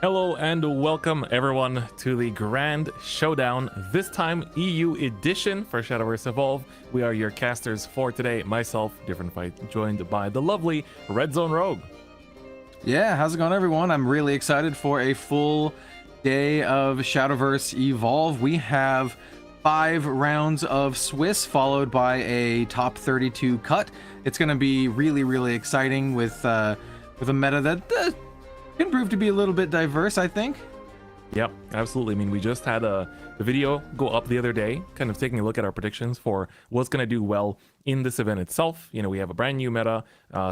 Hello and welcome everyone to the Grand Showdown, this time EU edition for Shadowverse Evolve. We are your casters for today, myself, Different Fight, joined by the lovely Red Zone Rogue. Yeah, how's it going everyone? I'm really excited for a full day of Shadowverse Evolve. We have 5 rounds of Swiss followed by a top 32 cut. It's going to be really exciting with a meta that can prove to be a little bit diverse, I think. Yep, absolutely. I mean, we just had the video go up the other day, kind of taking a look at our predictions for what's going to do well in this event itself. You know, we have a brand new meta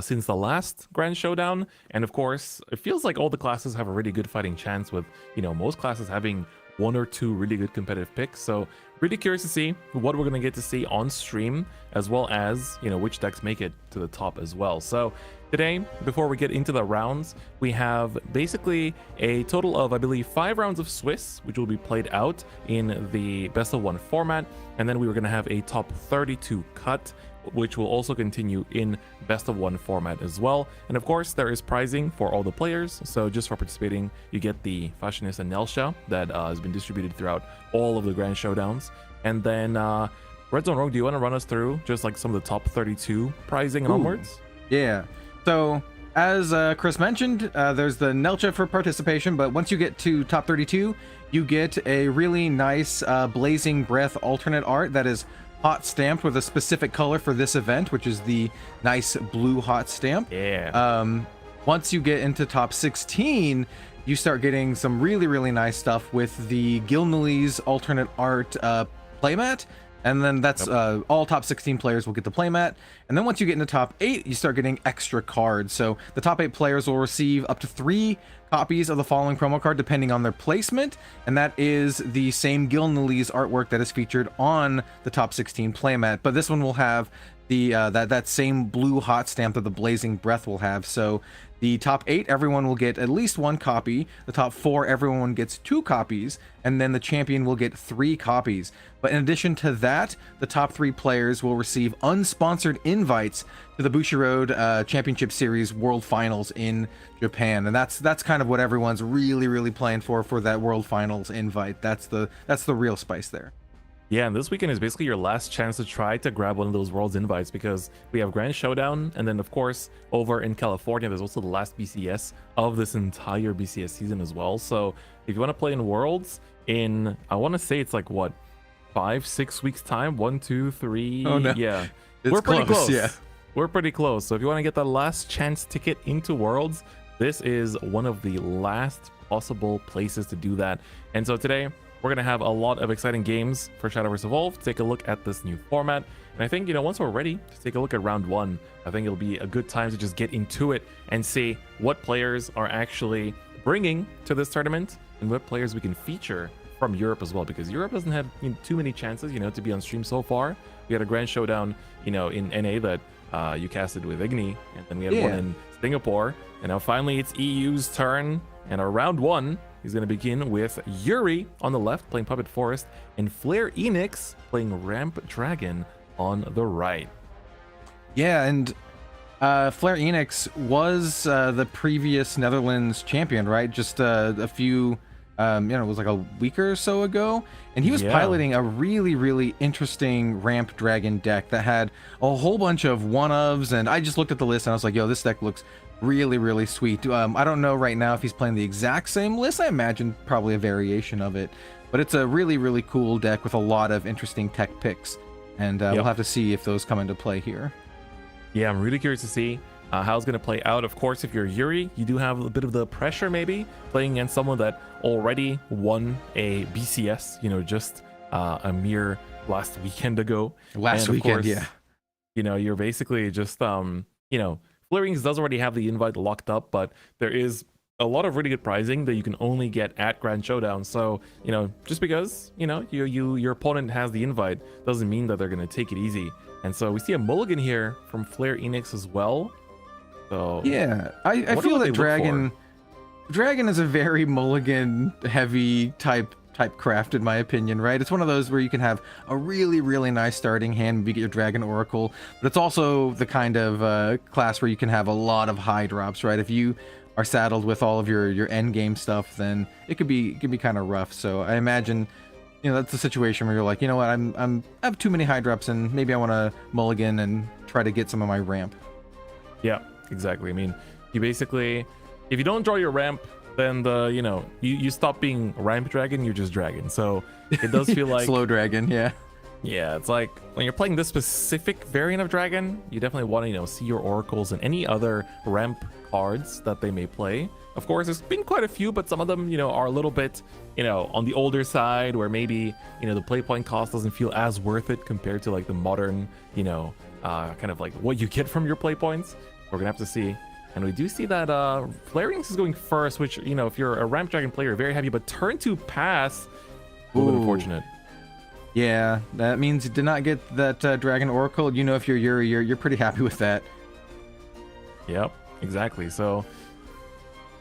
since the last Grand Showdown, and of course, it feels like all the classes have a really good fighting chance with, you know, most classes having 1 or 2 really good competitive picks. So really curious to see what we're going to get to see on stream, as well as, you know, which decks make it to the top as well. So today, before we get into the rounds, we have basically a total of, I believe, 5 rounds of Swiss, which will be played out in the best of 1 format. And then we were going to have a top 32 cut, which will also continue in best of 1 format as well. And of course, there is prizing for all the players. So just for participating, you get the Fashionista and Nelsha that has been distributed throughout all of the Grand Showdowns. And then Red Zone Rogue, do you want to run us through just like some of the top 32 prizing and onwards? Yeah. So as Chris mentioned, there's the Nelsha for participation, but once you get to top 32, you get a really nice Blazing Breath alternate art that is hot stamped with a specific color for this event, which is the nice blue hot stamp. Yeah. Once you get into top 16, you start getting some really nice stuff with the Gilnally's alternate art playmat. And then that's all top 16 players will get the playmat. And then once you get into top 8, you start getting extra cards. So the top 8 players will receive up to 3 copies of the following promo card depending on their placement. And that is the same Gilnally's artwork that is featured on the top 16 playmat. But this one will have the that same blue hot stamp that the Blazing Breath will have. So the top 8, everyone will get at least 1 copy. The top 4, everyone gets 2 copies. And then the champion will get 3 copies. But in addition to that, the top 3 players will receive unsponsored invites to the Bushiroad Championship Series World Finals in Japan. And that's kind of what everyone's really playing for that World Finals invite. That's the real spice there. Yeah, and this weekend is basically your last chance to try to grab one of those Worlds invites, because we have Grand Showdown, and then of course over in California there's also the last BCS of this entire BCS season as well. So if you want to play in Worlds in, I want to say it's like what, 5-6 weeks time, 1 2 3. Oh no, yeah, we're pretty close. Yeah, we're pretty close. So if you want to get the last chance ticket into Worlds, this is one of the last possible places to do that. And so today we're going to have a lot of exciting games for Shadowverse Evolve, take a look at this new format. And I think, you know, once we're ready to take a look at round 1, I think it'll be a good time to just get into it and see what players are actually bringing to this tournament and what players we can feature from Europe as well, because Europe doesn't have, you know, too many chances, you know, to be on stream so far. We had a Grand Showdown, you know, in NA that you casted with Igni, and then we had one in Singapore, and now finally it's EU's turn, and our round 1 is going to begin with Yuri on the left playing Puppet Forest and Flare Enix playing Ramp Dragon on the right. Yeah, and Flare Enix was the previous Netherlands champion, right? Just a few, you know, it was like a week or so ago, and he was piloting a really interesting Ramp Dragon deck that had a whole bunch of one-ofs, and I just looked at the list and I was like, yo, this deck looks really sweet. I don't know right now if he's playing the exact same list. I imagine probably a variation of it, but it's a really cool deck with a lot of interesting tech picks, and we'll have to see if those come into play here. Yeah, I'm really curious to see how it's going to play out. Of course, if you're Yuri, you do have a bit of the pressure maybe playing against someone that already won a BCS, you know, just a mere last weekend ago. Last weekend, yeah. You know, you're basically just you know, Flare Enix does already have the invite locked up, but there is a lot of really good prizing that you can only get at Grand Showdown. So, you know, just because, you know, your opponent has the invite doesn't mean that they're going to take it easy. And so we see a mulligan here from Flare Enix as well. So yeah, I feel that Dragon is a very mulligan heavy type craft, in my opinion, right? It's one of those where you can have a really nice starting hand, maybe get your Dragon Oracle, but it's also the kind of class where you can have a lot of high drops, right? If you are saddled with all of your end game stuff, then it could be kind of rough. So I imagine, that's the situation where you're like, you know what, I have too many high drops, and maybe I want to mulligan and try to get some of my ramp. Yeah, exactly. I mean, you basically, if you don't draw your ramp, then you stop being ramp dragon, you're just dragon. So it does feel like slow dragon. Yeah, it's like when you're playing this specific variant of dragon, you definitely want to see your oracles and any other ramp cards that they may play. Of course, there's been quite a few, but some of them are a little bit on the older side, where maybe the play point cost doesn't feel as worth it compared to like the modern kind of like what you get from your play points. We're gonna have to see. And we do see that Flaring is going first, which if you're a ramp dragon player, very happy, but turn to pass, a little bit unfortunate. Yeah, that means you did not get that dragon oracle. If you're Yuri, you're pretty happy with that. Yep, exactly. So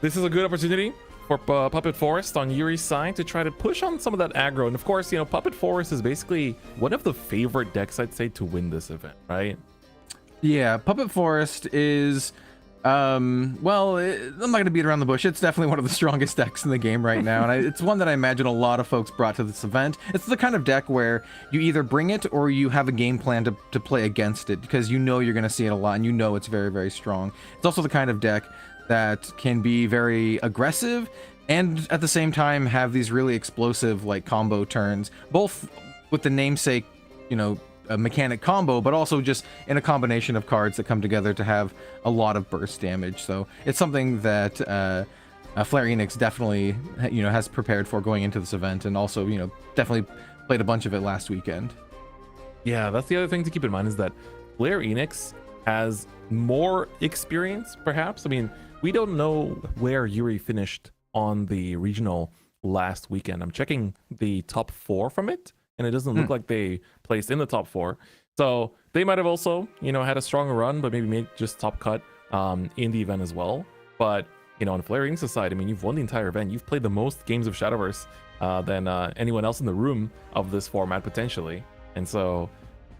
this is a good opportunity for Puppet Forest on Yuri's side to try to push on some of that aggro. And of course, Puppet Forest is basically one of the favorite decks, I'd say, to win this event, right? Yeah, Puppet Forest is, I'm not going to beat around the bush. It's definitely one of the strongest decks in the game right now. And it's one that I imagine a lot of folks brought to this event. It's the kind of deck where you either bring it or you have a game plan to play against it, because you're going to see it a lot and it's very, very strong. It's also the kind of deck that can be very aggressive and at the same time have these really explosive like combo turns, both with the namesake, a mechanic combo, but also just in a combination of cards that come together to have a lot of burst damage. So it's something that Flare Enix definitely has prepared for going into this event, and also definitely played a bunch of it last weekend. Yeah, that's the other thing to keep in mind, is that Flare Enix has more experience, perhaps. I mean, we don't know where Yuri finished on the regional last weekend. I'm checking the top 4 from it, and it doesn't look like they placed in the top 4. So they might have also, had a strong run, but maybe made just top cut in the event as well. But, on Flare Enix's side, I mean, you've won the entire event. You've played the most games of Shadowverse than anyone else in the room of this format, potentially. And so,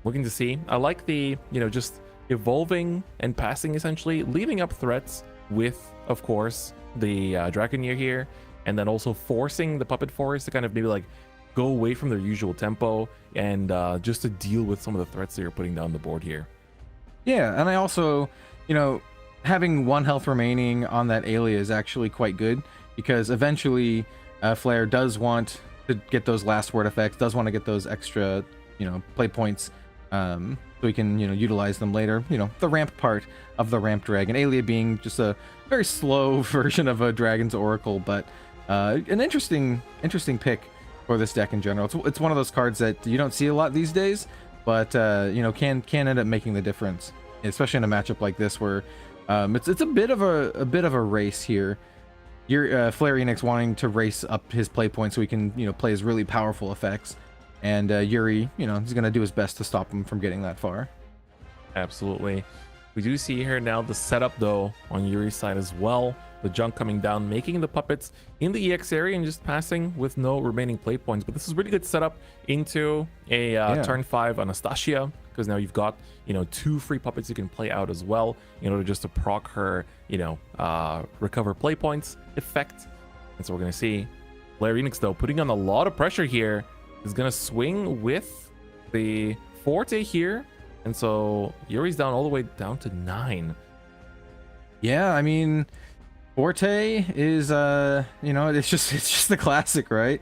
looking to see. I like the, just evolving and passing, essentially, leaving up threats with, of course, the Draconeer here, and then also forcing the Puppet Forest to kind of maybe like go away from their usual tempo and just to deal with some of the threats that you're putting down the board here. Yeah, and I also, having 1 health remaining on that Aelia is actually quite good, because eventually Flare does want to get those last word effects, does want to get those extra, play points, so we can, utilize them later. The ramp part of the ramp dragon, Aelia being just a very slow version of a dragon's oracle, but an interesting pick for this deck in general. It's one of those cards that you don't see a lot these days, but can end up making the difference, especially in a matchup like this where it's a bit of a race here. Your Flare Enix wanting to race up his play point so he can play his really powerful effects, and Yuri he's gonna do his best to stop him from getting that far. Absolutely. We do see here now the setup though on Yuri's side as well. The junk coming down, making the puppets in the EX area and just passing with no remaining play points. But this is really good setup into a turn 5 Anastasia, because now you've got 2 free puppets you can play out as well in order just to proc her recover play points effect. And so we're gonna see Flare Enix though putting on a lot of pressure here, is gonna swing with the Forte here, and so Yuri's down all the way down to 9. Yeah, I mean, Forte is it's just the classic, right?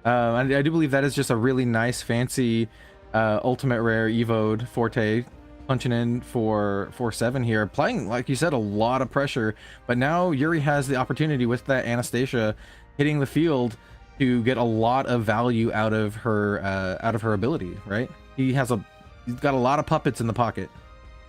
I do believe that is just a really nice fancy ultimate rare evoed Forte, punching in for 4/7 here, applying, like you said, a lot of pressure. But now Yuri has the opportunity with that Anastasia hitting the field to get a lot of value out of her ability, right? He's got a lot of puppets in the pocket.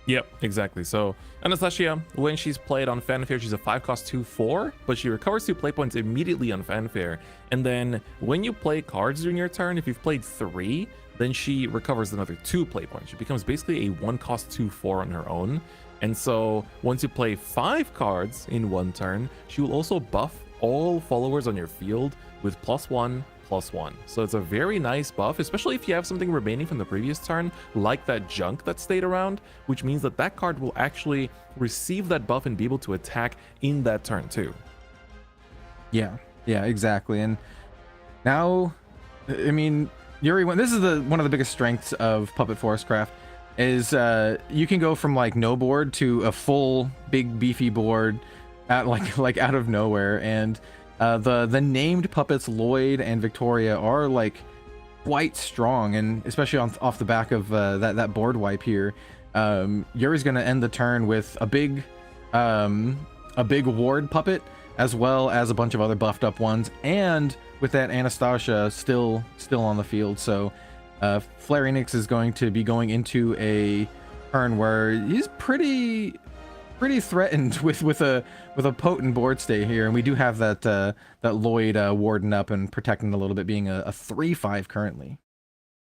Yep, exactly. So Anastasia, when she's played on Fanfare, she's a 5-cost 2/4, but she recovers 2 play points immediately on Fanfare. And then when you play cards during your turn, if you've played 3, then she recovers another 2 play points. She becomes basically a 1-cost 2/4 on her own. And so once you play 5 cards in one turn, she will also buff all followers on your field with +1, +1. So it's a very nice buff, especially if you have something remaining from the previous turn, like that junk that stayed around, which means that that card will actually receive that buff and be able to attack in that turn too. Yeah, exactly. And now, I mean, Yuri, this is one of the biggest strengths of Puppet Forestcraft is you can go from like no board to a full big beefy board at like out of nowhere. And the named puppets Lloyd and Victoria are like quite strong, and especially off the back of that board wipe here, Yuri's gonna end the turn with a big ward puppet, as well as a bunch of other buffed up ones, and with that Anastasia still on the field. So Flare Enix is going to be going into a turn where he's pretty threatened with a potent board stay here, and we do have that Lloyd warden up and protecting a little bit, being a 3/5 currently.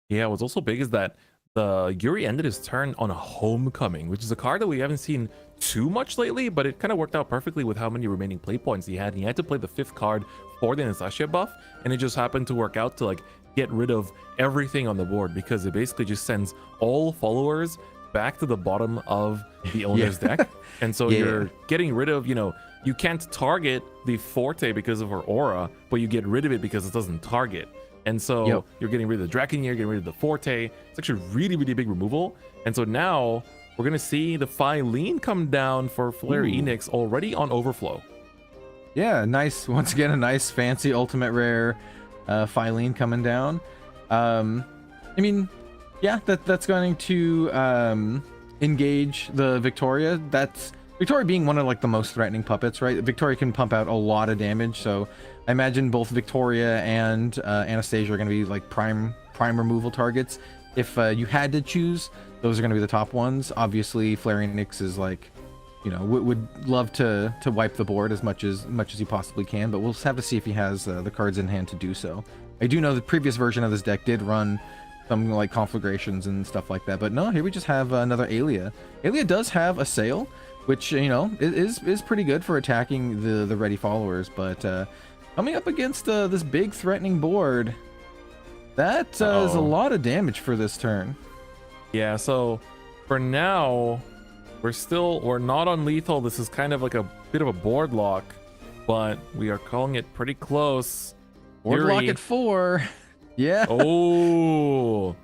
Yeah, what's also big is that the Yuri ended his turn on a Homecoming, which is a card that we haven't seen too much lately, but it kind of worked out perfectly with how many remaining play points he had. He had to play the 5th card for the Anastasia buff, and it just happened to work out to like get rid of everything on the board, because it basically just sends all followers back to the bottom of the owner's deck. And so you're getting rid of, you can't target the Forte because of her aura, but you get rid of it because it doesn't target. And so you're getting rid of the Drakonier, getting rid of the Forte. It's actually really big removal. And so now we're going to see the Phylene come down for Flare Enix already on Overflow. Yeah, nice. Once again, a nice fancy ultimate rare Phylene coming down. I mean, yeah, that's going to engage the Victoria. That's Victoria being one of like the most threatening puppets, right? Victoria can pump out a lot of damage, so I imagine both Victoria and Anastasia are going to be like prime removal targets. If you had to choose, those are going to be the top ones. Obviously, Flare Enix is like, would love to wipe the board as much as he possibly can, but we'll just have to see if he has the cards in hand to do so. I do know the previous version of this deck did run some like conflagrations and stuff like that, but no, here we just have another Aelia. Aelia does have a sail, which is pretty good for attacking the ready followers, but coming up against this big threatening board, that is a lot of damage for this turn. Yeah, so for now we're not on lethal. This is kind of like a bit of a board lock, but we are calling it pretty close. Board lock at 4. Yeah. Oh,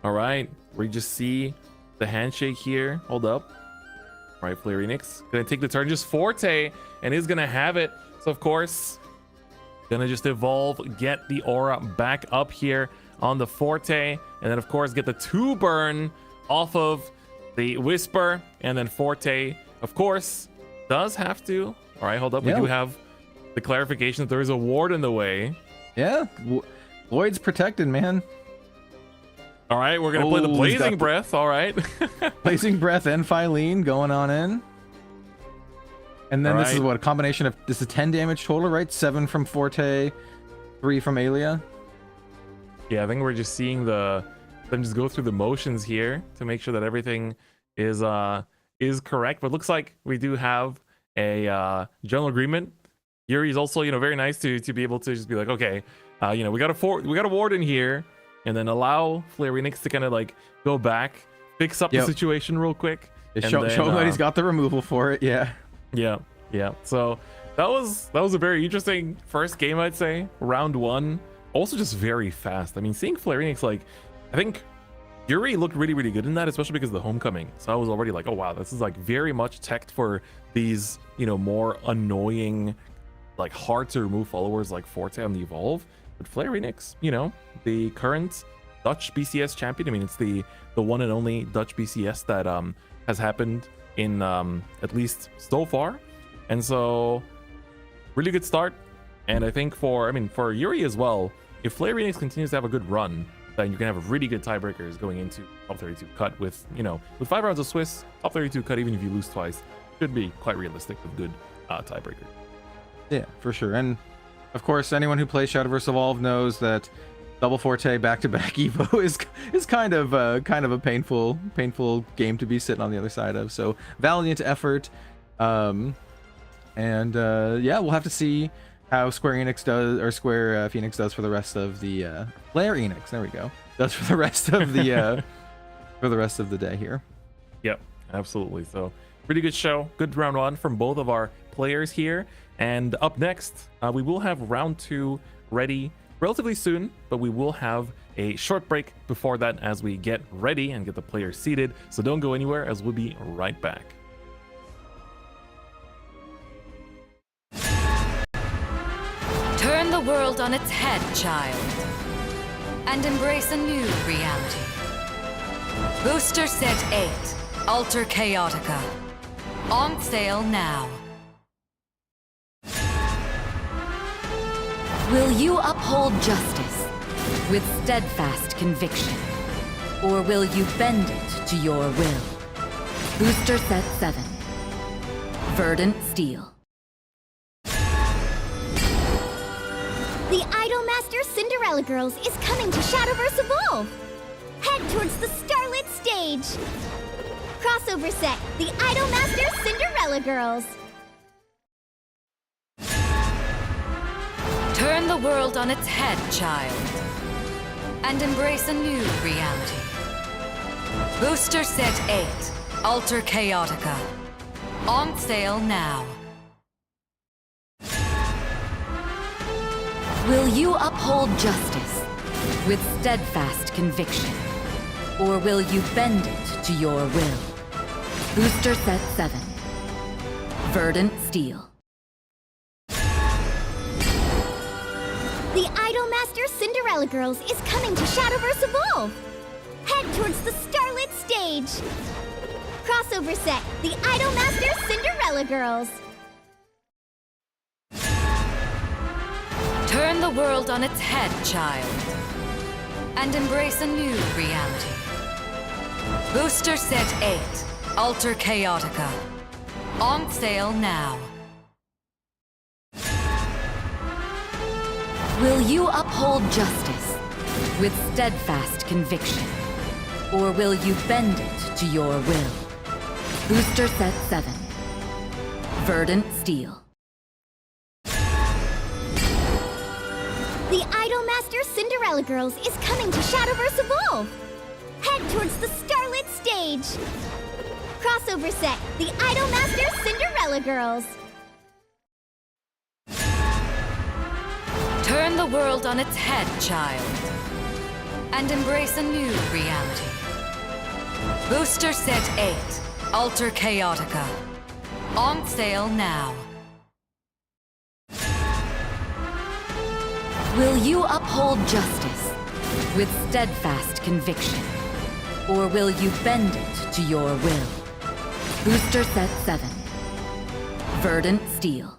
all right. We just see the handshake here. Hold up. All right, Flare Enix gonna take the turn, just Forte, and is gonna have it. So of course, gonna just evolve, get the aura back up here on the Forte, and then of course get the 2 burn off of the Whisper, and then Forte, of course, does have to. All right, hold up. We do have the clarification that there is a ward in the way. Yeah, Lloyd's protected, man. All right, we're gonna play the Blazing Breath. All right. Blazing Breath and Phylene going on in. And then this is what, a combination of, this is 10 damage total, right? 7 from Forte, 3 from Aelia. Yeah, I think we're just seeing them just go through the motions here to make sure that everything is correct. But it looks like we do have a general agreement. Yuri's also, very nice to be able to just be like, okay, we got a ward in here, and then allow Flare Enix to kind of like go back, fix up the situation real quick. Show him that he's got the removal for it. Yeah. So that was a very interesting first game, I'd say. Round 1, also just very fast. I mean, seeing Flare Enix, like, I think Yuri looked really good in that, especially because of the Homecoming. So I was already like, oh wow, this is like very much teched for these, more annoying, like hard to remove followers like Forte on the Evolve. But Flare Enix, the current Dutch BCS champion. I mean, it's the one and only Dutch BCS that has happened in at least so far. And so really good start. And I think for Yuri as well, if Flare Enix continues to have a good run, then you can have a really good tiebreakers going into top 32 cut with 5 rounds of Swiss. Top 32 cut, even if you lose twice, should be quite realistic with good tiebreakers. Yeah, for sure. And of course, anyone who plays Shadowverse Evolve knows that double Forte back-to-back Evo is kind of a painful game to be sitting on the other side of. So valiant effort, and we'll have to see how Square Enix does, or Square Phoenix does for the rest of the Flare Enix. There we go. Does for the rest of the for the rest of the day here. Yep, absolutely. So pretty good show, good round one from both of our players here. And up next, we will have round two ready relatively soon, but we will have a short break before that as we get ready and get the players seated. So don't go anywhere, as we'll be right back. Turn the world on its head, child, and embrace a new reality. Booster Set 8, Alter Chaotica. On sale now. Will you uphold justice with steadfast conviction? Or will you bend it to your will? Booster Set 7, Verdant Steel. The Idolmaster Cinderella Girls is coming to Shadowverse Evolve! Head towards the Starlit Stage! Crossover set, the Idolmaster Cinderella Girls! Turn the world on its head, child, and embrace a new reality. Booster Set 8, Alter Chaotica. On sale now. Will you uphold justice with steadfast conviction? Or will you bend it to your will? Booster Set 7, Verdant Steel. The Idolmaster Cinderella Girls is coming to Shadowverse Evolve! Head towards the Starlit Stage! Crossover set, the Idolmaster Cinderella Girls! Turn the world on its head, child, and embrace a new reality. Booster Set 8, Alter Chaotica. On sale now. Will you uphold justice with steadfast conviction? Or will you bend it to your will? Booster Set 7, Verdant Steel. The Idolmaster Cinderella Girls is coming to Shadowverse Evolve! Head towards the Starlit Stage! Crossover set, the Idolmaster Cinderella Girls! Turn the world on its head, child, and embrace a new reality. Booster Set 8, Alter Chaotica. On sale now. Will you uphold justice with steadfast conviction? Or will you bend it to your will? Booster Set 7, Verdant Steel.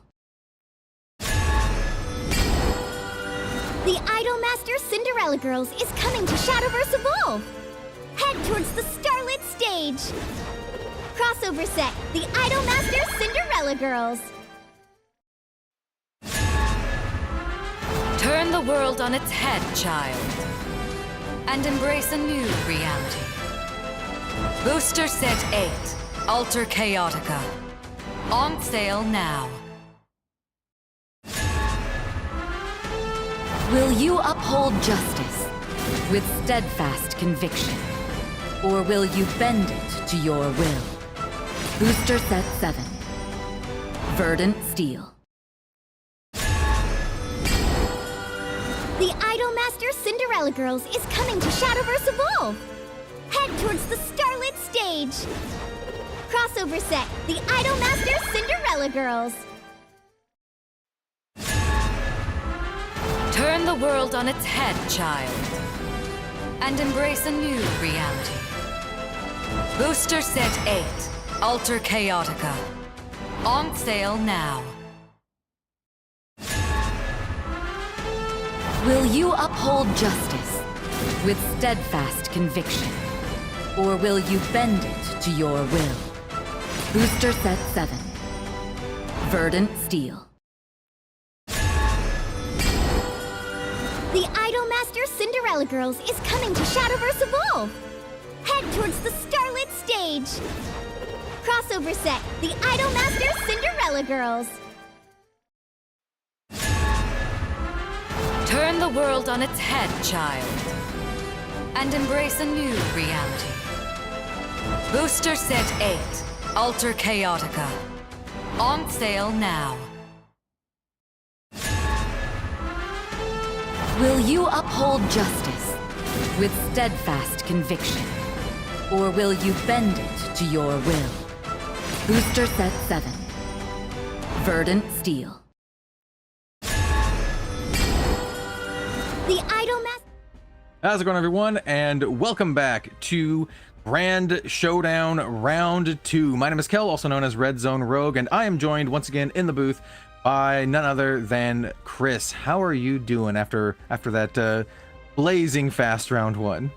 The Idolmaster Cinderella Girls is coming to Shadowverse Evolve! Head towards the Starlit Stage! Crossover set, the Idolmaster Cinderella Girls! Turn the world on its head, child, and embrace a new reality. Booster Set 8, Alter Chaotica. On sale now. Will you uphold justice with steadfast conviction? Or will you bend it to your will? Booster Set 7, Verdant Steel. The Idolmaster Cinderella Girls is coming to Shadowverse Evolve! Head towards the Starlit Stage! Crossover set, the Idolmaster Cinderella Girls! Turn the world on its head, child, and embrace a new reality. Booster Set 8, Alter Chaotica. On sale now. Will you uphold justice with steadfast conviction? Or will you bend it to your will? Booster Set 7, Verdant Steel. The Idolmaster Cinderella Girls is coming to Shadowverse Evolve! Head towards the Starlit Stage! Crossover set, the Idolmaster Cinderella Girls! Turn the world on its head, child, and embrace a new reality. Booster Set 8, Alter Chaotica. On sale now. Will you uphold justice with steadfast conviction? Or will you bend it to your will? Booster Set 7, Verdant Steel. The Idol Master. How's it going, everyone? And welcome back to Grand Showdown Round 2. My name is Kel, also known as Red Zone Rogue, and I am joined once again in the booth by none other than Chris. How are you doing after that blazing fast round 1?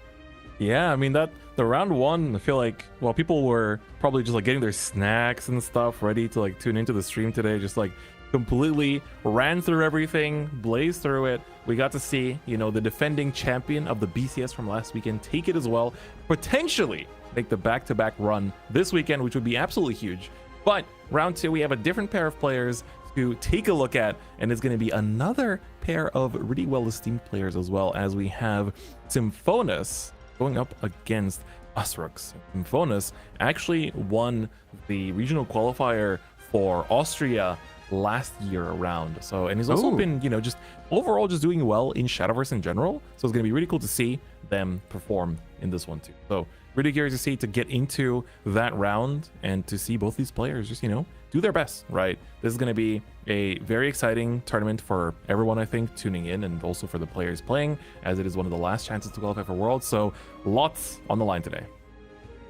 Yeah, I mean the round 1, I feel like, well, people were probably just like getting their snacks and stuff ready to like tune into the stream today, just like completely ran through everything, blazed through it. We got to see, you know, the defending champion of the BCS from last weekend take it as well, potentially make the back-to-back run this weekend, which would be absolutely huge. But round 2, we have a different pair of players to take a look at, and it's going to be another pair of really well-esteemed players as well, as we have Symphonis going up against Usrux. Symphonis actually won the regional qualifier for Austria last year around, so, and he's also been, you know, just overall just doing well in Shadowverse in general, so it's gonna be really cool to see them perform in this one too. So really curious to see, to get into that round and to see both these players just, you know, do their best, right? This is going to be a very exciting tournament for everyone, I think, tuning in, and also for the players playing, as it is one of the last chances to qualify for Worlds. So lots on the line today.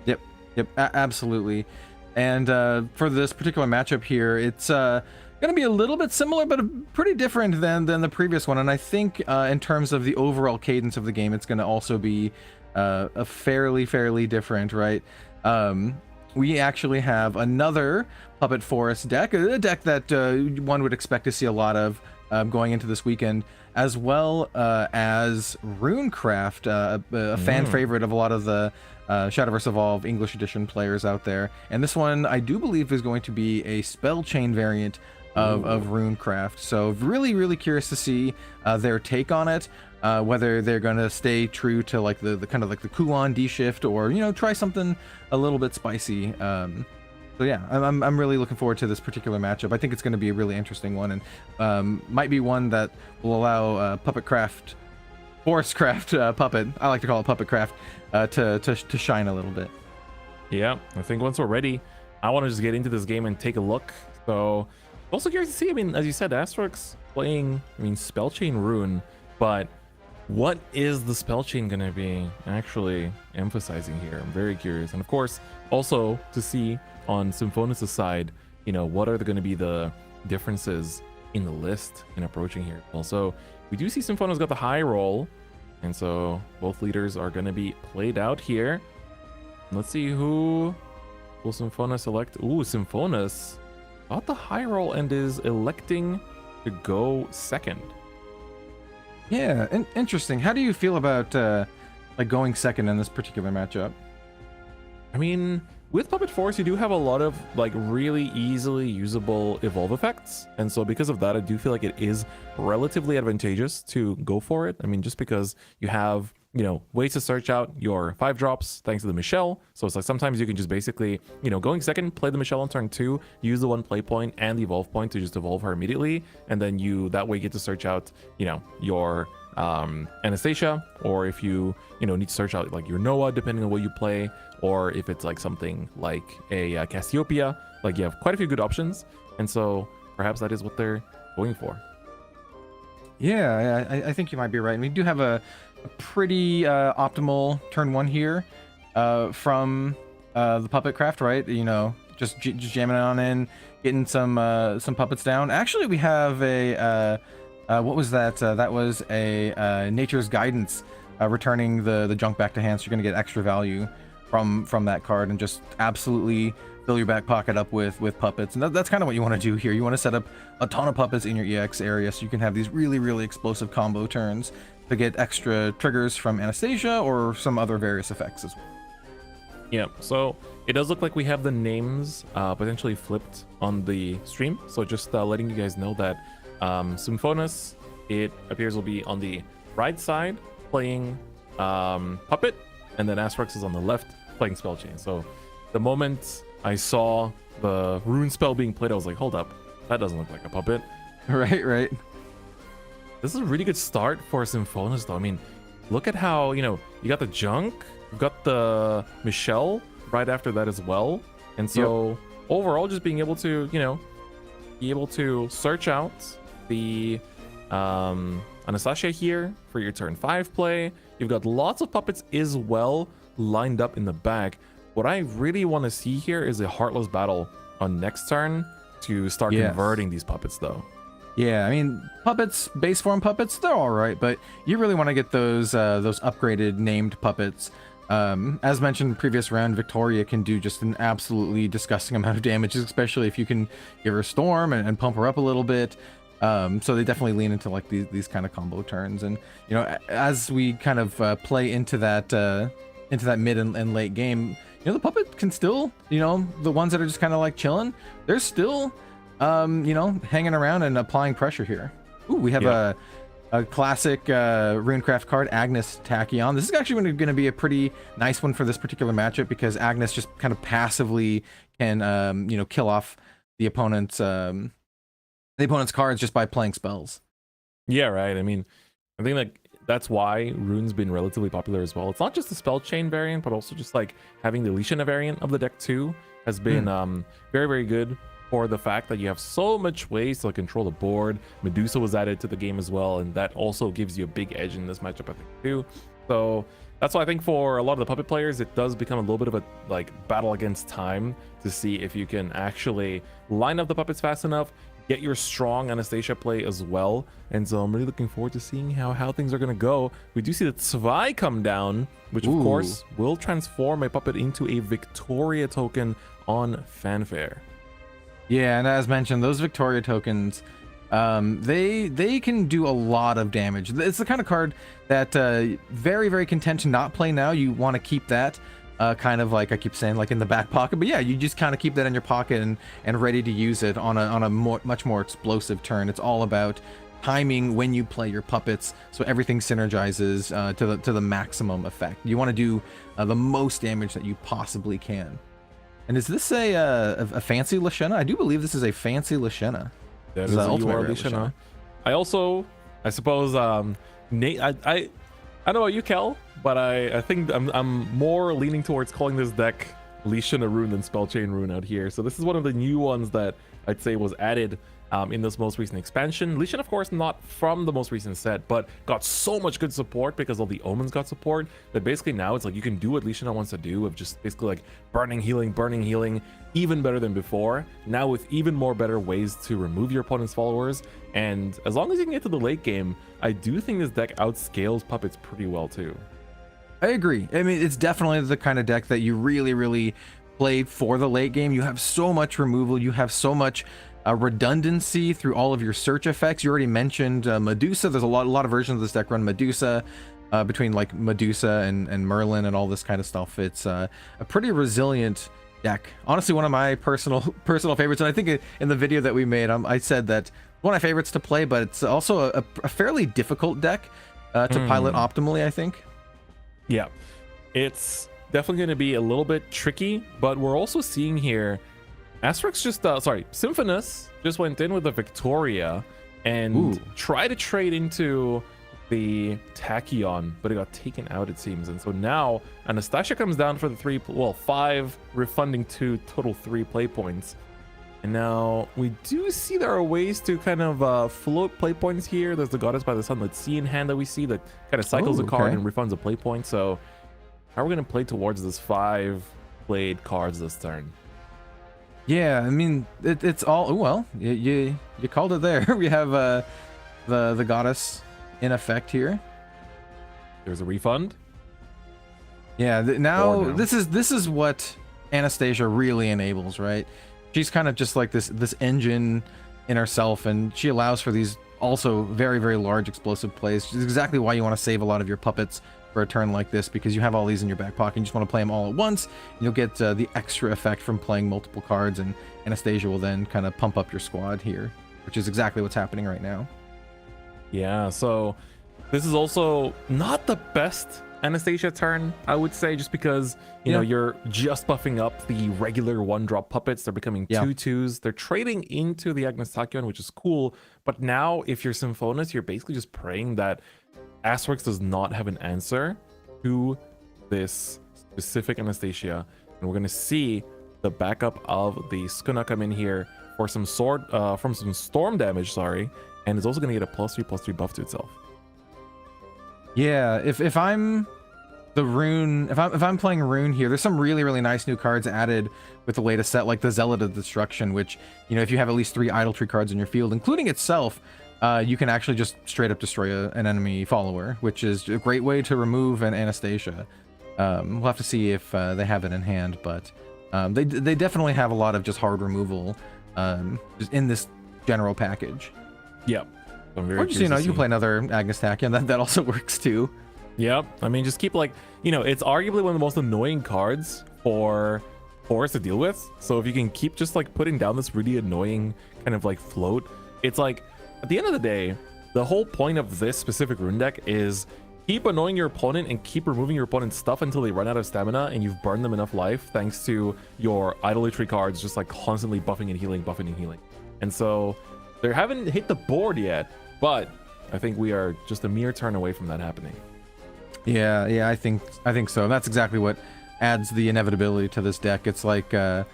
Yep, absolutely. And for this particular matchup here, it's going to be a little bit similar, but pretty different than the previous one. And I think in terms of the overall cadence of the game, it's going to also be a fairly different, right? We actually have another Puppet Forest deck, a deck that one would expect to see a lot of going into this weekend, as well as Runecraft, a fan favorite of a lot of the Shadowverse Evolve English Edition players out there. And this one, I do believe, is going to be a spell chain variant of Runecraft. So really curious to see their take on it. Whether they're going to stay true to like the kind of like the Kulan D shift, or, you know, try something a little bit spicy. So yeah, I'm really looking forward to this particular matchup. I think it's going to be a really interesting one, and might be one that will allow Forestcraft Puppet, I like to call it Puppetcraft, to shine a little bit. Yeah, I think once we're ready, I want to just get into this game and take a look. So also curious to see, I mean, as you said, Asterix playing, I mean, Spell Chain Rune, but what is the spell chain going to be actually emphasizing here? I'm very curious. And of course, also to see on Symphonis' side, you know, what are going to be the differences in the list in approaching here? Also, we do see Symphonis got the high roll, and so both leaders are going to be played out here. Let's see, who will Symphonis select? Ooh, Symphonis got the high roll and is electing to go second. Yeah, interesting. How do you feel about like going second in this particular matchup? I mean, with Puppet Force, you do have a lot of like really easily usable evolve effects, and so because of that, I do feel like it is relatively advantageous to go for it. I mean, just because you have, you know, ways to search out your 5-drops thanks to the Michelle. So it's like sometimes you can just basically, you know, going second, play the Michelle on turn 2, use the 1 play point and the evolve point to just evolve her immediately, and then you that way get to search out, you know, your Anastasia, or if you know, need to search out like your Noah, depending on what you play, or if it's like something like a Cassiopeia, like you have quite a few good options, and so perhaps that is what they're going for. Yeah, I think you might be right. We do have a pretty optimal turn 1 here from the Puppetcraft, right? You know, just jamming on in, getting some puppets down. Actually, we have a what was that? That was a Nature's Guidance, returning the junk back to hand. So you're gonna get extra value from that card, and just absolutely fill your back pocket up with puppets. And that's kind of what you want to do here. You want to set up a ton of puppets in your EX area, so you can have these really explosive combo turns to get extra triggers from Anastasia or some other various effects as well. Yeah, so it does look like we have the names potentially flipped on the stream. So just letting you guys know that Symphonis it appears will be on the right side playing Puppet, and then Asterix is on the left playing Spell Chain. So the moment I saw the rune spell being played, I was like, hold up, that doesn't look like a Puppet. Right. This is a really good start for Symphonis, though. I mean, look at how, you got the Junk, you've got the Michelle right after that as well. And so overall, just being able to, be able to search out the Anastasia here for your turn 5 play. You've got lots of puppets as well lined up in the back. What I really want to see here is a Heartless Battle on next turn to start converting these puppets, though. Yeah, I mean, puppets, base form puppets, they're all right, but you really want to get those upgraded named puppets. As mentioned in the previous round, Victoria can do just an absolutely disgusting amount of damage, especially if you can give her Storm and pump her up a little bit. So they definitely lean into like these kind of combo turns, and as we kind of play into that mid and late game, the puppet can still, the ones that are just kind of like chilling, they're still hanging around and applying pressure here. Ooh, we have a classic runecraft card, Agnes Tachyon. This is actually going to be a pretty nice one for this particular matchup, because Agnes just kind of passively can kill off the opponent's cards just by playing spells. Yeah, right. I mean, I think like that's why Rune's been relatively popular as well. It's not just the spell chain variant, but also just like having the Lishana variant of the deck too has been very, very good for the fact that you have so much ways to control the board. Medusa was added to the game as well, and that also gives you a big edge in this matchup, I think, too. So that's why I think for a lot of the puppet players, it does become a little bit of a battle against time to see if you can actually line up the puppets fast enough, get your strong Anastasia play as well. And so I'm really looking forward to seeing how things are going to go. We do see the Zwei come down, which of course will transform a puppet into a Victoria token on Fanfare. Yeah, and as mentioned, those Victoria tokens, they can do a lot of damage. It's the kind of card that very, very content to not play now. You want to keep that kind of like I keep saying, like in the back pocket. But yeah, you just kind of keep that in your pocket and ready to use it on a much more explosive turn. It's all about timing when you play your puppets, so everything synergizes to the maximum effect. You want to do the most damage that you possibly can. And is this a fancy Lishana? I do believe this is a fancy Lishana. That is a ultimate Lishana. I suppose Nate, I don't know about you, Kel, but I think I'm more leaning towards calling this deck Lishana Rune than Spellchain Rune out here. So this is one of the new ones that I'd say was added in this most recent expansion. Lishana, of course, not from the most recent set, but got so much good support because all the omens got support that basically now it's like you can do what Lishana wants to do of just basically like burning healing, even better than before. Now with even more better ways to remove your opponent's followers. And as long as you can get to the late game, I do think this deck outscales puppets pretty well too. I agree. I mean, it's definitely the kind of deck that you really, really play for the late game. You have so much removal. You have so much redundancy through all of your search effects. You already mentioned Medusa. There's a lot of versions of this deck run Medusa, between like Medusa and Merlin and all this kind of stuff. It's a pretty resilient deck. Honestly, one of my personal favorites. And I think in the video that we made, I said that one of my favorites to play, but it's also a fairly difficult deck to pilot optimally, I think. Yeah, it's definitely going to be a little bit tricky, but we're also seeing here Asterix Symphonis just went in with a Victoria and tried to trade into the Tachyon, but it got taken out, it seems. And so now Anastasia comes down for the 5, refunding 2, total 3 play points. And now we do see there are ways to kind of float play points here. There's the Goddess by the Sunlit Sea in hand that we see that kind of cycles a card and refunds a play point. So how are we going to play towards this 5 played cards this turn? Yeah, I mean, it's all, well, you called it there. We have the Goddess in effect here. There's a refund. Yeah, now this is what Anastasia really enables, right? She's kind of just like this engine in herself, and she allows for these also very, very large explosive plays, which is exactly why you want to save a lot of your puppets for a turn like this, because you have all these in your back pocket. You just want to play them all at once, and you'll get the extra effect from playing multiple cards, and Anastasia will then kind of pump up your squad here, which is exactly what's happening right now. Yeah, so this is also not the best Anastasia turn, I would say, just because, you know, you're just buffing up the regular 1-drop puppets. They're becoming 2/2s. They're trading into the Agnes Tachyon, which is cool. But now, if you're Symphonis, you're basically just praying that Asterix does not have an answer to this specific Anastasia. And we're going to see the backup of the Skuna come in here for some from some storm damage, and it's also going to get a +3/+3 buff to itself. Yeah, if I'm the Rune, if I'm playing Rune here, there's some really nice new cards added with the latest set, like the Zealot of Destruction, which, you know, if you have at least 3 Idol Tree cards in your field, including itself, you can actually just straight up destroy an enemy follower, which is a great way to remove an Anastasia. We'll have to see if they have it in hand, but they definitely have a lot of just hard removal just in this general package. Yep. I'm very or just, you know, you can play another Agnes Tachyon, that also works too. Yep. I mean, just keep, like, you know, it's arguably one of the most annoying cards for us to deal with. So if you can keep just like putting down this really annoying kind of like float, it's like at the end of the day, the whole point of this specific rune deck is keep annoying your opponent and keep removing your opponent's stuff until they run out of stamina and you've burned them enough life thanks to your idolatry cards just like constantly buffing and healing. And so they haven't hit the board yet, but I think we are just a mere turn away from that happening. Yeah, I think so. That's exactly what adds the inevitability to this deck. It's like a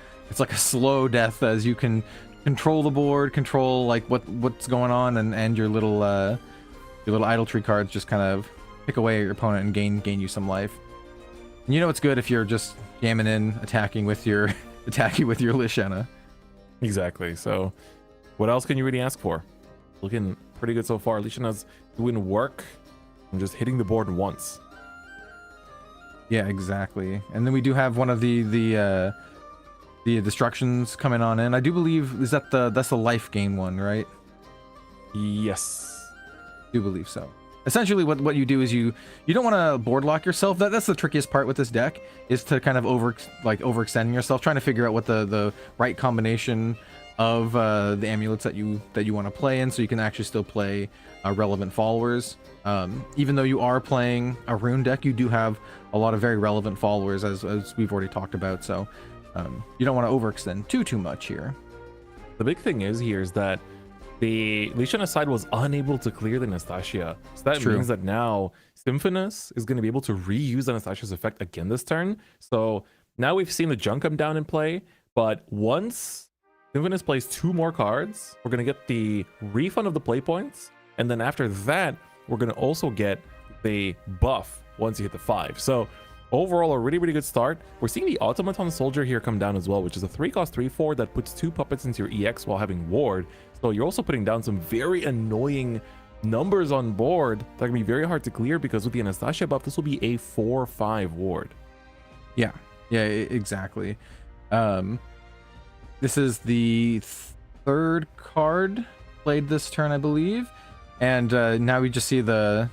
slow death as you can control the board, control like what's going on, and your little idolatry cards just kind of pick away at your opponent and gain you some life. And you know it's good if you're just jamming in, attacking with your Lishana. Exactly. So what else can you really ask for? Looking pretty good so far. Lishana's doing work and just hitting the board once. Yeah, exactly. And then we do have one of the destructions coming on in. I do believe that's the life gain one, right? Yes. I do believe so. Essentially what you do is you don't want to board lock yourself. That's the trickiest part with this deck, is to kind of overextending yourself, trying to figure out what the right combination of the amulets that you want to play in, so you can actually still play relevant followers. Even though you are playing a rune deck, you do have a lot of very relevant followers, as we've already talked about. So you don't want to overextend too much here. The big thing is that the Lishana side was unable to clear the Anastasia. So that means that now Symphonis is going to be able to reuse Anastasia's effect again this turn. So now we've seen the junk come down in play, but once Symphonis plays 2 more cards, we're going to get the refund of the play points. And then after that, we're going to also get the buff once you hit the 5. So overall, a really good start. We're seeing the Automaton Soldier here come down as well, which is a 3-cost 3/4 that puts 2 puppets into your EX while having ward. So you're also putting down some very annoying numbers on board that can be very hard to clear, because with the Anastasia buff, this will be a 4/5 ward. Yeah, exactly. This is the 3rd card played this turn, I believe. And now we just see the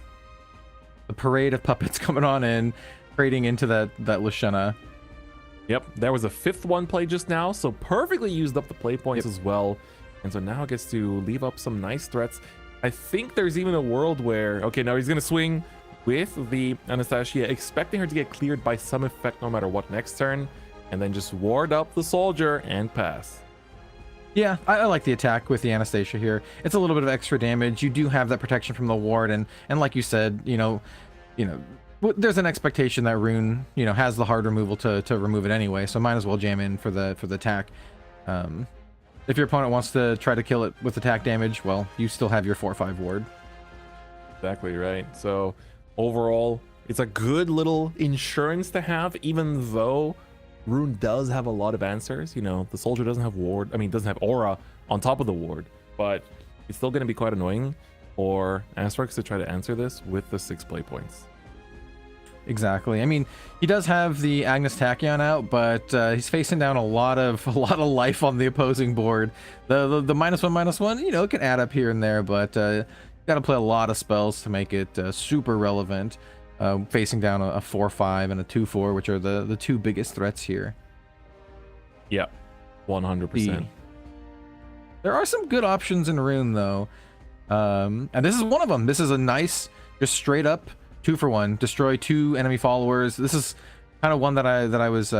parade of puppets coming on in, trading into that Lishana. Yep, there was a 5th one played just now, so perfectly used up the play points as well. And so now it gets to leave up some nice threats. I think there's even a world where, okay, now he's going to swing with the Anastasia, expecting her to get cleared by some effect no matter what next turn, and then just ward up the soldier and pass. Yeah, I like the attack with the Anastasia here. It's a little bit of extra damage. You do have that protection from the ward, and like you said, you know, there's an expectation that Rune, has the hard removal to remove it anyway, so might as well jam in for the attack. If your opponent wants to try to kill it with attack damage, well, you still have your 4/5 ward. Exactly right. So overall, it's a good little insurance to have, even though Rune does have a lot of answers. The soldier doesn't have ward. I mean, doesn't have aura on top of the ward, but it's still going to be quite annoying for Asterix to try to answer this with the 6 play points. Exactly. I mean, he does have the Agnes Tachyon out, but he's facing down a lot of life on the opposing board. The -1/-1, it can add up here and there, but got to play a lot of spells to make it super relevant. Facing down a 4/5 and a 2/4, which are the 2 biggest threats here. Yeah, 100%. There are some good options in Rune, though. And this is one of them. This is a nice, just straight up 2-for-1. Destroy 2 enemy followers. This is kind of one that I was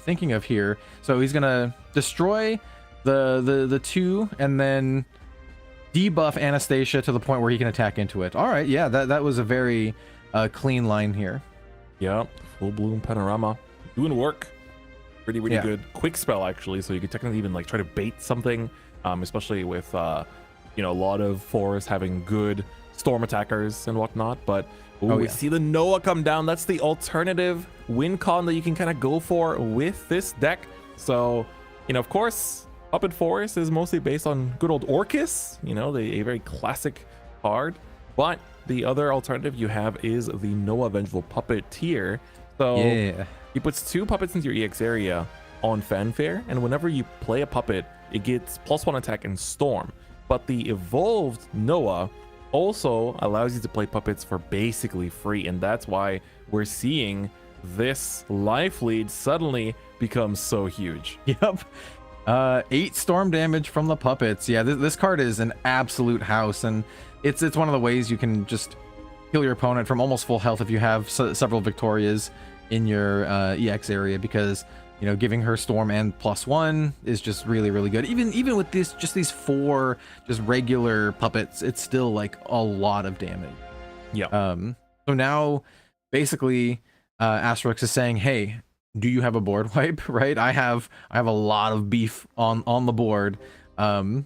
thinking of here. So he's gonna destroy the 2 and then debuff Anastasia to the point where he can attack into it. All right, yeah, that was a very clean line here. Yeah, full bloom panorama, doing work. Really Yeah. good. Quick spell actually, so you could technically even like try to bait something, especially with you know, a lot of forests having good storm attackers and whatnot. But we yeah. see the Noah come down. That's the alternative win con that you can kind of go for with this deck. So, you know, of course, Puppet Forest is mostly based on good old Orcus, you know, a very classic card. But the other alternative you have is the Noah Vengeful Puppet tier. So Yeah. he puts 2 puppets into your EX area on Fanfare, and whenever you play a puppet, it gets +1 attack and Storm. But the evolved Noah also allows you to play puppets for basically free, and that's why we're seeing this life lead suddenly become so huge. Yep. 8 storm damage from the puppets. Yeah, this card is an absolute house, and it's one of the ways you can just kill your opponent from almost full health if you have several Victorias in your EX area, because you know, giving her storm and +1 is just really good. Even with these 4 just regular puppets, it's still like a lot of damage. Yeah. So now basically Asterix is saying, hey, do you have a board wipe? Right, I have a lot of beef on the board, and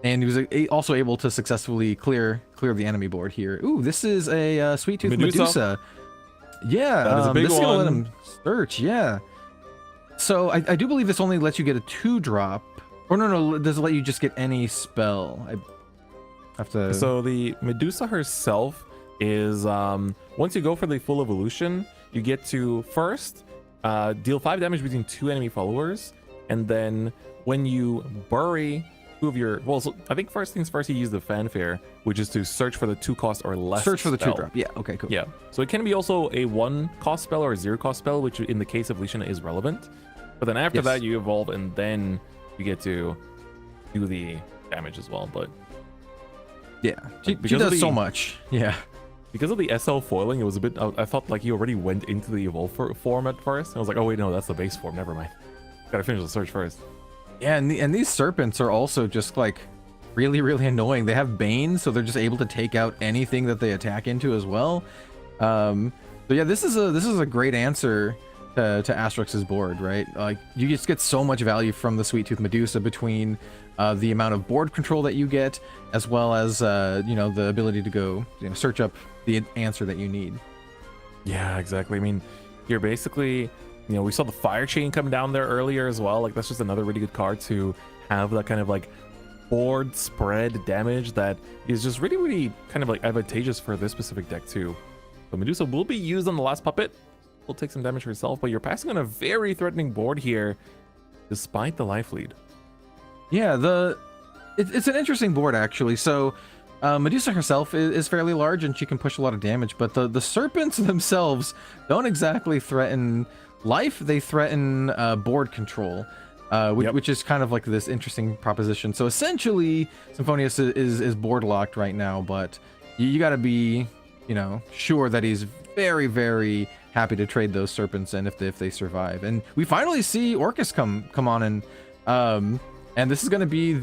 he was also able to successfully clear the enemy board here. Ooh, this is a Sweet Tooth Medusa. Yeah, that is a big this is gonna let one. him search. Yeah, so I do believe this only lets you get a 2-drop, or no, does it let you just get any spell? I have to. So the Medusa herself is once you go for the full evolution, you get to first deal 5 damage between 2 enemy followers, and then when you bury 2 of your, well, so I think first things first, you use the Fanfare, which is to search for the 2 cost or less Search for the spell. 2-drop. Yeah, okay, cool. Yeah, so it can be also a 1 cost spell or a 0 cost spell, which in the case of Lishana is relevant. But then after Yes. that, you evolve, and then you get to do the damage as well. But Yeah, she because of does so the- much. Yeah. because of the SL foiling, it was a bit, I thought like he already went into the evolve form at first. I was like, oh wait, no, that's the base form. Never mind. Gotta finish the search first. Yeah, and these serpents are also just like really annoying. They have Bane, so they're just able to take out anything that they attack into as well. So yeah, this is a great answer to Asterix's board, right? Like, you just get so much value from the Sweet Tooth Medusa between the amount of board control that you get, as well as you know, the ability to go, you know, search up the answer that you need. Yeah, exactly. I mean, you're basically, you know, we saw the Fire Chain come down there earlier as well. Like, that's just another really good card to have that kind of like board spread damage that is just really kind of like advantageous for this specific deck too. So Medusa will be used on the last puppet. Will take some damage herself, but you're passing on a very threatening board here, despite the life lead. Yeah, it's an interesting board actually. So Medusa herself is fairly large and she can push a lot of damage, but the serpents themselves don't exactly threaten life. They threaten board control, which is kind of like this interesting proposition. So essentially, Symphonius is board locked right now, but you got to be, you know, sure that he's very happy to trade those serpents in if they survive. And we finally see Orcus come on, and this is going to be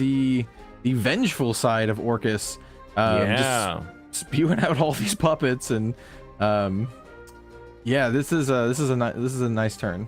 the vengeful side of Orcus, just spewing out all these puppets. And yeah, this is a nice turn.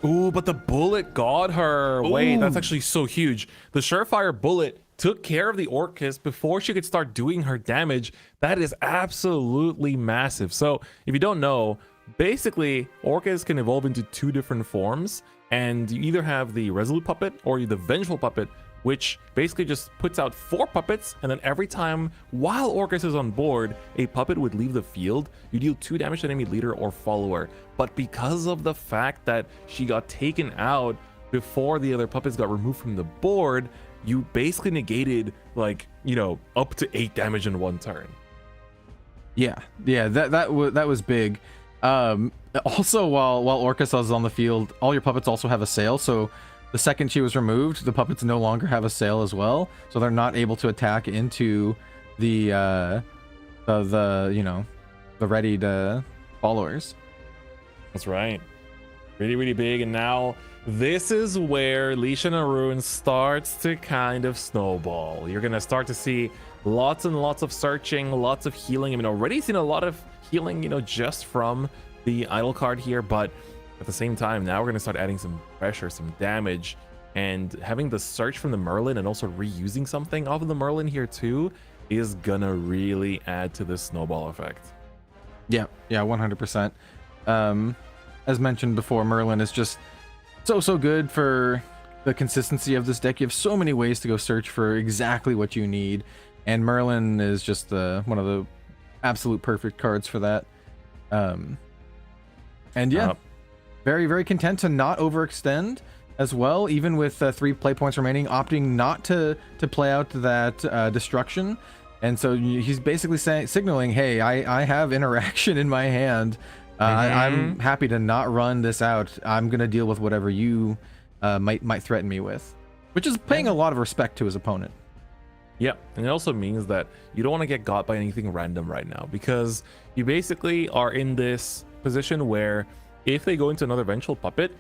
Ooh, but the bullet got her. Wait, that's actually so huge. The Surefire bullet took care of the Orcus before she could start doing her damage. That is absolutely massive. So if you don't know, basically Orcus can evolve into 2 different forms, and you either have the Resolute Puppet or the Vengeful Puppet, which basically just puts out 4 puppets, and then every time while Orcus is on board, a puppet would leave the field. You deal 2 damage to enemy leader or follower. But because of the fact that she got taken out before the other puppets got removed from the board, you basically negated, like, you know, up to 8 damage in 1 turn. Yeah, that was big. Also, while Orcus was on the field, all your puppets also have a sail, so the second she was removed, the puppets no longer have a sail as well, so they're not able to attack into the you know, the readied followers. That's right. Really, really big. And now this is where Leisha Ruin starts to kind of snowball. You're going to start to see lots and lots of searching, lots of healing. I mean, already seen a lot of healing, you know, just from the idol card here. But at the same time, now we're going to start adding some pressure, some damage, and having the search from the Merlin and also reusing something off of the Merlin here too is going to really add to this snowball effect. Yeah, 100%. As mentioned before, Merlin is just so good for the consistency of this deck. You have so many ways to go search for exactly what you need, and Merlin is just one of the absolute perfect cards for that. And yeah, very, very content to not overextend as well, even with 3 play points remaining, opting not to play out that destruction. And so he's basically signaling, hey, I have interaction in my hand. I'm happy to not run this out. I'm gonna deal with whatever you might threaten me with, which is paying a lot of respect to his opponent. Yeah, and it also means that you don't want to get got by anything random right now, because you basically are in this position where if they go into another Vengeful Puppet,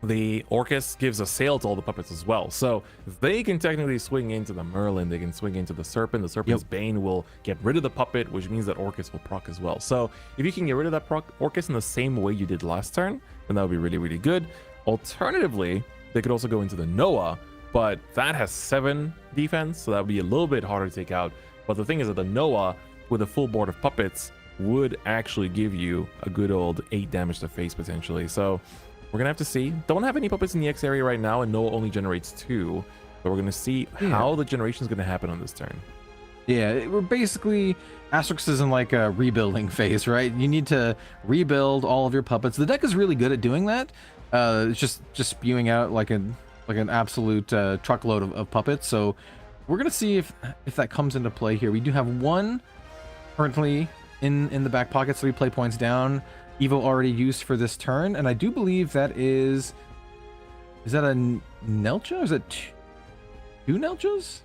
the Orcus gives a sail to all the puppets as well. So they can technically swing into the Merlin, they can swing into the Serpent. The Serpent's Bane will get rid of the puppet, which means that Orcus will proc as well. So if you can get rid of that Orcus in the same way you did last turn, then that would be really, really good. Alternatively, they could also go into the Noah, but that has 7 defense, so that would be a little bit harder to take out. But the thing is that the Noah, with a full board of puppets, would actually give you a good old 8 damage to face potentially. So we're gonna have to see. Don't have any puppets in the X area right now, and Noah only generates 2, but we're gonna see how the generation is gonna happen on this turn. Yeah, we're basically, Asterix is in like a rebuilding phase, right? You need to rebuild all of your puppets. The deck is really good at doing that. It's just spewing out like an absolute truckload of puppets. So we're gonna see if that comes into play here. We do have 1 currently in the back pocket, 3 play points down. Evo already used for this turn, and I do believe that is that a Nelcha, or is it 2 Nelchas?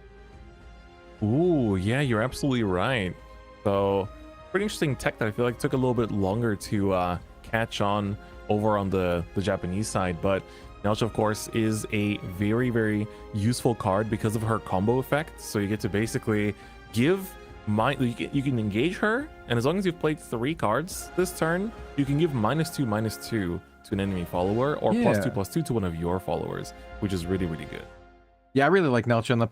Ooh, yeah, you're absolutely right. So pretty interesting tech that I feel like took a little bit longer to catch on over on the Japanese side. But Nelcha, of course, is a very, very useful card because of her combo effect. So you get to basically give you can engage her, and as long as you've played 3 cards this turn, you can give -2/-2 to an enemy follower, or +2/+2 to one of your followers, which is really, really good. Yeah, I really like Nelcha on the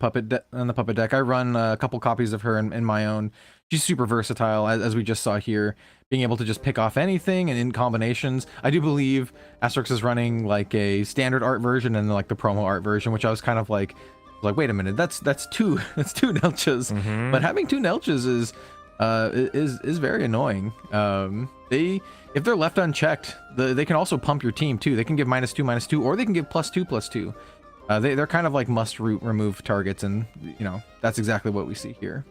puppet deck. I run a couple copies of her in my own. She's super versatile, as we just saw here, being able to just pick off anything and in combinations. I do believe Asterix is running like a standard art version and like the promo art version, which I was kind of like, wait a minute, that's 2 Nelchas. But having 2 Nelchas is very annoying. If they're left unchecked, they can also pump your team too. They can give -2/-2, or they can give +2/+2. They're kind of like must remove targets, and you know, that's exactly what we see here.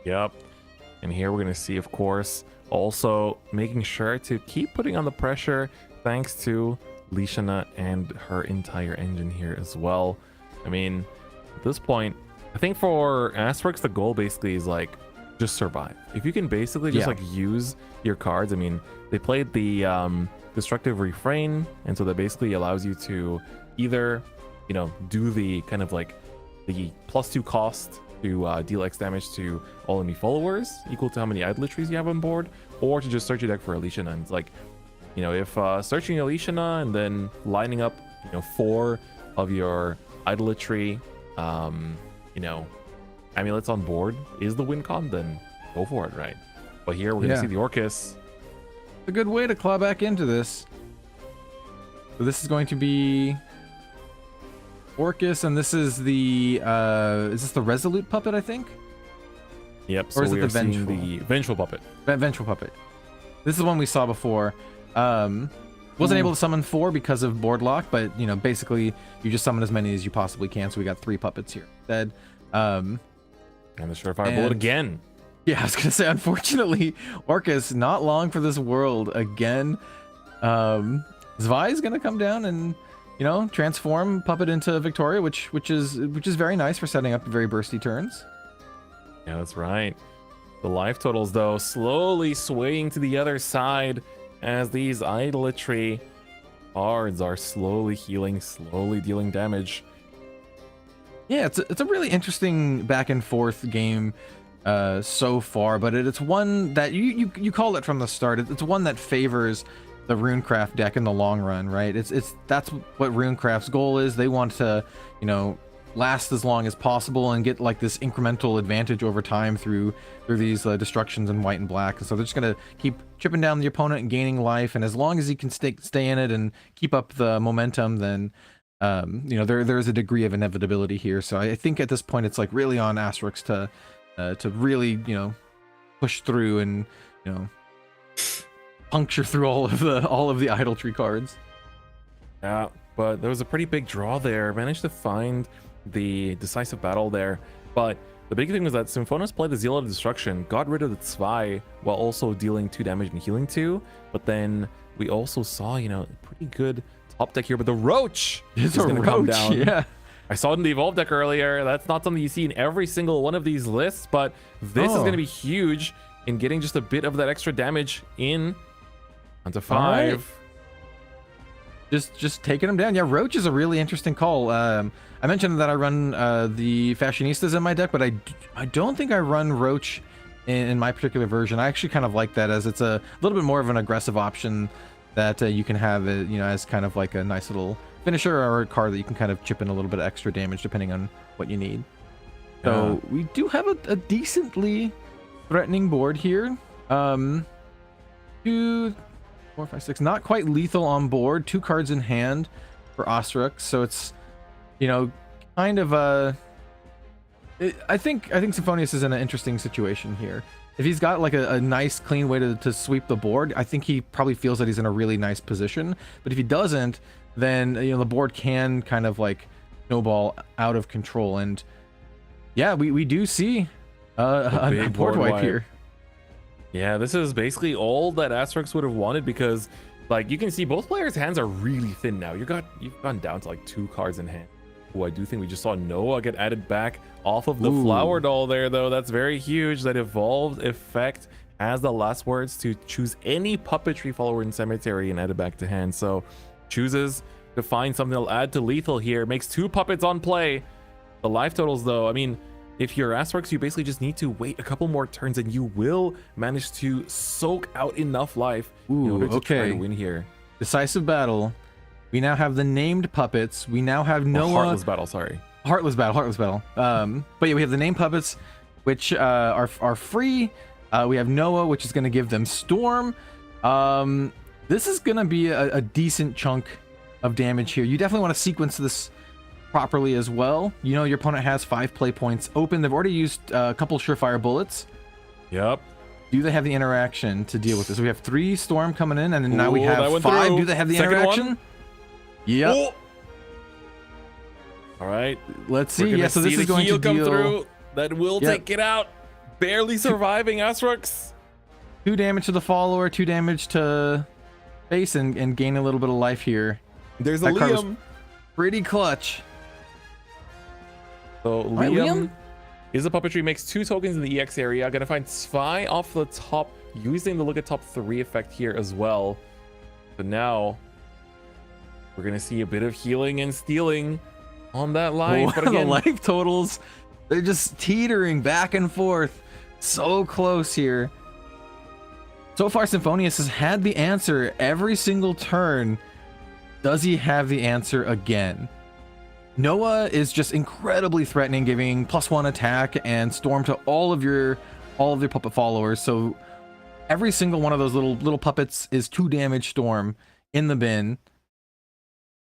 Yep. And here we're gonna see, of course, also making sure to keep putting on the pressure thanks to Lishana and her entire engine here as well. I mean, at this point, I think for Asterix, the goal basically is like just survive. If you can basically just like use your cards. I mean, they played the destructive refrain, and so that basically allows you to either, you know, do the kind of like the +2 cost to deal X damage to all enemy followers, equal to how many idolatries you have on board, or to just search your deck for Alishana. And it's like, you know, if searching Alishana and then lining up, you know, 4 of your idolatry, you know, amulets on board is the win con, then go for it, right? But here we're gonna see the Orcus. A good way to claw back into this. So this is going to be Orcus, and this is the is this the Resolute puppet, I think? Yep. Or So is it the Vengeful? The Vengeful puppet. Vengeful puppet. This is one we saw before. Wasn't able to summon 4 because of board lock, but you know, basically you just summon as many as you possibly can. So we got 3 puppets here instead. And the Surefire Bullet again. Yeah, I was gonna say, unfortunately, Orcus not long for this world again. Zwei is gonna come down and, you know, transform puppet into Victoria, which is very nice for setting up very bursty turns. Yeah, that's right. The life totals, though, slowly swaying to the other side as these idolatry cards are slowly healing, slowly dealing damage. Yeah, it's a really interesting back and forth game so far, but it's one that you call it from the start. It's one that favors the Runecraft deck in the long run, right? That's what Runecraft's goal is. They want to, last as long as possible and get like this incremental advantage over time through these destructions in white and black. And so they're just gonna keep chipping down the opponent and gaining life. And as long as he can stay in it and keep up the momentum, then there's a degree of inevitability here. So I think at this point it's like really on Asterix to really push through and puncture through all of the idolatry cards. Yeah, but there was a pretty big draw there. Managed to find the decisive battle there, but the big thing was that Symphonos played the Zeal of Destruction, got rid of the Zwei while also dealing 2 damage and healing 2. But then we also saw pretty good top deck here, but the Roach is going to come down. Yeah, I saw it in the Evolve deck earlier. That's not something you see in every single one of these lists, but this is going to be huge in getting just a bit of that extra damage in onto 5. Right. Just taking them down. Yeah, Roach is a really interesting call. I mentioned that I run the Fashionistas in my deck, but I don't think I run Roach in my particular version. I actually kind of like that, as it's a little bit more of an aggressive option that you can have, as kind of like a nice little finisher or a card that you can kind of chip in a little bit of extra damage depending on what you need. So we do have a decently threatening board here. 2, 4, 5, 6, not quite lethal on board. 2 cards in hand for Asterix, so it's kind of I think Symphonius is in an interesting situation here. If he's got like a nice clean way to sweep the board, I think he probably feels that he's in a really nice position. But if he doesn't, then the board can kind of like snowball out of control. And yeah, we do see a board wipe here. Yeah, this is basically all that Asterix would have wanted, because like you can see both players' hands are really thin now. You've gone down to like 2 cards in hand. Oh, I do think we just saw Noah get added back off of the Flower Doll there, though. That's very huge. That evolved effect has the last words to choose any puppetry follower in Cemetery and add it back to hand. So chooses to find something that'll add to lethal here. Makes 2 puppets on play. The life totals, though, I mean, if you're Asterix, you basically just need to wait a couple more turns and you will manage to soak out enough life in order to try to win here. Decisive battle. We now have the named puppets. We now have Noah. Heartless battle, sorry. Heartless battle. But yeah, we have the named puppets, which are free. We have Noah, which is going to give them Storm. This is going to be a decent chunk of damage here. You definitely want to sequence this properly as well. Your opponent has 5 play points open. They've already used a couple surefire bullets. Yep. Do they have the interaction to deal with this? We have 3 Storm coming in, and then now we have 5. Do they have the interaction? Yep. Ooh. All right. Let's see. Yeah, so this is going to come through. That will take it out. Barely surviving Asterix. 2 damage to the follower, 2 damage to base, and gain a little bit of life here. There's a Liam. Pretty clutch. So Liam is a puppetry, makes 2 tokens in the EX area. Gonna find Zwei off the top, using the look at top 3 effect here as well. So now we're gonna see a bit of healing and stealing on that life. But again, the life totals, they're just teetering back and forth. So close here. So far, Symphonius has had the answer every single turn. Does he have the answer again? Noah is just incredibly threatening, giving +1 attack and Storm to all of your puppet followers. So every single one of those little puppets is 2 damage Storm in the bin.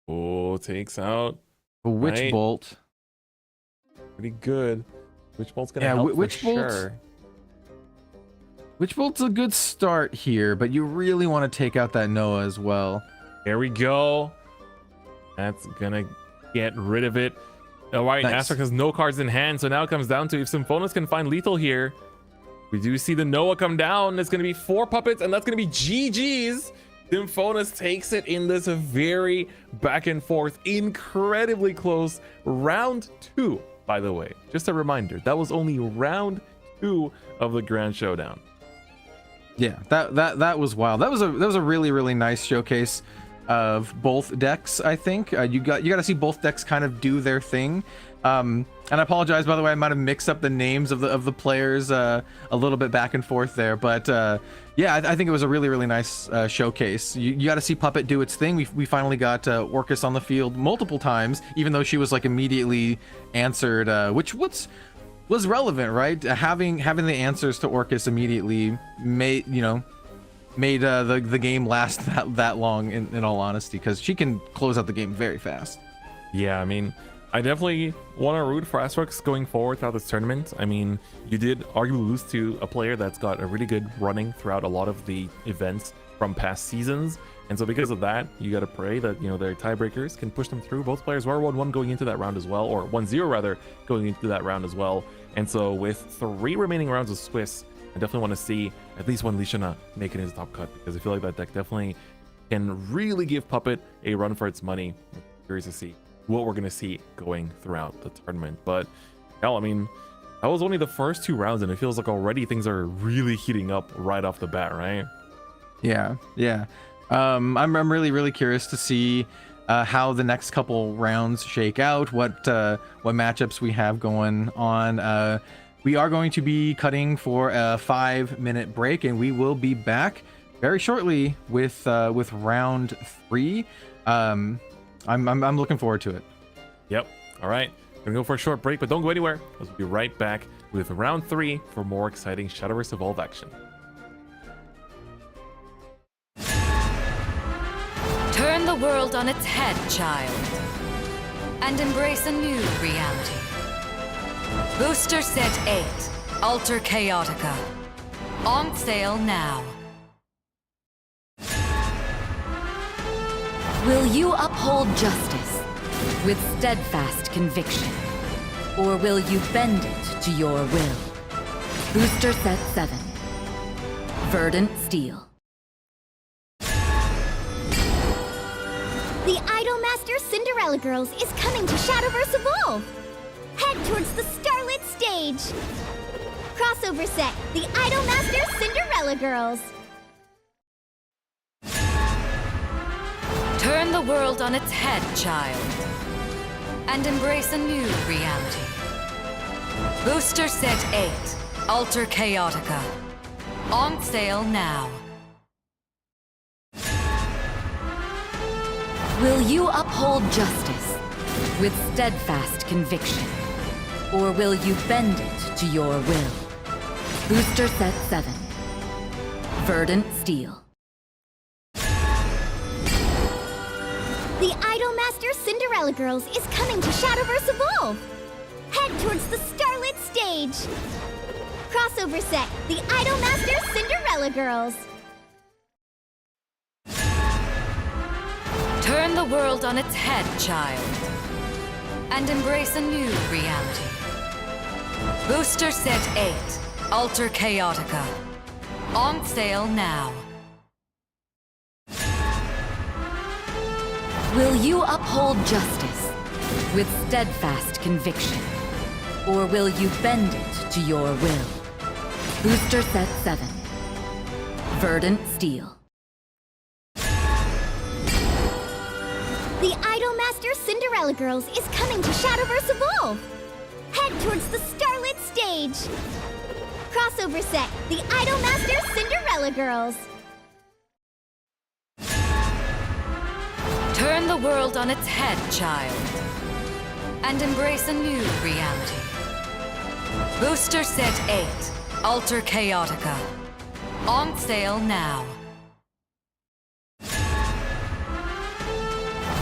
Oh, takes out a Witch Bolt. Pretty good. Witch Bolt's gonna help for sure. Witch Bolt's a good start here, but you really want to take out that Noah as well. There we go. That's gonna get rid of it. All right, nice. Asterix has no cards in hand, so now it comes down to if Symphonos can find lethal here. We do see the Noah come down. It's gonna be 4 puppets, and that's gonna be GG's. Symphonos takes it in this very back and forth, incredibly close round 2. By the way, just a reminder, that was only round 2 of the Grand Showdown. Yeah, that was wild. That was a really nice showcase of both decks. I think you got to see both decks kind of do their thing. And I apologize, by the way, I might have mixed up the names of the players a little bit back and forth there, but yeah, I think it was a really nice showcase. You got to see Puppet do its thing. We finally got Orcus on the field multiple times, even though she was like immediately answered, which was relevant, right? Having the answers to Orcus immediately made the game last that long, in all honesty, because she can close out the game very fast. Yeah, I mean, I definitely want to root for Asterix going forward throughout this tournament. I mean, you did arguably lose to a player that's got a really good running throughout a lot of the events from past seasons. And so because of that, you got to pray that, their tiebreakers can push them through. Both players were 1-1 going into that round as well, or 1-0 rather, going into that round as well. And so with 3 remaining rounds of Swiss, I definitely want to see at least one Lishana make it into top cut, because I feel like that deck definitely can really give Puppet a run for its money. I'm curious to see what we're going to see going throughout the tournament. But hell, I mean, that was only the first 2 rounds, and it feels like already things are really heating up right off the bat, right? Yeah. I'm really curious to see how the next couple rounds shake out, what matchups we have going on. We are going to be cutting for a 5-minute break, and we will be back very shortly with round 3. I'm looking forward to it. Yep. All right. Gonna go for a short break, but don't go anywhere. We'll be right back with round 3 for more exciting Shadowverse Evolve action. Turn the world on its head, child, and embrace a new reality. Booster Set 8, Alter Chaotica. On sale now. Will you uphold justice with steadfast conviction? Or will you bend it to your will? Booster Set 7, Verdant Steel. The Idolmaster Cinderella Girls is coming to Shadowverse Evolve! Head towards the Starlit Stage! Crossover set, the Idolmaster Cinderella Girls! Turn the world on its head, child, and embrace a new reality. Booster Set 8, Alter Chaotica. On sale now. Will you uphold justice with steadfast conviction? Or will you bend it to your will? Booster Set 7, Verdant Steel. The Idolmaster Cinderella Girls is coming to Shadowverse Evolve! Head towards the Starlit Stage! Crossover set, the Idolmaster Cinderella Girls! Turn the world on its head, child, and embrace a new reality. Booster Set 8, Alter Chaotica. On sale now. Will you uphold justice with steadfast conviction? Or will you bend it to your will? Booster Set 7, Verdant Steel. The Idolmaster Cinderella Girls is coming to Shadowverse Evolve! Head towards the Starlit Stage! Crossover set, the Idolmaster Cinderella Girls! Turn the world on its head, child, and embrace a new reality. Booster Set 8, Alter Chaotica. On sale now.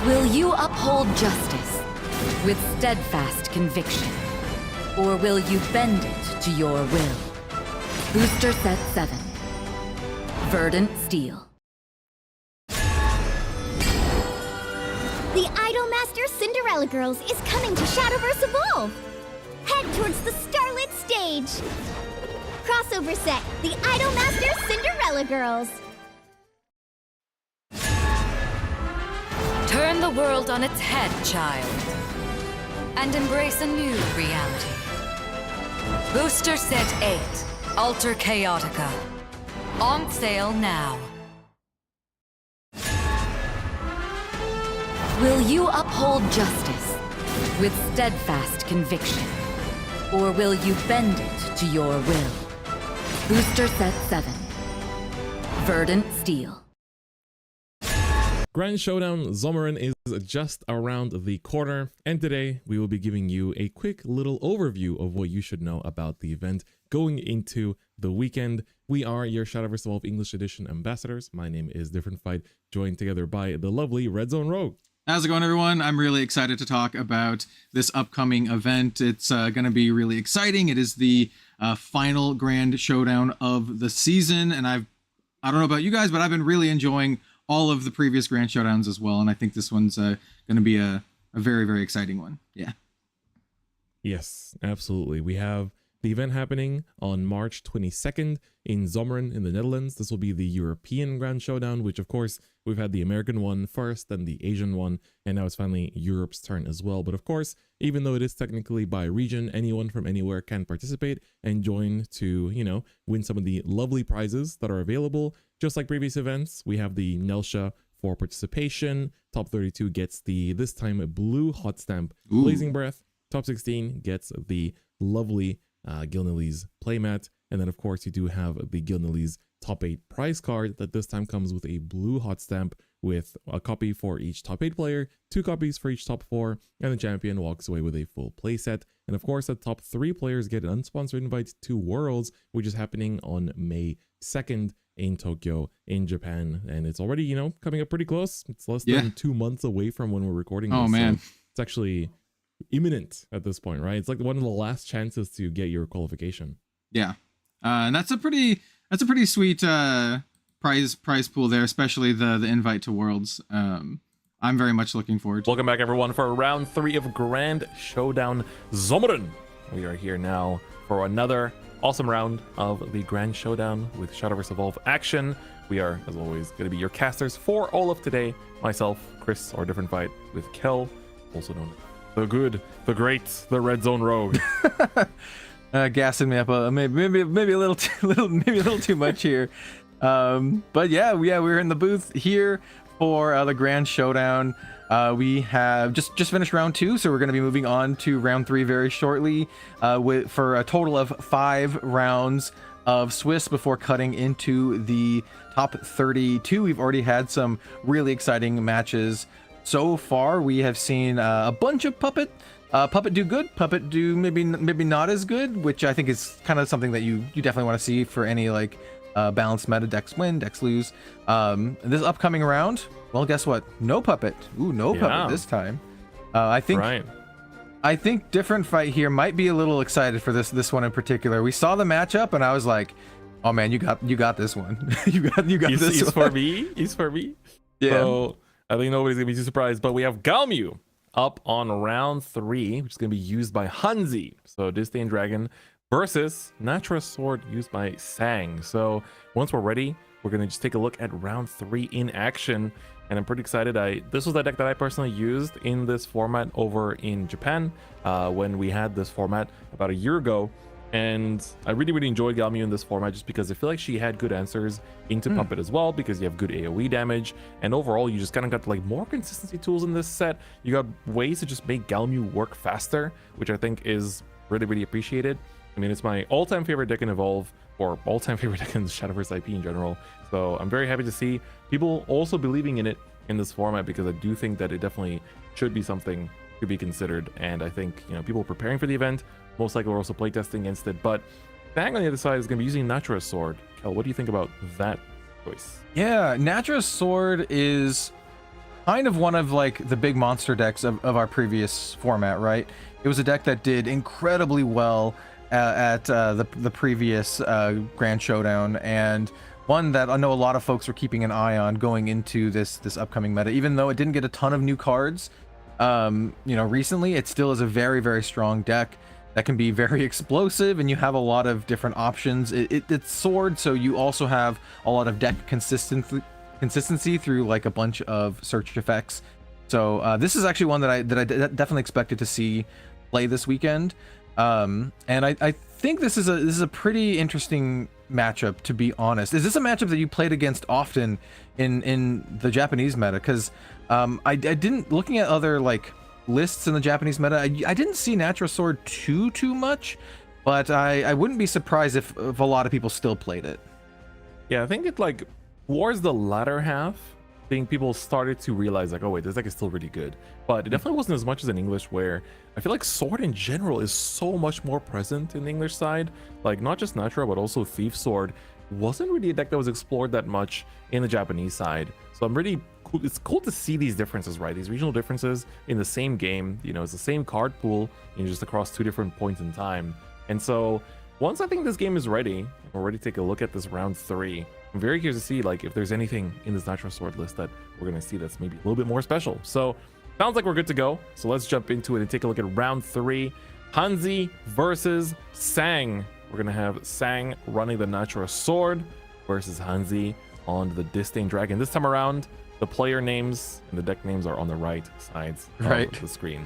Will you uphold justice with steadfast conviction? Or will you bend it to your will? Booster Set 7, Verdant Steel. The Idolmaster Cinderella Girls is coming to Shadowverse Evolve! Head towards the Starlit Stage! Crossover set, the Idolmaster Cinderella Girls! Turn the world on its head, child, and embrace a new reality. Booster Set 8, Alter Chaotica. On sale now. Will you uphold justice with steadfast conviction? Or will you bend it to your will? Booster Set 7, Verdant Steel. Grand Showdown Someren is just around the corner, and today we will be giving you a quick little overview of what you should know about the event going into the weekend. We are your Shadowverse Evolve English Edition ambassadors. My name is Different Fight, joined together by the lovely Red Zone Rogue. How's it going, everyone? I'm really excited to talk about this upcoming event. It's going to be really exciting. It is the final Grand Showdown of the season, and I don't know about you guys, but I've been really enjoying all of the previous Grand Showdowns as well, and I think this one's going to be a very, very exciting one. Yeah. Yes, absolutely. We have the event happening on March 22nd in Someren in the Netherlands. This will be the European Grand Showdown, which of course we've had the American one first, then the Asian one, and now it's finally Europe's turn as well. But of course, even though it is technically by region, anyone from anywhere can participate and join to, you know, win some of the lovely prizes that are available. Just like previous events, we have the Nelsha for participation. Top 32 gets the, this time, blue hot stamp Blazing Breath. Top 16 gets the lovely Gilnilly's playmat, and then of course you do have the Gilnilly's top 8 prize card that this time comes with a blue hot stamp with a copy for each top 8 player, 2 copies for each top 4, and the champion walks away with a full playset. And of course the top 3 players get an unsponsored invite to Worlds, which is happening on May 2nd in Tokyo in Japan, and it's already, you know, coming up pretty close. It's less than 2 months away from when we're recording this. Oh man, so it's actually imminent at this point, right? It's like one of the last chances to get your qualification. Yeah, and that's a pretty sweet prize pool there, especially the invite to Worlds. I'm very much looking forward to. Welcome back, everyone, for round 3 of Grand Showdown Someren. We are here now for another awesome round of the Grand Showdown with Shadowverse Evolve action. We are, as always, going to be your casters for all of today. Myself, Chris, or Different Fight, with Kel, also known as the good, the great, the Red Zone Rogue. Gassing me up maybe a little too much here. But yeah, we're in the booth here for the Grand Showdown. We have just finished round 2, so we're going to be moving on to round 3 very shortly, for a total of 5 rounds of Swiss before cutting into the top 32. We've already had some really exciting matches so far. We have seen a bunch of Puppet do good, Puppet do maybe not as good, which I think is kind of something that you definitely want to see for any like balanced meta. Decks win, decks lose. This upcoming round, well, guess what? No Puppet. Ooh, no Puppet this time. I think Different Fight here might be a little excited for this one in particular. We saw the matchup and I was like, oh man, you got this one. you got this one. He's for me. Yeah. So I think nobody's gonna be too surprised, but we have Galmu up on round 3, which is gonna be used by Hanzi. So Disdain Dragon versus Natural Sword used by Sang. So once we're ready, we're gonna just take a look at round 3 in action, and I'm pretty excited. This was the deck that I personally used in this format over in Japan when we had this format about a year ago, and I really enjoyed Galmu in this format just because I feel like she had good answers into Puppet as well, because you have good AoE damage, and overall you just kind of got like more consistency tools in this set. You got ways to just make Galmu work faster, which I think is really appreciated. I mean, it's my all-time favorite deck in Evolve, or all-time favorite deck in Shadowverse IP in general. So I'm very happy to see people also believing in it in this format, because I do think that it definitely should be something to be considered. And I think, you know, people preparing for the event most likely are also playtesting against it. But Bang on the other side is going to be using Natura's Sword. Kel, what do you think about that choice? Yeah, Natura's Sword is kind of one of like the big monster decks of our previous format, right? It was a deck that did incredibly well at the previous Grand Showdown, and one that I know a lot of folks were keeping an eye on going into this upcoming meta. Even though it didn't get a ton of new cards, you know, recently, it still is a very strong deck that can be very explosive, and you have a lot of different options. It's Sword, so you also have a lot of deck consistency through like a bunch of search effects. So this is actually one that I definitely expected to see play this weekend. And I think this is a pretty interesting matchup, to be honest. Is this a matchup that you played against often in the Japanese meta? Because I didn't, looking at other like lists in the Japanese meta, I didn't see Natural Sword too much, but I wouldn't be surprised if a lot of people still played it. Yeah, I think it like towards the latter half, I think people started to realize like, oh wait, this deck is still really good. But it definitely wasn't as much as in English, where I feel like Sword in general is so much more present in the English side. Like not just Natural, but also Thief Sword wasn't really a deck that was explored that much in the Japanese side. So I'm really cool. It's cool to see these differences, right? These regional differences in the same game. You know, it's the same card pool, you know, just across 2 different points in time. And so once I think this game is ready, we're ready to take a look at this round 3. I'm very curious to see like if there's anything in this Natural Sword list that we're gonna see that's maybe a little bit more special. So sounds like we're good to go. So let's jump into it and take a look at round 3. Hanzi versus Sang. We're gonna have Sang running the Natural Sword versus Hanzi on the Disdain Dragon. This time around, the player names and the deck names are on the right sides of the screen.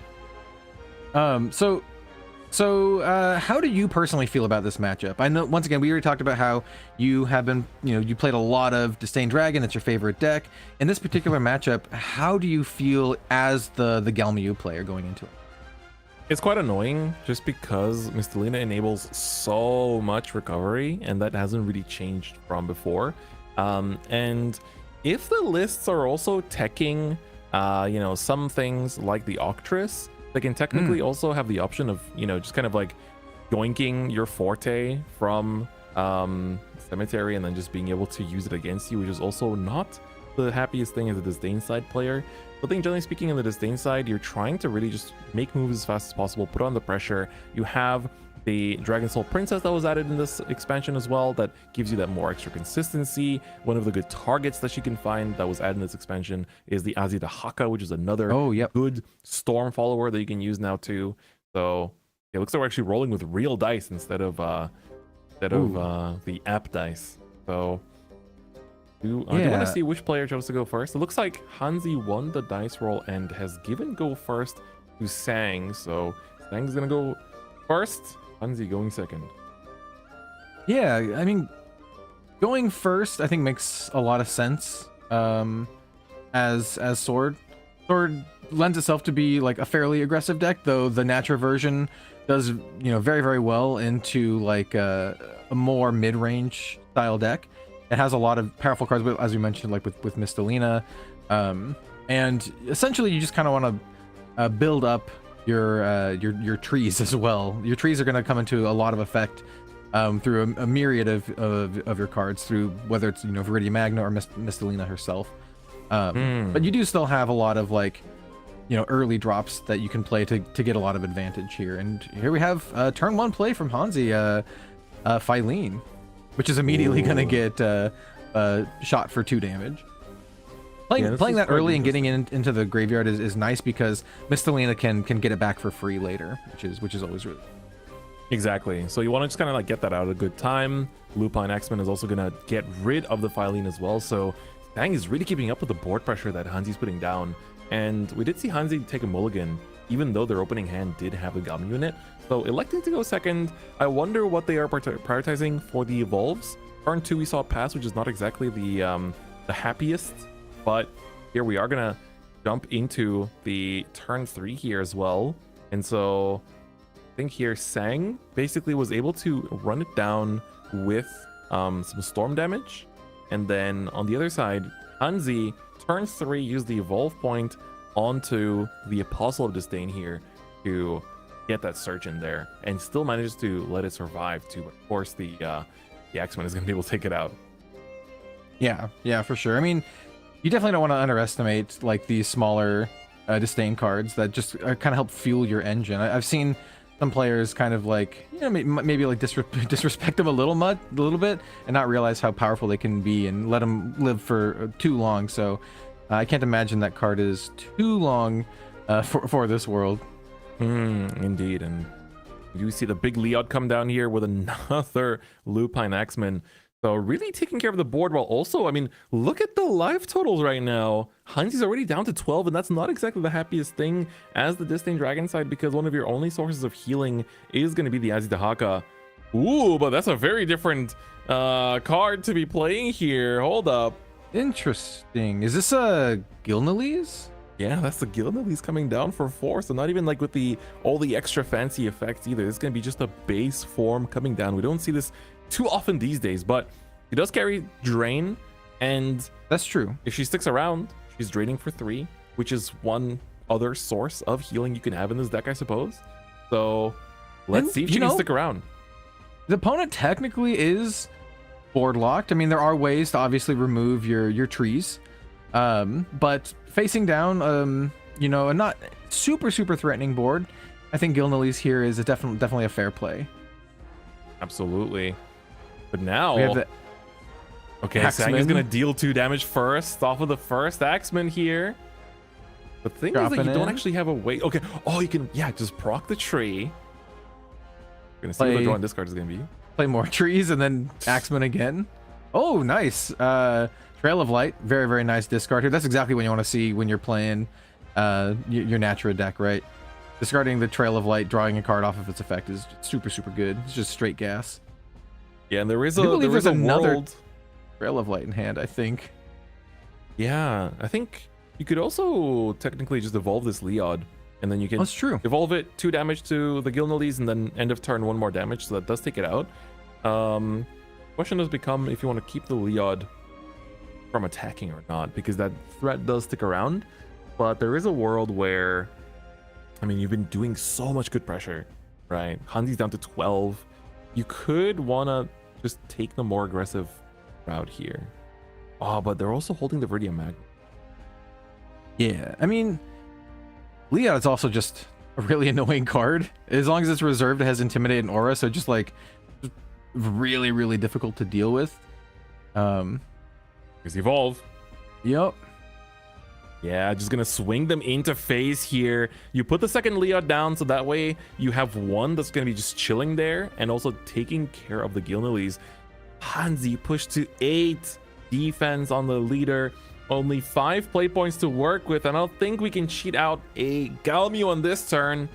So how do you personally feel about this matchup? I know, once again, we already talked about how you have been, you played a lot of Disdain Dragon. It's your favorite deck. In this particular matchup, how do you feel as the Galmiu player going into it? It's quite annoying just because Mistelina enables so much recovery, and that hasn't really changed from before. And if the lists are also teching, some things like the Octress, they can technically also have the option of, just kind of like yoinking your Forte from Cemetery and then just being able to use it against you, which is also not the happiest thing as a Disdain side player. But I think generally speaking, in the Disdain side, you're trying to really just make moves as fast as possible, put on the pressure. You have the Dragon Soul Princess that was added in this expansion as well, that gives you that more extra consistency. One of the good targets that you can find that was added in this expansion is the Azida Haka, which is another good Storm follower that you can use now too. So it looks like we're actually rolling with real dice instead of the app dice. So do you want to see which player chose to go first? It looks like Hanzi won the dice roll and has given go first to Sang. So Sang's gonna go first, Hanzi going second. Yeah, I mean, going first I think makes a lot of sense. As Sword lends itself to be like a fairly aggressive deck, though the Natural version does very, very well into like a more mid-range style deck. It has a lot of powerful cards, as we mentioned, like with Mistelina, and essentially you just kind of want to build up your trees as well. Your trees are going to come into a lot of effect through a myriad of your cards, through whether it's Viridia Magna or Mistelina herself. But you do still have a lot of like early drops that you can play to get a lot of advantage here. And here we have turn 1 play from Hanzi, Phylene, which is immediately going to get shot for 2 damage. Playing that early and getting into the graveyard is nice, because Mistelina can get it back for free later, which is always really exactly. So you want to just kind of like get that out at a good time. Lupine X-Men is also going to get rid of the Phylene as well. So Sang is really keeping up with the board pressure that Hanzi's putting down. And we did see Hanzi take a mulligan, even though their opening hand did have a Galmiu in it. So electing to go second, I wonder what they are prioritizing for the evolves. Turn 2 we saw pass, which is not exactly the happiest, but here we are gonna jump into the turn 3 here as well. And so I think here Sang basically was able to run it down with some storm damage, and then on the other side, Hanzi turn 3 used the evolve point onto the Apostle of Disdain here to get that search in there, and still manages to let it survive too. But of course the X-Men is gonna be able to take it out. Yeah, for sure. I mean, you definitely don't want to underestimate like these smaller Disdain cards that just kind of help fuel your engine. I've seen some players kind of like maybe like disrespect them a little bit and not realize how powerful they can be and let them live for too long. So I can't imagine that card is too long for this world. Indeed. And you see the big Leod come down here with another Lupine Axeman. So really taking care of the board while also, I mean, look at the life totals right now. Hanzi's already down to 12, and that's not exactly the happiest thing as the Disdain Dragon side, because one of your only sources of healing is going to be the Azidahaka. Ooh, but that's a very different card to be playing here. Hold up. Interesting. Is this a Gilnalese? Yeah, that's the Gilnalese coming down for 4, so not even like with all the extra fancy effects either. It's going to be just a base form coming down. We don't see this too often these days, but he does carry Drain, and that's true. If she sticks around, she's draining for 3, which is one other source of healing you can have in this deck, I suppose. So let's see if she can stick around. The opponent technically is board locked. I mean, there are ways to obviously remove your trees, but facing down, you know, a not super threatening board, I think Gilnalese here is definitely a fair play. Absolutely. But now, we have the okay, Sang is gonna deal 2 damage first off of the first Axeman here. The thing is that you don't actually have a way. Okay, oh, you can, yeah, just proc the tree. We're gonna see what the draw on this card is gonna be. Play more trees and then Axeman again. Oh, nice. Trail of Light, very nice discard here. That's exactly what you want to see when you're playing your Natura deck, right? Discarding the Trail of Light, drawing a card off of its effect is super good. It's just straight gas. Yeah, and there is another world. Trail of Light in hand, I think. Yeah, I think you could also technically just evolve this Leod, and then you can evolve it 2 damage to the Gilnalese, and then end of turn 1 more damage, so that does take it out. Question does become if you want to keep the Leod from attacking or not, because that threat does stick around. But there is a world where, I mean, you've been doing so much good pressure, right? Hanzi's down to 12. You could want to just take the more aggressive route here. Oh, but they're also holding the Viridian Magnet. Yeah, I mean, Leod is also just a really annoying card. As long as it's reserved, it has Intimidate and Aura, so just like really difficult to deal with. Because Evolve. Yep. Yeah, just gonna swing them into phase here. You put the second Leod down, so that way you have one that's gonna be just chilling there and also taking care of the Gilnalese. Hanzi pushed to 8 defense on the leader. Only 5 play points to work with, and I don't think we can cheat out a Galmu on this turn.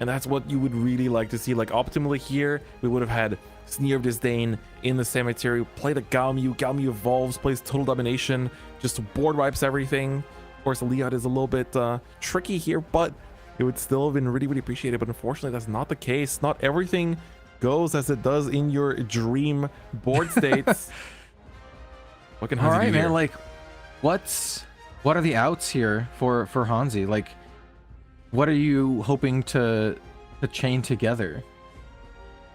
And that's what you would really like to see. Like, optimally here, we would have had Sneer of Disdain in the cemetery, play the Galmu. Galmu evolves, plays Total Domination, just board wipes everything. Of course, Leod is a little bit tricky here, but it would still have been really appreciated. But unfortunately, that's not the case. Not everything goes as it does in your dream board states. What can Hanzi do here? Man, like, what are the outs here for Hanzi? Like, what are you hoping to chain together?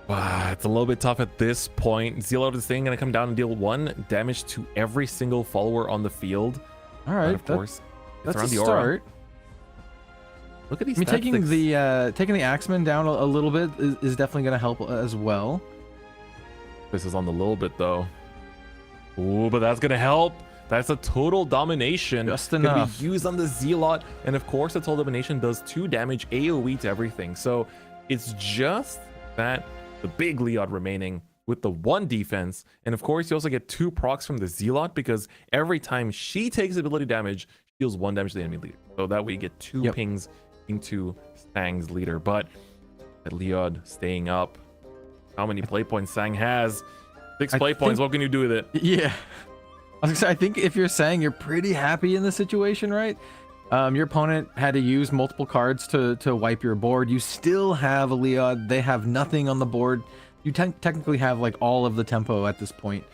Wow, it's a little bit tough at this point. Zealot is going to come down and deal 1 damage to every single follower on the field. All right, of course, that's a start. Look at these. I mean, taking the Axeman down a little bit is definitely going to help as well. This is on the little bit though. Ooh, but that's going to help. That's a Total Domination. Just enough. Gonna be used on the Zealot, and of course, the Total Domination does 2 damage AOE to everything. So it's just that. The big Leod remaining with the 1 defense, and of course you also get 2 procs from the Zealot, because every time she takes ability damage, she deals 1 damage to the enemy leader, so that way you get 2 pings into Sang's leader. But that Leod staying up, how many play points Sang has? 6 play points. What can you do with it? Yeah, I think if you're saying you're pretty happy in the situation, right? Your opponent had to use multiple cards to wipe your board. You still have a Leod. They have nothing on the board. You technically have like all of the tempo at this point.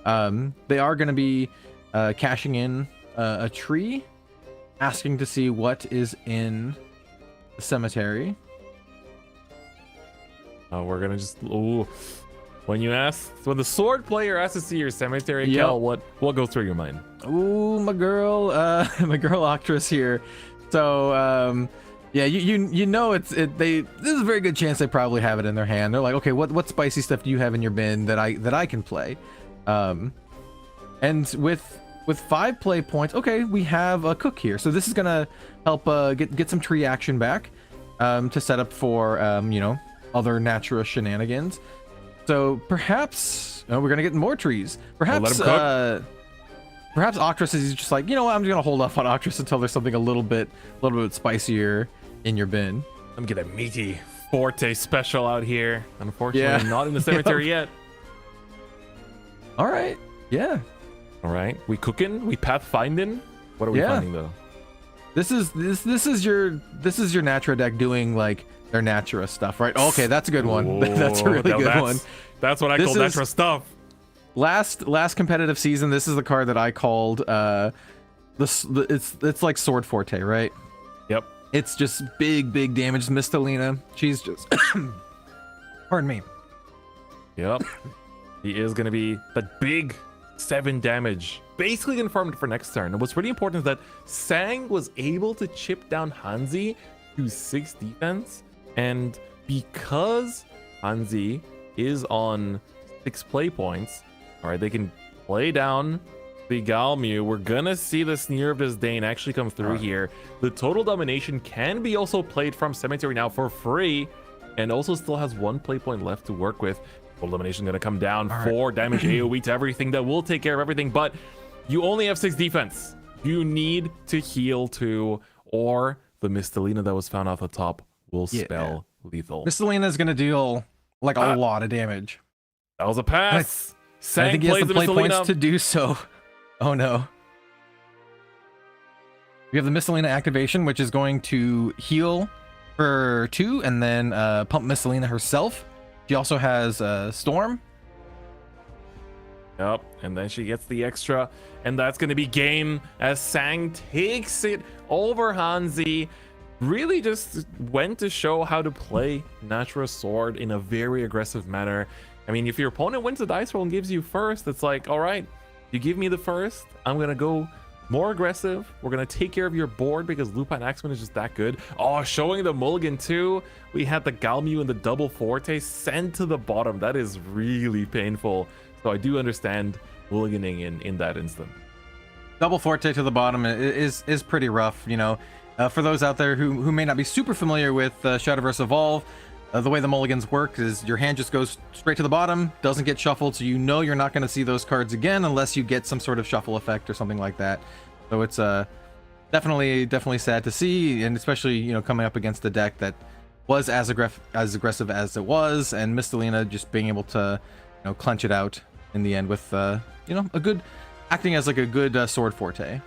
They are going to be cashing in a tree, asking to see what is in the cemetery. We're going to just... Ooh. When the sword player asks to see your cemetery, Kel, what goes through your mind? Ooh, my girl Octress here. So yeah, you know this is a very good chance they probably have it in their hand. They're like, okay, what spicy stuff do you have in your bin that I can play? And with 5 play points, okay, we have a cook here. So this is gonna help get some tree action back to set up for you know, other Natura shenanigans. So perhaps we're gonna get more trees. Perhaps let 'em cook. perhaps Octrus is just like, you know what, I'm just gonna hold off on Octrus until there's something a little bit spicier in your bin. Let me get a meaty Forte special out here. Unfortunately, Yeah. not in the cemetery yet. All right. Yeah. All right, we cooking, we pathfinding. What are we Yeah. finding though? This is your Natura deck doing like their Natura stuff, right? Okay, that's a good one. That's a really Now good one. That's what I This call is- natural stuff. Last competitive season, this is the card that I called it's like Sword Forte, right? Yep. It's just big damage. Mistalina, she's just pardon me. Yep. He is going to be that big 7 damage. Basically confirmed for next turn. And what's really important is that Sang was able to chip down Hanzi to 6 defense. And because Hanzi is on 6 play points, all right, they can play down the Galmu. We're going to see the Sneer of Disdain actually come through here. The Total Domination can be also played from Cemetery now for free. And also still has 1 play point left to work with. Elimination going to come down. 4 damage AoE to everything. That will take care of everything, but you only have 6 defense. You need to heal 2, or the Mistalina that was found off the top will spell lethal. Mistalina is gonna deal like a lot of damage. That was a pass. I think he has plays the play Mistalina. points to do so. Oh no. We have the Mistalina activation, which is going to heal for 2 and then pump Mistalina herself. She also has Storm. Yep, and then she gets the extra, and that's going to be game as Sang takes it over Hanzi. Really just went to show how to play Natura Sword in a very aggressive manner. I mean, if your opponent wins the dice roll and gives you first, it's like, all right, you give me the first, I'm going to go more aggressive. We're going to take care of your board because Lupine Axeman is just that good. Oh, showing the mulligan too. We had the Galmu and the double Forte sent to the bottom. That is really painful. So I do understand mulliganing in that instant. Double Forte to the bottom is pretty rough, you know. For those out there who may not be super familiar with Shadowverse Evolve, the way the mulligans work is your hand just goes straight to the bottom, doesn't get shuffled, so you know you're not going to see those cards again unless you get some sort of shuffle effect or something like that. So it's definitely sad to see, and especially, you know, coming up against a deck that was as aggressive as it was, and Mistalina just being able to, you know, clench it out in the end with you know, acting as like a good Sword Forte.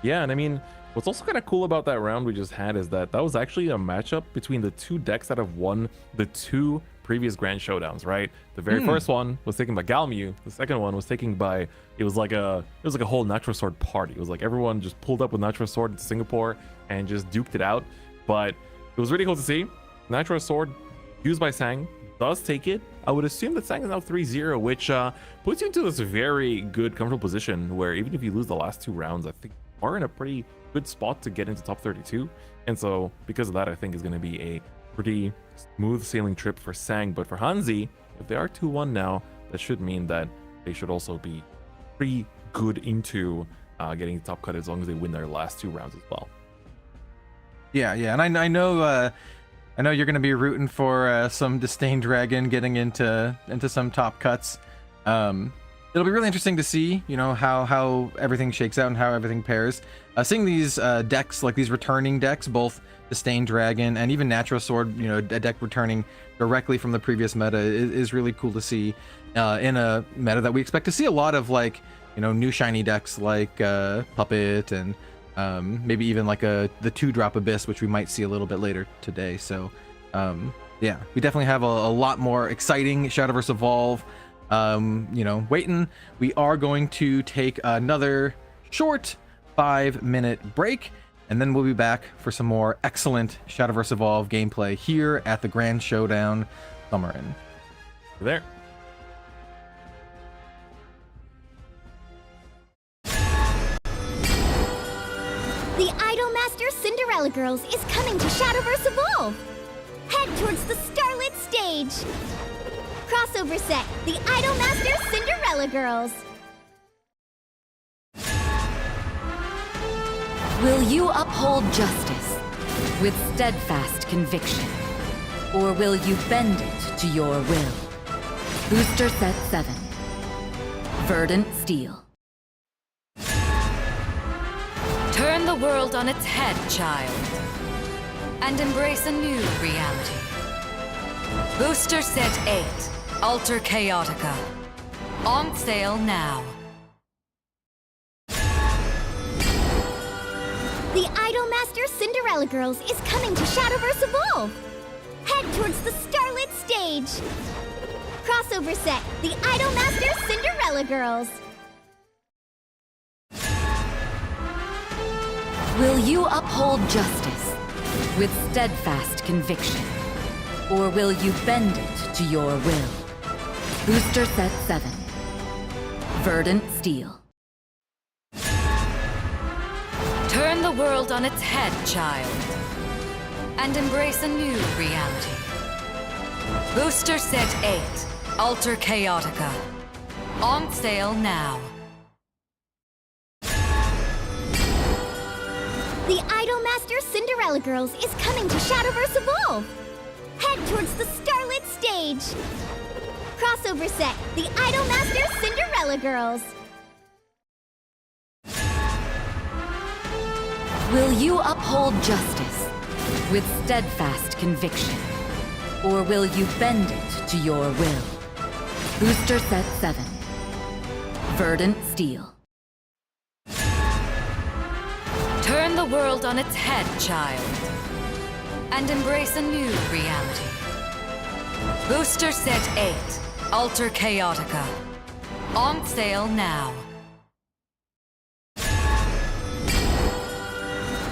Yeah, and I mean, what's also kind of cool about that round we just had is that was actually a matchup between the 2 decks that have won the 2 previous Grand Showdowns, right? The very first one was taken by Galmu. The second one was taken by, it was like a whole Natura Sword party. It was like everyone just pulled up with Natura Sword into Singapore and just duked it out. But it was really cool to see. Natura Sword used by Sang does take it. I would assume that Sang is now 3-0, which puts you into this very good, comfortable position where even if you lose the last 2 rounds, I think you are in a pretty good spot to get into top 32. And so because of that, I think is going to be a pretty smooth sailing trip for Sang. But for Hanzi, if they are 2-1 now, that should mean that they should also be pretty good into getting top cut as long as they win their last 2 rounds as well. Yeah, and I know you're going to be rooting for some Disdain Dragon getting into some top cuts. It'll be really interesting to see, you know, how everything shakes out and how everything pairs. Seeing these decks, like these returning decks, both Disdain Dragon and even Natura Sword, you know, a deck returning directly from the previous meta is really cool to see in a meta that we expect to see a lot of, like, you know, new shiny decks like Puppet and maybe even like the 2-drop Abyss, which we might see a little bit later today. So yeah, we definitely have a lot more exciting Shadowverse Evolve you know, waiting. We are going to take another short 5-minute break, and then we'll be back for some more excellent Shadowverse Evolve gameplay here at the Grand Showdown Someren. There. The Idolmaster Cinderella Girls is coming to Shadowverse Evolve! Head towards the Starlit Stage! Crossover set, the Idolmaster Cinderella Girls! Will you uphold justice with steadfast conviction? Or will you bend it to your will? Booster Set 7. Verdant Steel. Turn the world on its head, child, and embrace a new reality. Booster Set 8, Alter Chaotica. On sale now. The Idolmaster Cinderella Girls is coming to Shadowverse Evolve! Head towards the Starlit Stage! Crossover set, the Idolmaster Cinderella Girls! Will you uphold justice with steadfast conviction? Or will you bend it to your will? Booster Set 7. Verdant Steel. Turn the world on its head, child, and embrace a new reality. Booster Set 8, Alter Chaotica. On sale now. The Idolmaster Cinderella Girls is coming to Shadowverse Evolve! Head towards the Starlit Stage! Crossover set, the Idolmaster Cinderella Girls! Will you uphold justice with steadfast conviction? Or will you bend it to your will? Booster Set 7. Verdant Steel. Turn the world on its head, child, and embrace a new reality. Booster Set 8, Alter Chaotica. On sale now.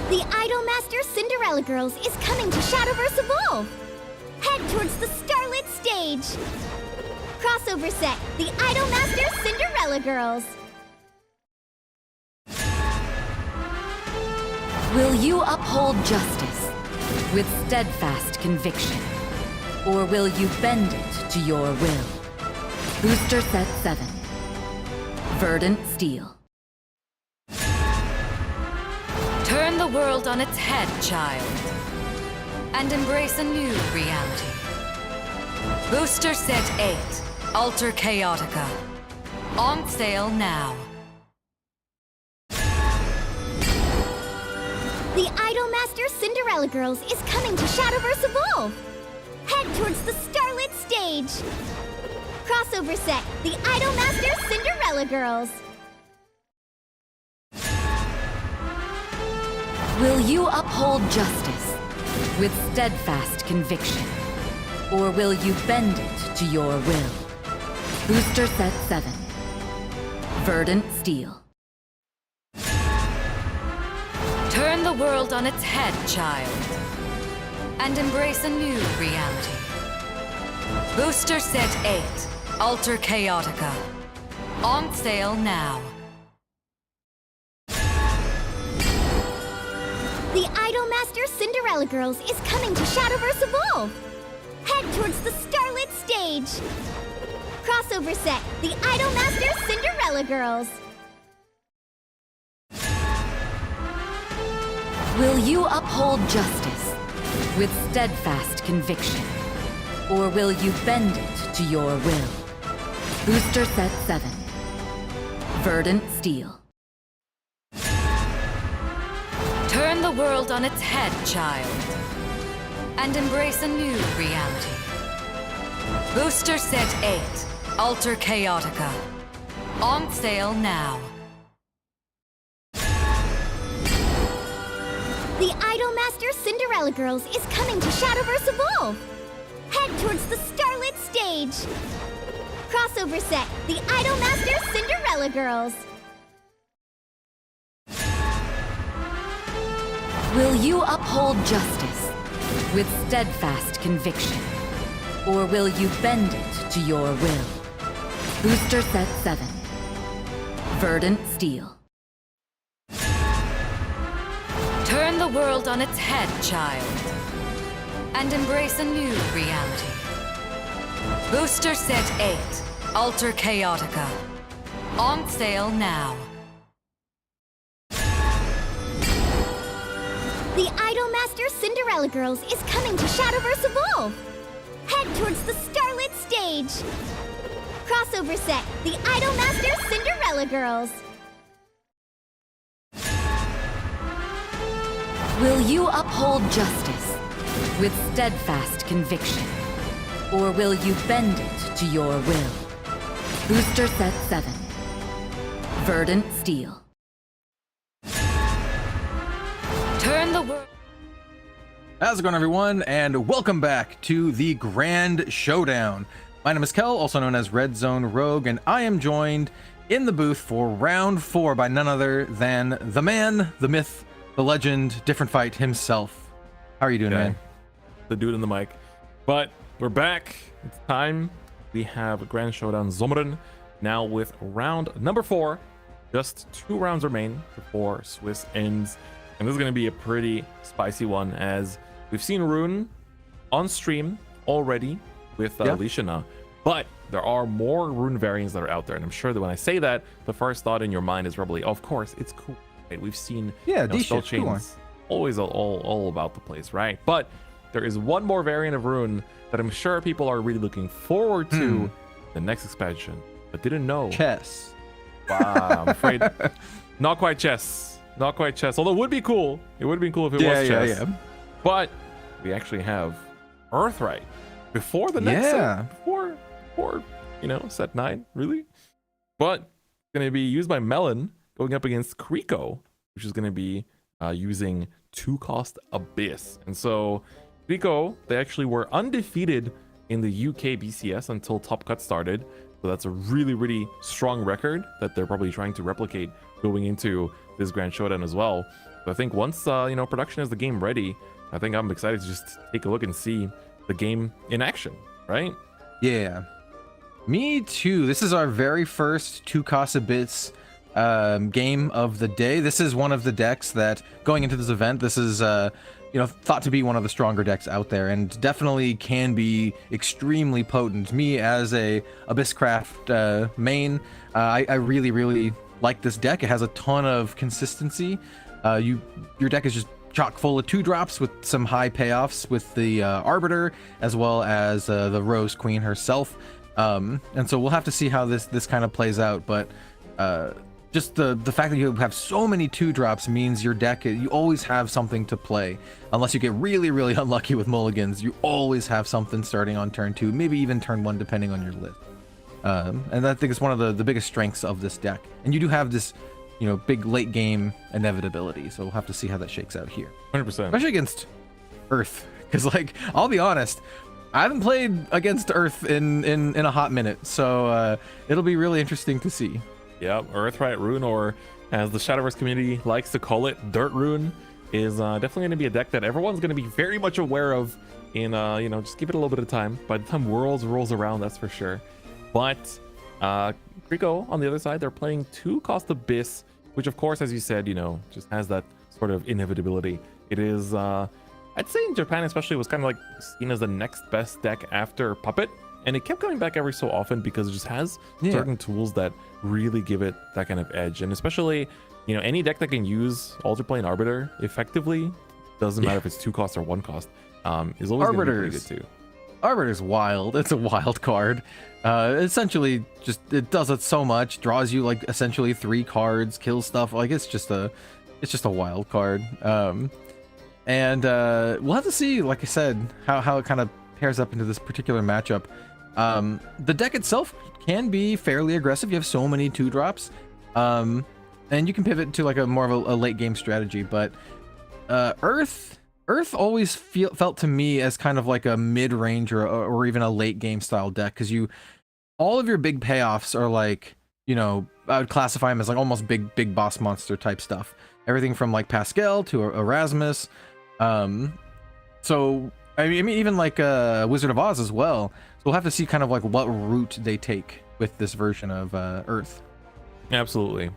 The Idolmaster Cinderella Girls is coming to Shadowverse Evolve! Head towards the Starlit Stage! Crossover set, the Idolmaster Cinderella Girls! Will you uphold justice with steadfast conviction? Or will you bend it to your will? Booster Set 7. Verdant Steel. Turn the world on its head, child, and embrace a new reality. Booster Set 8, Alter Chaotica. On sale now. The Idolmaster Cinderella Girls is coming to Shadowverse Evolve! Head towards the Starlit Stage! Crossover set, the Idolmaster Cinderella Girls! Will you uphold justice with steadfast conviction? Or will you bend it to your will? Booster Set 7. Verdant Steel. Turn the world on its head, child, and embrace a new reality. Booster Set 8, Alter Chaotica. On sale now. The Idolmaster Cinderella Girls is coming to Shadowverse Evolve! Head towards the Starlit Stage! Crossover set, the Idolmaster Cinderella Girls! Will you uphold justice with steadfast conviction? Or will you bend it to your will? Booster Set 7. Verdant Steel. Turn the world on its head, child, and embrace a new reality. Booster Set 8, Alter Chaotica. On sale now. The Idolmaster Cinderella Girls is coming to Shadowverse Evolve! Head towards the Starlit Stage! Crossover set, the Idolmaster Cinderella Girls! Will you uphold justice with steadfast conviction? Or will you bend it to your will? Booster Set 7. Verdant Steel. Turn the world on its head, child, and embrace a new reality. Booster Set 8, Alter Chaotica. On sale now. The Idolmaster Cinderella Girls is coming to Shadowverse Evolve! Head towards the Starlit Stage! Crossover set, the Idolmaster Cinderella Girls. Will you uphold justice with steadfast conviction? Or will you bend it to your will? Booster Set 7. Verdant Steel. Turn the world. How's it going, everyone, and welcome back to the Grand Showdown. My name is Kel, also known as Red Zone Rogue, and I am joined in the booth for round 4 by none other than the man, the myth, the legend, Different Fight himself. How are you doing, man? The dude in the mic. But we're back. It's time. We have Grand Showdown Someren now with round number 4. Just 2 rounds remain before Swiss ends. And this is going to be a pretty spicy one, as we've seen Rune on stream already with Lishana. But there are more Rune variants that are out there. And I'm sure that when I say that, the first thought in your mind is probably, of course, it's cool. Right? We've seen spell chains always all about the place, right? But there is one more variant of Rune that I'm sure people are really looking forward to the next expansion, but didn't know. Chess. Wow, I'm afraid not quite chess. Not quite chess. Although it would be cool. It would be cool if it was chess. Yeah. But we actually have Earthright before the next set. Before set 9, really. But it's gonna be used by Melon going up against Kriko, which is gonna be using 2-cost Abyss. And so Kriko, they actually were undefeated in the UK BCS until Top Cut started. So that's a really, really strong record that they're probably trying to replicate going into this Grand Showdown as well. But I think once production has the game ready, I think I'm excited to just take a look and see the game in action, right? Yeah, me too. This is our very first 2-cost Abyss game of the day. This is one of the decks that, going into this event, this is thought to be one of the stronger decks out there, and definitely can be extremely potent. Me as a Abysscraft main, I really like this deck. It has a ton of consistency. Your deck is just chock full of 2-drops with some high payoffs with the Arbiter, as well as the Rose Queen herself. And so we'll have to see how this kind of plays out, but just the fact that you have so many 2-drops means your deck, you always have something to play. Unless you get really unlucky with mulligans, you always have something starting on turn 2, maybe even turn 1, depending on your list. And I think it's one of the biggest strengths of this deck. And you do have this, big late game inevitability. So we'll have to see how that shakes out here. 100%. Especially against Earth. Because, I'll be honest, I haven't played against Earth in a hot minute. So it'll be really interesting to see. Yeah, Earthright Rune, or as the Shadowverse community likes to call it, Dirt Rune, is definitely going to be a deck that everyone's going to be very much aware of in, just give it a little bit of time. By the time Worlds rolls around, that's for sure. But Kriko, on the other side, they're playing 2-cost Abyss, which, of course, as you said, just has that sort of inevitability. It is, I'd say in Japan especially, was kind of seen as the next best deck after Puppet. And it kept coming back every so often because it just has certain tools that really give it that kind of edge. And especially, any deck that can use Alter Plane Arbiter effectively, doesn't matter if it's 2-cost or 1-cost, is always going to be pretty good too. Arbiter's wild. It's a wild card. Essentially, just it does it so much, draws you essentially 3 cards, kills stuff. It's just a wild card. And we'll have to see, like I said, how it kind of pairs up into this particular matchup. The deck itself can be fairly aggressive. You have so many 2-drops, and you can pivot to a more of a late game strategy. But Earth always felt to me as kind of like a mid-range or even a late game style deck, because all of your big payoffs are I would classify them as almost big boss monster type stuff. Everything from Pascal to Erasmus. So I mean even Wizard of Oz as well. So we'll have to see kind of what route they take with this version of Earth. Absolutely.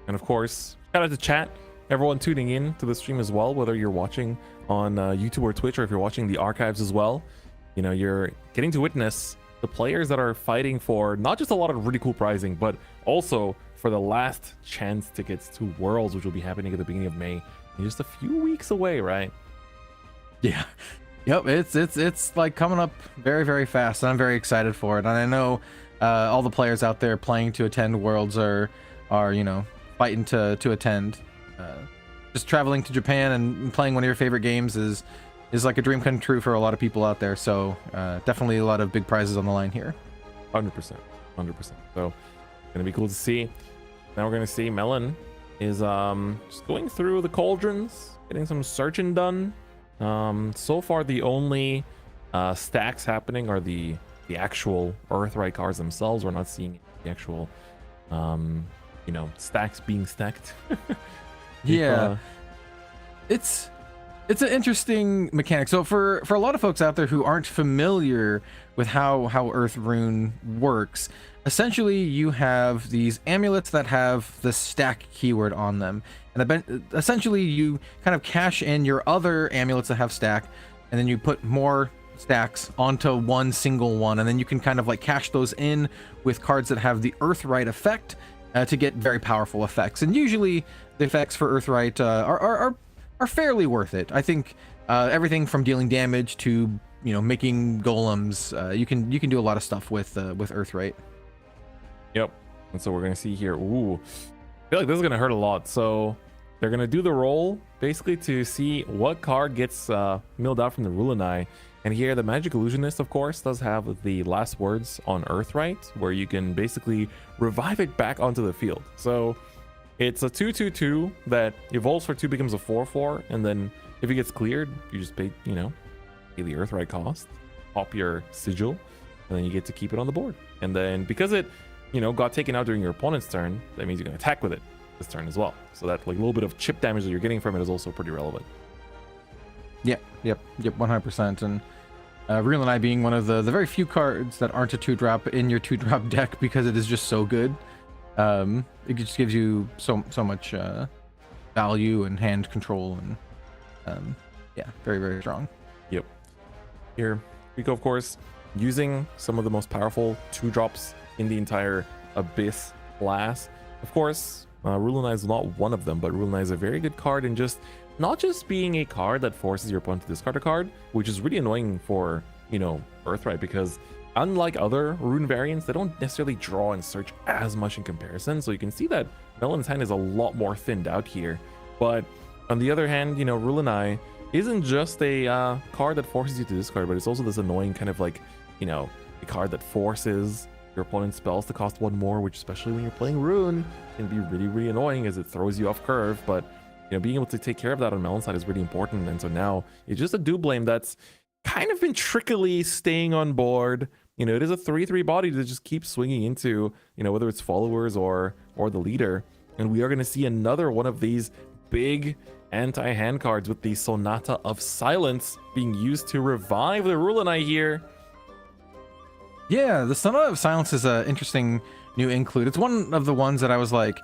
And of course, shout out to chat, everyone tuning in to the stream as well, whether you're watching on YouTube or Twitch, or if you're watching the archives as well. You're getting to witness the players that are fighting for not just a lot of really cool prizing, but also for the last chance tickets to Worlds, which will be happening at the beginning of May, in just a few weeks away, right? Yeah. Yep, it's coming up very fast, and I'm very excited for it. And I know all the players out there playing to attend Worlds are fighting to attend. Just traveling to Japan and playing one of your favorite games is like a dream come true for a lot of people out there. So definitely a lot of big prizes on the line here. 100%. So gonna be cool to see. Now we're gonna see Melon is just going through the cauldrons, getting some searching done. So far the only stacks happening are the actual Earthright cards themselves. We're not seeing the actual stacks being stacked. Yeah, it's an interesting mechanic. So for a lot of folks out there who aren't familiar with how Earth Rune works, essentially you have these amulets that have the stack keyword on them, and essentially you kind of cash in your other amulets that have stack, and then you put more stacks onto one single one, and then you can kind of like cash those in with cards that have the Earthright effect to get very powerful effects. And usually the effects for Earthright are fairly worth it. I think everything from dealing damage to making golems, you can do a lot of stuff with Earthright. Yep. And so we're gonna see here. Ooh, I feel like this is gonna hurt a lot. So they're gonna do the roll basically to see what card gets milled out from the Rulanai. And here the Magic Illusionist, of course, does have the last words on Earthright, where you can basically revive it back onto the field. So it's a 2/2/2 that evolves for 2, becomes a 4/4, and then if it gets cleared, you just pay the Earthright cost, pop your sigil, and then you get to keep it on the board. And then because it got taken out during your opponent's turn, that means you can attack with it this turn as well. So that like little bit of chip damage that you're getting from it is also pretty relevant. Yep, 100%. And Rulanai being one of the very few cards that aren't a 2-drop in your 2-drop deck because it is just so good. It just gives you so much value and hand control, and very, very strong. Yep. Here Rico, of course, using some of the most powerful 2-drops in the entire Abyss class. Of course, Rulanai is not one of them, but Rulanai is a very good card in just not just being a card that forces your opponent to discard a card, which is really annoying for Earthright, because unlike other rune variants, they don't necessarily draw and search as much in comparison. So you can see that Melon's hand is a lot more thinned out here. But on the other hand, Rulanai isn't just a card that forces you to discard, but it's also this annoying kind of like, a card that forces your opponent's spells to cost 1 more, which especially when you're playing Rune can be really, really annoying as it throws you off curve. But being able to take care of that on Melon's side is really important. And so now it's just a Doublame that's kind of been trickily staying on board. It is a 3/3 body to just keep swinging into, whether it's followers or the leader. And we are going to see another one of these big anti-hand cards with the Sonata of Silence being used to revive the Rulanai here. Yeah, the Sonata of Silence is an interesting new include. It's one of the ones that I was like,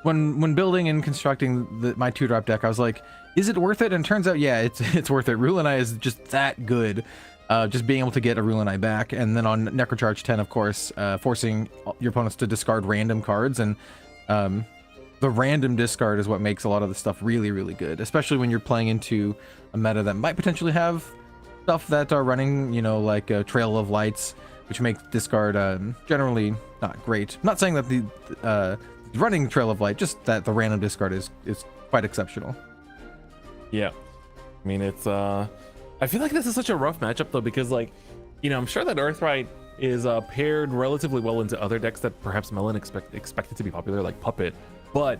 when building and constructing my 2-drop deck, I was like, is it worth it? And it turns out, yeah, it's worth it. Rulanai is just that good. Just being able to get a Rulanai back, and then on Necrocharge 10, of course, forcing your opponents to discard random cards, and the random discard is what makes a lot of the stuff really, really good, especially when you're playing into a meta that might potentially have stuff that are running, like Trail of Lights, which make discard generally not great. I'm not saying that the running Trail of Light, just that the random discard is quite exceptional. Yeah, I mean, it's I feel like this is such a rough matchup though, because I'm sure that Earthright is paired relatively well into other decks that perhaps Melon expected to be popular, like Puppet, but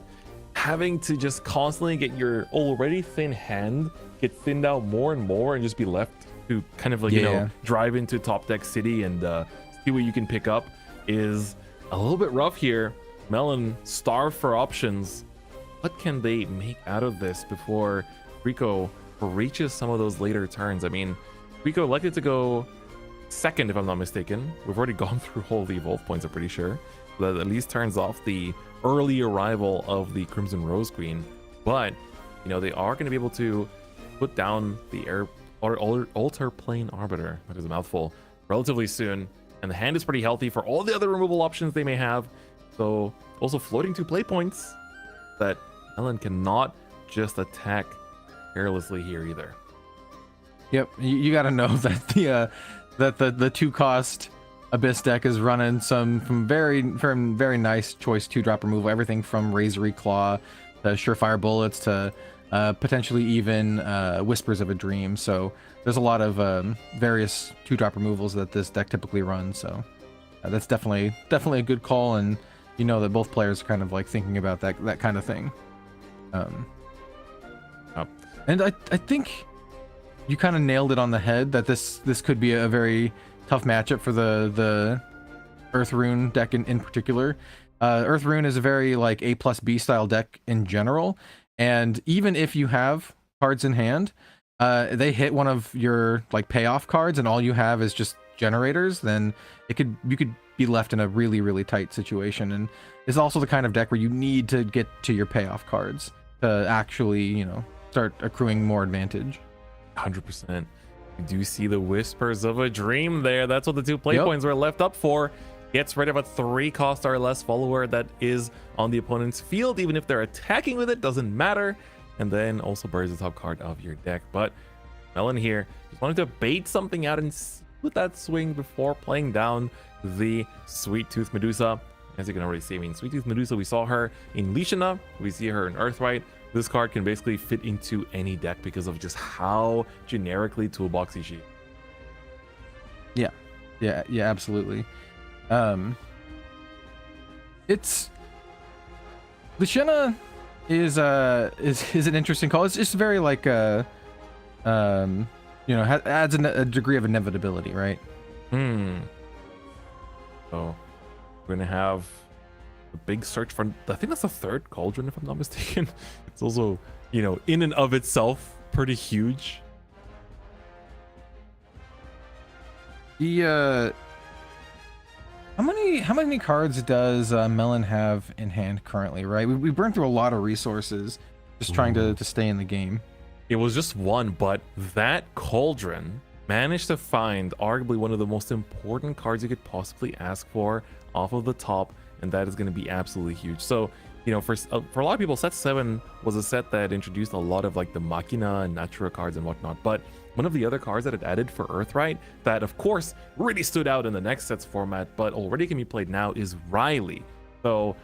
having to just constantly get your already thin hand get thinned out more and more and just be left to kind of drive into top deck city and see what you can pick up is a little bit rough here. Melon starved for options. What can they make out of this before Rico reaches some of those later turns? I mean, Rico elected to go second, if I'm not mistaken. We've already gone through all the evolve points, I'm pretty sure. That at least turns off the early arrival of the Crimson Rose Queen. But, they are going to be able to put down the Altar Plane Arbiter, that is a mouthful, relatively soon. And the hand is pretty healthy for all the other removal options they may have. So, also floating 2 play points that Melon cannot just attack carelessly here either. Yep, you got to know that the 2 cost Abyss deck is running some from very nice choice 2-drop removal, everything from Razory Claw to Surefire Bullets to potentially even Whispers of a Dream. So there's a lot of various 2-drop removals that this deck typically runs. So that's definitely a good call, and you know that both players are kind of like thinking about that kind of thing. And I think you kind of nailed it on the head that this could be a very tough matchup for the Earth Rune deck in particular. Earth Rune is a very like A plus B style deck in general, and even if you have cards in hand, they hit one of your like payoff cards and all you have is just generators, then you could be left in a really tight situation. And it's also the kind of deck where you need to get to your payoff cards to actually, you know, start accruing more advantage. 100%. You do see the Whispers of a Dream there. That's what the 2 play points were left up for. Gets rid of a 3-cost or less follower that is on the opponent's field. Even if they're attacking with it, doesn't matter. And then also buries the top card of your deck. But Melon here just wanted to bait something out and see with that swing before playing down the Sweet Tooth Medusa. As you can already see, I mean, Sweet Tooth Medusa, we saw her in Lishana, we see her in Earthright. This card can basically fit into any deck because of just how generically toolboxy she is. Yeah, absolutely. It's Lishana is an interesting call. It's just very like you know, adds a degree of inevitability, right? So we're gonna have a big search for, I think that's the 3rd cauldron if I'm not mistaken. It's also, you know, in and of itself pretty huge. The how many cards does Melon have in hand currently, right? We burned through a lot of resources just trying to stay in the game. It was just 1, but that cauldron managed to find arguably one of the most important cards you could possibly ask for off of the top, and that is going to be absolutely huge. So, you know, for a lot of people, set 7 was a set that introduced a lot of like the Machina and Natura cards and whatnot, but one of the other cards that it added for Earthright that of course really stood out in the next set's format but already can be played now is Riley. So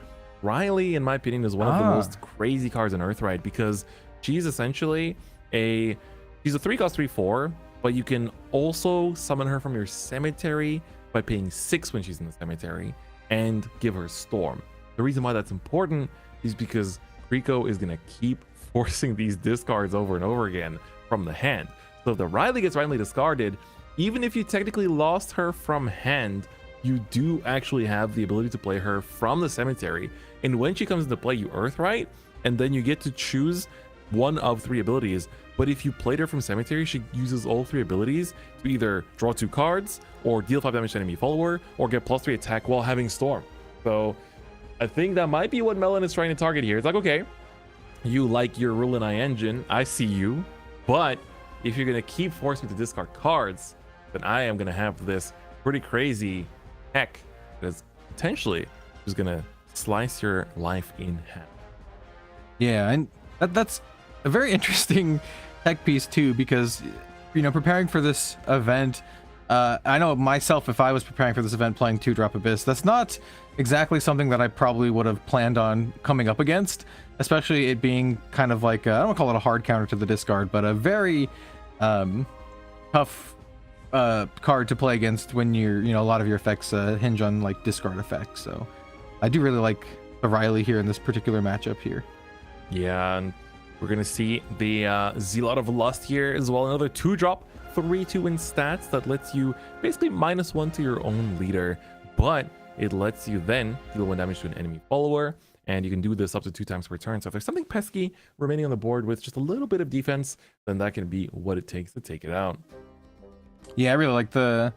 Riley, in my opinion, is one of the most crazy cards in Earthright because she's essentially she's a 3-cost 3/4, but you can also summon her from your cemetery by paying 6 when she's in the cemetery and give her Storm. The reason why that's important is because Rico is going to keep forcing these discards over and over again from the hand. So if the Riley gets randomly discarded, even if you technically lost her from hand, you do actually have the ability to play her from the cemetery. And when she comes into play, you Earthright, and then you get to choose one of 3 abilities. But if you played her from cemetery, she uses all 3 abilities to either draw 2 cards, or deal 5 damage to enemy follower, or get +3 attack while having Storm. So I think that might be what Melon is trying to target here. It's like, okay, you like your Rule and I engine, I see you, but if you're going to keep forcing me to discard cards, then I am going to have this pretty crazy tech that is potentially just going to slice your life in half. Yeah, and that's a very interesting tech piece too, because, you know, preparing for this event, I know myself, if I was preparing for this event playing 2-drop Abyss, that's not exactly something that I probably would have planned on coming up against, especially it being kind of like, I don't want to call it a hard counter to the discard, but a very tough card to play against when you're, you know, a lot of your effects hinge on like discard effects. So I do really like the Riley here in this particular matchup here. Yeah, and we're gonna see the Zealot of Lust here as well, another 2-drop 3/2 in stats that lets you basically -1 to your own leader, but it lets you then deal 1 damage to an enemy follower, and you can do this up to 2 times per turn. So if there's something pesky remaining on the board with just a little bit of defense, then that can be what it takes to take it out. Yeah, I really like the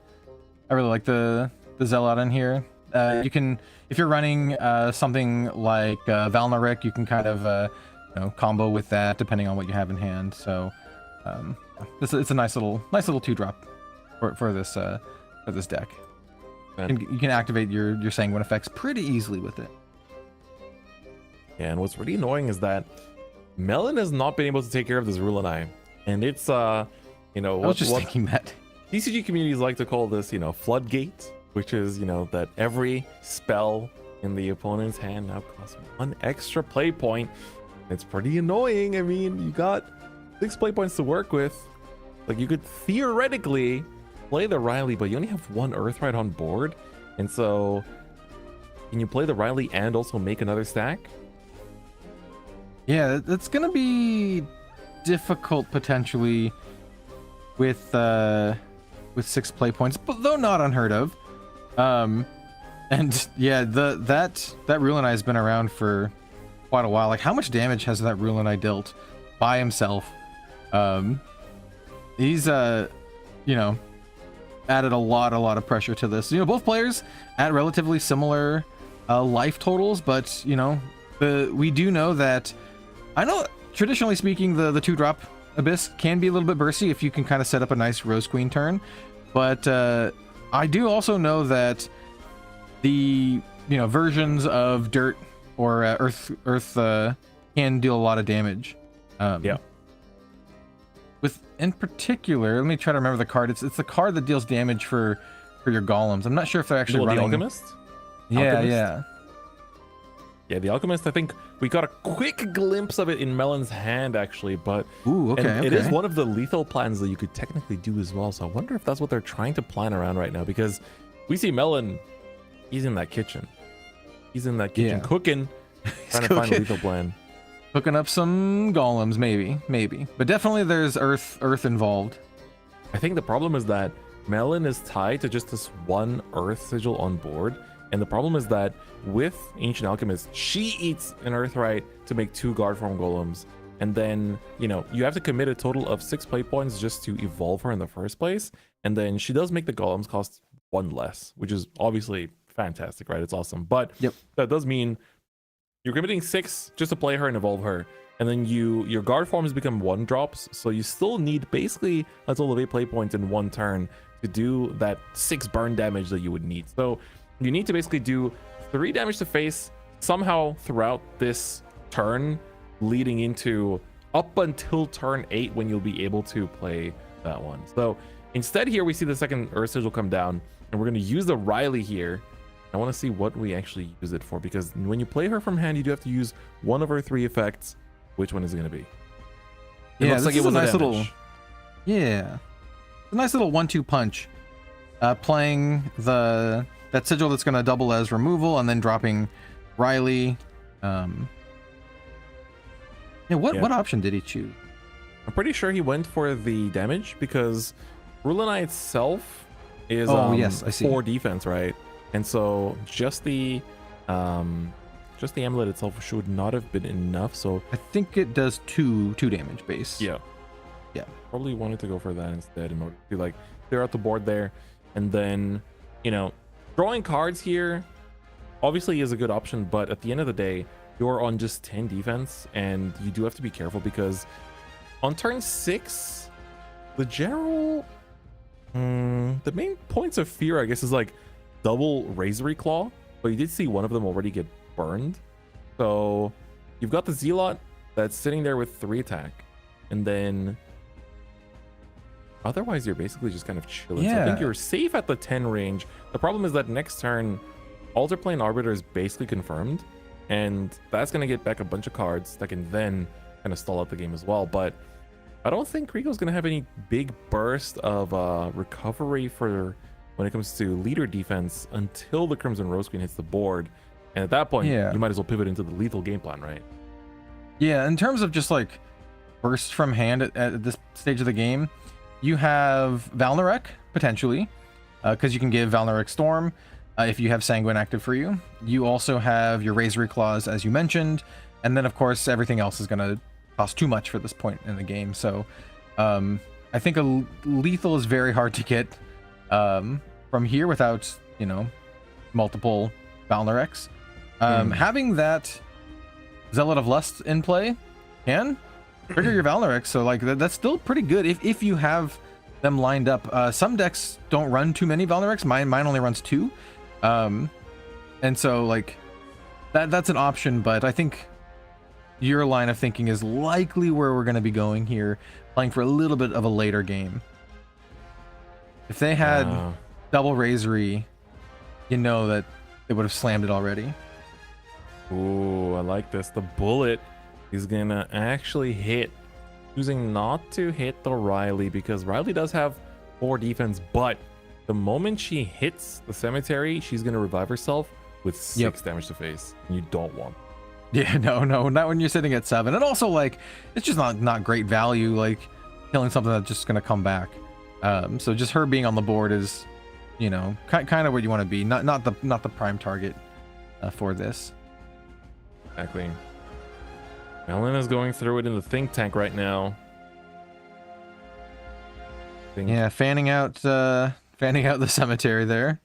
Zealot in here. You can, if you're running something like Valnaric, you can kind of you know, combo with that depending on what you have in hand. So it's a nice little 2-drop for this deck. And you can activate your Sanguine effects pretty easily with it. Yeah, and what's really annoying is that Melon has not been able to take care of this Rule and I, and it's you know, I was just thinking that TCG communities like to call this, you know, floodgate, which is, that every spell in the opponent's hand now costs 1 extra play point. It's pretty annoying. I mean, you got 6 play points to work with. Like, you could theoretically play the Riley, but you only have 1 Earthright on board. And so, can you play the Riley and also make another stack? Yeah, that's gonna be difficult potentially with 6 play points, but though not unheard of. And yeah, that Rulenai has been around for quite a while. Like, how much damage has that Rulenai dealt by himself? He's added a lot of pressure to this. Both players at relatively similar life totals, but we do know that, I know traditionally speaking, the 2-drop Abyss can be a little bit bursty if you can kind of set up a nice Rose Queen turn, but I do also know that the versions of Dirt or Earth can deal a lot of damage. Yeah. With, in particular, let me try to remember the card. It's the card that deals damage for your golems. I'm not sure if they're actually running. The Alchemist? Yeah. Yeah, the Alchemist, I think we got a quick glimpse of it in Melon's hand, actually, but it is one of the lethal plans that you could technically do as well, so I wonder if that's what they're trying to plan around right now, because we see Melon, he's in that kitchen. He's in that kitchen cooking, trying to find a lethal plan. Hooking up some golems, maybe. But definitely there's earth involved. I think the problem is that Melon is tied to just this 1 Earth Sigil on board, and the problem is that with Ancient Alchemist, she eats an Earthright to make 2 Guard Form Golems, and then, you have to commit a total of 6 play points just to evolve her in the first place, and then she does make the Golems cost 1 less, which is obviously fantastic, right? It's awesome, but that does mean you're committing 6 just to play her and evolve her, and then your Guard Forms become 1-drops, so you still need basically a total of 8 play points in 1 turn to do that 6 burn damage that you would need. So you need to basically do 3 damage to face somehow throughout this turn, leading into up until turn 8 when you'll be able to play that one. So instead here we see the second Earth Sigil come down, and we're going to use the Riley here. I want to see what we actually use it for, because when you play her from hand, you do have to use one of her 3 effects. Which one is it going to be? It looks like it was a nice little, a nice little 1-2 punch. Playing that sigil that's going to double as removal, and then dropping Riley. What option did he choose? I'm pretty sure he went for the damage, because Rulenai itself is yes, I see. 4 defense, right? And so just the amulet itself should not have been enough. So I think it does 2 damage base. Yeah. Probably wanted to go for that instead in order to clear out the board there, and then drawing cards here obviously is a good option, but at the end of the day, you're on just 10 defense, and you do have to be careful, because on turn 6, the main points of fear, I guess, is double Razory Claw, but you did see one of them already get burned. So you've got the Zealot that's sitting there with 3 attack, and then otherwise you're basically just kind of chilling. So I think you're safe at the 10 range. The problem is that next turn Altar Plane Arbiter is basically confirmed, and that's going to get back a bunch of cards that can then kind of stall out the game as well. But I don't think Rico's going to have any big burst of recovery for when it comes to leader defense until the Crimson Rose Queen hits the board, and at that point you might as well pivot into the lethal game plan, right? In terms of just burst from hand at this stage of the game, you have Valnarek potentially, because you can give Valnarek Storm if you have Sanguine active for you. You also have your Razory Claws, as you mentioned, and then of course everything else is going to cost too much for this point in the game. So I think a lethal is very hard to get from here without multiple Valnareks. Having that Zealot of Lust in play can trigger your Valnarek, so that's still pretty good if you have them lined up. Some decks don't run too many Valnareks. Mine only runs 2, and so that's an option. But I think your line of thinking is likely where we're going to be going here, playing for a little bit of a later game. If they had double Razory you know that they would have slammed it already. Ooh, I like this. The bullet is gonna actually hit, choosing not to hit the Riley because Riley does have 4 defense, but the moment she hits the cemetery, she's gonna revive herself with 6 damage to face. And you don't want. Yeah, no, not when you're sitting at 7. And also, like, it's just not great value, like killing something that's just gonna come back. So just her being on the board is, you know, kind of where you want to be. Not the prime target for this. Exactly. Melon is going through it in the think tank right now. Yeah, fanning out the cemetery there.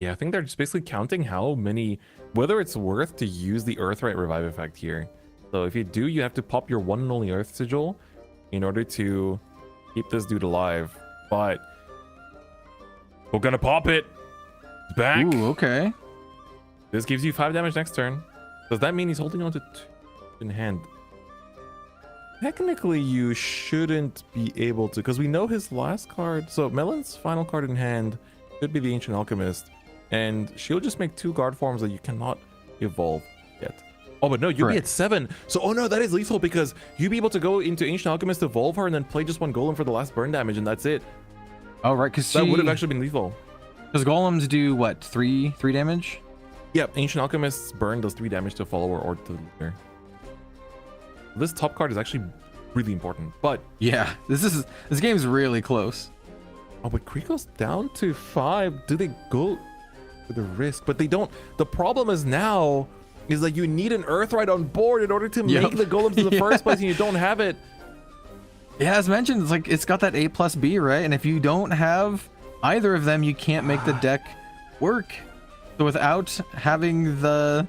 Yeah, I think they're just basically counting how many, whether it's worth to use the Earthright Revive effect here. So if you do, you have to pop your one and only Earth Sigil in order to keep this dude alive. But we're gonna pop it back. Ooh, okay. This gives you 5 damage next turn. Does that mean he's holding on to 2 in hand? Technically, you shouldn't be able to, because we know his last card. So Melon's final card in hand should be the Ancient Alchemist, and she'll just make 2 guard forms that you cannot evolve yet. Oh, but no, you'll be at 7. So, oh no, that is lethal because you'll be able to go into Ancient Alchemist, evolve her, and then play just 1 golem for the last burn damage, and that's it. Oh, right, because that would have actually been lethal. Does golems do what? 3 damage? Yep, Ancient Alchemist's burn does 3 damage to a follower or to the leader. This top card is actually really important, but yeah, this game's really close. Oh, but Kriko's down to 5. Do they go for the risk? But they don't. The problem is now is that you need an Earthright on board in order to make the golems in the first place, and you don't have it. Yeah, as mentioned, it's like it's got that A+B, right? And if you don't have either of them, you can't make the deck work. So without having the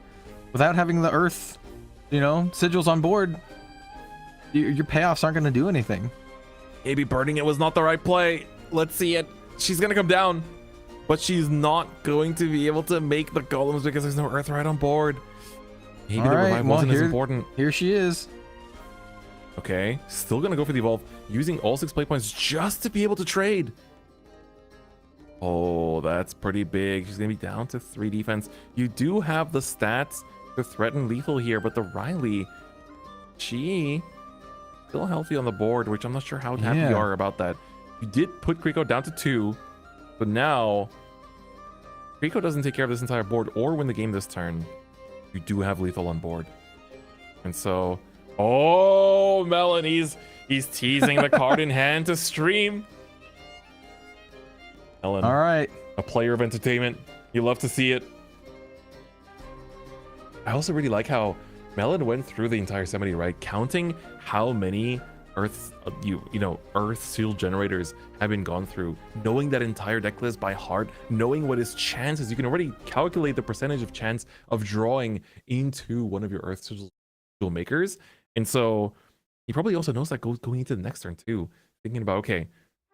Earth, you know, sigils on board, your payoffs aren't going to do anything. Maybe burning it was not the right play. Let's see it. She's gonna come down, but she's not going to be able to make the golems because there's no Earthright on board. Maybe the revive wasn't as important. Here she is. Okay, still gonna go for the evolve, using all 6 play points just to be able to trade. Oh, that's pretty big. She's gonna be down to 3 defense. You do have the stats to threaten lethal here, but the Riley, she still healthy on the board, which I'm not sure how happy you are about that. You did put Kriko down to 2, but now Kriko doesn't take care of this entire board or win the game this turn. You do have lethal on board. And so, oh, Melon, he's teasing the card in hand to stream. Melon, all right, a player of entertainment. You love to see it. I also really like how Melon went through the entire cemetery, right? Counting how many Earth, Earth Seal generators have been gone through, knowing that entire deck list by heart, knowing what his chances. You can already calculate the percentage of chance of drawing into one of your Earth Seal makers, and so he probably also knows that going into the next turn too. Thinking about, okay,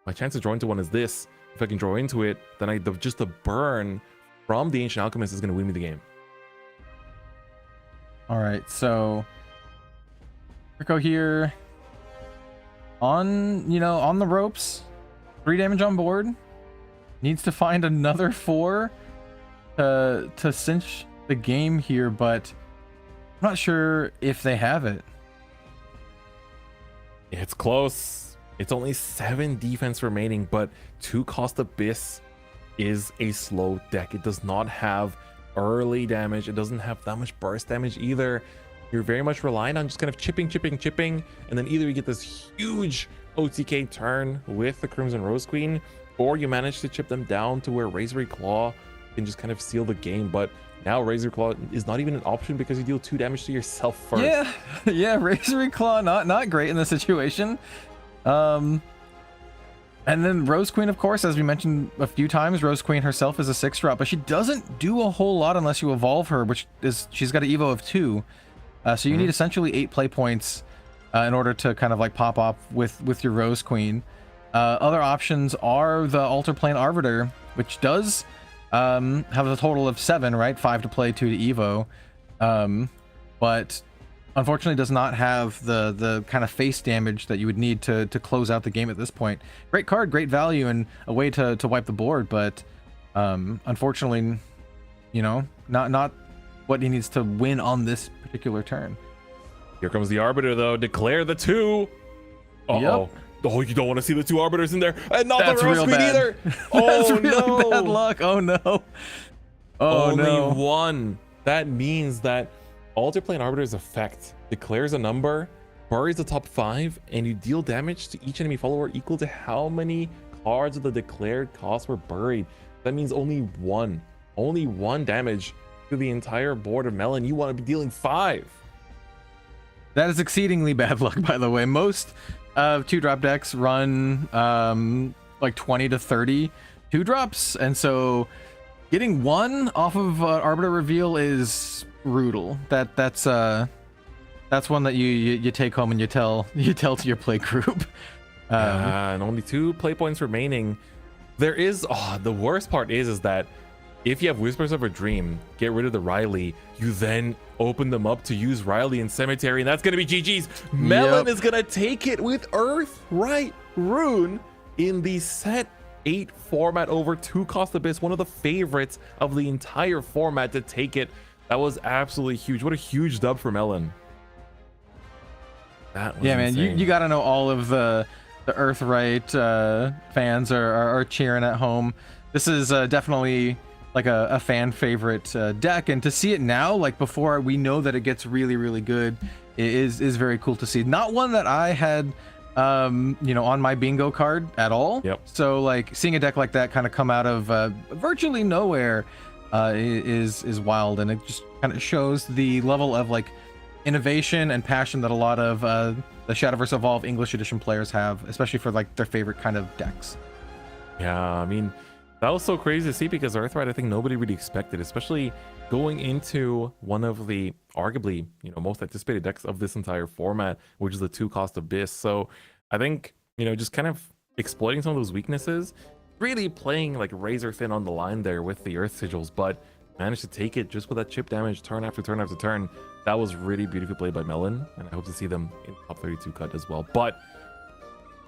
my chance to draw into one is this. If I can draw into it, then just the burn from the Ancient Alchemist is going to win me the game. All right, so Kriko here. On the ropes, 3 damage on board. Needs to find another 4 to cinch the game here, but I'm not sure if they have it. It's close. It's only 7 defense remaining, but 2 cost Abyss is a slow deck. It does not have early damage. It doesn't have that much burst damage either. You're very much relying on just kind of chipping, and then either you get this huge OTK turn with the Crimson Rose Queen, or you manage to chip them down to where Razor Claw can just kind of seal the game. But now Razor Claw is not even an option because you deal 2 damage to yourself first. Yeah, Razor Claw not great in this situation. And then Rose Queen, of course, as we mentioned a few times, Rose Queen herself is a 6-drop, but she doesn't do a whole lot unless you evolve her, which is she's got an evo of 2. So you need essentially 8 play points in order to kind of like pop off with your Rose Queen. Other options are the Altar Plane Arbiter, which does have a total of 7, right? 5 to play, 2 to evo. But unfortunately does not have the kind of face damage that you would need to close out the game at this point. Great card, great value, and a way to wipe the board, but unfortunately, you know, not what he needs to win on this particular turn. Here comes the Arbiter, though. Declare the 2. Uh-oh. Yep. Oh, you don't want to see the 2 Arbiters in there. And not That's the real real screen bad. either. That's Oh, really no. bad luck. Oh no. Oh Only no. one. That means that Alter Plane Arbiter's effect declares a number, buries the top 5, and you deal damage to each enemy follower equal to how many cards of the declared cost were buried. That means only one damage to the entire board of Melon. You want to be dealing 5. That is exceedingly bad luck, by the way. Most 2-drop decks run like 20 to 30 2-drops, and so getting 1 off of Arbiter Reveal is brutal. That's one that you take home and you tell to your play group. And only 2 play points remaining. There is the worst part is that if you have Whispers of a Dream, get rid of the Riley, you then open them up to use Riley in Cemetery, and that's going to be GG's. Melon is going to take it with Earthright Rune in the set 8 format over 2-cost Abyss, one of the favorites of the entire format to take it. That was absolutely huge. What a huge dub for Melon. That was man, insane. you got to know all of the Earthright fans are cheering at home. This is definitely like a fan favorite deck, and to see it now, like before we know that it gets really, really good, is very cool to see. Not one that I had you know, on my bingo card at all. Yep. So like seeing a deck like that kind of come out of virtually nowhere is wild, and it just kind of shows the level of like innovation and passion that a lot of the Shadowverse Evolve English Edition players have, especially for like their favorite kind of decks. Yeah, I mean, that was so crazy to see, because Earthright, I think nobody really expected, especially going into one of the arguably, you know, most anticipated decks of this entire format, which is the 2-cost Abyss. So I think, you know, just kind of exploiting some of those weaknesses, really playing like razor thin on the line there with the Earth Sigils, but managed to take it just with that chip damage turn after turn after turn. That was really beautifully played by Melon, and I hope to see them in top 32 cut as well. But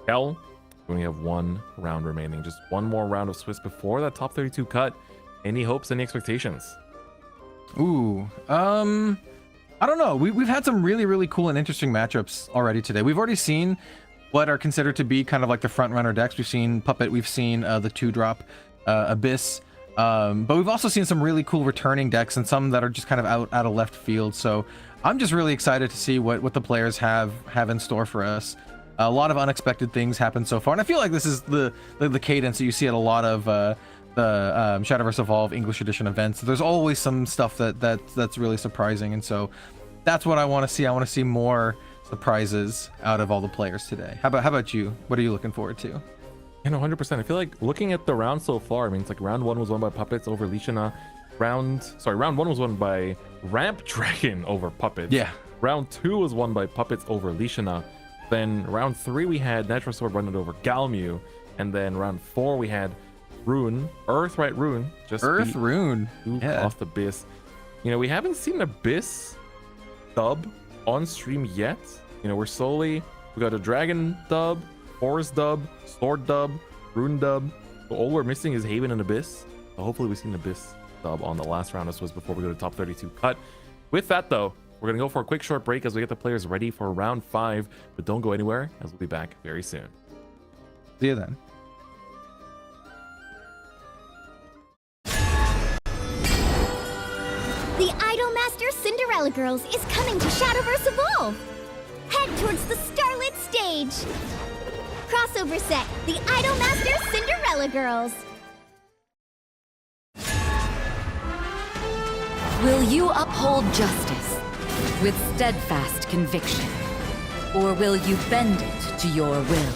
Kel, we only have 1 round remaining, just 1 more round of Swiss before that top 32 cut. Any hopes, any expectations? Ooh, I don't know. We've had some really, really cool and interesting matchups already today. We've already seen what are considered to be kind of like the front runner decks. We've seen Puppet, we've seen the 2-drop Abyss, but we've also seen some really cool returning decks and some that are just kind of out of left field. So I'm just really excited to see what the players have in store for us. A lot of unexpected things happen so far, and I feel like this is the cadence that you see at a lot of the Shadowverse Evolve English Edition events. There's always some stuff that's really surprising, and so that's what I want to see. I want to see more surprises out of all the players today. How about you? What are you looking forward to? You know, 100%. I feel like looking at the round so far, I mean, it's like round 1 was won by Puppets over Lishana. Round 1 was won by Ramp Dragon over Puppets. Yeah. Round 2 was won by Puppets over Lishana. Then round 3 we had Natural Sword Run over Galmu, and then round 4 we had Rune, Earthright Rune, just Earth Rune. Yeah. Off the Abyss. You know, we haven't seen Abyss dub on stream yet. You know, we got a Dragon dub, Forest dub, Sword dub, Rune dub. So all we're missing is Haven and Abyss. So hopefully we see an Abyss dub on the last round of Swiss before we go to top 32 cut. With that though, we're going to go for a quick short break as we get the players ready for round 5, but don't go anywhere as we'll be back very soon. See you then. The Idolmaster Cinderella Girls is coming to Shadowverse Evolve! Head towards the Starlit Stage! Crossover set, the Idolmaster Cinderella Girls! Will you uphold justice with steadfast conviction? Or will you bend it to your will?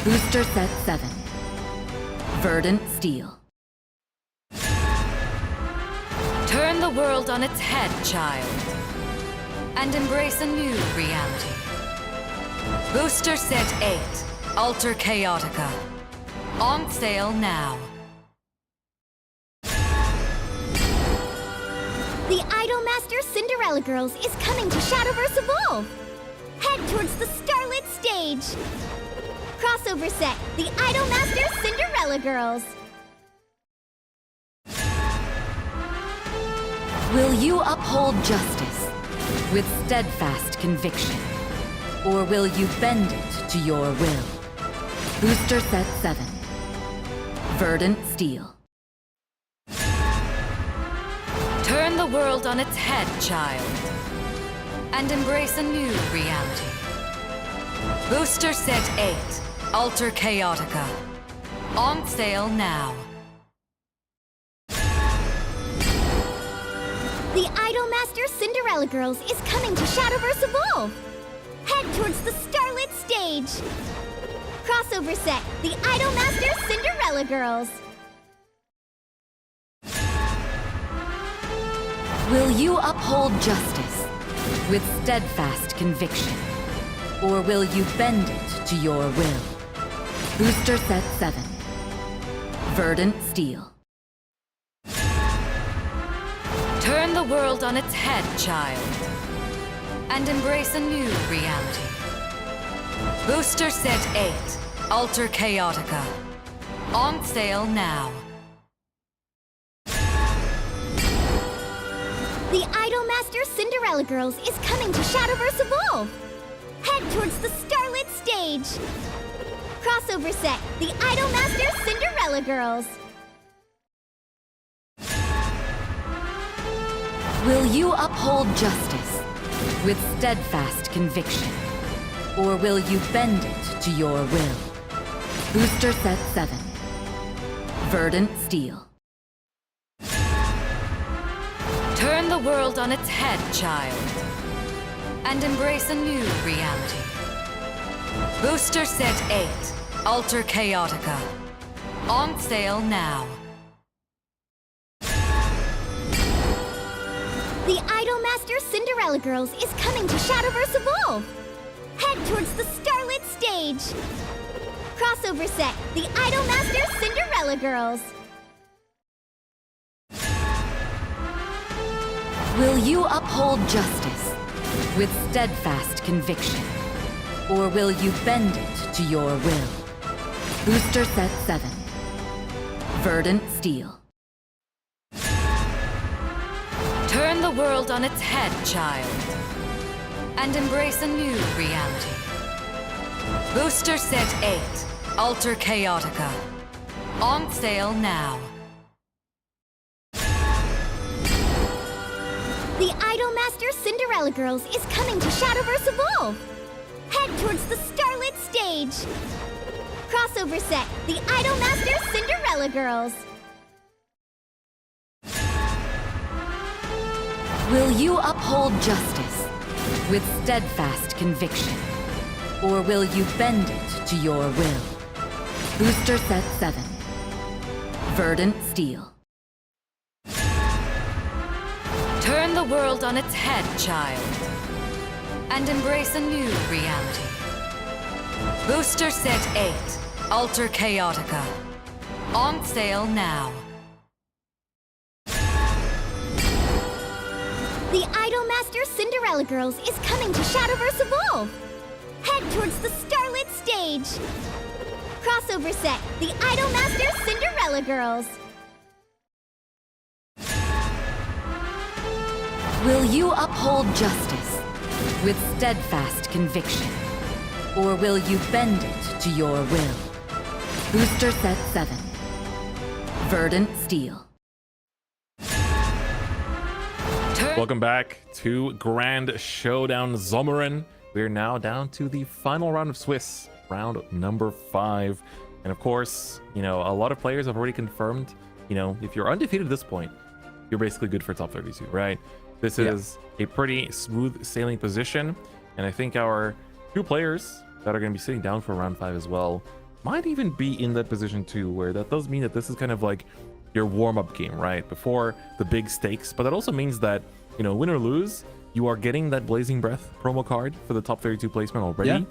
Booster Set 7. Verdant Steel. Turn the world on its head, child, and embrace a new reality. Booster Set 8, Alter Chaotica. On sale now. The Idolmaster Cinderella Girls is coming to Shadowverse Evolve! Head towards the starlit stage! Crossover set, the Idolmaster Cinderella Girls! Will you uphold justice with steadfast conviction? Or will you bend it to your will? Booster set 7. Verdant Steel. Turn the world on its head, child, and embrace a new reality. Booster Set 8, Alter Chaotica. On sale now. The Idolmaster Cinderella Girls is coming to Shadowverse Evolve! Head towards the starlit stage! Crossover set, the Idolmaster Cinderella Girls! Will you uphold justice with steadfast conviction? Or will you bend it to your will? Booster set 7. Verdant Steel. Turn the world on its head, child, and embrace a new reality. Booster Set 8, Alter Chaotica. On sale now. The Idolmaster Cinderella Girls is coming to Shadowverse Evolve! Head towards the starlit stage! Crossover set, the Idolmaster Cinderella Girls! Will you uphold justice with steadfast conviction? Or will you bend it to your will? Booster set 7. Verdant Steel. Turn the world on its head, child, and embrace a new reality. Booster Set 8, Alter Chaotica. On sale now. The Idolmaster Cinderella Girls is coming to Shadowverse Evolve! Head towards the starlit stage! Crossover set, the Idolmaster Cinderella Girls! Will you uphold justice with steadfast conviction? Or will you bend it to your will? Booster set 7. Verdant Steel. Turn the world on its head, child, and embrace a new reality. Booster Set 8, Alter Chaotica. On sale now. The Idolmaster Cinderella Girls is coming to Shadowverse Evolve! Head towards the starlit stage! Crossover set, the Idolmaster Cinderella Girls! Will you uphold justice with steadfast conviction? Or will you bend it to your will? Booster set 7. Verdant Steel. Turn the world on its head, child, and embrace a new reality. Booster Set 8, Alter Chaotica. On sale now. The Idolmaster Cinderella Girls is coming to Shadowverse Evolve! Head towards the starlit stage! Crossover set, the Idolmaster Cinderella Girls! Will you uphold justice with steadfast conviction? Or will you bend it to your will? Booster set 7. Verdant Steel. Welcome back to Grand Showdown Someren. We're now down to the final round of Swiss, round number 5. And of course, you know, a lot of players have already confirmed, you know, if you're undefeated at this point, you're basically good for top 32, right? This is a pretty smooth sailing position. And I think our 2 players that are going to be sitting down for round 5 as well might even be in that position too, where that does mean that this is kind of like your warm-up game, right? Before the big stakes. But that also means that, you know, win or lose, you are getting that Blazing Breath promo card for the top 32 placement already. Yeah.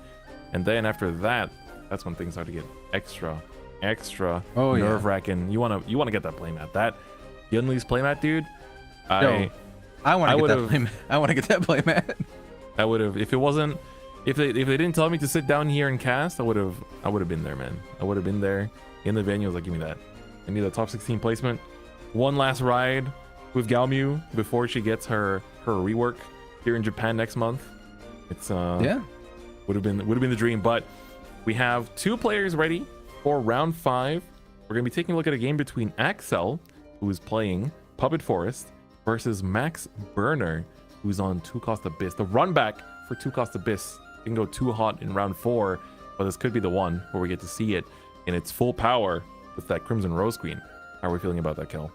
And then after that, that's when things start to get extra nerve-wracking. You wanna get that playmat. That Yunli's playmat, dude. I want I to get that would've- playmat. I want to get that playmat. I would have, if it wasn't, if they didn't tell me to sit down here and cast, I would have been there, man. I would have been there in the venue. I was like, give me that. I need a top 16 placement. One last ride with Galmu before she gets her rework here in Japan next month. It's Yeah. would have been the dream. But we have 2 players ready for round 5. We're gonna be taking a look at a game between Axel, who is playing Puppet Forest, versus Max Burner, who's on 2 Cost Abyss. The run back for 2 Cost Abyss can go too hot in round 4, but this could be the one where we get to see it in its full power with that Crimson Rose Queen. How are we feeling about that, Kel?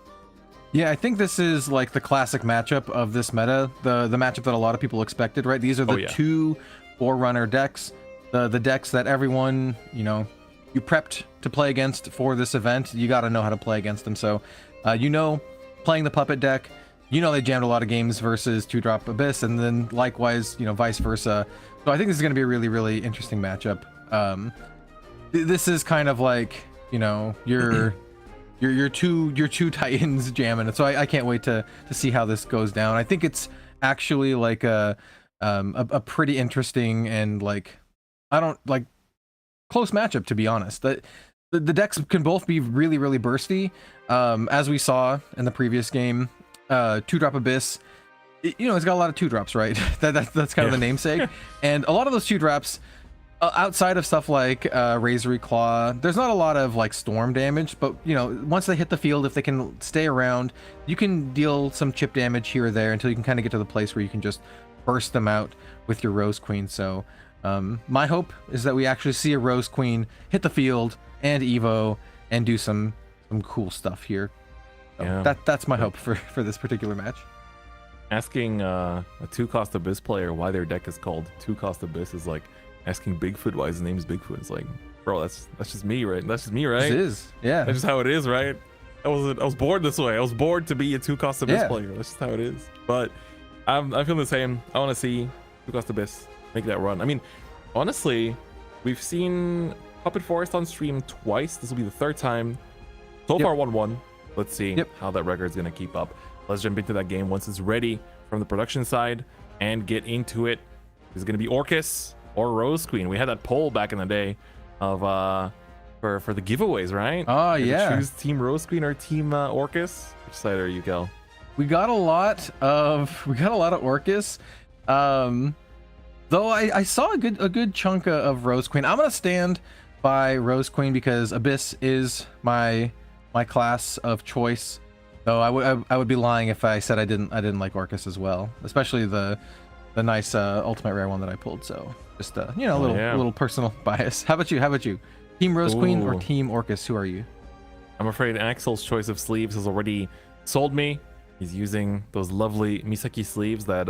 Yeah, I think this is like the classic matchup of this meta, the matchup that a lot of people expected, right? These are the 2 Forerunner decks, the decks that everyone, you prepped to play against for this event. You got to know how to play against them. So, playing the Puppet deck, they jammed a lot of games versus 2-drop Abyss, and then likewise, vice versa. So I think this is going to be a really, really interesting matchup. This is kind of like, your two titans jamming it. So I can't wait to see how this goes down. I think it's actually like a pretty interesting and close matchup, to be honest. The decks can both be really, really bursty. As we saw in the previous game, 2-drop Abyss, it's got a lot of 2-drops, right? That's kind of the namesake. And a lot of those 2-drops, outside of stuff like Razory Claw, there's not a lot of storm damage, but once they hit the field, if they can stay around, you can deal some chip damage here or there until you can kind of get to the place where you can just burst them out with your Rose Queen. So my hope is that we actually see a Rose Queen hit the field and Evo and do some cool stuff here. So that's my hope for this particular match. Asking a 2-Cost Abyss player why their deck is called 2-Cost Abyss is like asking Bigfoot why his name is Bigfoot. It's like, bro, that's just me, right? That's just me, right? It is, yeah. That's just how it is, right? I was born this way. I was born to be a 2-Cost Abyss player. That's just how it is. But I'm feeling the same. I want to see 2-Cost Abyss make that run. I mean, honestly, we've seen Puppet Forest on stream twice. This will be the 3rd time. So far, 1-1. Let's see how that record's gonna keep up. Let's jump into that game once it's ready from the production side and get into it. Is it gonna be Orcus or Rose Queen? We had that poll back in the day of for the giveaways, right? Oh, yeah. Choose Team Rose Queen or Team Orcus. Which side are you, Kel? We got a lot of Orcus. Though I saw a good chunk of Rose Queen. I'm gonna stand by Rose Queen because Abyss is my class of choice. Though I would be lying if I said I didn't like Orcus as well, especially the nice ultimate rare one that I pulled. So just a little personal bias. How about you? Team Rose Queen or Team Orcus? Who are you? I'm afraid Axel's choice of sleeves has already sold me. He's using those lovely Misaki sleeves that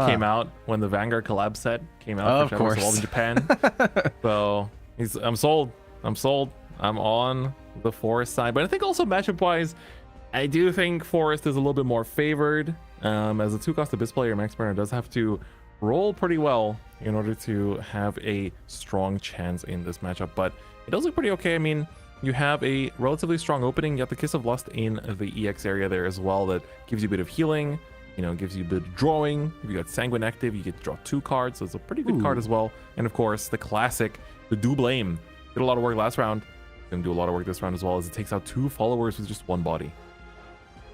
came out when the Vanguard collab set came out for Shadowverse Evolved in Japan. So I'm sold. I'm on the Forest side, but I think also matchup wise, I do think Forest is a little bit more favored. As a 2-Cost Abyss player, Max Burner does have to roll pretty well in order to have a strong chance in this matchup, but it does look pretty okay. I mean, you have a relatively strong opening. You have the Kiss of Lust in the EX area there as well. That gives you a bit of healing, gives you a bit of drawing. If you got Sanguine active, you get to draw 2 cards, so it's a pretty good card as well. And of course, the classic, the Do Blame. Did a lot of work last round. Gonna do a lot of work this round as well, as it takes out 2 followers with just 1 body.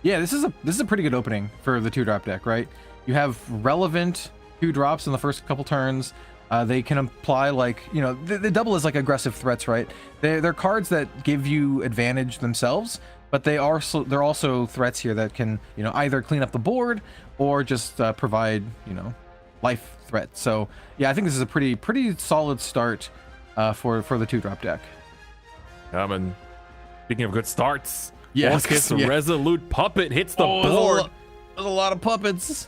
Yeah, this is a pretty good opening for the 2-drop deck, right? You have relevant 2-drops in the first couple turns. They can apply they double as aggressive threats, right? They're cards that give you advantage themselves, but they're also threats here that can either clean up the board or just provide life threat. So yeah, I think this is a pretty solid start for the 2-drop deck. And speaking of good starts, yes, Orcus Resolute Puppet hits the board. There's a lot of puppets.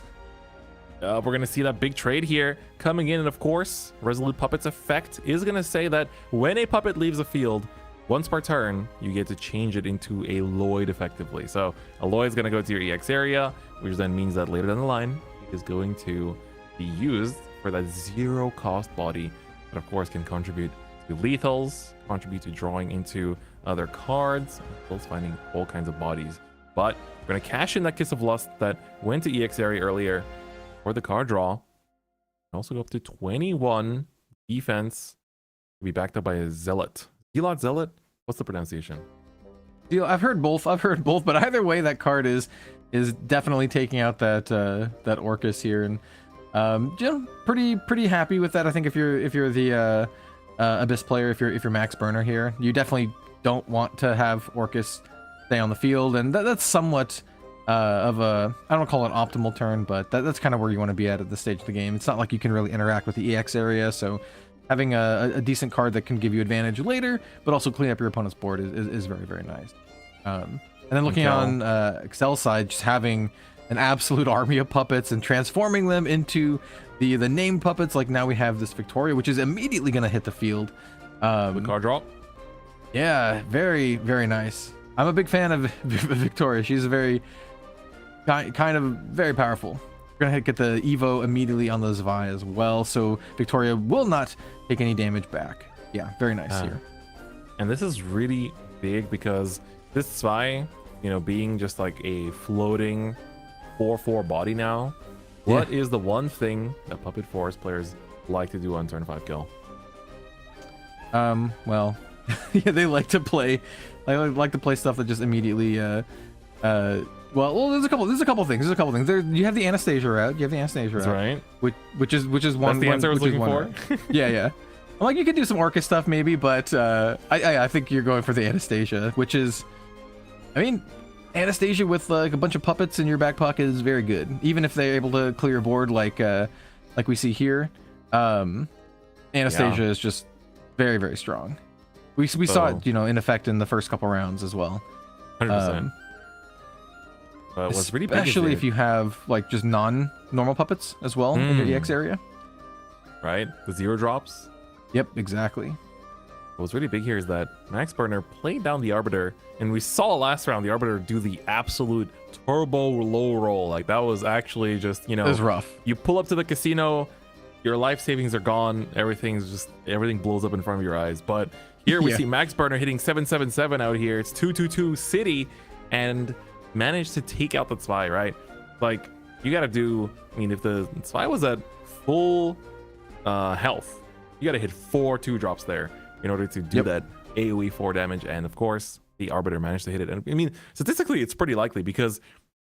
We're going to see that big trade here coming in. And of course, Resolute Puppet's effect is going to say that when a puppet leaves the field, once per turn, you get to change it into a Lloyd effectively. So a Lloyd is going to go to your EX area, which then means that later down the line, it is going to be used for that 0-cost body that of course can contribute to lethals, contribute to drawing into other cards, as well as finding all kinds of bodies but we're going to cash in that Kiss of Lust that went to EX area earlier for the card draw. Also go up to 21 defense. Be backed up by a Zealot. Zealot? What's the pronunciation? I've heard both, but either way, that card is definitely taking out that Orcus here, and pretty happy with that. I think if you're the Abyss player, if you're Max Burner here, you definitely don't want to have Orcus stay on the field, and that's somewhat of a, I don't call it optimal turn, but that's kind of where you want to be at this stage of the game. It's not like you can really interact with the EX area, so having a decent card that can give you advantage later, but also clean up your opponent's board is very, very nice. And then looking on Excel's side, just having an absolute army of puppets and transforming them into the named puppets. Like now we have this Victoria, which is immediately going to hit the field. The card draw. Yeah, very, very nice. I'm a big fan of Victoria. She's a very kind of very powerful. We're gonna get the Evo immediately on the Zwei as well, so Victoria will not take any damage back. Yeah, very nice here. And this is really big because this Zwei, you know, being just like a floating 4/4 body now, what is the one thing that Puppet Forest players like to do on turn 5 kill? Well, yeah, they like to play stuff that just immediately well, there's a couple things. There, you have the Anastasia route. That's right. Which is one. That's the answer I was looking for. Yeah. I'm like, you could do some Orcus stuff maybe, but I think you're going for the Anastasia, which is, I mean, Anastasia with like a bunch of puppets in your back pocket is very good, even if they're able to clear your board like we see here. Anastasia is just very, very strong. We saw it, you know, in effect in the first couple rounds as well. 100%. But what's really big, especially if you have like just non-normal puppets as well in your EX area, right? The 0 drops. Yep, exactly. What's really big here is that Max Burner played down the Arbiter, and we saw last round the Arbiter do the absolute turbo low roll. Like that was actually just, you know, it was rough. You pull up to the casino, your life savings are gone, everything blows up in front of your eyes. But here we see Max Burner hitting 777 out here. It's 222 City, and managed to take out the Zwei, right? Like, you gotta do, I mean, if the Zwei was at full health, you gotta hit 4 2-drops there in order to do that AoE 4 damage. And of course, the Arbiter managed to hit it. And I mean, statistically, it's pretty likely because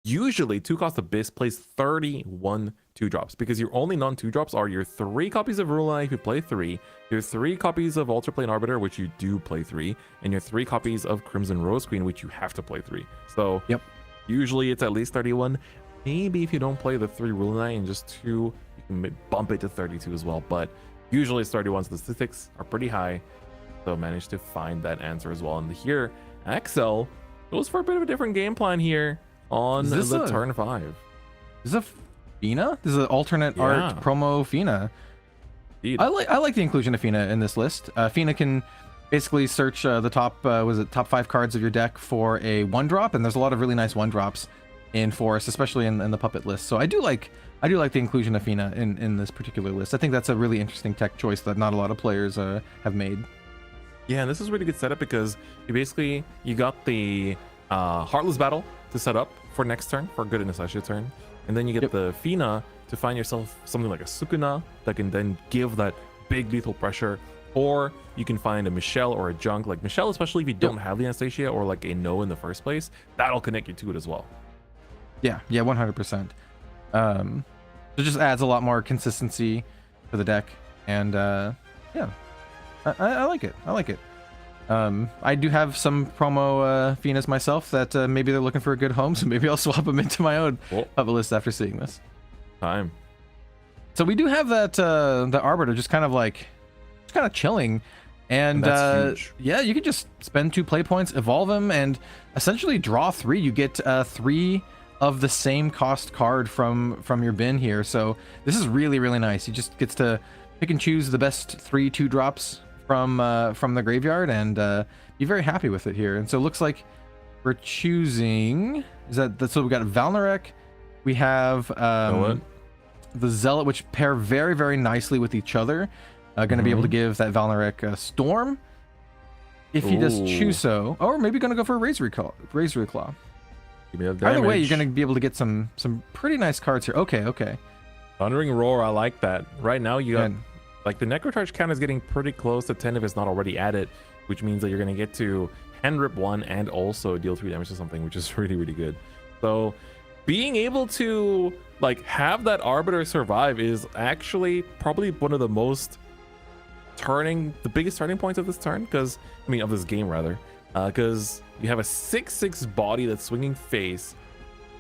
usually 2-cost Abyss plays 31 2-drops because your only non-2-drops are your 3 copies of Rule if you play 3, your 3 copies of Ultra Plane Arbiter, which you do play 3, and your 3 copies of Crimson Rose Queen, which you have to play 3. So usually it's at least 31. Maybe if you don't play the 3 Rule and just 2, you can bump it to 32 as well. But usually it's 31. So the statistics are pretty high. So managed to find that answer as well. And here, Axel goes for a bit of a different game plan here on the turn 5. Is this a Fina? This is an alternate art promo Fina. Indeed. I like the inclusion of Fina in this list. Fina can basically search the top top 5 cards of your deck for a 1-drop, and there's a lot of really nice 1-drops in Forest, especially in the puppet list. So I do like the inclusion of Fina in this particular list. I think that's a really interesting tech choice that not a lot of players have made. Yeah, and this is a really good setup because you got the Heartless Battle to set up for next turn, for a good Anastasia turn. And then you get the Fina to find yourself something like a Sukuna that can then give that big lethal pressure. Or you can find a Michelle or a Junk. Like Michelle, especially if you don't have the Anastasia or like a No in the first place, that'll connect you to it as well. Yeah, 100%. It just adds a lot more consistency to the deck. And yeah, I like it. I do have some promo Finas myself that maybe they're looking for a good home, so maybe I'll swap them into my own puppet list after seeing this. Time. So we do have that the Arbiter just kind of chilling, and that's huge. Yeah, you can just spend 2 play points, evolve him, and essentially draw 3. You get 3 of the same cost card from your bin here. So this is really, really nice. He just gets to pick and choose the best 3 2-drops from the graveyard and be very happy with it here. And so it looks like we're choosing, that's what we got. Valnarek, we have the Zealot, which pair very, very nicely with each other. Going to be able to give that Valnarek Storm if he does choose so, or maybe going to go for a Razor Claw. Give me the Either way, damage. you're gonna be able to get some pretty nice cards here. Okay. Thundering Roar, I like that. Right now, you got And like the Necrocharge count is getting pretty close to 10 if it's not already added, which means that you're going to get to hand rip 1 and also deal 3 damage to something, which is really, really good. So being able to like have that Arbiter survive is actually probably one of the biggest turning points of this turn, of this game rather, because you have a 6/6 body that's swinging face,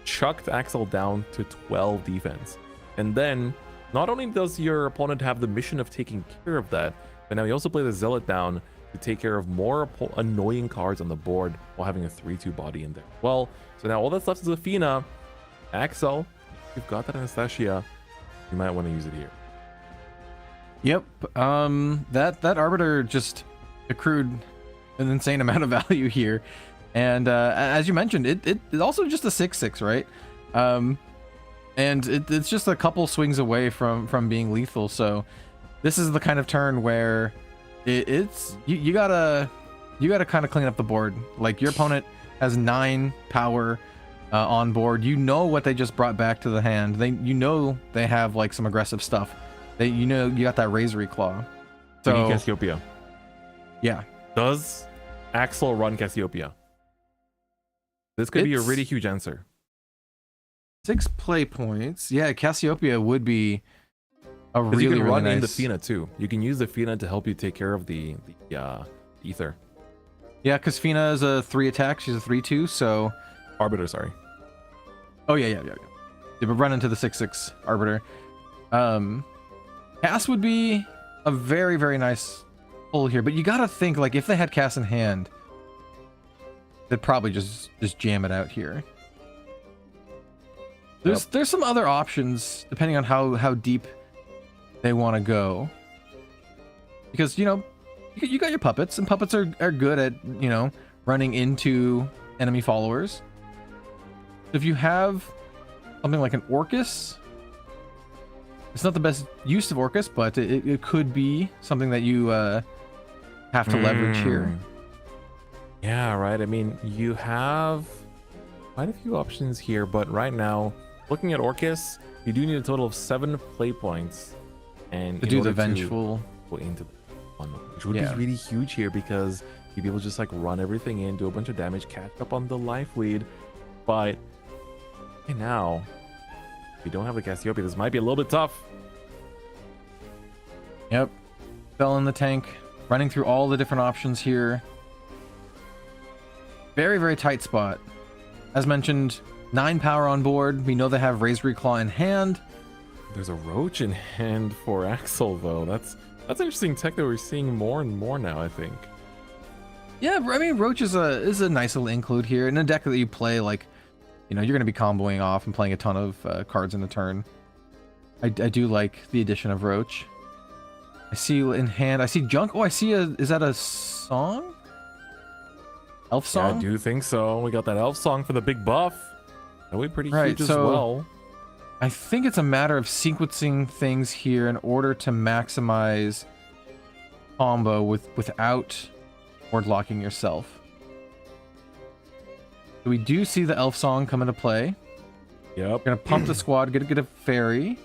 chucked Axel down to 12 defense. And then not only does your opponent have the mission of taking care of that, but now you also play the Zealot down to take care of more annoying cards on the board while having a 3/2 body in there. Well, so now all that's left is Athena. Axel, if you've got that Anastasia, you might want to use it here. yep, that Arbiter just accrued an insane amount of value here, and as you mentioned, it's also just a 6/6, right? And it's just a couple swings away from being lethal. So this is the kind of turn where you gotta kind of clean up the board. Like your opponent has 9 power on board. You know what they just brought back to the hand. They have like some aggressive stuff. You got that Razory Claw. So So Cassiopeia. yeah, Does Axel run Cassiopeia? This could be a It's- really huge answer. 6 play points. Yeah, Cassiopeia would be a Because really, you can really run in the nice. Fina too. You can use the Fina to help you take care of the Ether. Yeah, because Fina is a 3 attack. She's a 3/2. So Arbiter, sorry. oh yeah. They would run into the 6/6 Arbiter. Cass would be a very, very nice pull here, but you gotta think like if they had Cass in hand, they'd probably just jam it out here. There's some other options depending on how deep they want to go, because you got your puppets, and puppets are good at running into enemy followers. If you have something like an Orcus, it's not the best use of Orcus, but it could be something that you have to leverage here. Yeah, right. I mean, you have quite a few options here, but right now, looking at Orcus, you do need a total of 7 play points, and To in do the order to vengeful. go into the one, which would Yeah. be really huge here because you'd be able to just like run everything in, do a bunch of damage, catch up on the life lead. But right now, if you don't have the Cassiopeia, this might be a little bit tough. Yep. Fell in the tank. Running through all the different options here. Very, very tight spot. As mentioned, 9 power on board. We know they have Razory Claw in hand. There's a Roach in hand for Axel, though. That's interesting tech that we're seeing more and more now, I think. Yeah, I mean, Roach is a nice little include here. In a deck that you play, like, you're going to be comboing off and playing a ton of cards in a turn. I do like the addition of Roach. I see in hand. I see Junk. Oh, I see is that a song? Elf Yeah, I song? do think so. We got that elf song for the big buff. That'll be pretty Right, huge as so- well. I think it's a matter of sequencing things here in order to maximize combo without board locking yourself. So we do see the elf song come into play. Yep, We're gonna pump the squad, get a fairy.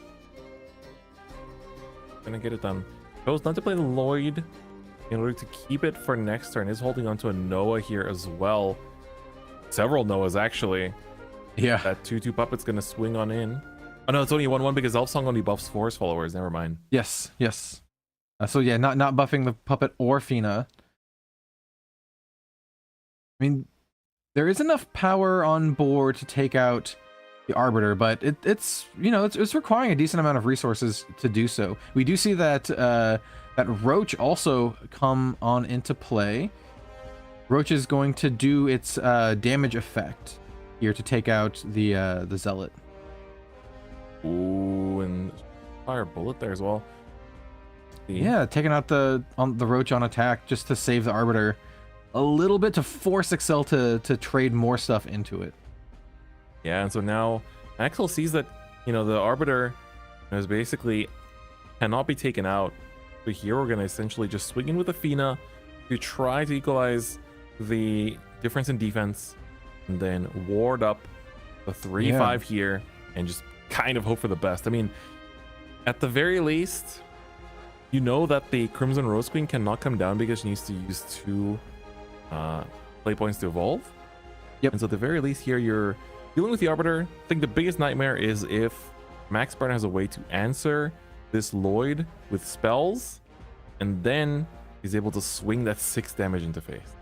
gonna get it done. Chose not to play the Lloyd in order to keep it for next turn. Is holding on to a Noah here as well. Several Noahs actually. Yeah. That 2/2 puppet's gonna swing on in. Oh no, it's only 1/1 because elf song only buffs forest followers. Never mind. Yes. So yeah, not buffing the puppet or Fina. I mean, there is enough power on board to take out the Arbiter, but it's requiring a decent amount of resources to do so. We do see that that Roach also come on into play. Roach is going to do its damage effect here to take out the Zealot. Ooh, and fire bullet there as well. See. Yeah, taking out the Roach on attack just to save the Arbiter a little bit, to force Excel to trade more stuff into it. Yeah, and so now Axel sees that, the Arbiter is basically cannot be taken out. So here we're going to essentially just swing in with the Fina to try to equalize the difference in defense and then ward up the 3-5 here and just kind of hope for the best. I mean, at the very least, you know that the Crimson Rose Queen cannot come down because she needs to use 2 play points to evolve. Yep. And so at the very least here, you're dealing with the Arbiter. I think the biggest nightmare is if Max Burner has a way to answer this Lloyd with spells, and then he's able to swing that 6 damage into face.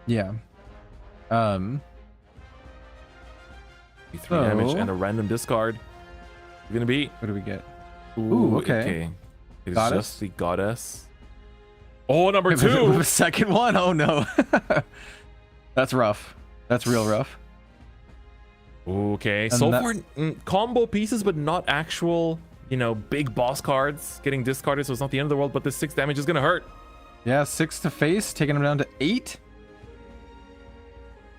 Yeah. 3 damage and a random discard. You're gonna be. What do we get? Ooh, okay. It's Goddess? just the goddess. Oh, number With 2. a second one? Oh no. That's rough. That's real rough. Okay, And so that- far combo pieces, but not actual, you know, big boss cards getting discarded. So it's not the end of the world, but this 6 damage is gonna hurt. Yeah, 6 to face, taking him down to 8.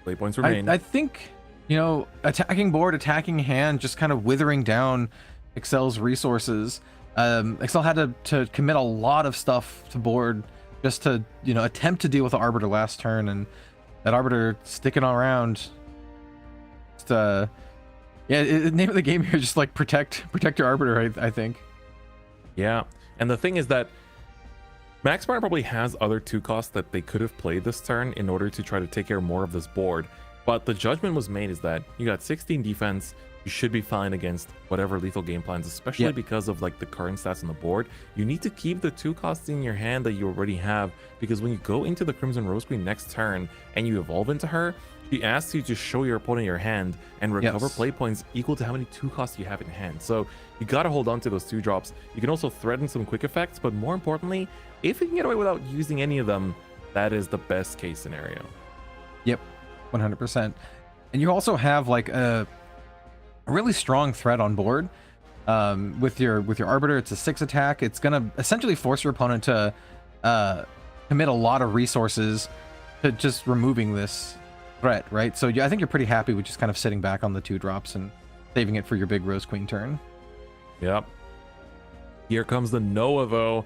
Play points remain. I think, you know, attacking board, attacking hand, just kind of withering down Excel's resources. Excel had to commit a lot of stuff to board just to, you know, attempt to deal with the Arbiter last turn, and that Arbiter sticking around. Just, yeah, the name of the game here is just like protect your Arbiter, I think. Yeah, and the thing is that Max Burner probably has other 2 costs that they could have played this turn in order to try to take care of more of this board. But the judgment was made is that you got 16 defense, you should be fine against whatever lethal game plans, especially because of like the current stats on the board. You need to keep the 2 costs in your hand that you already have, because when you go into the Crimson Rose Queen next turn and you evolve into her, she asks you to show your opponent your hand and recover play points equal to how many 2 costs you have in hand. So you got to hold on to those 2 drops. You can also threaten some quick effects, but more importantly, if you can get away without using any of them, that is the best case scenario. Yep, 100%. And you also have like a really strong threat on board. With your Arbiter, it's a 6 attack. It's gonna essentially force your opponent to commit a lot of resources to just removing this threat, right? So I think you're pretty happy with just kind of sitting back on the 2 drops and saving it for your big Rose Queen turn. Yep. Here comes the Noah, though.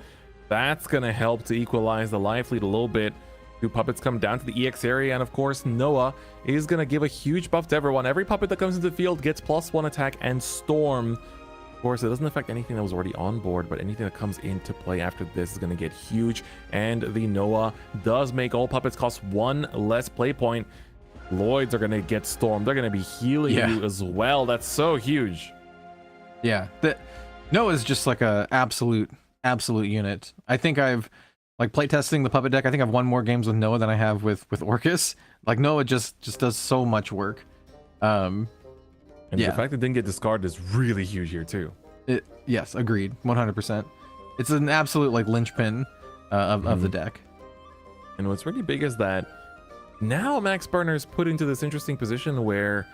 That's going to help to equalize the life lead a little bit. 2 puppets come down to the EX area, and of course, Noah is going to give a huge buff to everyone. Every puppet that comes into the field gets +1 attack and Storm. Of course, it doesn't affect anything that was already on board, but anything that comes into play after this is going to get huge. And the Noah does make all puppets cost 1 less play point. Lloyds are going to get Storm. They're going to be healing you as well. That's so huge. Yeah, Noah's just like a absolute unit. I think I've like playtesting the puppet deck. I think I've won more games with Noah than I have with Orcus. Like Noah just does so much work. And the fact that it didn't get discarded is really huge here too. Yes, agreed, 100%. It's an absolute like linchpin of the deck. And what's really big is that now Max Burner's put into this interesting position where,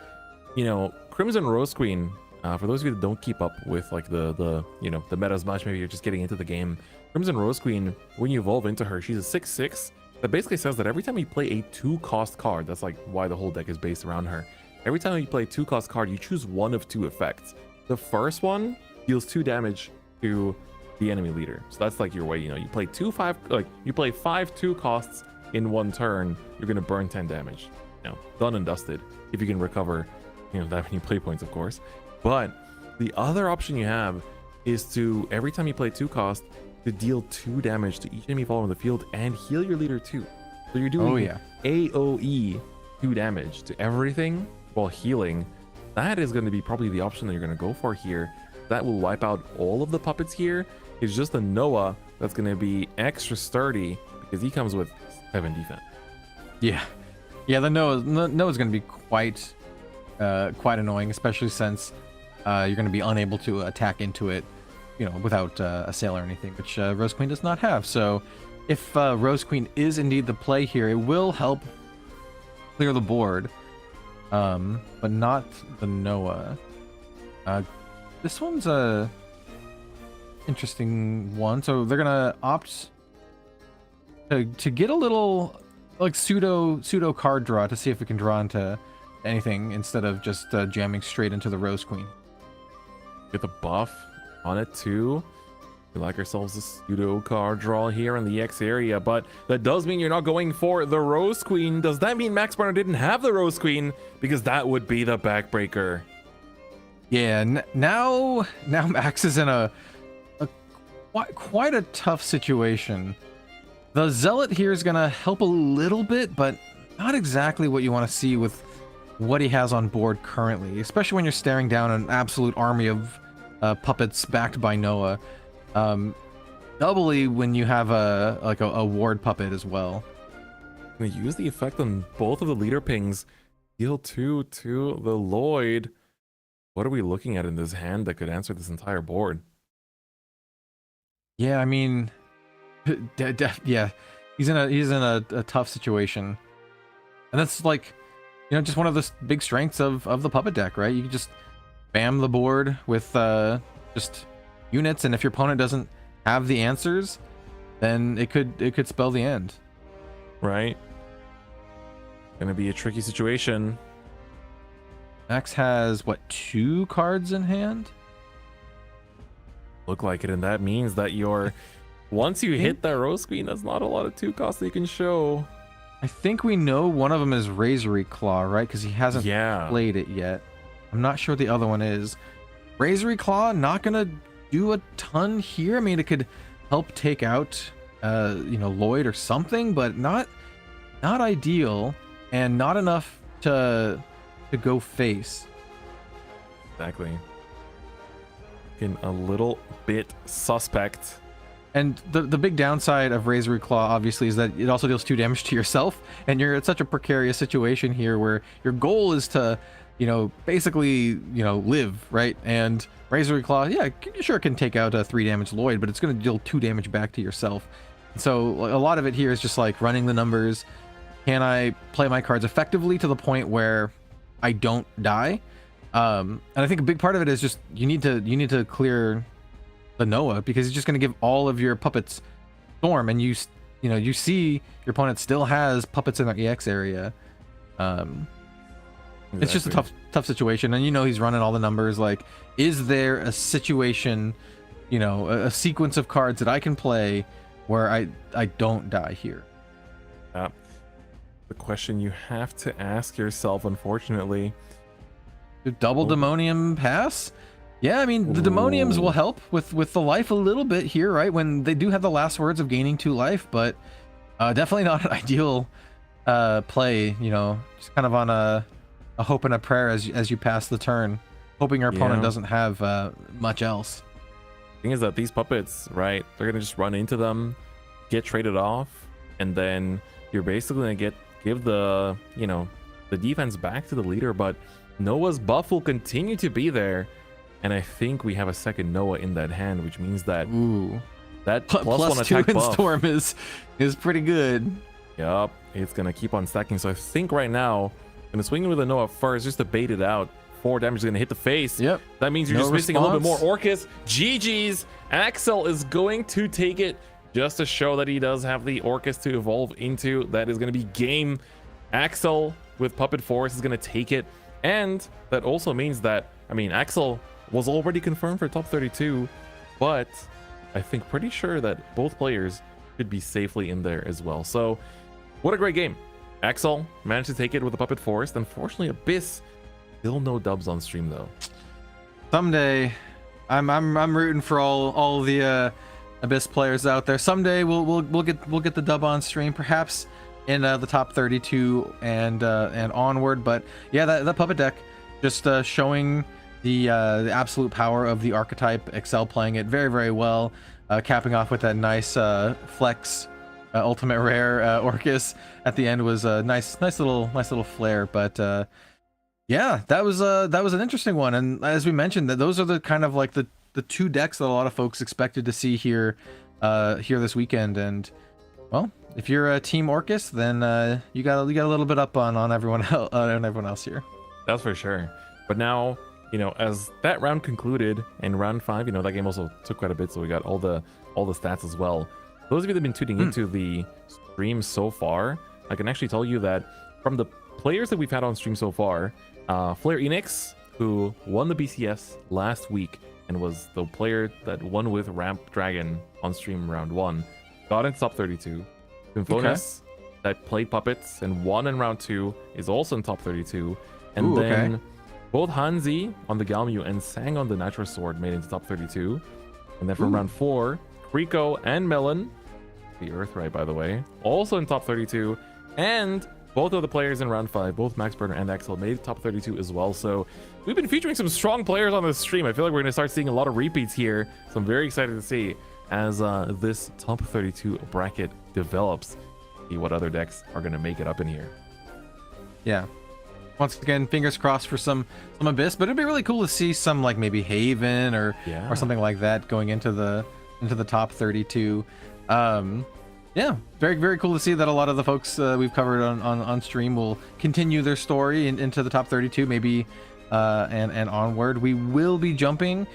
you know, Crimson Rose Queen. For those of you that don't keep up with like the you know, the meta as much, maybe you're just getting into the game. Crimson Rose Queen, when you evolve into her, she's a 6/6 that basically says that every time you play a 2-cost card, that's like why the whole deck is based around her. Every time you play a 2-cost card, you choose one of 2 effects. The first one deals 2 damage to the enemy leader. So that's like your way, you know, you play 5 2 costs in 1 turn, you're gonna burn 10 damage. You know, done and dusted. If you can recover, you know, that many play points, of course. But the other option you have is to, every time you play 2 cost, to deal 2 damage to each enemy following the field and heal your leader too. So you're doing AoE 2 damage to everything while healing. That is going to be probably the option that you're going to go for here. That will wipe out all of the puppets here. It's just a Noah that's going to be extra sturdy because he comes with 7 defense. Yeah, the Noah's going to be quite annoying, especially since you're going to be unable to attack into it, you know, without a sail or anything, which Rose Queen does not have. So if Rose Queen is indeed the play here, it will help clear the board, but not the Noah. This one's a interesting one. So they're gonna opt to get a little like pseudo card draw to see if we can draw into anything instead of just jamming straight into the Rose Queen. Get the buff on it too. We like ourselves a pseudo card draw here in the X area, but that does mean you're not going for the Rose Queen. Does that mean Max Barner didn't have the Rose Queen? Because that would be the backbreaker. Yeah, now Max is in a quite a tough situation. The Zealot here is gonna help a little bit, but not exactly what you want to see with what he has on board currently, especially when you're staring down an absolute army of puppets backed by Noah. Doubly when you have a ward puppet as well. I'm gonna use the effect on both of the leader pings. Deal 2 to the Lloyd. What are we looking at in this hand that could answer this entire board? Yeah, I mean, yeah, he's in a tough situation, and that's like, you know, just one of the big strengths of the puppet deck, right? You can just spam the board with just units, and if your opponent doesn't have the answers, then it could spell the end. Right. Gonna be a tricky situation. Max has what, 2 cards in hand? Look like it, and that means that you're once you hit that Rose Queen, that's not a lot of 2 costs that you can show. I think we know one of them is Razory Claw, right? Because he hasn't played it yet. I'm not sure what the other one is. Razory Claw, not gonna do a ton here. I mean, it could help take out you know, Lloyd or something, but not ideal, and not enough to go face. Exactly. Getting a little bit suspect. And the big downside of Razory Claw, obviously, is that it also deals 2 damage to yourself, and you're at such a precarious situation here where your goal is to, you know, basically, you know, live, right? And Razory Claw, yeah, sure, can take out a 3 damage Lloyd, but it's going to deal 2 damage back to yourself. So a lot of it here is just like running the numbers. Can I play my cards effectively to the point where I don't die? And I think a big part of it is just you need to clear the Noah, because he's just going to give all of your puppets Storm, and you know, you see your opponent still has puppets in the EX area. It's just a tough situation, and you know he's running all the numbers. Like, is there a situation, you know, a sequence of cards that I can play where I don't die here? The question you have to ask yourself, unfortunately. Double Demonium pass? Yeah, I mean, the Demoniums will help with the life a little bit here, right? When they do have the last words of gaining 2 life, but definitely not an ideal play, you know, just kind of on a hope and a prayer as you pass the turn, hoping your opponent doesn't have much else. The thing is that these puppets, right, they're going to just run into them, get traded off, and then you're basically going to give the, you know, the defense back to the leader, but Noah's buff will continue to be there, and I think we have a second Noah in that hand, which means that that plus 1 attack 2 in buff, Storm is pretty good. Yup, it's gonna keep on stacking. So I think right now I'm gonna swing in with a Noah first, just to bait it out. 4 damage is gonna hit the face. Yep. That means you're just missing a little bit more Orcus. GG's. Axel is going to take it just to show that he does have the Orcus to evolve into. That is gonna be game. Axel with Puppet Force is gonna take it. And that also means that, I mean, Axel was already confirmed for top 32, but I think pretty sure that both players could be safely in there as well. So what a great game. Axel managed to take it with the Puppet Forest. Unfortunately, Abyss still no dubs on stream though. Someday, I'm rooting for all the Abyss players out there. Someday we'll get the dub on stream, perhaps in the top 32 and onward. But yeah, that puppet deck just showing the absolute power of the archetype. Excel playing it very, very well, capping off with that nice flex ultimate rare Orcus at the end was a nice little flare. But yeah, that was an interesting one. And as we mentioned, that those are the kind of like the 2 decks that a lot of folks expected to see here this weekend. And well, if you're a team Orcus, then you got a little bit up on everyone else here. That's for sure. But now, you know, as that round concluded in round 5, you know, that game also took quite a bit, so we got all the stats as well. Those of you that have been tuning into the stream so far, I can actually tell you that from the players that we've had on stream so far, Flare Enix, who won the BCS last week, and was the player that won with Ramp Dragon on stream round 1. Got into top 32. Symphonis that played puppets and won in round 2 is also in top 32. And Ooh, then okay. both Hanzi on the Galmu and Sang on the Natural Sword made it into top 32. And then from round 4, Kriko and Melon, the Earthright by the way, also in top 32. And both of the players in round 5, both Max Burner and Axel, made top 32 as well. So we've been featuring some strong players on this stream. I feel like we're going to start seeing a lot of repeats here. So I'm very excited to see as this top 32 bracket develops. See what other decks are going to make it up in here. Yeah. Once again, fingers crossed for some Abyss, but it'd be really cool to see some like maybe Haven or something like that going into the top 32. Yeah, very, very cool to see that a lot of the folks we've covered on stream will continue their story into the top 32, maybe and onward. We will be jumping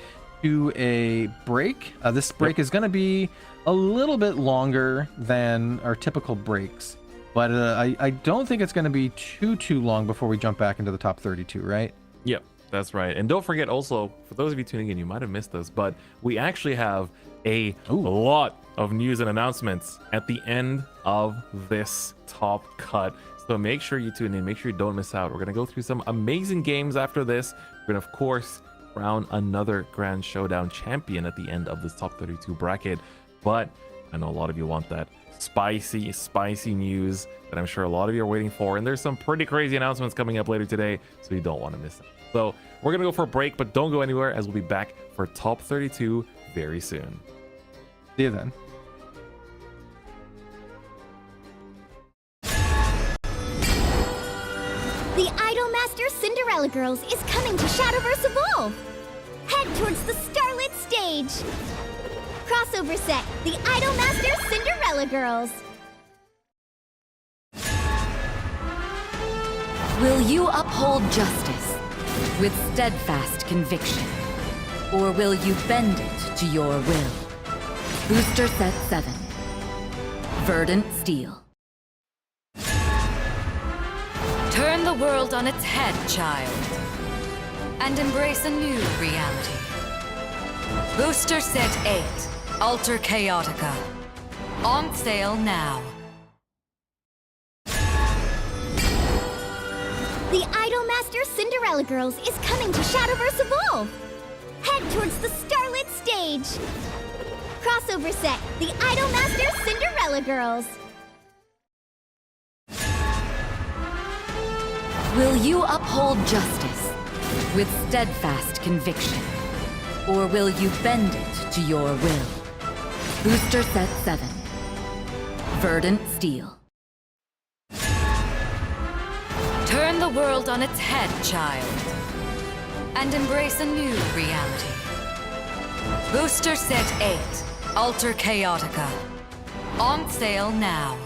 to a break. This break is going to be a little bit longer than our typical breaks, but I don't think it's going to be too long before we jump back into the top 32, right? Yep, that's right. And don't forget also, for those of you tuning in, you might have missed this, but we actually have a lot of news and announcements at the end of this top cut. So make sure you tune in, make sure you don't miss out. We're going to go through some amazing games after this. We're going to, of course, crown another Grand Showdown champion at the end of this top 32 bracket. But I know a lot of you want that spicy news that I'm sure a lot of you are waiting for. And there's some pretty crazy announcements coming up later today, so you don't want to miss it. So we're going to go for a break, but don't go anywhere as we'll be back for top 32 very soon. See you then. The Idolmaster Cinderella Girls is coming to Shadowverse Evolve! Head towards the Starlit Stage! Crossover set, the Idolmaster Cinderella Girls! Will you uphold justice with steadfast conviction? Or will you bend it to your will? Booster Set 7. Verdant Steel. Turn the world on its head, child, and embrace a new reality. Booster Set 8, Alter Chaotica. On sale now. The Idolmaster Cinderella Girls is coming to Shadowverse Evolve! Head towards the Starlit Stage! Crossover set, the Idolmaster Cinderella Girls! Will you uphold justice with steadfast conviction? Or will you bend it to your will? Booster Set 7. Verdant Steel. Turn the world on its head, child, and embrace a new reality. Booster Set 8, Alter Chaotica. On sale now.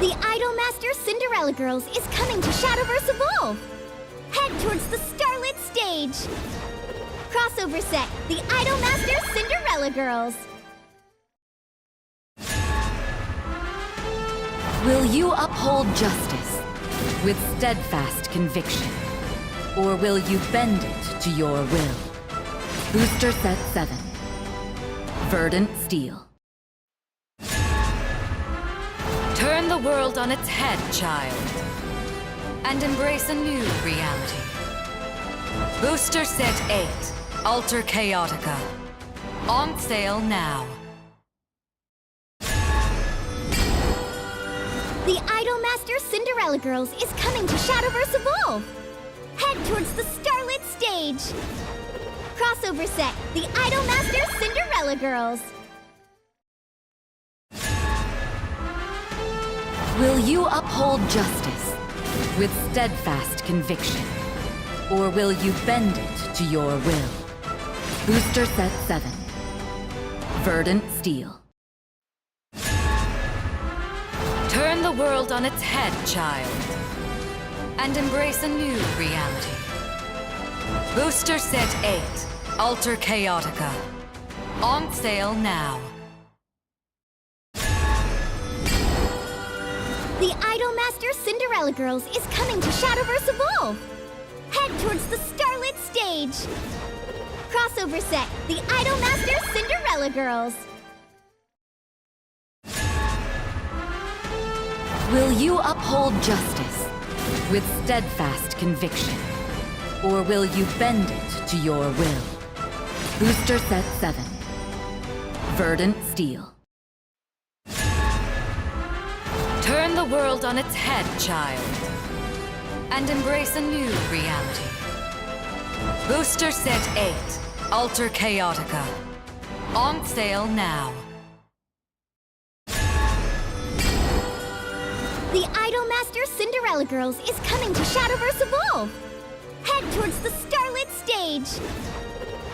The Idolmaster Cinderella Girls is coming to Shadowverse Evolve! Head towards the Starlit Stage! Crossover set, the Idolmaster Cinderella Girls! Will you uphold justice with steadfast conviction? Or will you bend it to your will? Booster Set 7. Verdant Steel. Turn the world on its head, child, and embrace a new reality. Booster Set 8, Alter Chaotica. On sale now. The Idolmaster Cinderella Girls is coming to Shadowverse Evolve! Head towards the Starlit Stage! Crossover set, the Idolmaster Cinderella Girls! Will you uphold justice with steadfast conviction? Or will you bend it to your will? Booster Set 7. Verdant Steel. Turn the world on its head, child, and embrace a new reality. Booster Set 8, Alter Chaotica. On sale now. The Idolmaster Cinderella Girls is coming to Shadowverse Evolve! Head stage! Crossover set, the Idolmaster Cinderella Girls! Will you uphold justice with steadfast conviction? Or will you bend it to your will? Booster set 7. Verdant Steel. Turn the world on its head, child, and embrace a new reality. Booster Set 8, Alter Chaotica. On sale now. The Idolmaster Cinderella Girls is coming to Shadowverse Evolve! Head towards the starlit stage!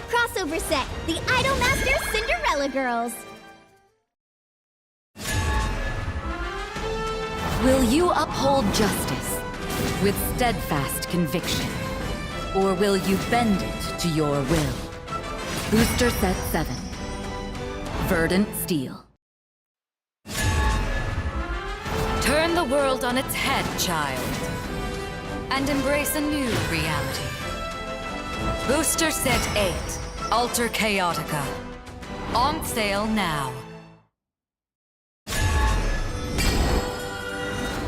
Crossover set, the Idolmaster Cinderella Girls! Will you uphold justice with steadfast conviction? Or will you bend it to your will? Booster set 7. Verdant Steel. Turn the world on its head, child, and embrace a new reality. Booster Set 8, Alter Chaotica. On sale now.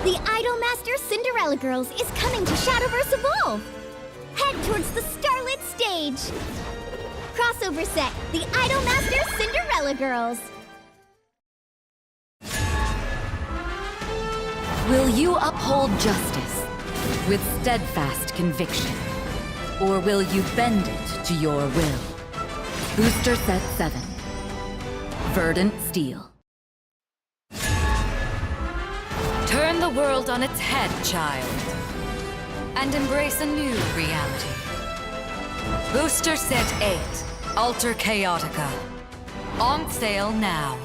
The Idolmaster Cinderella Girls is coming to Shadowverse Evolve! Head towards the starlit stage! Crossover set, the Idolmaster Cinderella Girls! Will you uphold justice with steadfast conviction? Or will you bend it to your will? Booster set 7. Verdant Steel. Turn the world on its head, child, and embrace a new reality. Booster Set 8, Alter Chaotica. On sale now.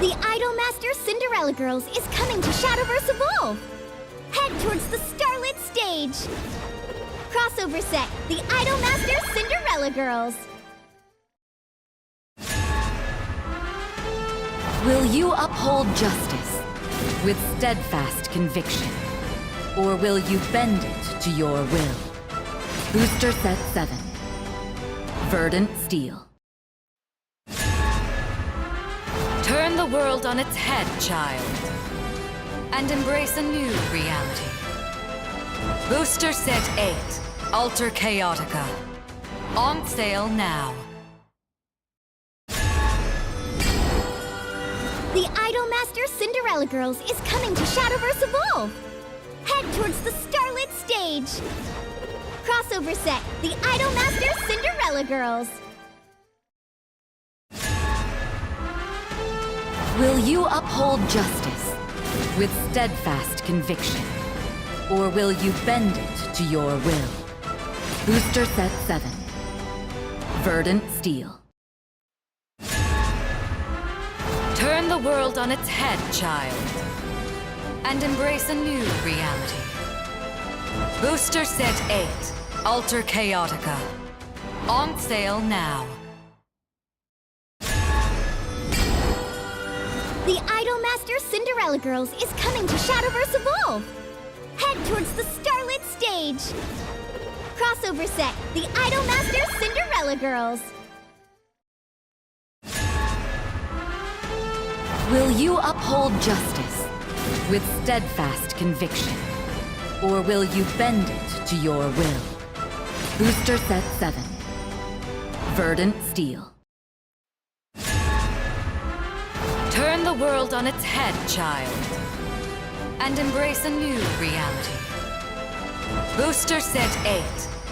The Idolmaster Cinderella Girls is coming to Shadowverse Evolve! Head towards the starlit stage! Crossover set, the Idolmaster Cinderella Girls! Will you uphold justice with steadfast conviction? Or will you bend it to your will? Booster set 7. Verdant Steel. Turn the world on its head, child, and embrace a new reality. Booster Set 8, Alter Chaotica. On sale now. The Idolmaster Cinderella Girls is coming to Shadowverse Evolve! Head towards the starlit stage! Crossover set, the Idolmaster Cinderella Girls! Will you uphold justice with steadfast conviction? Or will you bend it to your will? Booster set 7. Verdant Steel. Turn the world on its head, child, and embrace a new reality. Booster Set 8, Alter Chaotica. On sale now. The Idolmaster Cinderella Girls is coming to Shadowverse Evolve! Head towards the starlit stage! Crossover set, the Idolmaster Cinderella Girls! Will you uphold justice with steadfast conviction? Or will you bend it to your will? Booster set 7. Verdant Steel. Turn the world on its head, child, and embrace a new reality. Booster Set 8,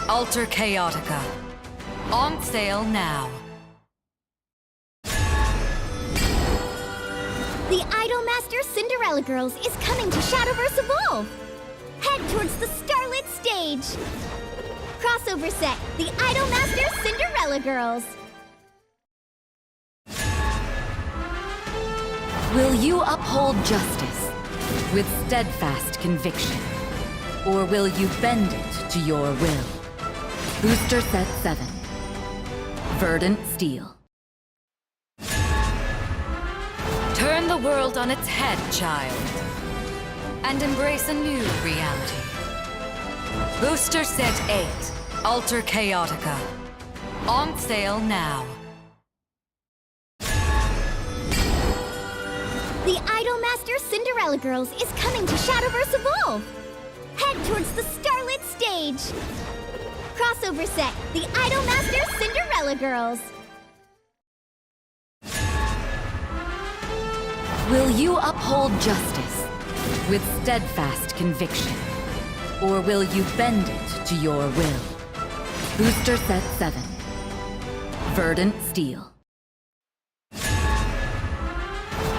Alter Chaotica. On sale now. The Idolmaster Cinderella Girls is coming to Shadowverse Evolve! Head towards the starlit stage! Crossover set, the Idolmaster Cinderella Girls! Will you uphold justice with steadfast conviction? Or will you bend it to your will? Booster set 7. Verdant Steel. Turn the world on its head, child, and embrace a new reality. Booster Set 8, Alter Chaotica. On sale now. The Idolmaster Cinderella Girls is coming to Shadowverse Evolve! Head towards the Starlit Stage! Crossover set, the Idolmaster Cinderella Girls! Will you uphold justice with steadfast conviction? Or will you bend it to your will? Booster Set 7. Verdant Steel.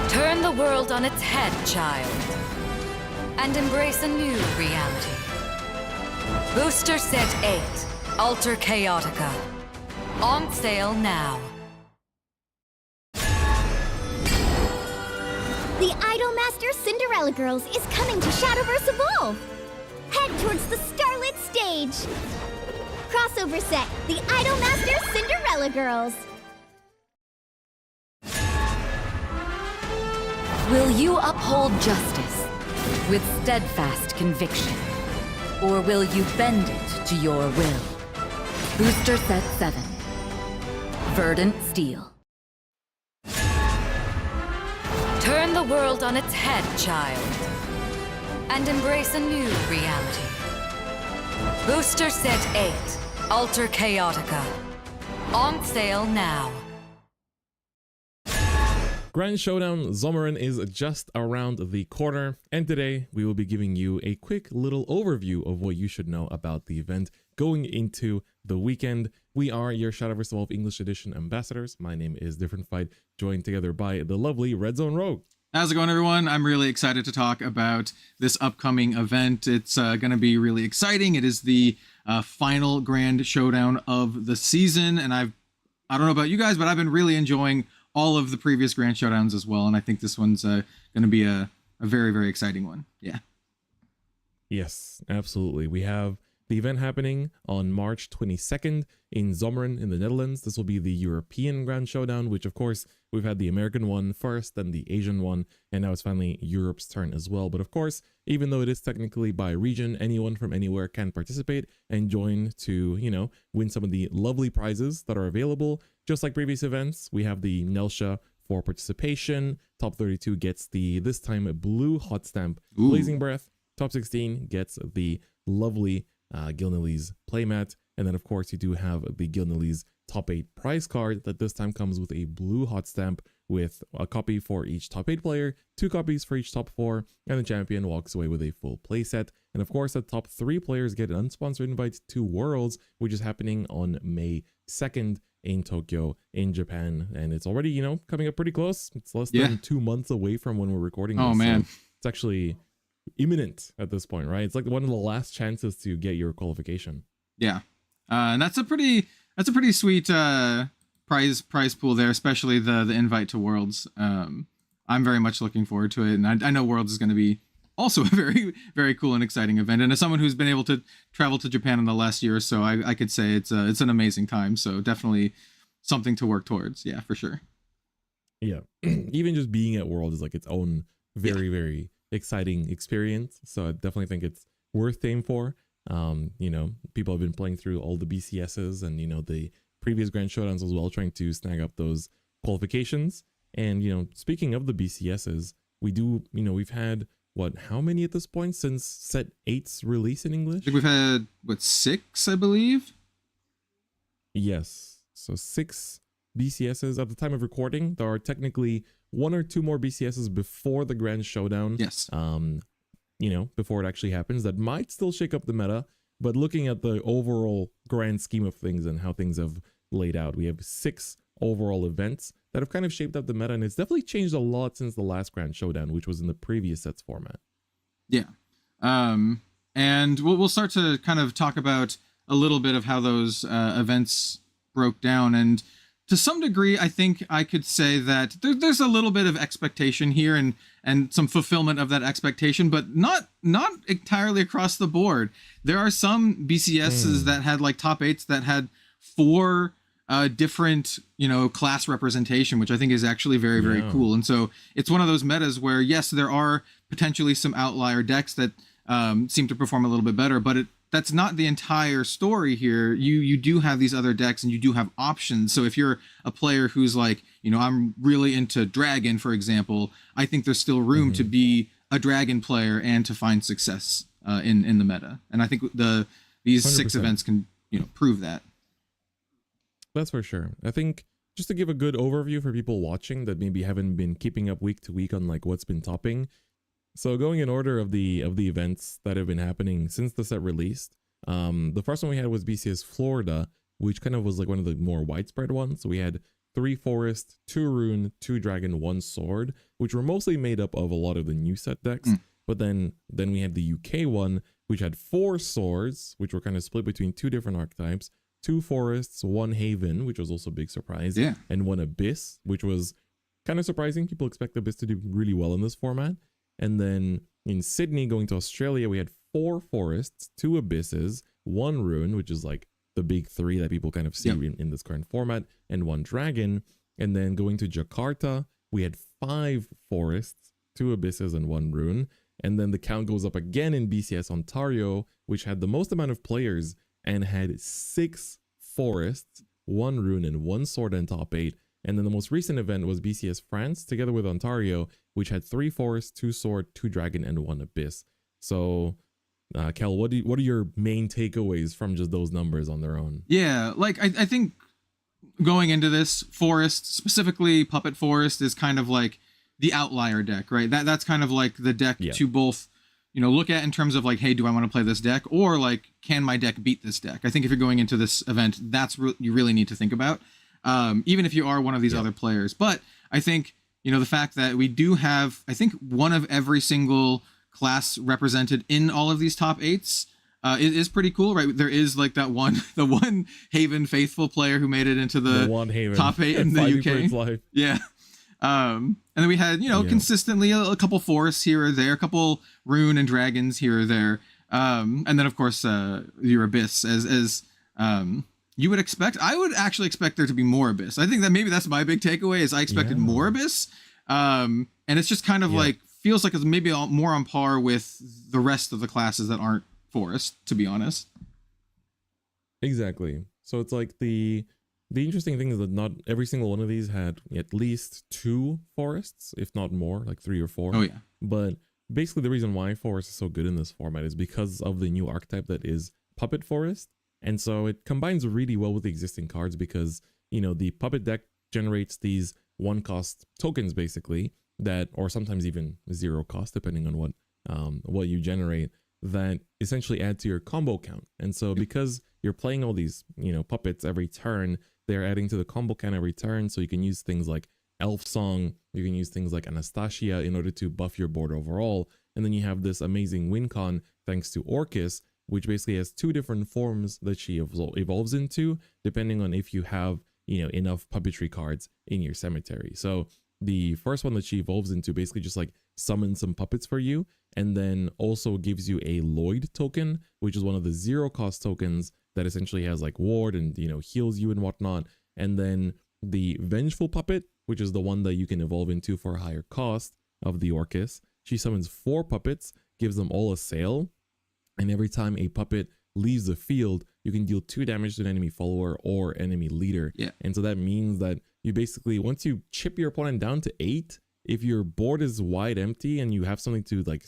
Turn the world on its head, child. And embrace a new reality. Booster Set 8, Alter Chaotica. On sale now. The Idolmaster Cinderella Girls is coming to Shadowverse Evolve! Head towards the Starlit Stage! Crossover set, the Idolmaster Cinderella Girls! Will you uphold justice with steadfast conviction? Or will you bend it to your will? Booster Set 7. Verdant Steel. Turn the world on its head, child. And embrace a new reality. Booster Set 8, Alter Chaotica. On sale now. Grand Showdown Someren is just around the corner, and today we will be giving you a quick little overview of what you should know about the event going into the weekend. We are your Shadowverse Evolve English Edition ambassadors. My name is Different Fight, joined together by the lovely Red Zone Rogue. How's it going, everyone? I'm really excited to talk about this upcoming event. It's going to be really exciting. It is the final Grand Showdown of the season, and I don't know about you guys, but I've been really enjoying all of the previous Grand Showdowns as well, and I think this one's going to be a very, very exciting one. Yeah. Yes, absolutely. We have the event happening on March 22nd in Someren in the Netherlands. This will be the European Grand Showdown, which of course we've had the American one first, then the Asian one, and now it's finally Europe's turn as well. But of course, even though it is technically by region, anyone from anywhere can participate and join to, you know, win some of the lovely prizes that are available. Just like previous events, we have the Nelsha for participation. Top 32 gets the, this time, blue hot stamp Blazing Breath. Top 16 gets the lovely Gilnilly's playmat, and then of course you do have the Gilnilly's top 8 prize card that this time comes with a blue hot stamp with a copy for each top 8 player, 2 copies for each top 4, and the champion walks away with a full playset. And of course the top 3 players get an unsponsored invite to Worlds, which is happening on May 2nd in Tokyo in Japan, and it's already, you know, coming up pretty close. It's less than 2 months away from when we're recording this. Oh man, so it's actually imminent at this point, right? It's like one of the last chances to get your qualification. Yeah, and that's a pretty sweet prize pool there, especially the invite to Worlds. I'm very much looking forward to it, and I know Worlds is going to be also a very, very cool and exciting event. And as someone who's been able to travel to Japan in the last year or so, I could say it's an amazing time. So definitely something to work towards. Yeah, for sure. Yeah, even just being at World is like its own very, very exciting experience. So I definitely think it's worth aim for. You know, people have been playing through all the BCSs and, you know, the previous Grand Showdowns as well, trying to snag up those qualifications. And, you know, speaking of the BCSs, we do, you know, we've had how many at this point since set 8's release in English? I think we've had 6, I believe. Yes, so 6 BCSs at the time of recording. There are technically 1 or 2 more BCSs before the Grand Showdown. Yes. You know, before it actually happens, that might still shake up the meta. But looking at the overall grand scheme of things and how things have laid out, we have 6 overall events that have kind of shaped up the meta, and it's definitely changed a lot since the last Grand Showdown, which was in the previous sets format. Yeah. And we'll start to kind of talk about a little bit of how those events broke down. And to some degree, I think I could say that there's a little bit of expectation here and some fulfillment of that expectation, but not entirely across the board. There are some BCSs that had like top 8s that had 4 different, you know, class representation, which I think is actually very, very cool. And so it's one of those metas where, yes, there are potentially some outlier decks that seem to perform a little bit better, but that's not the entire story here. You do have these other decks and you do have options. So if you're a player who's like, I'm really into Dragon, for example, I think there's still room to be a Dragon player and to find success in the meta. And I think these 6 100%. events can prove that. That's for sure. I think just to give a good overview for people watching that maybe haven't been keeping up week to week on like what's been topping. So going in order of the events that have been happening since the set released, the first one we had was BCS Florida, which kind of was like one of the more widespread ones. So we had 3 Forest, 2 Rune, 2 Dragon, 1 Sword, which were mostly made up of a lot of the new set decks. But then we had the UK one, which had 4 Swords, which were kind of split between 2 different archetypes, 2 Forests, 1 Haven, which was also a big surprise, and 1 Abyss, which was kind of surprising. People expect Abyss to do really well in this format. And then in Sydney, going to Australia, we had 4 Forests, 2 Abysses, 1 Rune, which is like the big 3 that people kind of see in this current format, and 1 Dragon. And then going to Jakarta, we had 5 Forests, 2 Abysses, and 1 Rune. And then the count goes up again in BCS Ontario, which had the most amount of players and had 6 Forests, 1 Rune, and 1 Sword in top 8. And then the most recent event was BCS France, together with Ontario, which had 3 Forests, 2 Sword, 2 Dragon, and 1 Abyss. So, Kel, what are your main takeaways from just those numbers on their own? Yeah, like I think going into this, Forest, specifically Puppet Forest, is kind of like the outlier deck, right? That's kind of like the deck to both, look at in terms of like, hey, do I want to play this deck? Or like, can my deck beat this deck? I think if you're going into this event, that's you really need to think about. Even if you are one of these other players. But I think, the fact that we do have, I think, one of every single class represented in all of these top 8s is pretty cool, right? There is like the one Haven faithful player who made it into the one Haven top 8 in the UK. Life. Yeah. And then we had, consistently a couple Forests here or there, a couple Rune and Dragons here or there. And then, of course, your Abyss as you would expect. I would actually expect there to be more Abyss. I think that maybe that's my big takeaway is I expected more Abyss. And it's just kind of like, feels like it's maybe more on par with the rest of the classes that aren't Forest, to be honest. Exactly. So it's like the interesting thing is that not every single one of these had at least 2 Forests, if not more, like 3 or 4. Oh, yeah. But basically the reason why Forest is so good in this format is because of the new archetype that is Puppet Forest. And so it combines really well with the existing cards because, the Puppet deck generates these 1-cost tokens basically that, or sometimes even 0 cost, depending on what you generate, that essentially add to your combo count. And so because you're playing all these, puppets every turn, they're adding to the combo count every turn. So you can use things like Elf Song, you can use things like Anastasia in order to buff your board overall. And then you have this amazing win con thanks to Orcus, which basically has 2 different forms that she evolves into, depending on if you have, enough puppetry cards in your cemetery. So the first one that she evolves into basically just like summons some puppets for you, and then also gives you a Lloyd token, which is one of the 0-cost tokens that essentially has like ward and, heals you and whatnot. And then the Vengeful Puppet, which is the one that you can evolve into for a higher cost of the Orcus. She summons 4 puppets, gives them all a sail, and every time a puppet leaves the field, you can deal 2 damage to an enemy follower or enemy leader. Yeah. And so that means that you basically, once you chip your opponent down to 8, if your board is wide empty and you have something to like,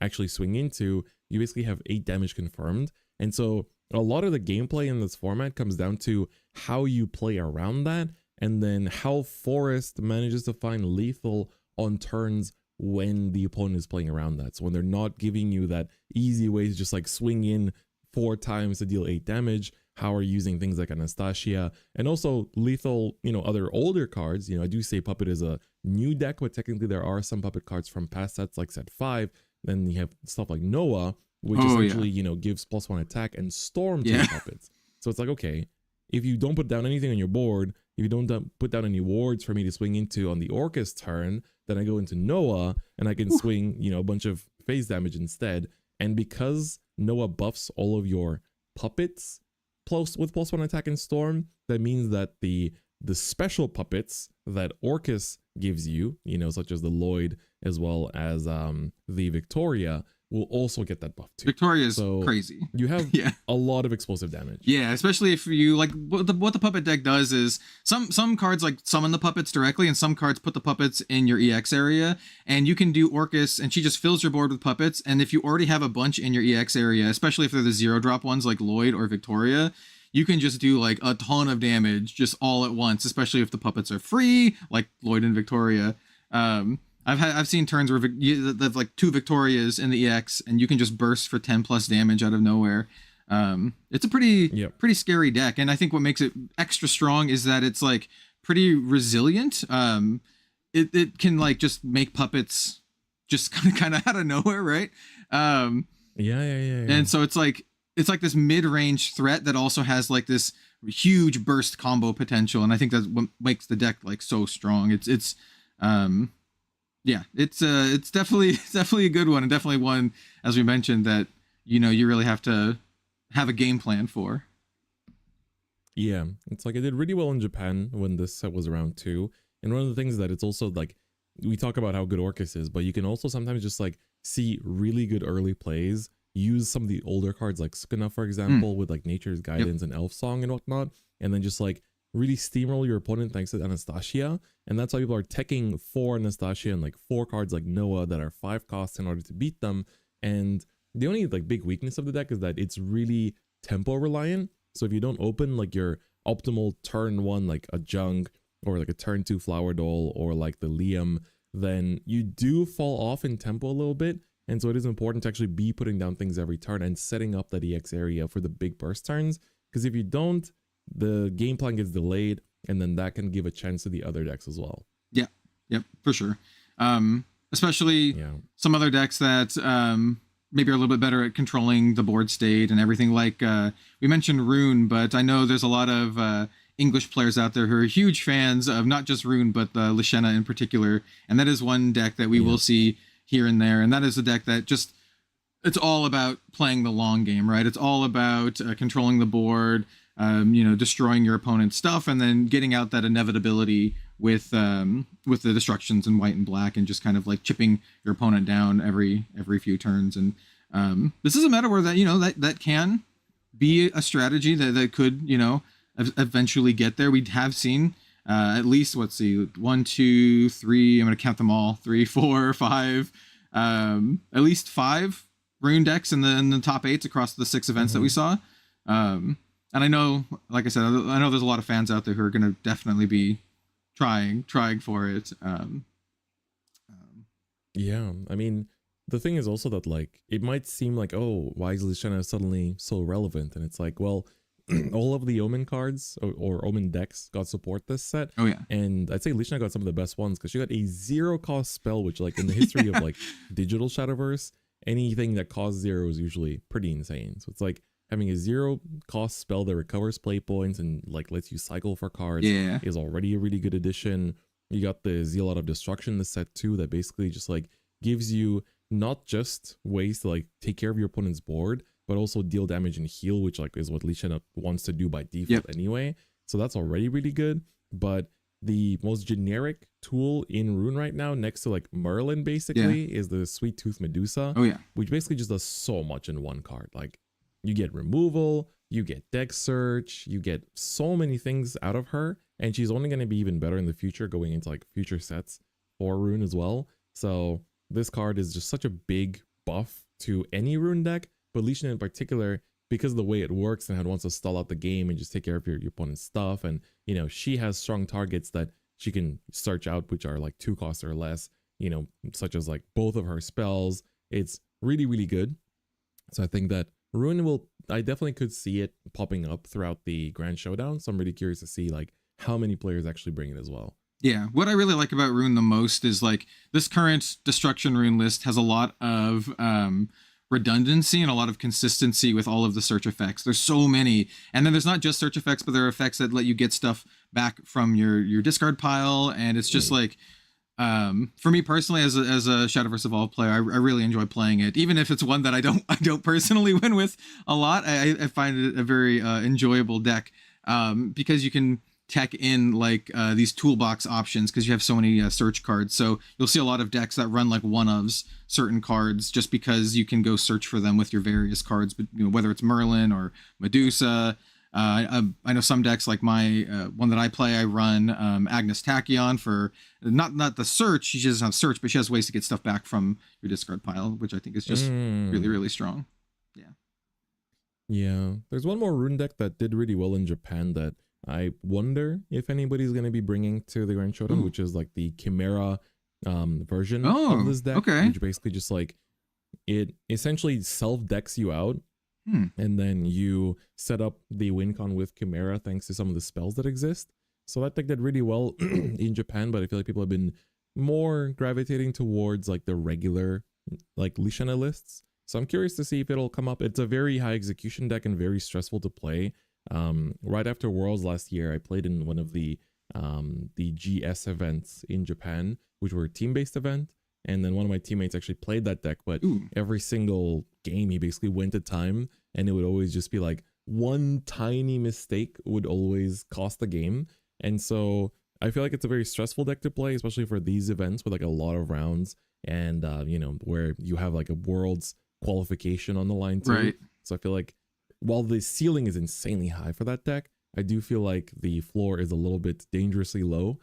actually swing into, you basically have 8 damage confirmed. And so a lot of the gameplay in this format comes down to how you play around that, and then how Forest manages to find lethal on turns when the opponent is playing around that. So when they're not giving you that easy way to just like swing in 4 times to deal 8 damage, how are you using things like Anastasia and also lethal, other older cards. I do say Puppet is a new deck, but technically there are some Puppet cards from past sets like set 5. Then you have stuff like Noah, which essentially, gives +1 attack and Storm to the puppets. So it's like, okay, if you don't put down anything on your board, if you don't put down any wards for me to swing into on the Orcus turn, then I go into Noah and I can swing, a bunch of phase damage instead. And because Noah buffs all of your puppets with +1 attack and Storm, that means that the special puppets that Orcus gives you, such as the Lloyd as well as the Victoria, will also get that buff too. Victoria's So crazy. You have Yeah. a lot of explosive damage. Yeah, especially if you like what the puppet deck does is some cards like summon the puppets directly, and some cards put the puppets in your EX area, and you can do Orcus, and she just fills your board with puppets. And if you already have a bunch in your EX area, especially if they're the 0-drop ones like Lloyd or Victoria, you can just do like a ton of damage just all at once, especially if the puppets are free, like Lloyd and Victoria. I've seen turns where they've like 2 Victorias in the EX, and you can just burst for 10 plus damage out of nowhere. It's a pretty scary deck, and I think what makes it extra strong is that it's like pretty resilient. It can like just make puppets just kind of out of nowhere, right? Yeah. And so it's like this mid-range threat that also has like this huge burst combo potential, and I think that's what makes the deck like so strong. It's definitely a good one, and definitely one, as we mentioned, that you really have to have a game plan for. Yeah, it's like it did really well in Japan when this set was around too. And one of the things that it's also like, we talk about how good Orcus is, but you can also sometimes just like see really good early plays, use some of the older cards like Skuna, for example, with like Nature's Guidance and Elf Song and whatnot, and then just like really steamroll your opponent thanks to Anastasia. And that's why people are teching 4 Anastasia and like 4 cards like Noah that are 5 costs in order to beat them. And the only like big weakness of the deck is that it's really tempo reliant. So if you don't open like your optimal turn 1 like a Junk, or like a turn 2 Flower Doll, or like the Liam, then you do fall off in tempo a little bit. And so it is important to actually be putting down things every turn and setting up that EX area for the big burst turns, because if you don't, the game plan gets delayed, and then that can give a chance to the other decks as well. Yep, for sure. Especially some other decks that maybe are a little bit better at controlling the board state and everything. Like we mentioned Rune, but I know there's a lot of English players out there who are huge fans of not just Rune, but Lishena in particular. And that is one deck that we will see here and there. And that is a deck that just, it's all about playing the long game, right? It's all about controlling the board, destroying your opponent's stuff, and then getting out that inevitability with the destructions in white and black, and just kind of like chipping your opponent down every few turns. And this is a meta where that can be a strategy that could eventually get there. We have seen at least, let's see, 1, 2, 3. I'm gonna count them all. 3, 4, 5. At least 5 Rune decks in the top 8s across the 6 events that we saw. And I know, like I said, I know there's a lot of fans out there who are going to definitely be trying for it. Yeah, I mean, the thing is also that like it might seem like, oh, why is Lishana suddenly so relevant? And it's like, well, all of the Omen cards or Omen decks got support this set. Oh yeah, and I'd say Lishana got some of the best ones because she got a 0-cost spell, which like in the history of like digital Shadowverse, anything that costs 0 is usually pretty insane. So it's like having a 0-cost spell that recovers play points and like lets you cycle for cards is already a really good addition. You got the Zealot of Destruction in the set too, that basically just like gives you not just ways to like take care of your opponent's board, but also deal damage and heal, which like is what Lishana wants to do by default anyway. So that's already really good. But the most generic tool in Rune right now, next to like Merlin basically, is the Sweet Tooth Medusa. Oh yeah, which basically just does so much in one card. Like you get removal, you get deck search, you get so many things out of her, and she's only going to be even better in the future going into like future sets for Rune as well. So this card is just such a big buff to any Rune deck, but Lishana in particular, because of the way it works and how it wants to stall out the game and just take care of your opponent's stuff. And, she has strong targets that she can search out, which are like 2 costs or less, such as like both of her spells. It's really, really good. So I think that Rune I definitely could see it popping up throughout the Grand Showdown. So I'm really curious to see like how many players actually bring it as well. Yeah, what I really like about Rune the most is like this current Destruction Rune list has a lot of redundancy and a lot of consistency with all of the search effects. There's so many, and then there's not just search effects, but there are effects that let you get stuff back from your discard pile, and it's just like for me personally, as a Shadowverse Evolved player, I really enjoy playing it, even if it's one that I don't personally win with a lot. I find it a very enjoyable deck because you can tech in like these toolbox options because you have so many search cards. So you'll see a lot of decks that run like one-ofs certain cards just because you can go search for them with your various cards, but whether it's Merlin or Medusa. I know some decks like my one that I play, I run Agnes Tachyon for not the search. She doesn't have search, but she has ways to get stuff back from your discard pile, which I think is just really, really strong. Yeah, there's one more rune deck that did really well in Japan that I wonder if anybody's going to be bringing to the Grand Showdown, which is like the Chimera version of this deck, which basically just like it essentially self-decks you out, and then you set up the win con with Chimera thanks to some of the spells that exist. So that deck did really well in Japan, but I feel like people have been more gravitating towards like the regular like Lishana lists. So I'm curious to see if it'll come up. It's a very high execution deck and very stressful to play. Right after Worlds last year, I played in one of the GS events in Japan, which were a team-based event. And then one of my teammates actually played that deck, but every single game he basically went to time, and it would always just be like one tiny mistake would always cost the game. And so I feel like it's a very stressful deck to play, especially for these events with like a lot of rounds and where you have like a Worlds qualification on the line too. Right. So I feel like while the ceiling is insanely high for that deck, I do feel like the floor is a little bit dangerously low.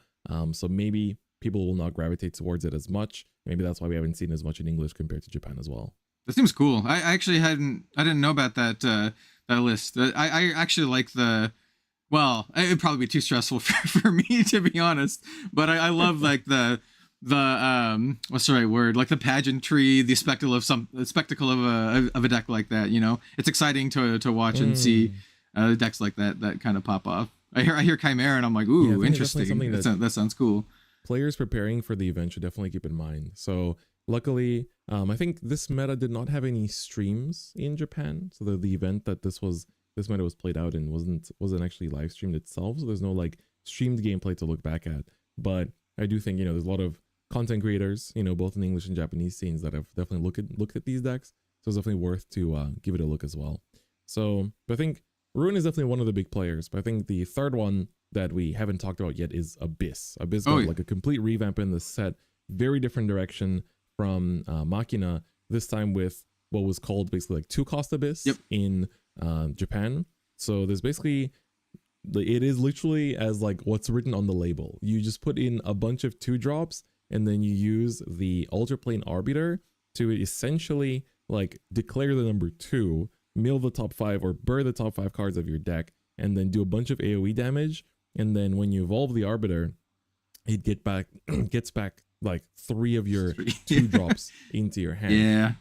So maybe people will not gravitate towards it as much. Maybe that's why we haven't seen as much in English compared to Japan as well. That seems cool. I actually didn't know about that that list. I actually like well, it'd probably be too stressful for me to be honest, but I love like the what's the right word, like the pageantry, the spectacle of a deck like that. It's exciting to watch and see decks like that kind of pop off. I hear Chimera and I'm like, ooh, interesting. That sounds cool. Players preparing for the event should definitely keep in mind. So luckily, I think this meta did not have any streams in Japan. So the event that this meta was played out in wasn't actually live streamed itself. So there's no like streamed gameplay to look back at. But I do think there's a lot of content creators, both in English and Japanese scenes that have definitely looked at these decks. So it's definitely worth to give it a look as well. So I think Ruin is definitely one of the big players. But I think the third one that we haven't talked about yet is Abyss. Abyss got like a complete revamp in the set, very different direction from Machina, this time with what was called basically like 2-cost Abyss in Japan. So there's basically, it is literally as like what's written on the label. You just put in a bunch of 2-drops and then you use the Altar Plane Arbiter to essentially like declare the number 2, mill the top 5 or burn the top 5 cards of your deck, and then do a bunch of AoE damage. And then when you evolve the Arbiter, it gets back like 3 of your 2-drops into your hand. Yeah.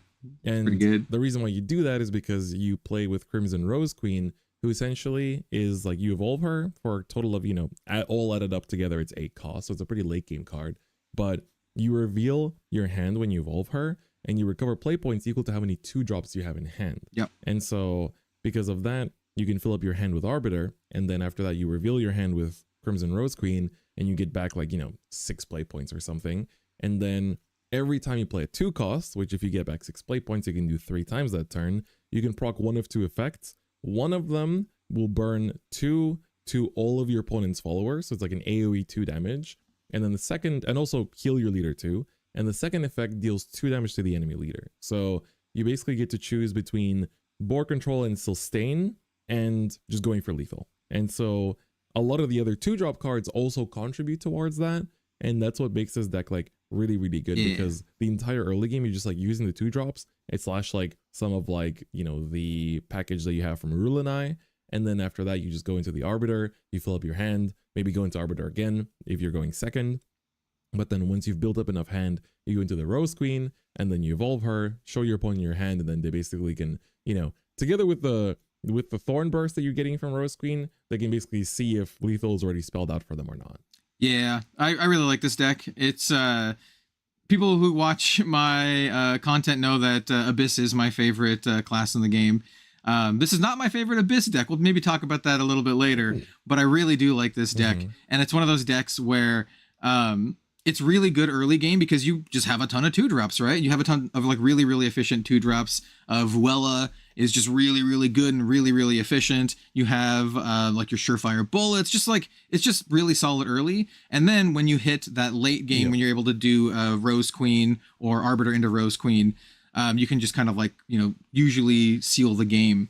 And pretty good. The reason why you do that is because you play with Crimson Rose Queen, who essentially is like you evolve her for a total of, all added up together, it's 8 cost. So it's a pretty late game card. But you reveal your hand when you evolve her, and you recover play points equal to how many 2-drops you have in hand. Yep. And so because of that, you can fill up your hand with Arbiter, and then after that you reveal your hand with Crimson Rose Queen, and you get back like 6 play points or something. And then every time you play a 2-cost, which if you get back 6 play points, you can do 3 times that turn, you can proc one of 2 effects. One of them will burn 2 to all of your opponent's followers, so it's like an AoE 2 damage. And then the second, and also heal your leader too. And the second effect deals 2 damage to the enemy leader. So you basically get to choose between board control and sustain, and just going for lethal. And so a lot of the other 2-drop cards also contribute towards that. And that's what makes this deck like really, really good, because the entire early game, you're just like using the 2-drops. It's slash like some of like, the package that you have from Rulanai. And then after that, you just go into the Arbiter, you fill up your hand, maybe go into Arbiter again if you're going second. But then once you've built up enough hand, you go into the Rose Queen, and then you evolve her, show your opponent your hand, and then they basically can, together with the Thorn Burst that you're getting from Rose Queen, they can basically see if lethal is already spelled out for them or not. Yeah, I really like this deck. It's people who watch my content know that Abyss is my favorite class in the game. This is not my favorite Abyss deck. We'll maybe talk about that a little bit later, but I really do like this deck. And it's one of those decks where it's really good early game because you just have a ton of 2-drops, right? You have a ton of like really, really efficient 2-drops of Vuela is just really, really good and really, really efficient. You have like your surefire bullets, just like it's just really solid early. And then when you hit that late game, when you're able to do Rose Queen or Arbiter into Rose Queen, you can just kind of like, you know, usually seal the game.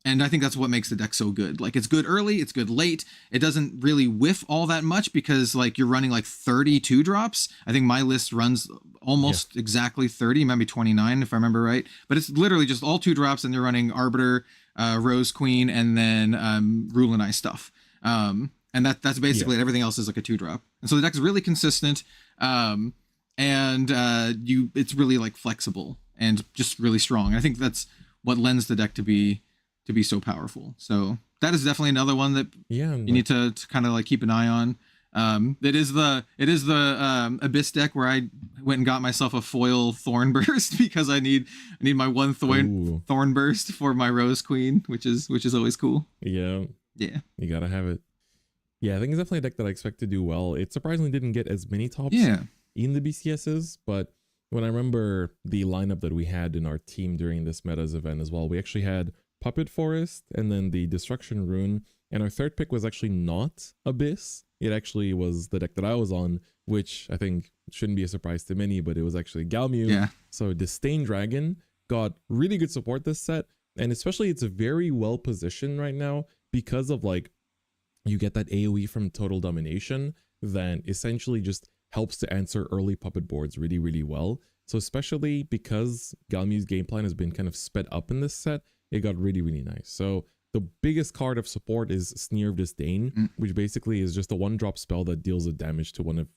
And I think that's what makes the deck so good. Like it's good early, it's good late. It doesn't really whiff all that much because like you're running like 32 drops. I think my list runs almost exactly 30, maybe 29 if I remember right. But it's literally just all 2 drops and you're running Arbiter, Rose Queen, and then Rule and I stuff. And that's basically it. Everything else is like a 2 drop. And so the deck is really consistent. It's really like flexible and just really strong. And I think that's what lends the deck to be so powerful. So that is definitely another one that you need to kind of like keep an eye on. It is the Abyss deck where I went and got myself a foil Thornburst because I need my one Thornburst for my Rose Queen, which is always cool. Yeah, you gotta have it. Yeah, I think it's definitely a deck that I expect to do well. It surprisingly didn't get as many tops in the BCSs, but when I remember the lineup that we had in our team during this metas event as well, we actually had Puppet Forest and then the Destruction Rune, and our third pick was actually not Abyss. It actually was the deck that I was on, which I think shouldn't be a surprise to many, but it was actually Galmew. So Disdain Dragon got really good support this set, and especially it's very well positioned right now because of like you get that AoE from Total Domination that essentially just helps to answer early puppet boards really, really well. So especially because Galmew's game plan has been kind of sped up in this set, it got really, really nice. So the biggest card of support is Sneer of Disdain, which basically is just a 1-drop spell that deals a damage to one of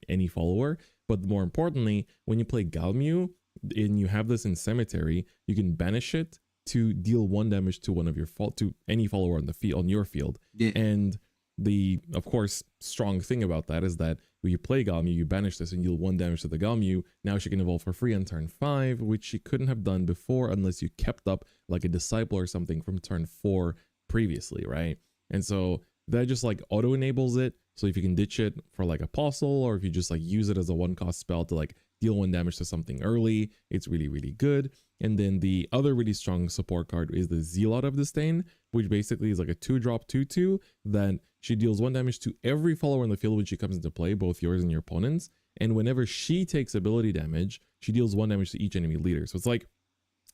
any follower. But more importantly, when you play Galmew and you have this in Cemetery, you can banish it to deal 1 damage to one of your to any follower on the field, on your field. And the, of course, strong thing about that is that when you play Galmew, you banish this and deal 1 damage to the Galmew. Now she can evolve for free on turn 5, which she couldn't have done before unless you kept up like a Disciple or something from turn 4 previously, right? And so that just like auto enables it. So if you can ditch it for like Apostle, or if you just like use it as a 1-cost spell to like deal 1 damage to something early, it's really, really good. And then the other really strong support card is the Zealot of Disdain, which basically is like a 2-drop 2/2 that she deals 1 damage to every follower in the field when she comes into play, both yours and your opponent's. And whenever she takes ability damage, she deals 1 damage to each enemy leader. So it's like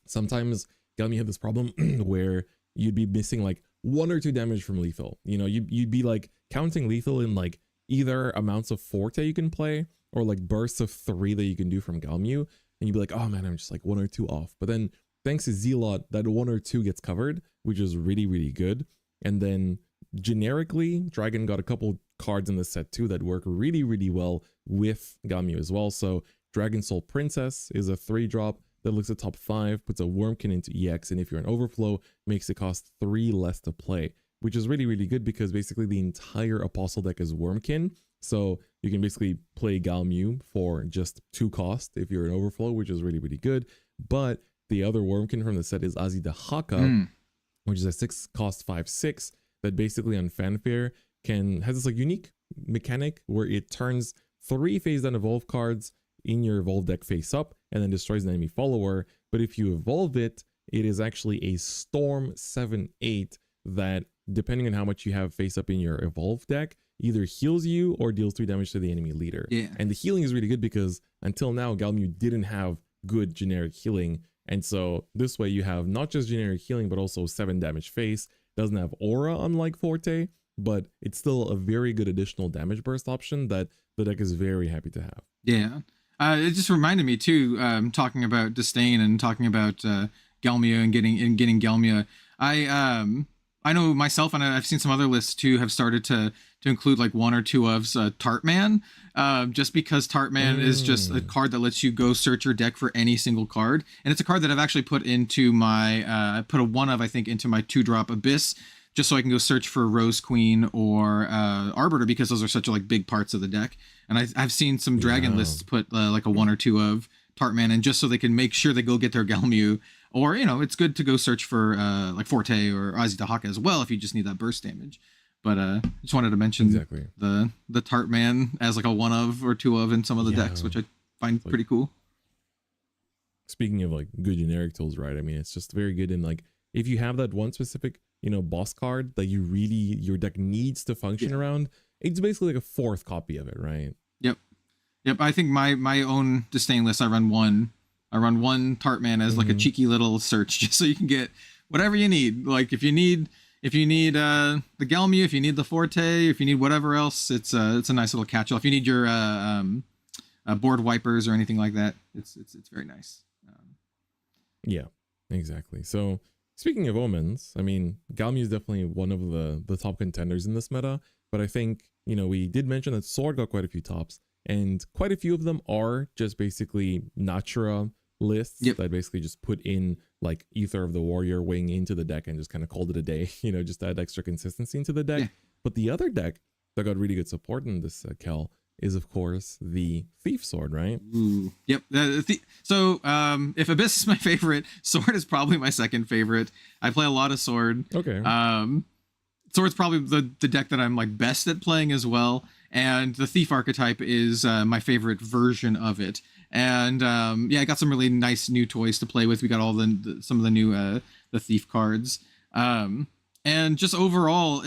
sometimes Galmew had this problem where you'd be missing like 1 or 2 damage from lethal. You know, you'd be like counting lethal in like either amounts of Forte you can play or like bursts of 3 that you can do from Galmew. And you'd be like, oh man, I'm just like 1 or 2 off. But then thanks to Zealot, that 1 or 2 gets covered, which is really, really good. And then generically, Dragon got a couple cards in the set too that work really, really well with Galmew as well. So Dragon Soul Princess is a 3-drop that looks at top 5, puts a Wormkin into EX, and if you're an overflow, makes it cost 3 less to play, which is really, really good because basically the entire Apostle deck is Wormkin. So you can basically play Galmew for just 2 cost if you're an overflow, which is really, really good. But the other Wormkin from the set is Azidahaka, which is a 6-cost 5/6 that basically on Fanfare has this like unique mechanic where it turns 3 phase down evolve cards in your evolve deck face up and then destroys an enemy follower. But if you evolve it, it is actually a Storm 7/8 that, depending on how much you have face up in your evolve deck, either heals you or deals 3 damage to the enemy leader. And the healing is really good because until now, Galmew didn't have good generic healing. And so this way you have not just generic healing, but also 7 damage face. Doesn't have aura unlike Forte, but it's still a very good additional damage burst option that the deck is very happy to have. It just reminded me too, talking about Disdain and talking about Galmew and getting Galmew. I know myself, and I've seen some other lists too, have started to include like 1 or 2 ofs Tartman, just because Tartman is just a card that lets you go search your deck for any single card, and it's a card that I've actually put into my I put a 1 of, I think, into my 2-drop Abyss, just so I can go search for Rose Queen or Arbiter, because those are such like big parts of the deck. And I've seen some Dragon lists put like a 1 or 2 of Tartman, and just so they can make sure they go get their Galmew. Or, you know, it's good to go search for like Forte or Azidahaka as well if you just need that burst damage. But just wanted to mention the Tartman as like a 1 of or 2 of in some of the decks, which I find pretty cool. speaking of like good generic tools, right? I mean, it's just very good in like if you have that one specific, boss card that your deck needs to function around, it's basically like a fourth copy of it, right? Yep. I think my own disdain list, I run one Tartman as like a cheeky little search, just so you can get whatever you need. Like if you need the Gelmu, if you need the Forte, if you need whatever else, it's a nice little catch-all. If you need your board wipers or anything like that, it's very nice. Yeah, exactly. So speaking of omens, I mean, Galmi is definitely one of the top contenders in this meta, but I think, we did mention that Sword got quite a few tops, and quite a few of them are just basically Natura lists that basically just put in like Ether of the Warrior Wing into the deck and just kind of called it a day, just to add extra consistency into the deck. Yeah. But the other deck that got really good support in this Kel is of course the Thief Sword, right? Ooh, yep. So if Abyss is my favorite, Sword is probably my second favorite. I play a lot of Sword. Okay. Sword's probably the deck that I'm like best at playing as well. And the Thief archetype is my favorite version of it. And I got some really nice new toys to play with. We got all some of the new the Thief cards. And just overall,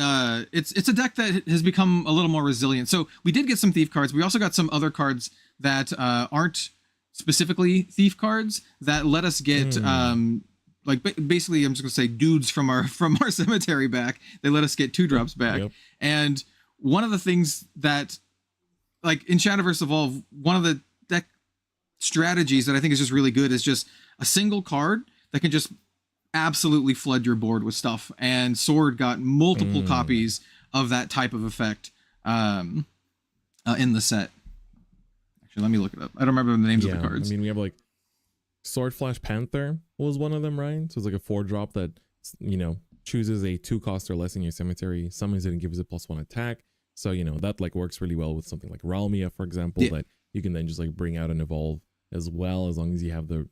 it's a deck that has become a little more resilient. So we did get some Thief cards. We also got some other cards that aren't specifically Thief cards that let us get basically, I'm just gonna say dudes from our cemetery back. They let us get 2-drops back. Yep. And one of the things that, like in Shadowverse Evolve, one of the deck strategies that I think is just really good is just a single card that can just absolutely flood your board with stuff. And Sword got multiple copies of that type of effect in the set. Actually, let me look it up. I don't remember the names of the cards. I mean, we have like Sword Flash Panther was one of them, right? So it's like a 4-drop that, chooses a 2-cost or less in your cemetery, summons it and gives it +1 attack. So, that like works really well with something like Ralmia, for example, that you can then just like bring out and evolve as well, as long as you have the,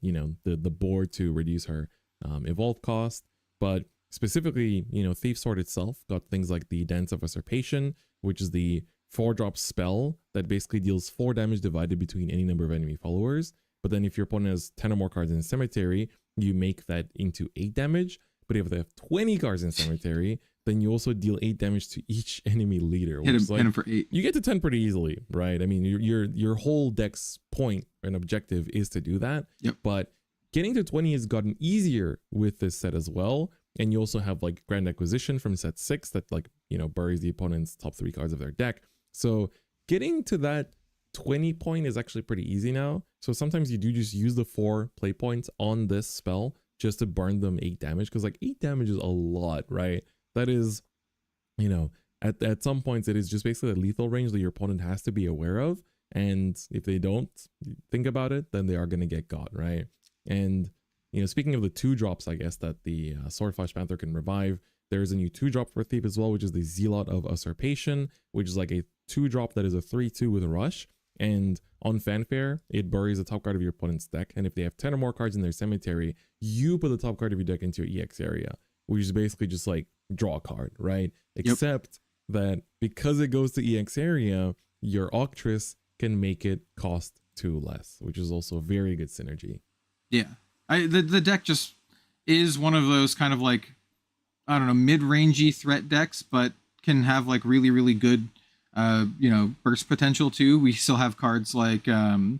the board to reduce her evolve cost. But specifically, Thief Sword itself got things like the Dance of Usurpation, which is the 4-drop spell that basically deals 4 damage divided between any number of enemy followers. But then if your opponent has 10 or more cards in Cemetery, you make that into 8 damage. But if they have 20 cards in Cemetery, then you also deal 8 damage to each enemy leader. Which hit him for 8. You get to 10 pretty easily, right? I mean, your whole deck's point and objective is to do that. Yep. But getting to 20 has gotten easier with this set as well. And you also have like Grand Acquisition from set 6 that like, buries the opponent's top 3 cards of their deck. So getting to that 20 point is actually pretty easy now. So sometimes you do just use the 4 play points on this spell just to burn them 8 damage, because like 8 damage is a lot, right? That is, at some points it is just basically a lethal range that your opponent has to be aware of, and if they don't think about it, then they are going to get got, right? And speaking of the 2-drops, I guess that the Sword Flash Panther can revive, there's a new 2-drop for Thief as well, which is the Zealot of Usurpation, which is like a 2-drop that is a 3/2 with a rush. And on Fanfare, it buries the top card of your opponent's deck. And if they have 10 or more cards in their cemetery, you put the top card of your deck into your EX area, which is basically just like draw a card, right? Except that because it goes to EX area, your Octress can make it cost 2 less, which is also very good synergy. Yeah. The deck just is one of those kind of like, I don't know, mid-rangey threat decks, but can have like really, really good burst potential too. We still have cards like is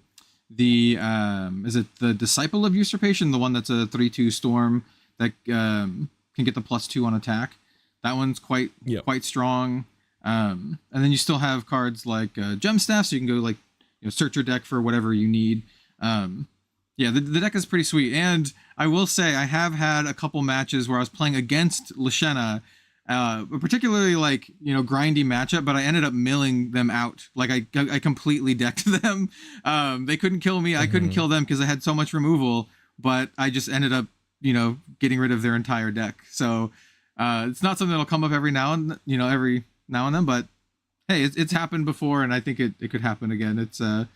it the Disciple of Usurpation, the one that's a 3/2 storm that can get the +2 on attack. That one's quite strong. And then you still have cards like Gem Staff, so you can go like search your deck for whatever you need. The deck is pretty sweet. And I will say I have had a couple matches where I was playing against Lashena, particularly like grindy matchup, but I ended up milling them out. Like I completely decked them. They couldn't kill me. I couldn't kill them because I had so much removal, but I just ended up getting rid of their entire deck. So it's not something that'll come up every now and then, but hey, it's happened before, and I think it could happen again. It's an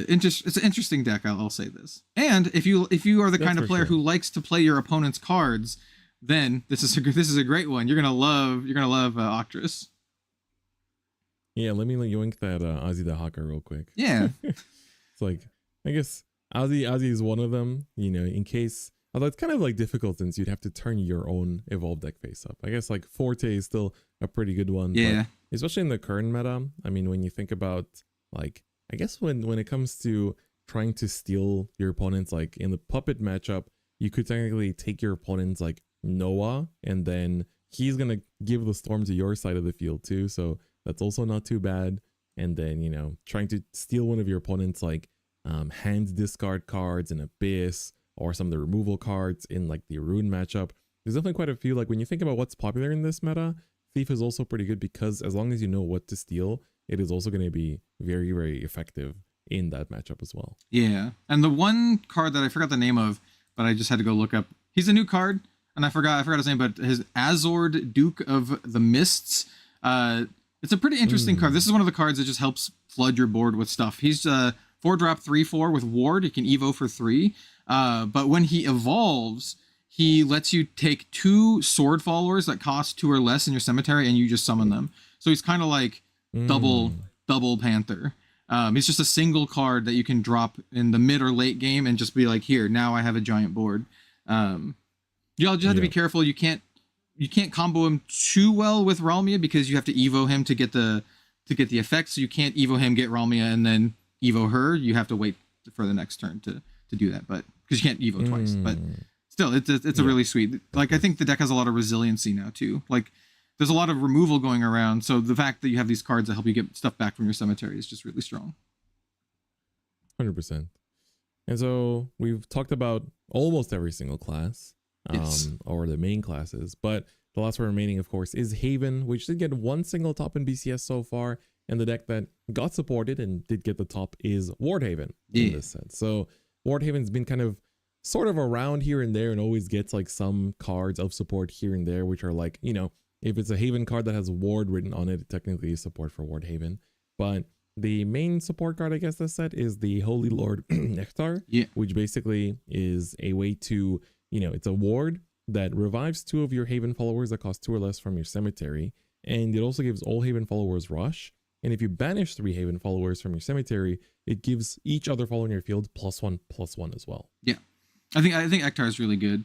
interesting deck. I'll say this. And if you are the kind of player who likes to play your opponent's cards, then this is a great one. You're gonna love Octress. Yeah, let me yoink that Ozzy the Hawker real quick. Yeah. It's like, I guess Ozzy is one of them, you know, in case, although it's kind of like difficult since you'd have to turn your own evolved deck face up. I guess like Forte is still a pretty good one. Yeah. But especially in the current meta. I mean, when you think about like, I guess when it comes to trying to steal your opponents, like in the puppet matchup, you could technically take your opponent's like Noah, and then he's going to give the storm to your side of the field too. So that's also not too bad. And then, you know, trying to steal one of your opponent's like hand discard cards in Abyss, or some of the removal cards in like the Rune matchup. There's definitely quite a few. Like when you think about what's popular in this meta, Thief is also pretty good because as long as you know what to steal, it is also going to be very, very effective in that matchup as well. Yeah. And the one card that I forgot the name of, but I just had to go look up. He's a new card, and I forgot his name, but his Azord, Duke of the Mists. It's a pretty interesting card. This is one of the cards that just helps flood your board with stuff. He's 4-drop 3/4 with Ward. He can Evo for 3. But when he evolves, he lets you take 2 sword followers that cost 2 or less in your cemetery, and you just summon them. So he's kind of like double Panther. He's just a single card that you can drop in the mid or late game and just be like, here, now I have a giant board. You'll just have to be careful. You can't combo him too well with Ralmia because you have to Evo him to get the effect. So you can't Evo him, get Ralmia, and then Evo her. You have to wait for the next turn to do that, but because you can't Evo twice. But still, it's a really sweet. Like I think the deck has a lot of resiliency now too. Like there's a lot of removal going around, so the fact that you have these cards that help you get stuff back from your cemetery is just really strong. 100%. And so we've talked about almost every single class. Yes. Or the main classes, but the last one remaining, of course, is Haven, which did get one single top in BCS so far, and the deck that got supported and did get the top is Wardhaven in this set. So Wardhaven's been kind of sort of around here and there and always gets like some cards of support here and there, which are like, you know, if it's a Haven card that has Ward written on it, technically is support for Wardhaven. But the main support card, I guess, this set is the Holy Lord Nectar, which basically is a way to, you know, it's a ward that revives 2 of your Haven followers that cost 2 or less from your cemetery. And it also gives all Haven followers rush. And if you banish 3 Haven followers from your cemetery, it gives each other follower in your field +1/+1 as well. Yeah. I think Ektar is really good.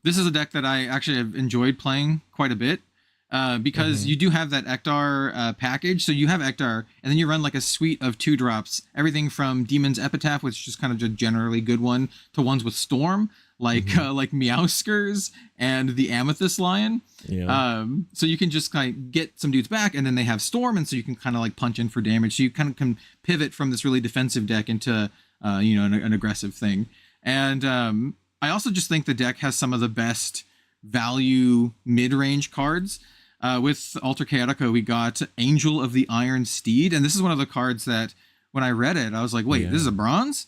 This is a deck that I actually have enjoyed playing quite a bit. Because you do have that Ektar package. So you have Ektar, and then you run like a suite of 2-drops, everything from Demon's Epitaph, which is just kind of a generally good one, to ones with Storm, like Meowskers and the Amethyst Lion. So you can just kind of get some dudes back, and then they have Storm, and so you can kind of like punch in for damage. So you kind of can pivot from this really defensive deck into an aggressive thing. And I also just think the deck has some of the best value mid-range cards. With Alter Chaotica, we got Angel of the Iron Steed, and this is one of the cards that when I read it, I was like, wait, this is a bronze?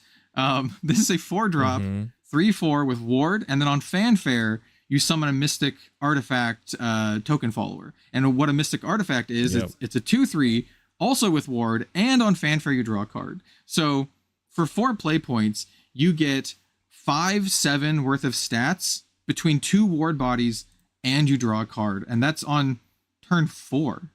This is a 4-drop, 3/4 with Ward, and then on Fanfare, you summon a Mystic Artifact token follower. And what a Mystic Artifact is, it's a 2/3, also with Ward, and on Fanfare you draw a card. So for 4 play points, you get 5/7 worth of stats between 2 ward bodies, and you draw a card, and that's on turn 4,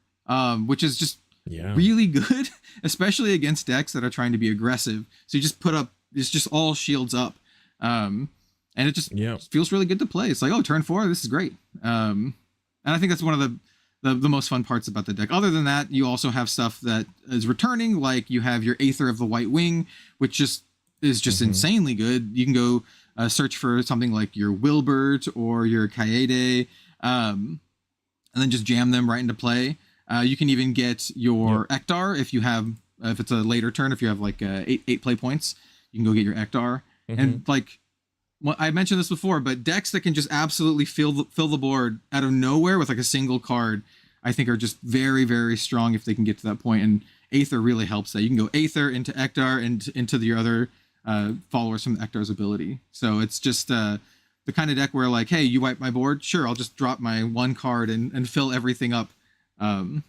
which is just really good, especially against decks that are trying to be aggressive. So you just put up, it's just all shields up, and it just feels really good to play. It's like, oh, turn 4, this is great. And I think that's one of the most fun parts about the deck. Other than that, you also have stuff that is returning, like you have your Aether of the White Wing, which is insanely good. You can go search for something like your Wilbert or your Kaede, and then just jam them right into play. You can even get your Ektar if it's a later turn, if you have like 8 play points, you can go get your Ektar. And like, well, I mentioned this before, but decks that can just absolutely fill the board out of nowhere with like a single card, I think are just very, very strong if they can get to that point. And Aether really helps that. You can go Aether into Ektar and into your other followers from Ektar's ability. So it's just the kind of deck where like, hey, you wipe my board, sure, I'll just drop my 1 card and fill everything up out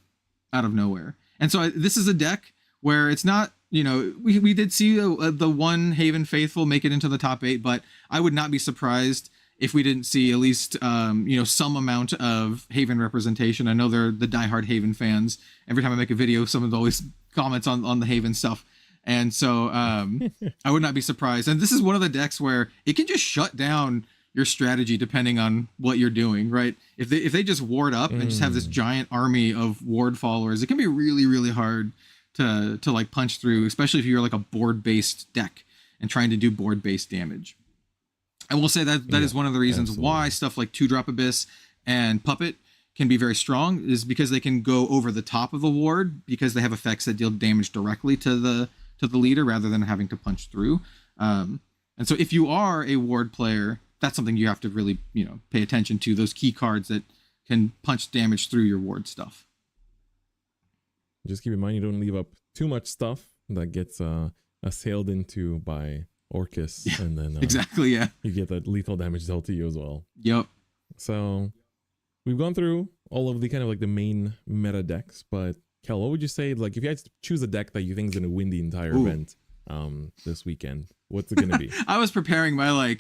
of nowhere. And so this is a deck where it's not, we did see the one Haven faithful make it into the top 8, but I would not be surprised if we didn't see at least some amount of Haven representation. I know they're the diehard Haven fans. Every time I make a video, someone always comments on the Haven stuff. And so I would not be surprised. And this is one of the decks where it can just shut down your strategy depending on what you're doing, right? If they just ward up and just have this giant army of ward followers, it can be really, really hard to like punch through, especially if you're like a board-based deck and trying to do board-based damage. I will say that that is one of the reasons why stuff like 2-drop Abyss and Puppet can be very strong, is because they can go over the top of the ward because they have effects that deal damage directly to the leader rather than having to punch through. And so if you are a ward player, that's something you have to really, pay attention to, those key cards that can punch damage through your ward stuff. Just keep in mind you don't leave up too much stuff that gets assailed into by Orcus, and then exactly, yeah, you get that lethal damage dealt to you as well. Yep. So we've gone through all of the kind of like the main meta decks, but Kel, what would you say, like if you had to choose a deck that you think is going to win the entire event this weekend, what's it going to be? I was preparing my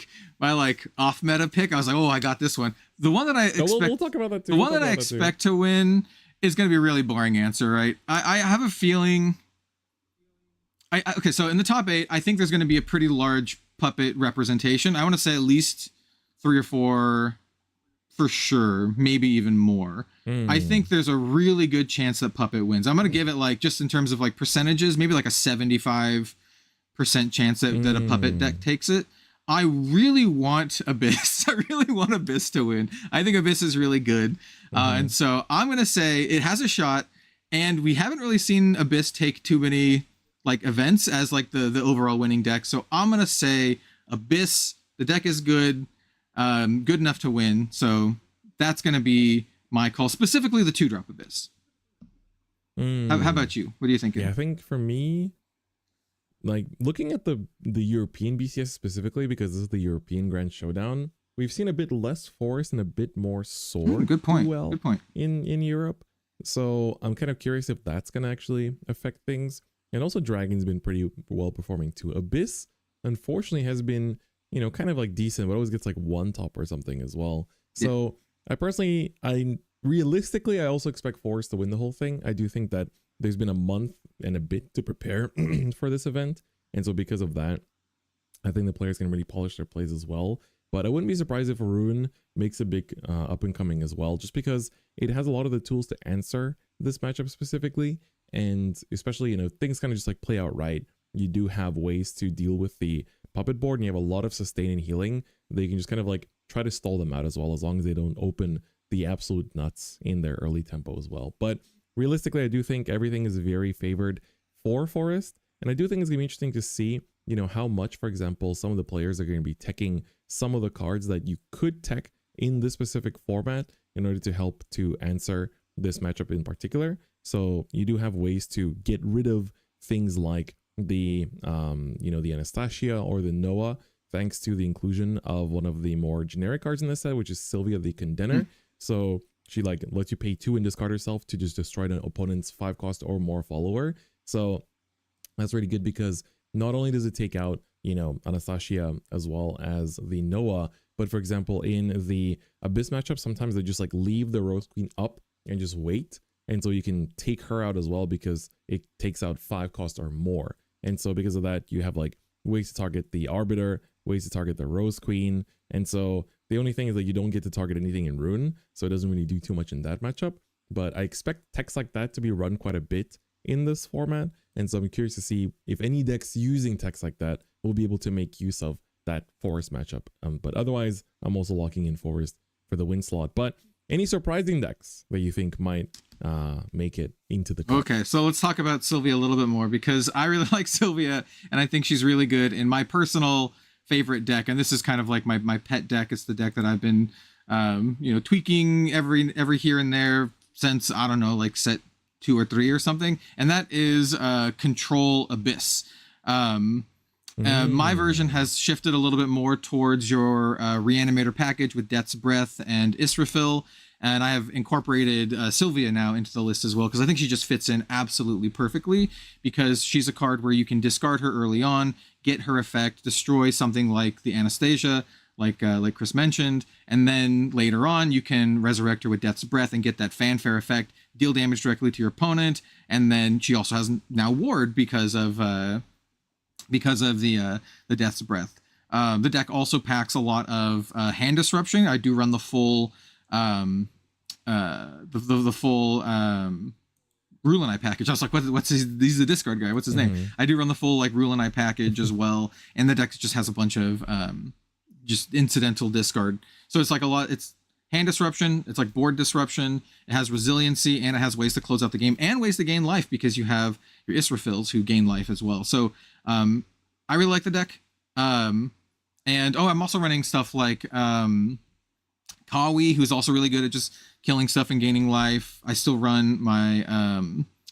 off meta pick. I was like, oh, I got this one. The one that I expect, we'll talk about that too. The one that I expect to win is going to be a really boring answer, right? I have a feeling. Okay, so in the top 8, I think there's going to be a pretty large Puppet representation. I want to say at least 3 or 4 for sure, maybe even more. I think there's a really good chance that Puppet wins. I'm going to give it like, just in terms of like percentages, maybe like a 75% chance that a Puppet deck takes it. I really want Abyss. I really want Abyss to win. I think Abyss is really good. And so I'm going to say it has a shot, and we haven't really seen Abyss take too many like events as like the overall winning deck. So I'm going to say Abyss, the deck is good, good enough to win. So that's going to be my call, specifically the 2-drop Abyss. How about you? What do you think? Yeah, I think for me, like looking at the European BCS specifically, because this is the European Grand Showdown, we've seen a bit less forest and a bit more sword. Good point. Well, good point. In Europe. So I'm kind of curious if that's going to actually affect things. And also Dragon's been pretty well performing too. Abyss, unfortunately, has been, kind of like decent, but always gets like 1 top or something as well. So realistically, I also expect Forest to win the whole thing. I do think that there's been a month and a bit to prepare for this event. And so because of that, I think the players can really polish their plays as well. But I wouldn't be surprised if Rune makes a big up and coming as well, just because it has a lot of the tools to answer this matchup specifically. And especially, things kind of just like play out right. You do have ways to deal with the Puppet board, and you have a lot of sustain and healing. They can just kind of like try to stall them out as well, as long as they don't open the absolute nuts in their early tempo as well. But realistically, I do think everything is very favored for Forest. And I do think it's going to be interesting to see, how much, for example, some of the players are going to be teching some of the cards that you could tech in this specific format in order to help to answer this matchup in particular. So you do have ways to get rid of things like the, the Anastasia or the Noah, thanks to the inclusion of one of the more generic cards in this set, which is Sylvia the Condenser. So she like lets you pay 2 and discard herself to just destroy an opponent's 5 cost or more follower. So that's really good because not only does it take out, Anastasia as well as the Noah, but for example, in the Abyss matchup, sometimes they just like leave the Rose Queen up and just wait. And so you can take her out as well because it takes out 5 cost or more. And so because of that, you have like ways to target the Arbiter, ways to target the Rose Queen. And so the only thing is that you don't get to target anything in Rune, so it doesn't really do too much in that matchup. But I expect techs like that to be run quite a bit in this format. And so I'm curious to see if any decks using techs like that will be able to make use of that Forest matchup. But otherwise, I'm also locking in Forest for the win slot. But any surprising decks that you think might make it into the top? Okay, so let's talk about Sylvia a little bit more, because I really like Sylvia and I think she's really good in my personal favorite deck. And this is kind of like my pet deck. It's the deck that I've been tweaking every here and there since, I don't know, like set 2 or 3 or something. And that is Control Abyss. My version has shifted a little bit more towards your Reanimator package with Death's Breath and Israfil. And I have incorporated Sylvia now into the list as well, because I think she just fits in absolutely perfectly, because she's a card where you can discard her early on, get her effect, destroy something like the Anastasia, like Chris mentioned, and then later on you can resurrect her with Death's Breath and get that fanfare effect, deal damage directly to your opponent, and then she also has now ward because of because of the Death's Breath. The deck also packs a lot of hand disruption. I do run the full the full Rulinite package. I was like, what's his? He's the discard guy. What's his name? I do run the full like Rulinite package as well, and the deck just has a bunch of just incidental discard. So it's like a lot. It's hand disruption. It's like board disruption. It has resiliency, and it has ways to close out the game and ways to gain life because you have your Israfils who gain life as well. So I really like the deck. And I'm also running stuff like Kawi, who's also really good at just killing stuff and gaining life. I still run my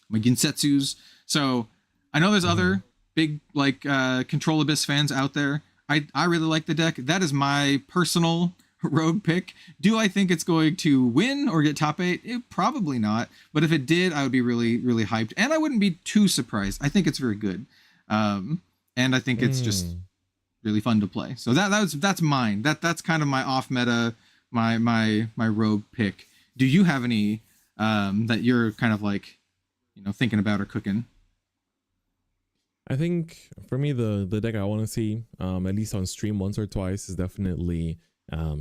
my Ginsetsus. So I know there's other big like Control Abyss fans out there. I really like the deck. That is my personal rogue pick. Do I think it's going to win or get top 8? Probably not. But if it did, I would be really, really hyped. And I wouldn't be too surprised. I think it's very good. And I think it's just really fun to play. So that's mine. That's kind of my off meta, my rogue pick. Do you have any that you're kind of like, thinking about or cooking? I think for me, the deck I want to see, at least on stream once or twice, is definitely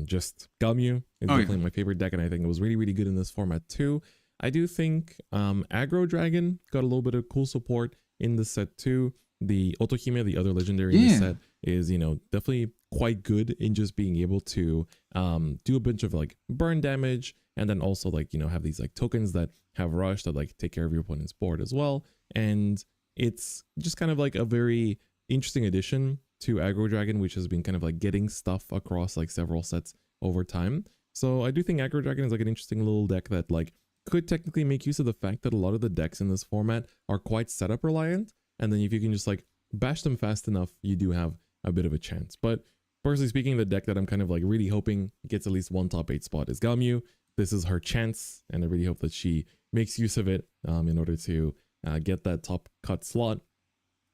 just Galmu. It's definitely my favorite deck, and I think it was really, really good in this format too. I do think Aggro Dragon got a little bit of cool support in the set too. The Otohime, the other legendary in the set, is definitely quite good in just being able to do a bunch of like burn damage, and then also like have these like tokens that have rush that like take care of your opponent's board as well. And it's just kind of like a very interesting addition to Aggro Dragon, which has been kind of like getting stuff across like several sets over time. So I do think Aggro Dragon is like an interesting little deck that like could technically make use of the fact that a lot of the decks in this format are quite setup reliant. And then if you can just like bash them fast enough, you do have a bit of a chance. But personally speaking, the deck that I'm kind of like really hoping gets at least one top 8 spot is Galmu. This is her chance, and I really hope that she makes use of it in order to get that top cut slot,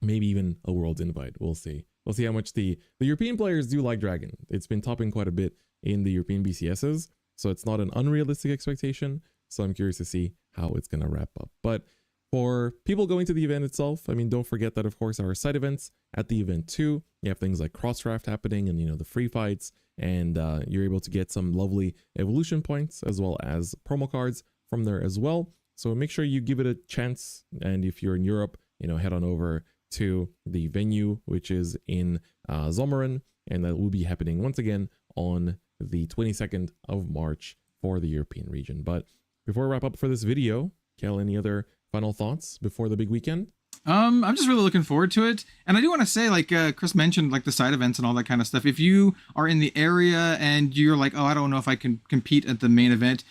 maybe even a world invite. We'll see. We'll see how much the European players do like Dragon. It's been topping quite a bit in the European BCSs, so it's not an unrealistic expectation. So I'm curious to see how it's going to wrap up. But for people going to the event itself, I mean, don't forget that, of course, there are side events at the event too. You have things like cross draft happening and, the free fights, and you're able to get some lovely evolution points as well as promo cards from there as well. So make sure you give it a chance. And if you're in Europe, head on over to the venue, which is in Someren, and that will be happening once again on the 22nd of March for the European region. But before we wrap up for this video, Kel, any other final thoughts before the big weekend? I'm just really looking forward to it. And I do want to say, like Chris mentioned, like the side events and all that kind of stuff. If you are in the area and you're like, oh, I don't know if I can compete at the main event,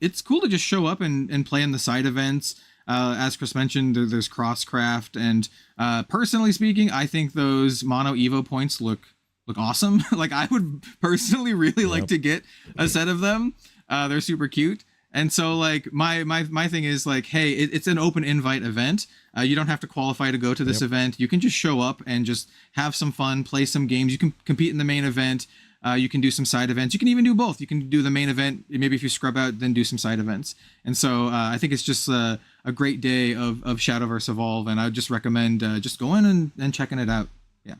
it's cool to just show up and play in the side events. As Chris mentioned, there's Crosscraft, and personally speaking, I think those Mono Evo points look awesome. Like I would personally really like to get a set of them. They're super cute. And so like my thing is like, hey, it's an open invite event. You don't have to qualify to go to this event. You can just show up and just have some fun, play some games. You can compete in the main event. You can do some side events. You can even do both. You can do the main event. Maybe if you scrub out, then do some side events. And so I think it's just a great day of Shadowverse Evolve. And I would just recommend just going and checking it out. Yeah.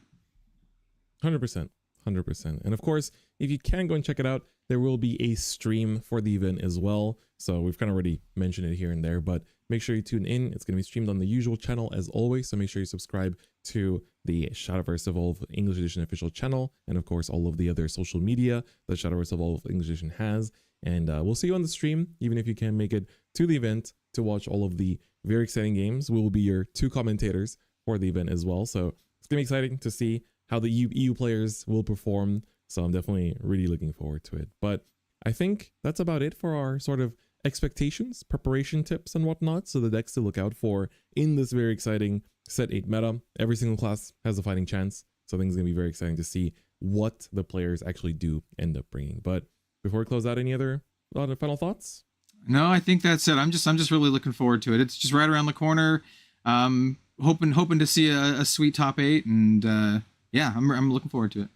100%. 100%. And of course, if you can go and check it out, there will be a stream for the event as well. So we've kind of already mentioned it here and there, but make sure you tune in. It's going to be streamed on the usual channel as always. So make sure you subscribe to the Shadowverse Evolve English Edition official channel. And of course, all of the other social media that Shadowverse Evolve English Edition has. And we'll see you on the stream, even if you can't make it to the event to watch all of the very exciting games. We will be your 2 commentators for the event as well. So it's going to be exciting to see how the EU players will perform. So I'm definitely really looking forward to it. But I think that's about it for our sort of expectations, preparation tips and whatnot. So the decks to look out for in this very exciting set 8 meta. Every single class has a fighting chance. So I think it's going to be very exciting to see what the players actually do end up bringing. But before we close out, any other final thoughts? No, I think that's it. I'm just really looking forward to it. It's just right around the corner. Hoping to see a sweet top 8, and yeah, I'm looking forward to it.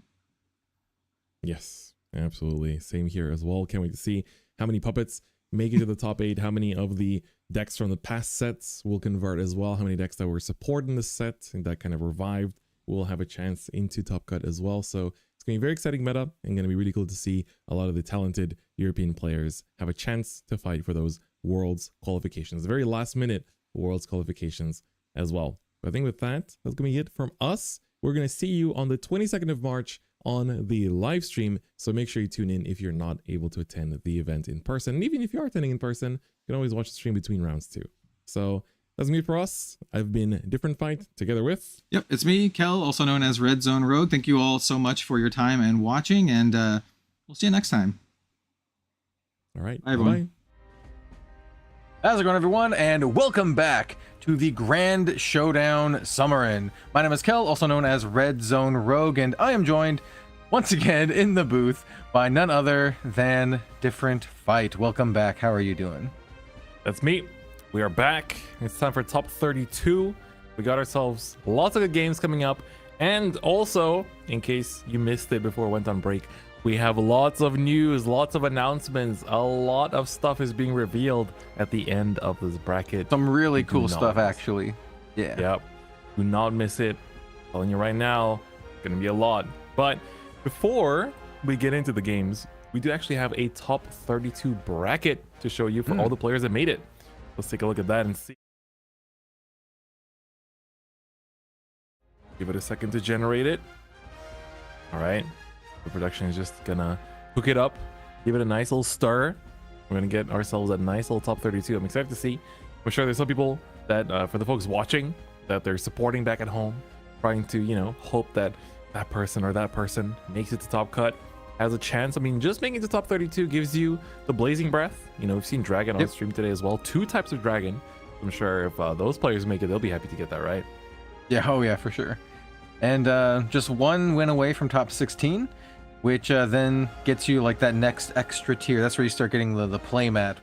Yes, absolutely. Same here as well. Can't wait to see how many puppets make it to the top 8, how many of the decks from the past sets will convert as well, how many decks that were supported in the set and that kind of revived will have a chance into Top Cut as well. So it's going to be very exciting meta and going to be really cool to see a lot of the talented European players have a chance to fight for those Worlds qualifications, the very last minute Worlds qualifications as well. But I think with that, that's going to be it from us. We're going to see you on the 22nd of March on the live stream. So make sure you tune in if you're not able to attend the event in person. And even if you are attending in person, you can always watch the stream between rounds too. So that's me for us. I've been Different Fight together with... Yep, it's me, Kel, also known as Red Zone Rogue. Thank you all so much for your time and watching, and we'll see you next time. All right. Bye, everyone. Bye. How's it going, everyone? And welcome back to the Grand Showdown Someren. My name is Kel, also known as Red Zone Rogue, and I am joined once again in the booth by none other than Different Fight. Welcome back. How are you doing? That's me. We are back. It's time for top 32. We got ourselves lots of good games coming up. And also, in case you missed it before it went on break, we have lots of news, lots of announcements. A lot of stuff is being revealed at the end of this bracket. Some really Do cool not stuff, miss. actually. Yeah. Yep. Do not miss it. I'm telling you right now, it's going to be a lot. But before we get into the games, we do actually have a top 32 bracket to show you for all the players that made it. Let's take a look at that and see. Give it a second to generate it. All right. The production is just gonna hook it up, give it a nice little stir. We're gonna get ourselves a nice little top 32. I'm excited to see. I'm sure there's some people that, for the folks watching, that they're supporting back at home, trying to, you know, hope that that person makes it to Top Cut, has a chance. I mean, just making it to top 32 gives you the blazing breath. You know, we've seen Dragon on stream today as well. 2 types of Dragon. I'm sure if those players make it, they'll be happy to get that, right? Yeah, oh yeah, for sure. And just one win away from top 16, which then gets you like that next extra tier. That's where you start getting the playmat.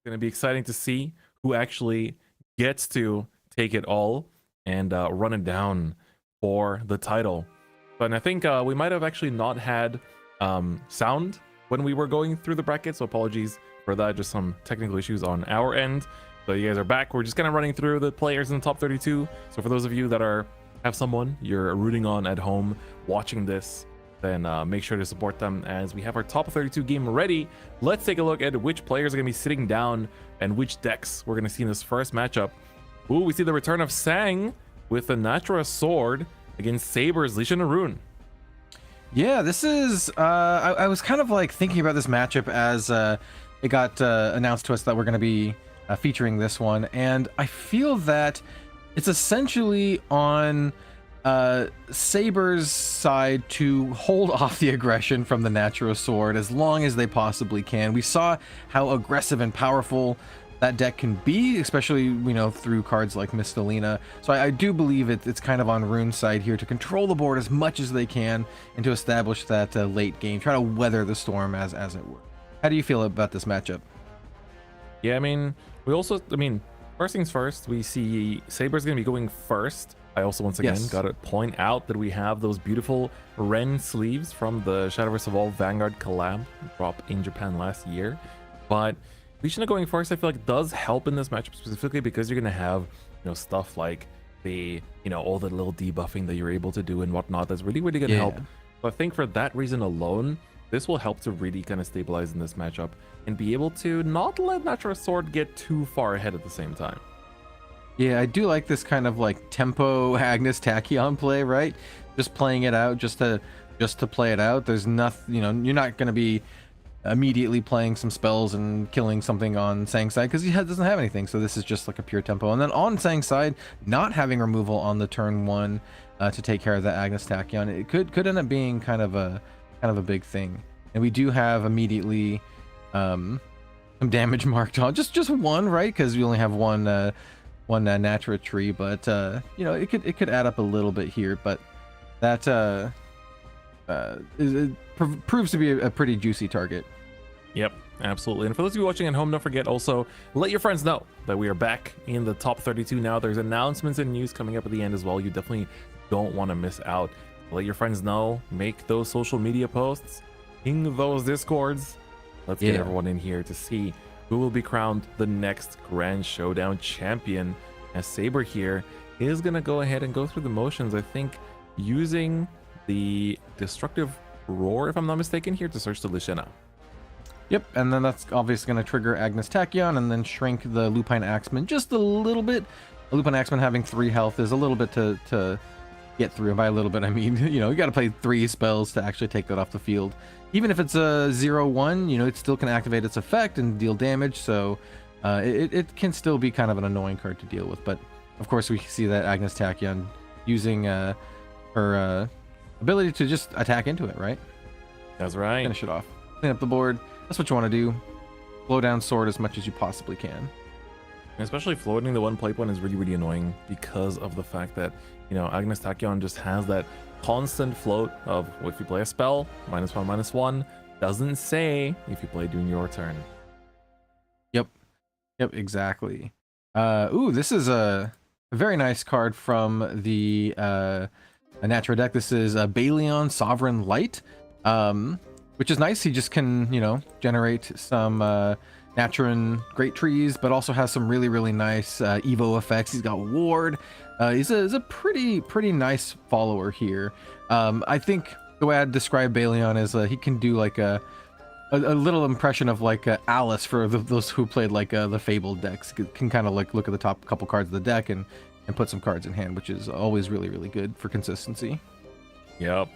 Going to be exciting to see who actually gets to take it all and run it down for the title. And I think we might have actually not had sound when we were going through the bracket, so apologies for that. Just some technical issues on our end. So you guys are back. We're just kind of running through the players in the top 32. So for those of you that have someone you're rooting on at home watching this, then make sure to support them as we have our top 32 game ready. Let's take a look at which players are going to be sitting down and which decks we're going to see in this first matchup. Ooh, we see the return of Sang with the Natra Sword against Saber's Lee Sin Arun. Yeah, this is I was kind of like thinking about this matchup as it got announced to us that we're going to be featuring this one, and I feel that it's essentially on Saber's side to hold off the aggression from the Natural Sword as long as they possibly can. We saw how aggressive and powerful that deck can be, especially, you know, through cards like Mistalina. So I do believe it's kind of on Rune's side here to control the board as much as they can and to establish that late game, try to weather the storm as it were. How do you feel about this matchup? Yeah, I mean, first things first, we see Saber's going to be going first. I also, once again, got to point out that we have those beautiful Ren sleeves from the Shadowverse Evolved Vanguard collab drop in Japan last year. But Lee Sin going first, I feel like does help in this matchup specifically because you're going to have, you know, stuff like the, you know, all the little debuffing that you're able to do and whatnot. That's really, really going to help. So I think for that reason alone, this will help to really kind of stabilize in this matchup and be able to not let Natural Sword get too far ahead at the same time. Yeah, I do like this kind of like tempo Agnes Tachyon play, right? Just playing it out just to play it out. There's nothing, you know, you're not going to be immediately playing some spells and killing something on Sang's side because he doesn't have anything. So this is just like a pure tempo. And then on Sang's side, not having removal on the turn one to take care of the Agnes Tachyon, it could end up being kind of a big thing. And we do have immediately some damage marked on, just one, right? Because we only have one Natura tree, but you know, it could add up a little bit here, but that proves to be a pretty juicy target. Yep, absolutely. And for those of you watching at home, don't forget also let your friends know that we are back in the top 32 now. There's announcements and news coming up at the end as well. You definitely don't want to miss out. Let your friends know, make those social media posts, ping those discords. Let's get everyone in here to see who will be crowned the next Grand Showdown champion, as Saber here is going to go ahead and go through the motions, I think, using the Destructive Roar, if I'm not mistaken, here to search the Lishena. Yep, and then that's obviously going to trigger Agnes Tachyon and then shrink the Lupine Axeman just a little bit. The Lupine Axeman having 3 health is a little bit to get through. And by a little bit, I mean, you know, you got to play 3 spells to actually take that off the field. Even if it's a 0/1, you know, it still can activate its effect and deal damage. So it can still be kind of an annoying card to deal with. But of course, we see that Agnes Tachyon using her ability to just attack into it, right? That's right. Finish it off. Clean up the board. That's what you want to do. Blow down sword as much as you possibly can. And especially floating the one play point is really, really annoying because of the fact that, you know, Agnes Tachyon just has that constant float of if you play a spell, -1/-1, doesn't say if you play during your turn. Yep, exactly. Ooh, this is a very nice card from the Natra deck. This is a Balion Sovereign Light, which is nice. He just can, you know, generate some Naturan great trees, but also has some really, really nice Evo effects. He's got Ward. He's a pretty nice follower here. I think the way I'd describe Balion is he can do like a little impression of like Alice for those who played like the Fabled decks. Can kind of like look at the top couple cards of the deck and put some cards in hand, which is always really, really good for consistency. Yep.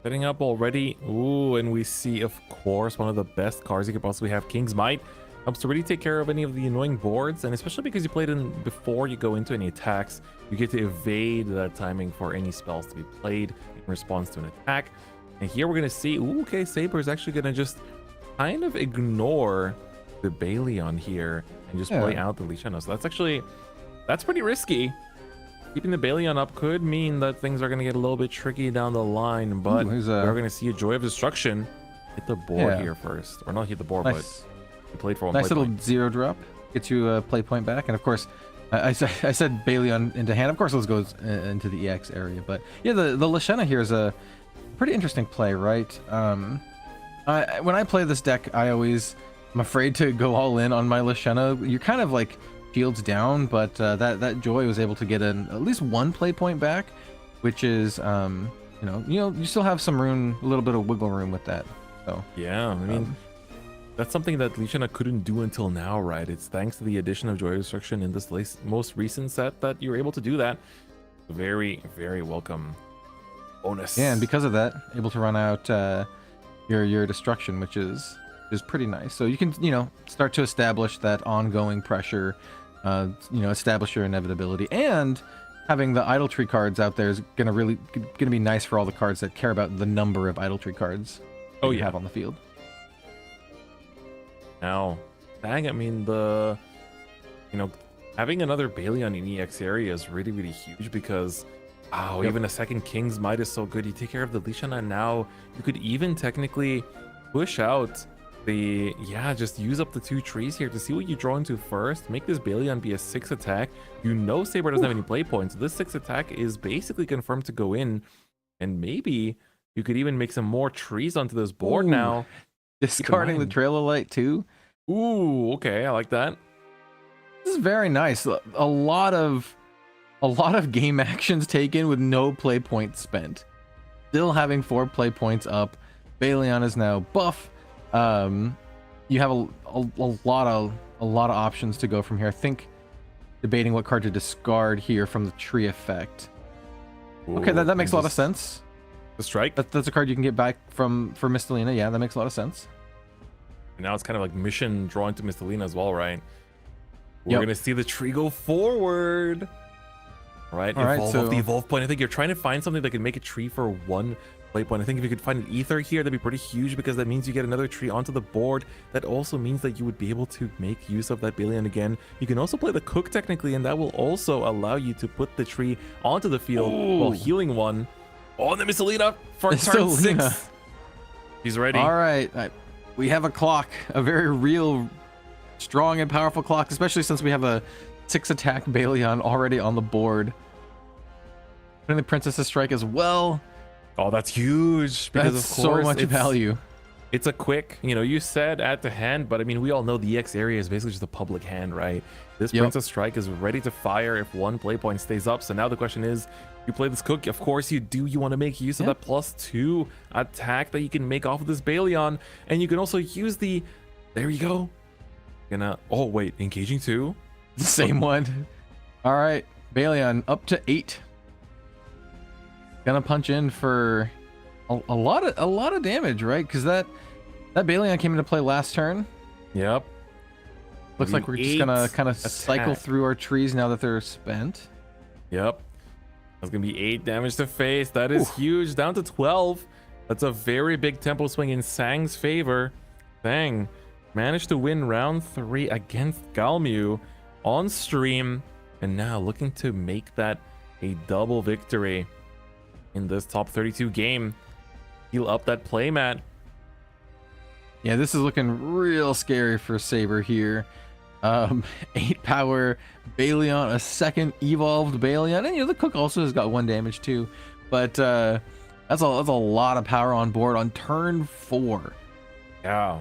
Setting up already. Ooh, and we see, of course, one of the best cards you could possibly have, King's Might. Helps to really take care of any of the annoying boards, and especially because you played in before you go into any attacks, you get to evade that timing for any spells to be played in response to an attack. And here we're going to see, ooh, okay, Saber is actually going to just kind of ignore the Balion here and just play out the Lishena. So that's pretty risky. Keeping the Balion up could mean that things are going to get a little bit tricky down the line, but we're going to see a Joy of Destruction hit the board here first. Or not hit the board, but he played for one nice play little point. 0 drop. Gets you a play point back. And of course, I said Balion into hand. Of course, this goes into the EX area, but yeah, the Lashena here is a pretty interesting play, right? When I play this deck, I'm afraid to go all in on my Lashena. You're kind of like shields down, but that Joy was able to get at least one play point back, which is you still have some room, a little bit of wiggle room with that. So yeah, I mean. That's something that Lishana couldn't do until now, right? It's thanks to the addition of Joy Destruction in this most recent set that you're able to do that. Very, very welcome bonus. Yeah, and because of that, able to run out your destruction, which is pretty nice. So you can start to establish that ongoing pressure, establish your inevitability, and having the idol tree cards out there is gonna be nice for all the cards that care about the number of idol tree cards you have on the field. Now, dang, I mean, having another Balion in EX area is really, really huge because, even a second King's Might is so good. You take care of the Lishana, and now you could even technically push out just use up the 2 trees here to see what you draw into first. Make this Balion be a 6 attack. Saber doesn't have any play points. So this 6 attack is basically confirmed to go in, and maybe you could even make some more trees onto this board now. Discarding the Trail of Light too. Ooh, okay, I like that. This is very nice. A lot of game actions taken with no play points spent. Still having 4 play points up. Balion is now buff. You have a lot of options to go from here. I think debating what card to discard here from the tree effect. Ooh, okay, that makes a lot of sense. The strike. That's a card you can get back for Mistalina. Yeah, that makes a lot of sense. And now it's kind of like mission drawing to Mistalina as well, right? We're Yep. gonna see the tree go forward. All right, so off the evolve point. I think you're trying to find something that can make a tree for 1 play point. I think if you could find an ether here, that'd be pretty huge because that means you get another tree onto the board. That also means that you would be able to make use of that Balion again. You can also play the Cook technically, and that will also allow you to put the tree onto the field while healing 1. Oh, and the Mistalina for turn 6. He's ready. All right. We have a clock, a very real, strong and powerful clock, especially since we have a 6 attack Balion already on the board. Putting the Princess's Strike as well. Oh, that's huge. Because That's of course, so much value. It's a quick, you said add to hand, but I mean, we all know the EX area is basically just a public hand, right? This Princess Strike is ready to fire if 1 play point stays up. So now the question is, you play this Cook, of course you do. You want to make use of that +2 attack that you can make off of this Balion, and you can also use there you go. Oh wait, engaging 2. The same one. All right, Balion up to 8. Gonna punch in for a lot of damage, right? Because that Balion came into play last turn. Yep. Looks like we're just gonna kind of cycle through our trees now that they're spent. Yep. That's gonna be 8 damage to face. That is huge. Down to 12. That's a very big tempo swing in Sang's favor. Sang managed to win round 3 against Galmu on stream, and now looking to make that a double victory in this top 32 game. Heal up that playmat. Yeah, this is looking real scary for Saber here. 8 power Balion, a second evolved Balion, and the Cook also has got 1 damage too. But that's a lot of power on board on turn 4. Yeah.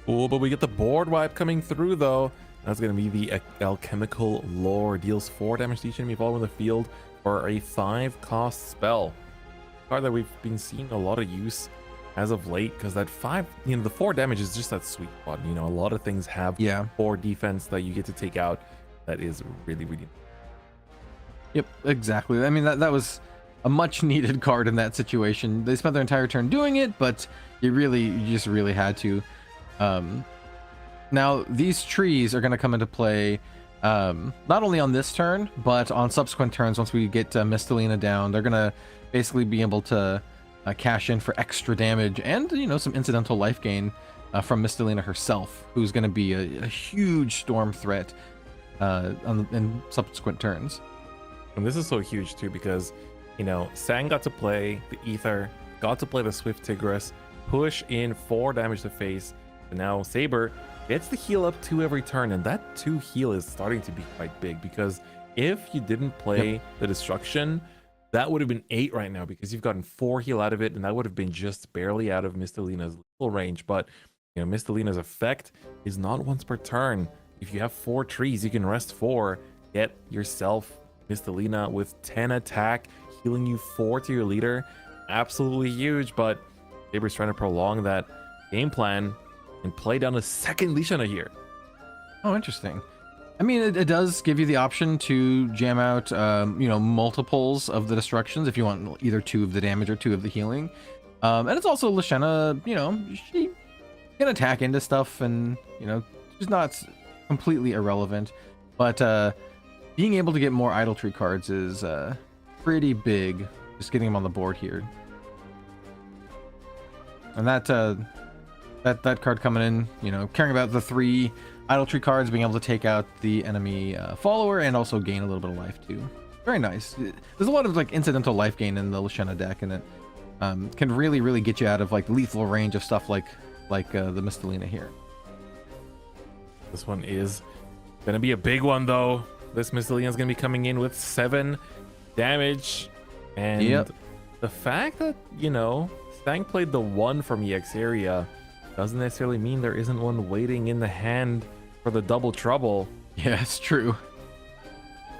Cool, but we get the board wipe coming through though. That's gonna be the Alchemical Lore. Deals 4 damage to each enemy involved in the field for a 5-cost spell. Card that we've been seeing a lot of use as of late, because that 5, the 4 damage is just that sweet spot. A lot of things have 4 defense that you get to take out. That is really, really. Yep, exactly. I mean, that was a much needed card in that situation. They spent their entire turn doing it, but you just really had to. Now these trees are going to come into play not only on this turn, but on subsequent turns. Once we get Mistalina down, they're going to basically be able to cash in for extra damage and some incidental life gain from Mistalina herself, who's going to be a huge storm threat in subsequent turns. And this is so huge too because Sang got to play the Ether, got to play the Swift Tigress, push in 4 damage to face, and now Saber gets the heal up 2 every turn, and that 2 heal is starting to be quite big, because if you didn't play the destruction, that would have been 8 right now, because you've gotten 4 heal out of it, and that would have been just barely out of Mistalina's lethal range. But you know, Mistalina's effect is not once per turn. If you have 4 trees, you can rest 4, get yourself Mistalina with 10 attack, healing you 4 to your leader. Absolutely huge, but Saber's trying to prolong that game plan and play down a second Lishana here. Oh, interesting. I mean, it does give you the option to jam out, you know, multiples of the destructions if you want either 2 of the damage or 2 of the healing. And it's also Lishana, you know, she can attack into stuff, and, you know, she's not completely irrelevant. But being able to get more Idol Tree cards is pretty big, just getting them on the board here. And that card coming in, you know, caring about the 3 Idol Tree cards, being able to take out the enemy follower and also gain a little bit of life too. Very nice. There's a lot of like incidental life gain in the Lishana deck, and it can really get you out of like lethal range of stuff like the Mistalina here. This one is gonna be a big one though. This Mistalina is gonna be coming in with 7 damage, and the fact that, you know, Stang played the 1 from EX area doesn't necessarily mean there isn't one waiting in the hand for the double trouble. Yeah, it's true.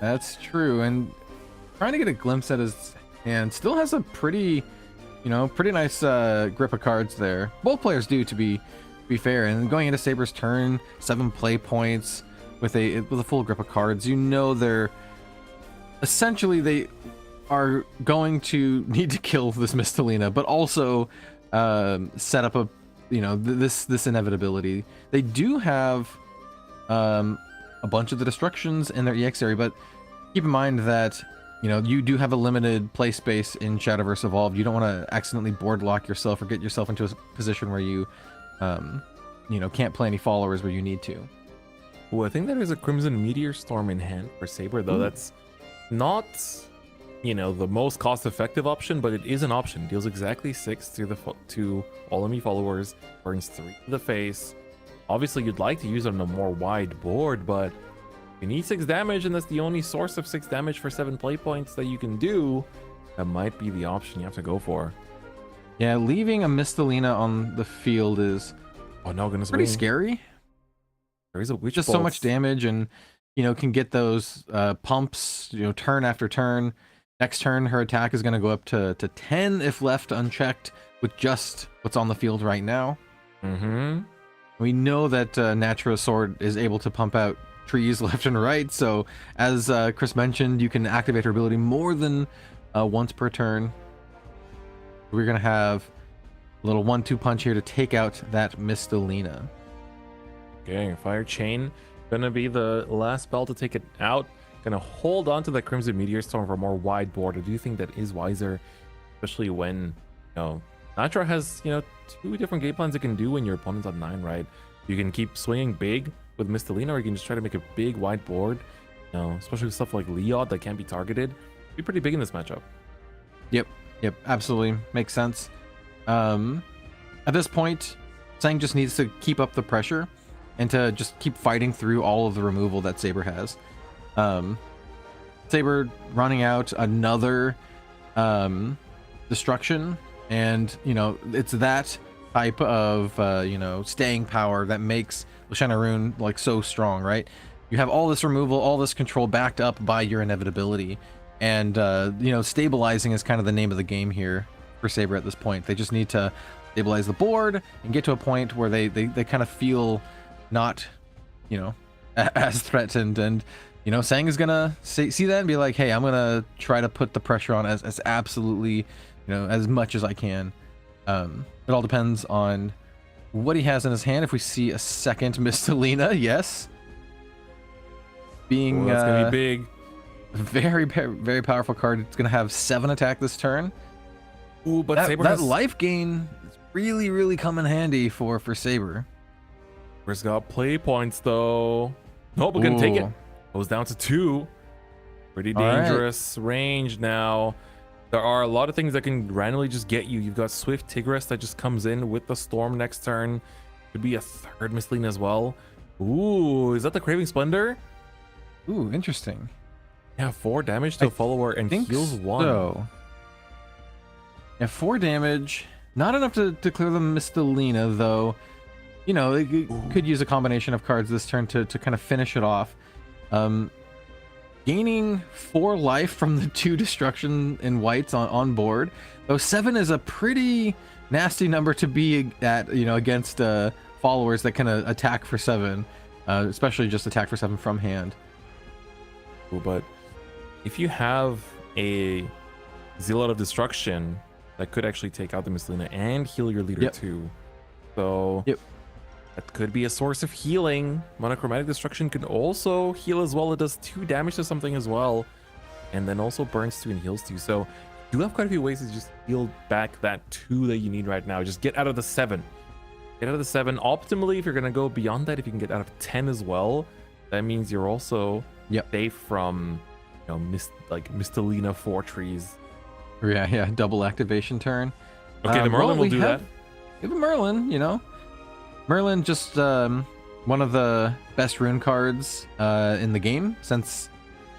That's true. And trying to get a glimpse at his hand, still has a pretty, you know, pretty nice grip of cards there. Both players do, to be fair. And going into Saber's turn, 7 play points with a full grip of cards. You know, they're essentially, they are going to need to kill this Mistalina, but also set up a, you know, this inevitability. They do have a bunch of the destructions in their EX area, but keep in mind that, you know, you do have a limited play space in Shadowverse Evolved. You don't want to accidentally board lock yourself or get yourself into a position where you, you know, can't play any followers where you need to. Well, I think there is a Crimson Meteor Storm in hand for Saber, though. That's not, you know, the most cost-effective option, but it is an option. Deals exactly 6 to all enemy followers, burns 3 to the face. Obviously, you'd like to use it on a more wide board, but you need 6 damage, and that's the only source of 6 damage for 7 play points that you can do. That might be the option you have to go for. Yeah, leaving a Mistalina on the field is pretty scary. There is a Witch Just Bolt. so much damage, and, you know, can get those pumps, you know, turn after turn. Next turn, her attack is going to go up to 10 if left unchecked with just what's on the field right now. We know that Natura Sword is able to pump out trees left and right, so as Chris mentioned, you can activate her ability more than once per turn. We're going to have a little 1-2 punch here to take out that Mistalina. Okay, Fire Chain gonna be the last spell to take it out. Gonna hold on to the Crimson Meteor Storm for a more wide board. I do think that is wiser, especially when, you know, Natra has, you know, 2 different game plans it can do when your opponent's on 9, right? You can keep swinging big with Mistalina, or you can just try to make a big wide board, you know, especially with stuff like Leod that can't be targeted. Be pretty big in this matchup. Yep, absolutely makes sense. At this point, Sang just needs to keep up the pressure and to just keep fighting through all of the removal that Saber has. Saber running out another destruction, and, you know, it's that type of you know, staying power that makes Lishana Rune like so strong, right? You have all this removal, all this control backed up by your inevitability, and you know, stabilizing is kind of the name of the game here for Saber at this point. They just need to stabilize the board and get to a point where they kind of feel not, you know, as threatened. And, you know, Sang is gonna see that and be like, hey, I'm gonna try to put the pressure on as absolutely, you know, as much as I can. It all depends on what he has in his hand. If we see a second Mistalina, yes, being that's gonna be big. very powerful card. It's gonna have 7 attack this turn. Ooh, but Saber that has... life gain is really come in handy for Saber. Saber's got play points though. Nope, we're gonna take it. Ooh. Goes down to 2. Pretty All right. dangerous range now. There are a lot of things that can randomly just get you. You've got Swift Tigress that just comes in with the Storm next turn. Could be a third Mistlene as well. Ooh, is that the Craving Splendor? Ooh, interesting. Yeah, 4 damage to a follower and Think heals 1. so. Yeah, 4 damage. Not enough to clear the Mistelina, though. You know, it could use a combination of cards this turn to kind of finish it off. Gaining 4 life from the 2 destruction in whites on board. Though 7 is a pretty nasty number to be at, you know, against followers that can attack for 7. Especially just attack for 7 from hand. Ooh, but if you have a Zealot of Destruction, that could actually take out the Mistelina and heal your leader too. So that could be a source of healing. Monochromatic Destruction can also heal as well. It does 2 damage to something as well. And then also burns 2 and heals 2. So you do have quite a few ways to just heal back that 2 that you need right now. Just get out of the 7. Get out of the 7. Optimally, if you're going to go beyond that, if you can get out of 10 as well, that means you're also safe from, you know, Mistelina 4 trees. Yeah, double activation turn. Okay, the Merlin will do that. Even Merlin, you know. Merlin just one of the best rune cards in the game since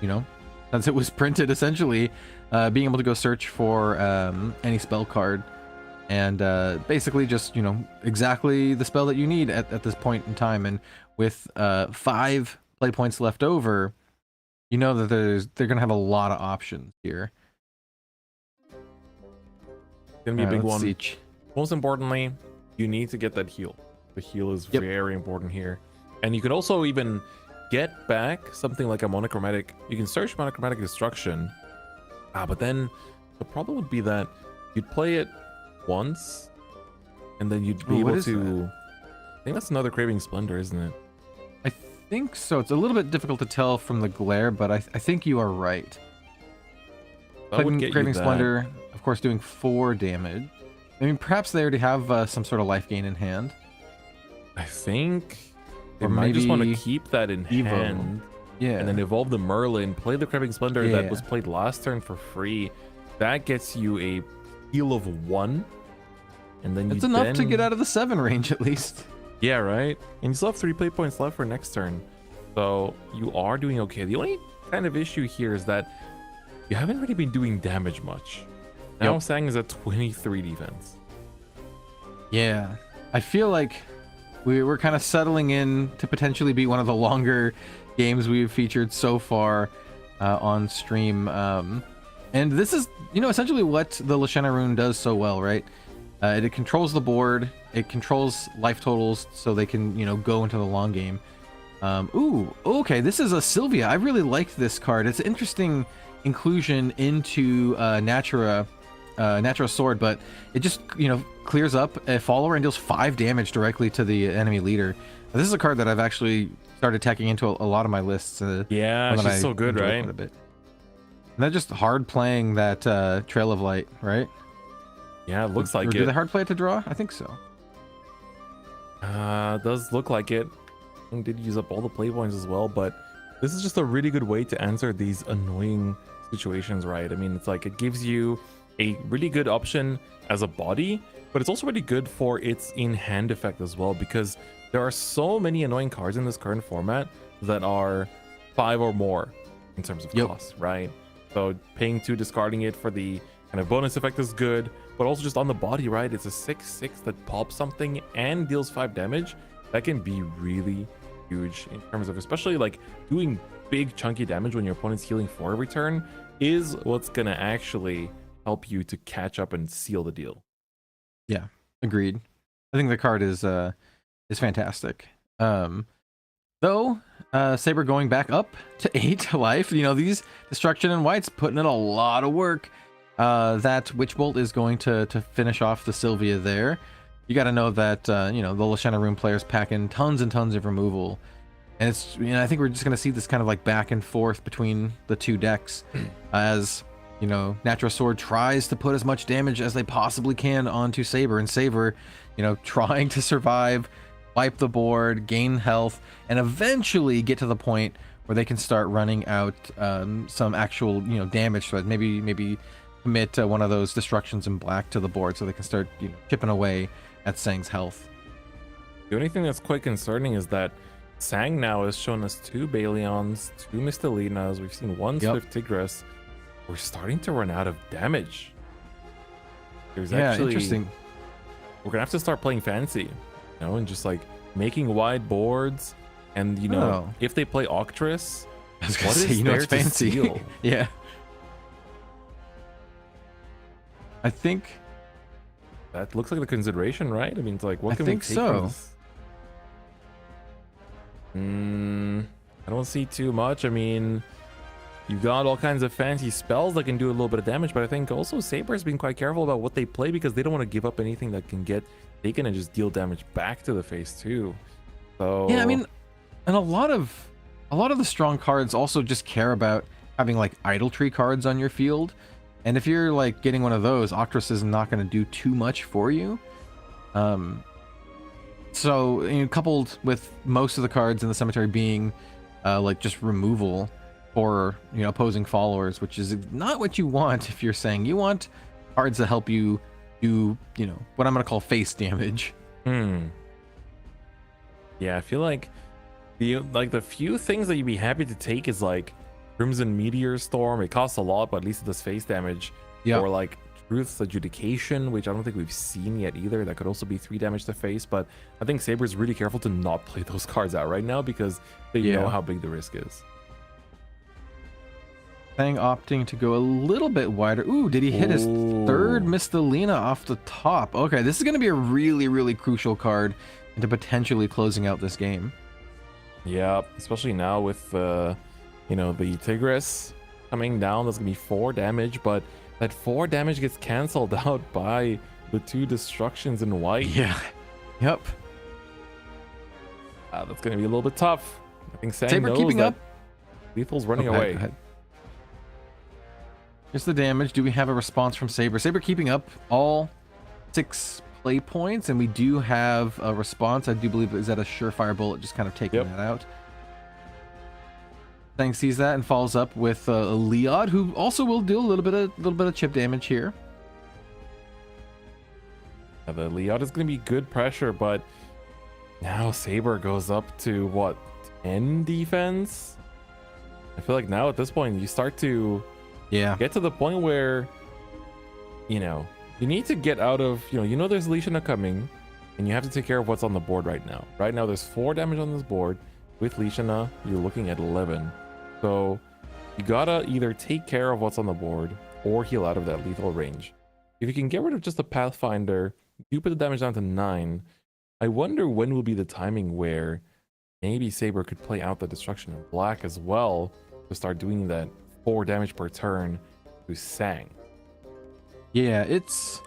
it was printed, essentially. Being able to go search for any spell card and basically just, you know, exactly the spell that you need at this point in time. And with 5 play points left over, you know that they're gonna have a lot of options here. Gonna be a big one. See. Most importantly, you need to get that heal. The heal is very important here. And you could also even get back something like a monochromatic. You can search monochromatic destruction. But then the problem would be that you'd play it once and then you'd be able to. I think that's another Craving Splendor, isn't it? I think so. It's a little bit difficult to tell from the glare, but I think you are right. That would get Craving you that. Splendor, of course, doing 4 damage. I mean, perhaps they already have some sort of life gain in hand. I think they Or might just want to maybe keep that in Evo. hand. Yeah. And then evolve the Merlin, play the Craving Splendor that was played last turn for free. That gets you a heal of 1. And then It's you enough to get out of the 7 range, at least. Yeah, right? And you still have 3 play points left for next turn. So you are doing okay. The only kind of issue here is that you haven't really been doing damage much. Now Sang is at 23 defense. Yeah. I feel like we're kind of settling in to potentially be one of the longer games we've featured so far on stream. And this is, you know, essentially what the Lashana rune does so well, right? It controls the board. It controls life totals so they can, you know, go into the long game. Ooh, okay, this is a Sylvia. I really like this card. It's an interesting inclusion into Natura Sword, but it just, you know, clears up a follower and deals 5 damage directly to the enemy leader. This is a card that I've actually started tacking into a lot of my lists. Yeah, she's so good, right? A bit. And they're just hard playing that Trail of Light, right? Yeah, it looks like it. Do they hard play it to draw? I think so. Does look like it. I did use up all the play points as well, but this is just a really good way to answer these annoying situations, right? I mean, it's like it gives you a really good option as a body, but it's also really good for its in-hand effect as well, because there are so many annoying cards in this current format that are 5 or more in terms of cost, right? So paying 2, discarding it for the kind of bonus effect is good, but also just on the body, right? It's a 6/6 that pops something and deals 5 damage. That can be really huge in terms of, especially like doing big chunky damage when your opponent's healing 4 every turn is what's gonna actually help you to catch up and seal the deal. Yeah, agreed. I think the card is fantastic. Though Saber going back up to 8 life, you know, these destruction and whites putting in a lot of work. That Witch Bolt is going to finish off the Sylvia there. You got to know that you know, the Lashana rune players pack in tons and tons of removal, and it's, you know, I think we're just gonna see this kind of like back and forth between the 2 decks as, you know, Natural Sword tries to put as much damage as they possibly can onto Saber, and Saber, you know, trying to survive, wipe the board, gain health, and eventually get to the point where they can start running out some actual, you know, damage. So maybe commit one of those destructions in black to the board so they can start, you know, chipping away at Sang's health. The only thing that's quite concerning is that Sang now has shown us 2 Baleons, 2 Mistelinas. We've seen 1 Yep. Swift Tigress. We're starting to run out of damage. There's Yeah, actually interesting. We're gonna have to start playing fancy, and just like making wide boards. And Oh. if they play Octress, I was gonna what say, is you know, there it's to fancy. steal? Yeah. I think That looks like the consideration, right? I mean, it's like, what I can think we take from so. this? I don't see too much. I mean, you got all kinds of fancy spells that can do a little bit of damage, but I think also Saber's been quite careful about what they play because they don't want to give up anything that can get taken and just deal damage back to the face too. So Yeah, I mean, and a lot of the strong cards also just care about having like idle tree cards on your field. And if you're like getting one of those, Octress is not going to do too much for you. So coupled with most of the cards in the cemetery being like just removal for opposing followers, which is not what you want if you're saying you want cards that help you do what I'm going to call face damage. Yeah, I feel like the few things that you'd be happy to take is like Crimson Meteor Storm. It costs a lot, but at least it does face damage. Yeah. Or like Truth's Adjudication, which I don't think we've seen yet either. That could also be 3 damage to face, but I think Saber's really careful to not play those cards out right now because they know how big the risk is. Sang opting to go a little bit wider. Ooh, did he hit his third Mistelina off the top? Okay, this is going to be a really, really crucial card into potentially closing out this game. Yeah, especially now with the Tigress coming down. That's gonna be 4 damage, but that 4 damage gets canceled out by the 2 destructions in white. Yeah. Yep. That's gonna be a little bit tough. I think Sang Saber knows keeping that up. Lethal's running Okay, away. go ahead. Here's the damage. Do we have a response from Saber? Saber keeping up all 6 play points, and we do have a response. I do believe is that a surefire bullet, just kind of taking that out. Sang sees that and follows up with Leod, who also will do a little bit of chip damage here. The Leod is gonna be good pressure, but now Saber goes up to what, 10 defense? I feel like now at this point you start to get to the point where you need to get out of there's Lishana coming, and you have to take care of what's on the board right now. Right now there's 4 damage on this board. With Lishana, you're looking at 11. So you gotta either take care of what's on the board or heal out of that lethal range. If you can get rid of just the Pathfinder, you put the damage down to 9. I wonder when will be the timing where maybe Saber could play out the destruction in black as well to start doing that 4 damage per turn to Sang. Yeah, it's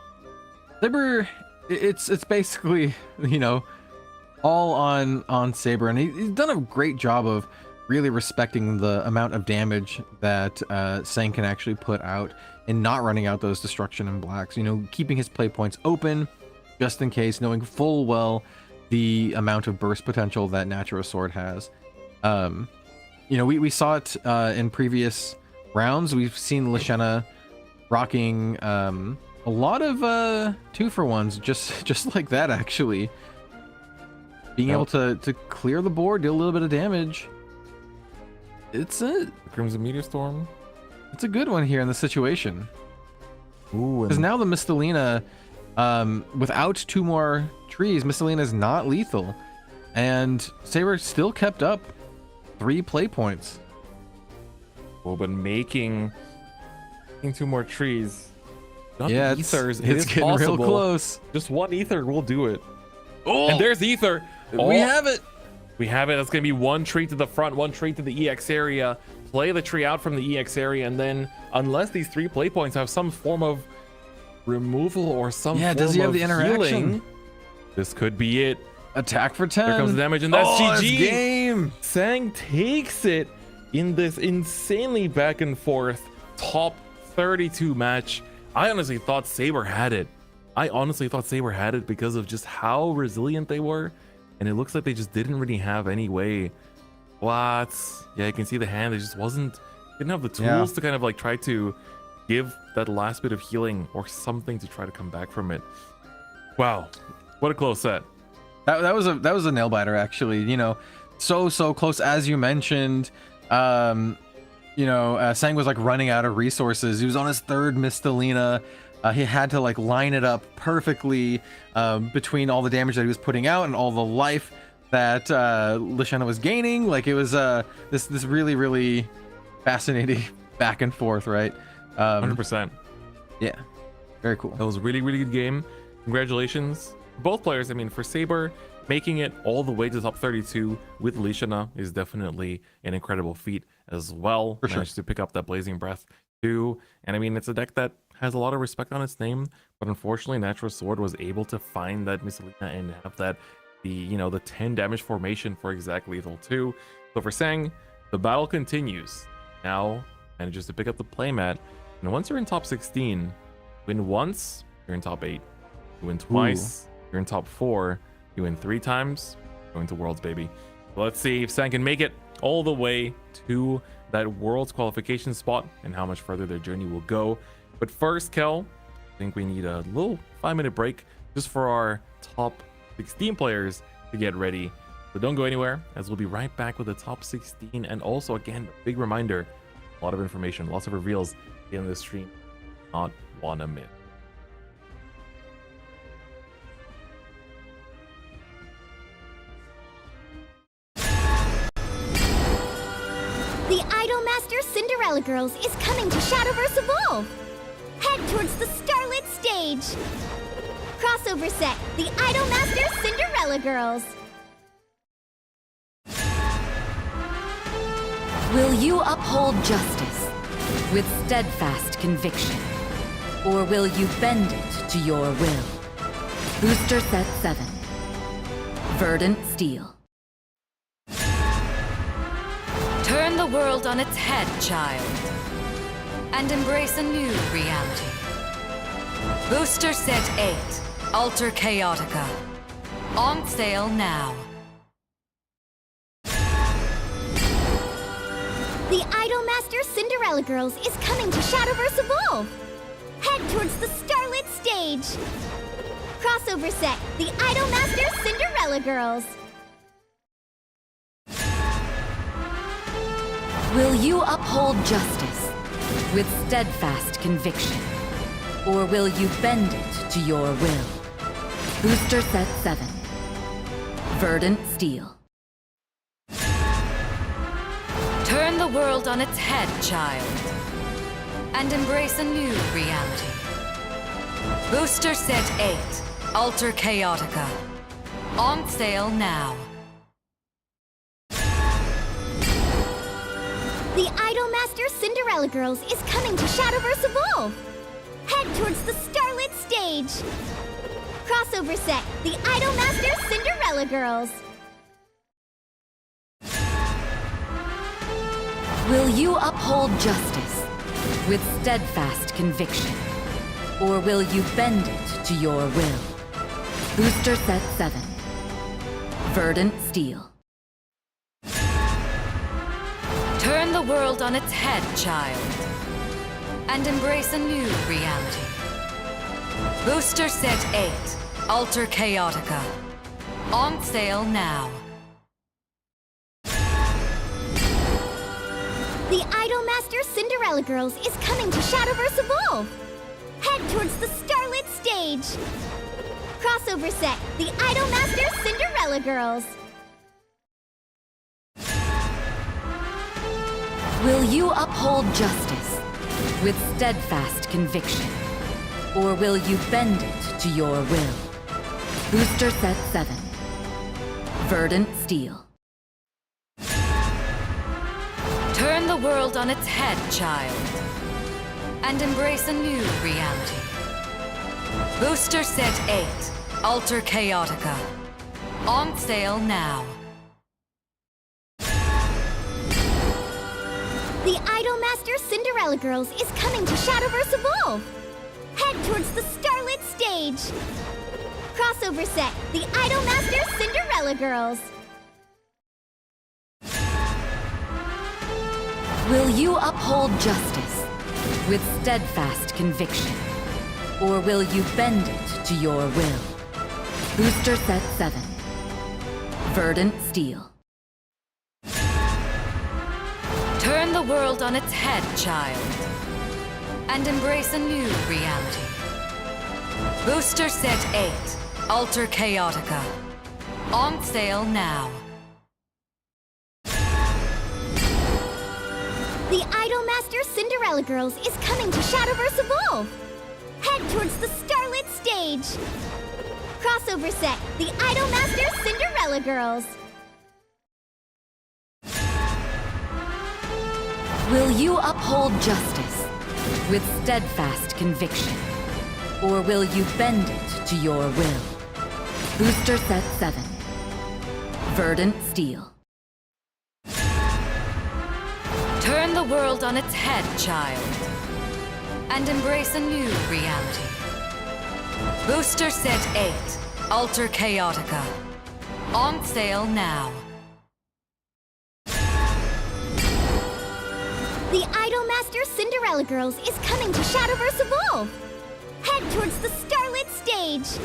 Saber. It's basically all on Saber, and he's done a great job of really respecting the amount of damage that Sang can actually put out and not running out those destruction and blacks. Keeping his play points open just in case, knowing full well the amount of burst potential that Natural Sword has. We saw it in previous rounds. We've seen Lishana rocking a lot of 2-for-1s just like that, actually. Being able to clear the board, do a little bit of damage. It's a Crimson Meteor Storm. It's a good one here in the situation. Ooh, Because now the Mistelina, without 2 more trees, Mistelina is not lethal. And Saber still kept up 3 play points. but making 2 more trees. Not Yeah, the ethers. it's getting possible. real close. Just 1 ether will do it. Oh, And there's ether. we have it. We have it. That's going to be 1 tree to the front, 1 tree to the EX area. Play the tree out from the EX area, and then unless these 3 play points have some form of removal or some form does he have of the interaction? healing, this could be it. Attack for 10. There comes the damage, and that's GG. That's game. Sang takes it in this insanely back and forth top 32 match. I honestly thought Saber had it. Because of just how resilient they were, and it looks like they just didn't really have any way. What? Yeah, you can see the hand. They just didn't have the tools to kind of like try to give that last bit of healing or something to try to come back from it. Wow, what a close set. That was a nail biter, actually. You know, so close, as you mentioned. Sang was like running out of resources. He was on his third Mistalina. He had to like line it up perfectly between all the damage that he was putting out and all the life that Lishana was gaining. Like, it was this really fascinating back and forth, right? 100%. Yeah, very cool. That was a really good game. Congratulations, both players. I mean, for Saber, making it all the way to top 32 with Lishana is definitely an incredible feat as well. For sure. Managed to pick up that Blazing Breath too. And I mean, it's a deck that has a lot of respect on its name, but unfortunately, Natural Sword was able to find that Mistalina and have that the 10 damage formation for exact lethal too. So for Sang, the battle continues. Now manages to pick up the playmat, and once you're in top 16, win once, you're in top 8. You win twice, you're in top 4. You win 3 times, going to Worlds, baby. So let's see if Sang can make it all the way to that Worlds qualification spot and how much further their journey will go. But first, Kel, I think we need a little 5-minute break just for our top 16 players to get ready. So don't go anywhere, as we'll be right back with the top 16. And also, again, a big reminder, a lot of information, lots of reveals in this stream. Not wanna miss. The Idolmaster Cinderella Girls is coming to Shadowverse Evolve! Head towards the Starlit Stage! Crossover set, the Idolmaster Cinderella Girls! Will you uphold justice with steadfast conviction? Or will you bend it to your will? Booster set 7. Verdant Steel. Turn the world on its head, child, and embrace a new reality. Booster Set 8, Alter Chaotica. On sale now. The Idolmaster Cinderella Girls is coming to Shadowverse Evolve! Head towards the Starlit Stage! Crossover set, the Idolmaster Cinderella Girls! Will you uphold justice with steadfast conviction? Or will you bend it to your will? Booster set 7. Verdant Steel. Turn the world on its head, child, and embrace a new reality. Booster Set 8, Alter Chaotica. On sale now. The Idolmaster Cinderella Girls is coming to Shadowverse Evolve! Head towards the Starlit Stage! Crossover set, the Idolmaster Cinderella Girls! Will you uphold justice with steadfast conviction? Or will you bend it to your will? Booster set 7. Verdant Steel. Turn the world on its head, child, and embrace a new reality. Booster Set 8, Alter Chaotica. On sale now. The Idolmaster Cinderella Girls is coming to Shadowverse Evolve! Head towards the Starlit Stage! Crossover set, the Idolmaster Cinderella Girls! Will you uphold justice with steadfast conviction? Or will you bend it to your will? Booster set 7. Verdant Steel. Turn the world on its head, child, and embrace a new reality. Booster Set 8, Alter Chaotica. On sale now. The Idolmaster Cinderella Girls is coming to Shadowverse Evolve! Head towards the Starlit Stage! Crossover set, the Idolmaster Cinderella Girls! Will you uphold justice with steadfast conviction? Or will you bend it to your will? Booster set 7. Verdant Steel. Turn the world on its head, child, and embrace a new reality. Booster Set 8, Alter Chaotica. On sale now. The Idolmaster Cinderella Girls is coming to Shadowverse Evolve! Head towards the Starlit Stage! Crossover set, the Idolmaster Cinderella Girls! Will you uphold justice with steadfast conviction? Or will you bend it to your will? Booster Set 7. Verdant Steel. Turn the world on its head, child, and embrace a new reality. Booster Set 8, Alter Chaotica. On sale now. The Idolmaster Cinderella Girls is coming to Shadowverse Evolve! Head towards the Starlit Stage!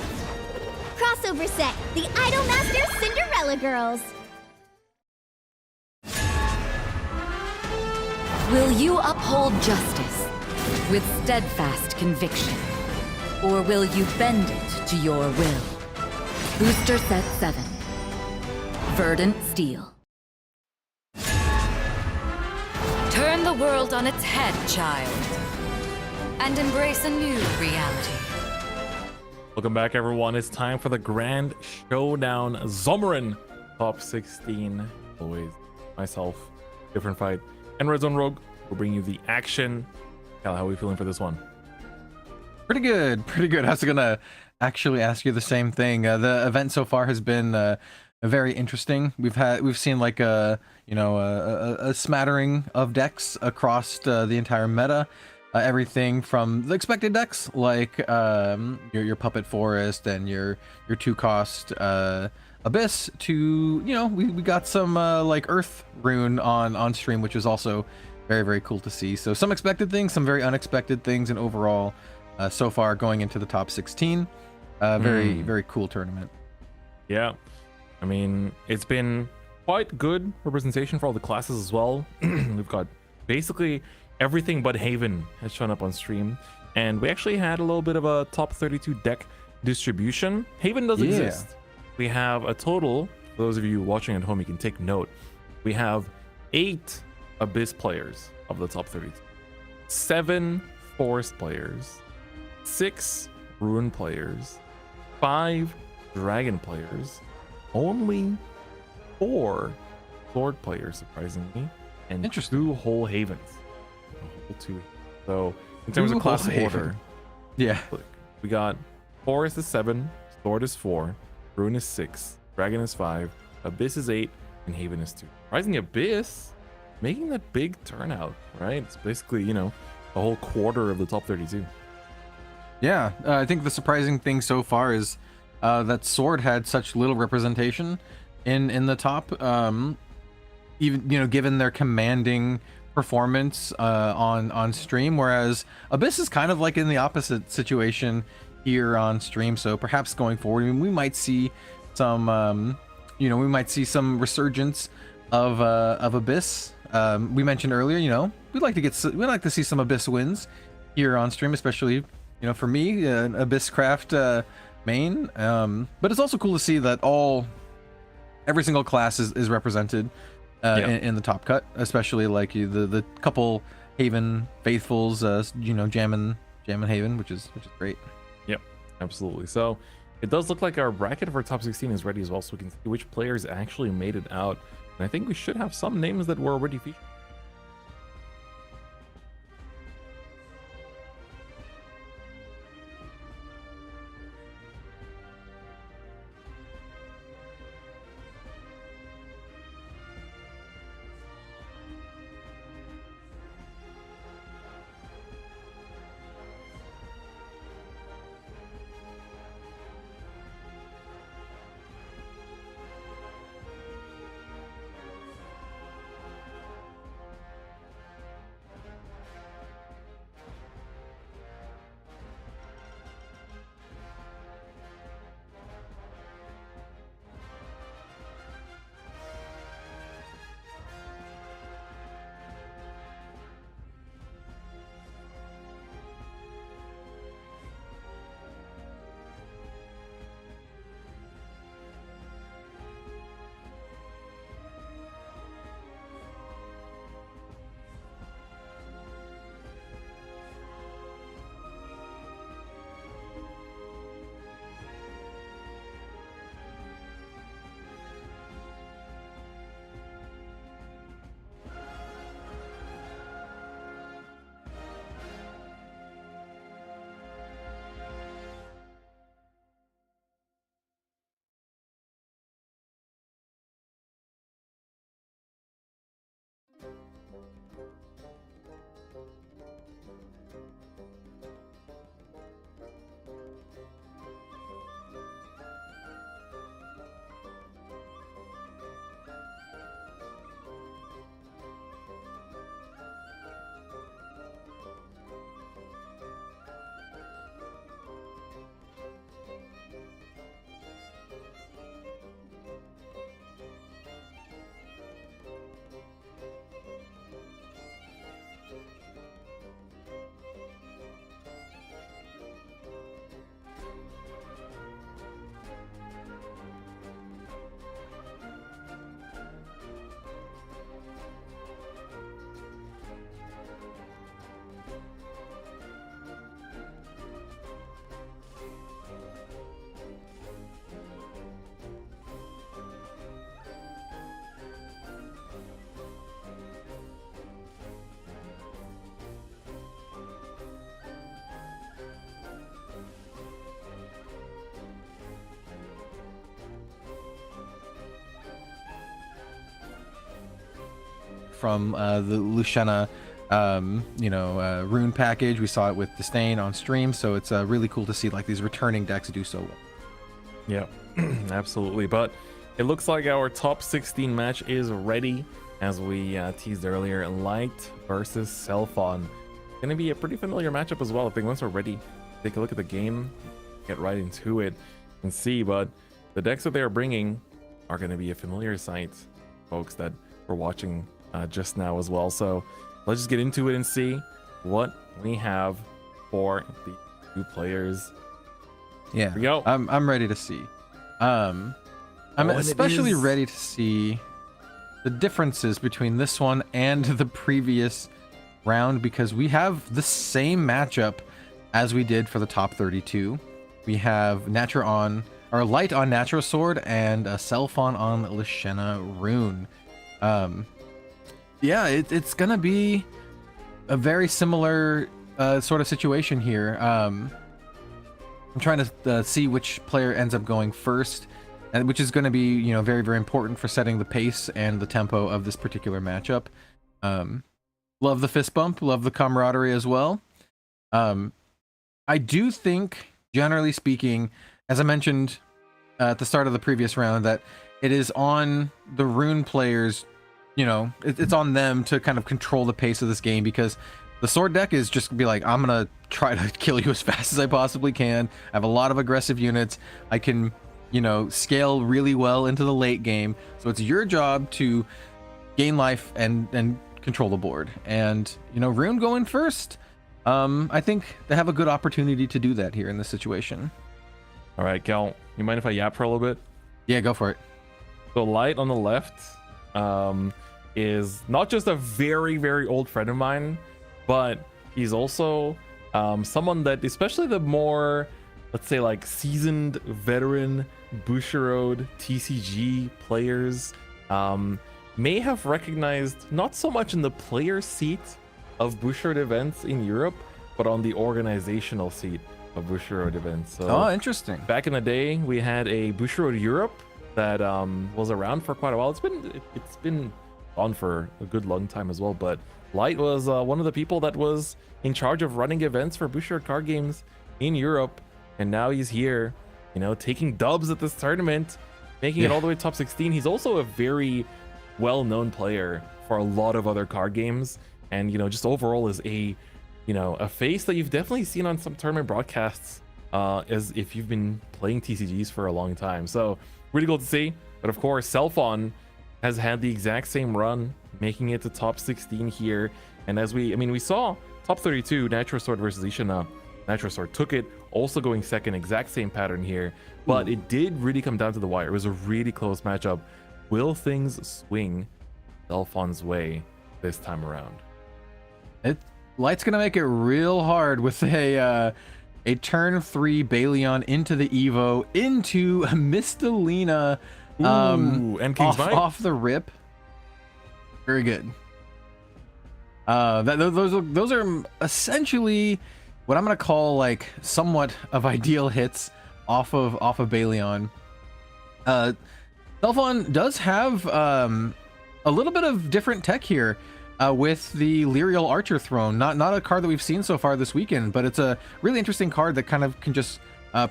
Crossover set, the Idolmaster Cinderella Girls! Will you uphold justice with steadfast conviction? Or will you bend it to your will? Booster Set 7. Verdant Steel. Turn the world on its head, child, and embrace a new reality. Welcome back, everyone. It's time for the Grand Showdown. Someren, top 16. Always myself, different fight, and Red Zone Rogue will bring you the action. Cal, how are we feeling for this one? Pretty good, pretty good. I was gonna actually ask you the same thing. The event so far has been very interesting. We've seen like a smattering of decks across the entire meta. Everything from the expected decks like your Puppet Forest and your 2-cost Abyss to we got some like Earth Rune on stream, which is also very, very cool to see. So some expected things, some very unexpected things, and overall so far going into the top 16, very, very cool tournament. Yeah, I mean, it's been quite good representation for all the classes as well. We've got basically everything but Haven has shown up on stream, and we actually had a little bit of a top 32 deck distribution. Haven does exist. We have a total, for those of you watching at home, you can take note. We have 8 Abyss players of the top 32, 7 Forest players, 6 Rune players, 5 Dragon players, only 4 Sword players, surprisingly, and 2 whole Havens. A whole 2. So, in terms of class order, yeah, look, we got Forest is 7, Sword is 4, Rune is 6, Dragon is 5, Abyss is 8, and Haven is 2. Surprisingly, Abyss making that big turnout, right? It's basically, a whole quarter of the top 32. Yeah, I think the surprising thing so far is that Sword had such little representation in the top, even given their commanding performance on stream, whereas Abyss is kind of like in the opposite situation here on stream. So perhaps going forward, we might see some resurgence of Abyss. We mentioned earlier, we'd like to see some Abyss wins here on stream, especially for me, an Abyss Craft main. But it's also cool to see that every single class is represented in the top cut, especially like the couple Haven faithfuls, jamming Haven, which is great. Yep, absolutely. So it does look like our bracket for top 16 is ready as well, so we can see which players actually made it out. And I think we should have some names that were already featured. from the Luciana rune package. We saw it with Disdain on stream, so it's really cool to see like these returning decks do so well. Yeah, absolutely. But it looks like our top 16 match is ready, as we teased earlier. Light versus Selphon. Gonna be a pretty familiar matchup as well. I think once we're ready, take a look at the game, get right into it, and see. But the decks that they are bringing are gonna be a familiar sight, folks, that we're watching just now as well. So let's just get into it and see what we have for the two players. Yeah, Here we go. I'm ready to see. I'm especially ready to see the differences between this one and the previous round, because we have the same matchup as we did for the top 32. We have Light on Natural Sword and Selphon on Lishena Rune. Yeah, it's gonna be a very similar sort of situation here. I'm trying to see which player ends up going first, and which is going to be, very, very important for setting the pace and the tempo of this particular matchup. Love the fist bump, love the camaraderie as well. I do think, generally speaking, as I mentioned at the start of the previous round, that it is on the Rune players, it's on them to kind of control the pace of this game, because the sword deck is just be like, I'm gonna try to kill you as fast as I possibly can. I have a lot of aggressive units. I can, scale really well into the late game. So it's your job to gain life and control the board. And, Rune going first, I think they have a good opportunity to do that here in this situation. All right, Cal, you mind if I yap for a little bit? Yeah, go for it. So Light on the left is not just a very, very old friend of mine, but he's also someone that, especially the more, let's say, like seasoned veteran Bushiroad TCG players may have recognized, not so much in the player seat of Bushiroad events in Europe, but on the organizational seat of Bushiroad events. So interesting. back in the day, we had a Bushiroad Europe that was around for quite a while. It's been on for a good long time as well, but Light was one of the people that was in charge of running events for Bushiroad card games in Europe, and now he's here, taking dubs at this tournament, making it all the way to top 16. He's also a very well-known player for a lot of other card games, and just overall is a face that you've definitely seen on some tournament broadcasts, as if you've been playing TCGs for a long time. So really cool to see. But of course, Selphon has had the exact same run, making it to top 16 here. And as we saw top 32, Natural Sword versus Ishina. Natural Sword took it, also going second, exact same pattern here. But it did really come down to the wire. It was a really close matchup. Will things swing Selphon's way this time around? Light's gonna make it real hard with a turn 3 Baleon into the Evo into Mistalina. And King's Might off the rip. Very good. Those are essentially what I'm gonna call like somewhat of ideal hits off of Baleon. Selphon does have a little bit of different tech here with the Lyrial Archer Throne. Not a card that we've seen so far this weekend, but it's a really interesting card that kind of can just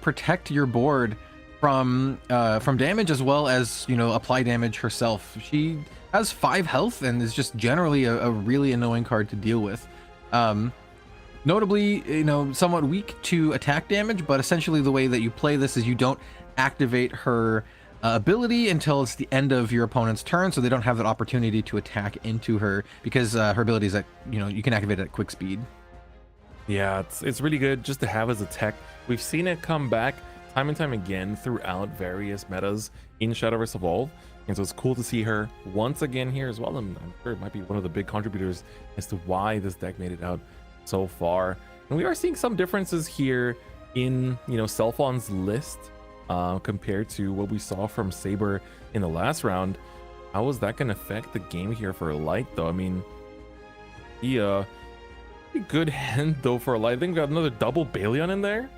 protect your board from damage, as well as apply damage herself. She has 5 health and is just generally a really annoying card to deal with. Notably, somewhat weak to attack damage, but essentially the way that you play this is you don't activate her ability until it's the end of your opponent's turn, so they don't have that opportunity to attack into her, because her ability is that you can activate it at quick speed. Yeah, it's really good just to have as a tech. We've seen it come back time and time again throughout various metas in Shadowverse Evolve, and so it's cool to see her once again here as well. And I'm sure it might be one of the big contributors as to why this deck made it out so far. And we are seeing some differences here in Selphon's list compared to what we saw from Saber in the last round. How is that going to affect the game here for Light, though? I mean, pretty good hand though for Light. I think we got another double Baleon in there.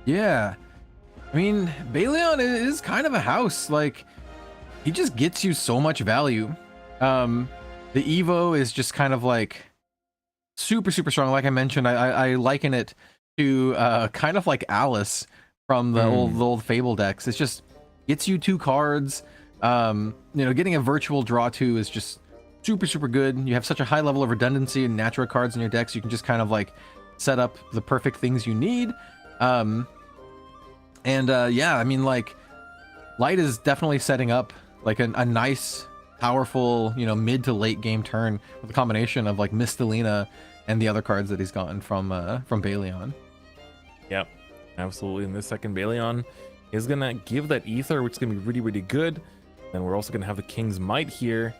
Yeah, I mean, Baleon is kind of a house. Like, he just gets you so much value. the Evo is just kind of like super strong. Like I mentioned, I liken it to kind of like Alice from the old Fable decks. It's just gets you 2 cards. Getting a virtual draw 2 is just super good. You have such a high level of redundancy and natural cards in your decks. You can just kind of like set up the perfect things you need. Yeah, I mean, like, Light is definitely setting up like a nice, powerful, mid to late game turn with a combination of like Mistalina and the other cards that he's gotten from Baleon. Yep, absolutely. And this second Baleon is gonna give that ether, which is gonna be really good. Then we're also gonna have the King's Might here,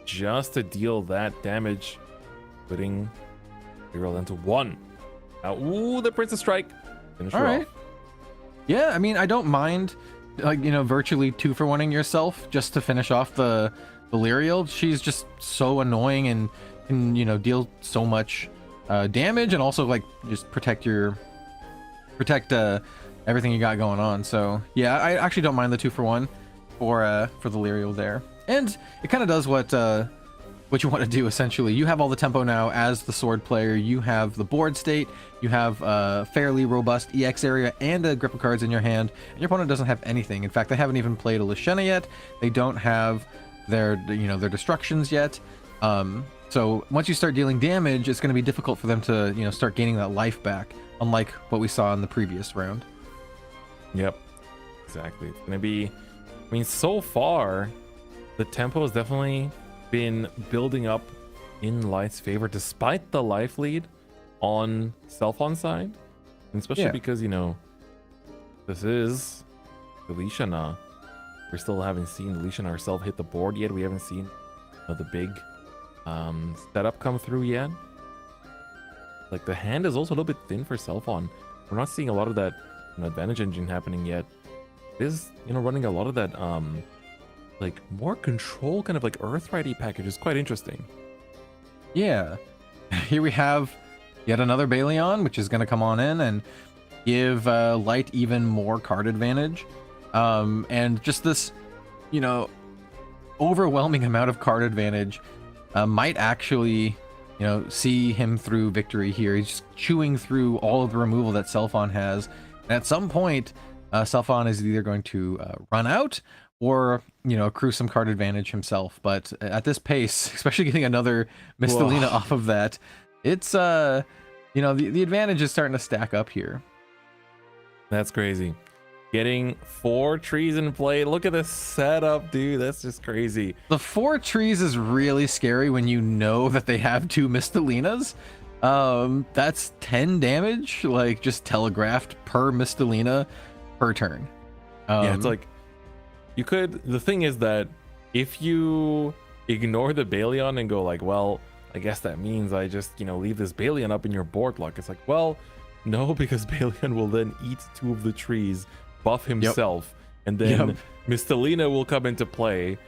just to deal that damage, putting Viral into 1. Now, ooh, the Princess Strike. Finish her off. Yeah, I mean, I don't mind, like, virtually 2-for-1ing yourself just to finish off the Lyriel. She's just so annoying and can, deal so much damage, and also like just protect everything you got going on. So yeah, I actually don't mind the 2-for-1 for the Lyriel there, and it kind of does what you want to do. Essentially, you have all the tempo now as the sword player. You have the board state, you have a fairly robust EX area and a grip of cards in your hand, and your opponent doesn't have anything. In fact, they haven't even played a Lashena yet. They don't have their destructions yet. So once you start dealing damage, it's going to be difficult for them to start gaining that life back, unlike what we saw in the previous round. Yep, exactly. It's gonna be, I mean, so far the tempo has definitely been building up in Light's favor, despite the life lead on Self-on side, and especially because this is the Lishana. We still haven't seen the Lishana herself hit the board yet. We haven't seen the big setup come through yet. Like, the hand is also a little bit thin for Self-on. We're not seeing a lot of that advantage engine happening yet. It is running a lot of that like more control kind of like Earthrighty package. Is quite interesting. Yeah, here we have yet another Baleon, which is going to come on in and give Light even more card advantage, and just this overwhelming amount of card advantage might actually see him through victory here. He's just chewing through all of the removal that Self-on has, and at some point Self-on is either going to run out or accrue some card advantage himself. But at this pace, especially getting another Mistalina off of that, it's the advantage is starting to stack up here. That's crazy. Getting 4 trees in play. Look at this setup, dude. That's just crazy. The 4 trees is really scary when you know that they have 2 Mistalinas. That's 10 damage, like, just telegraphed per Mistalina per turn. Yeah, it's like, you could, the thing is that if you ignore the Baleon and go like, well, I guess that means I just leave this Baleon up in your board lock, it's like, well, no, because Baleon will then eat 2 of the trees, buff himself, and then Mistalina will come into play.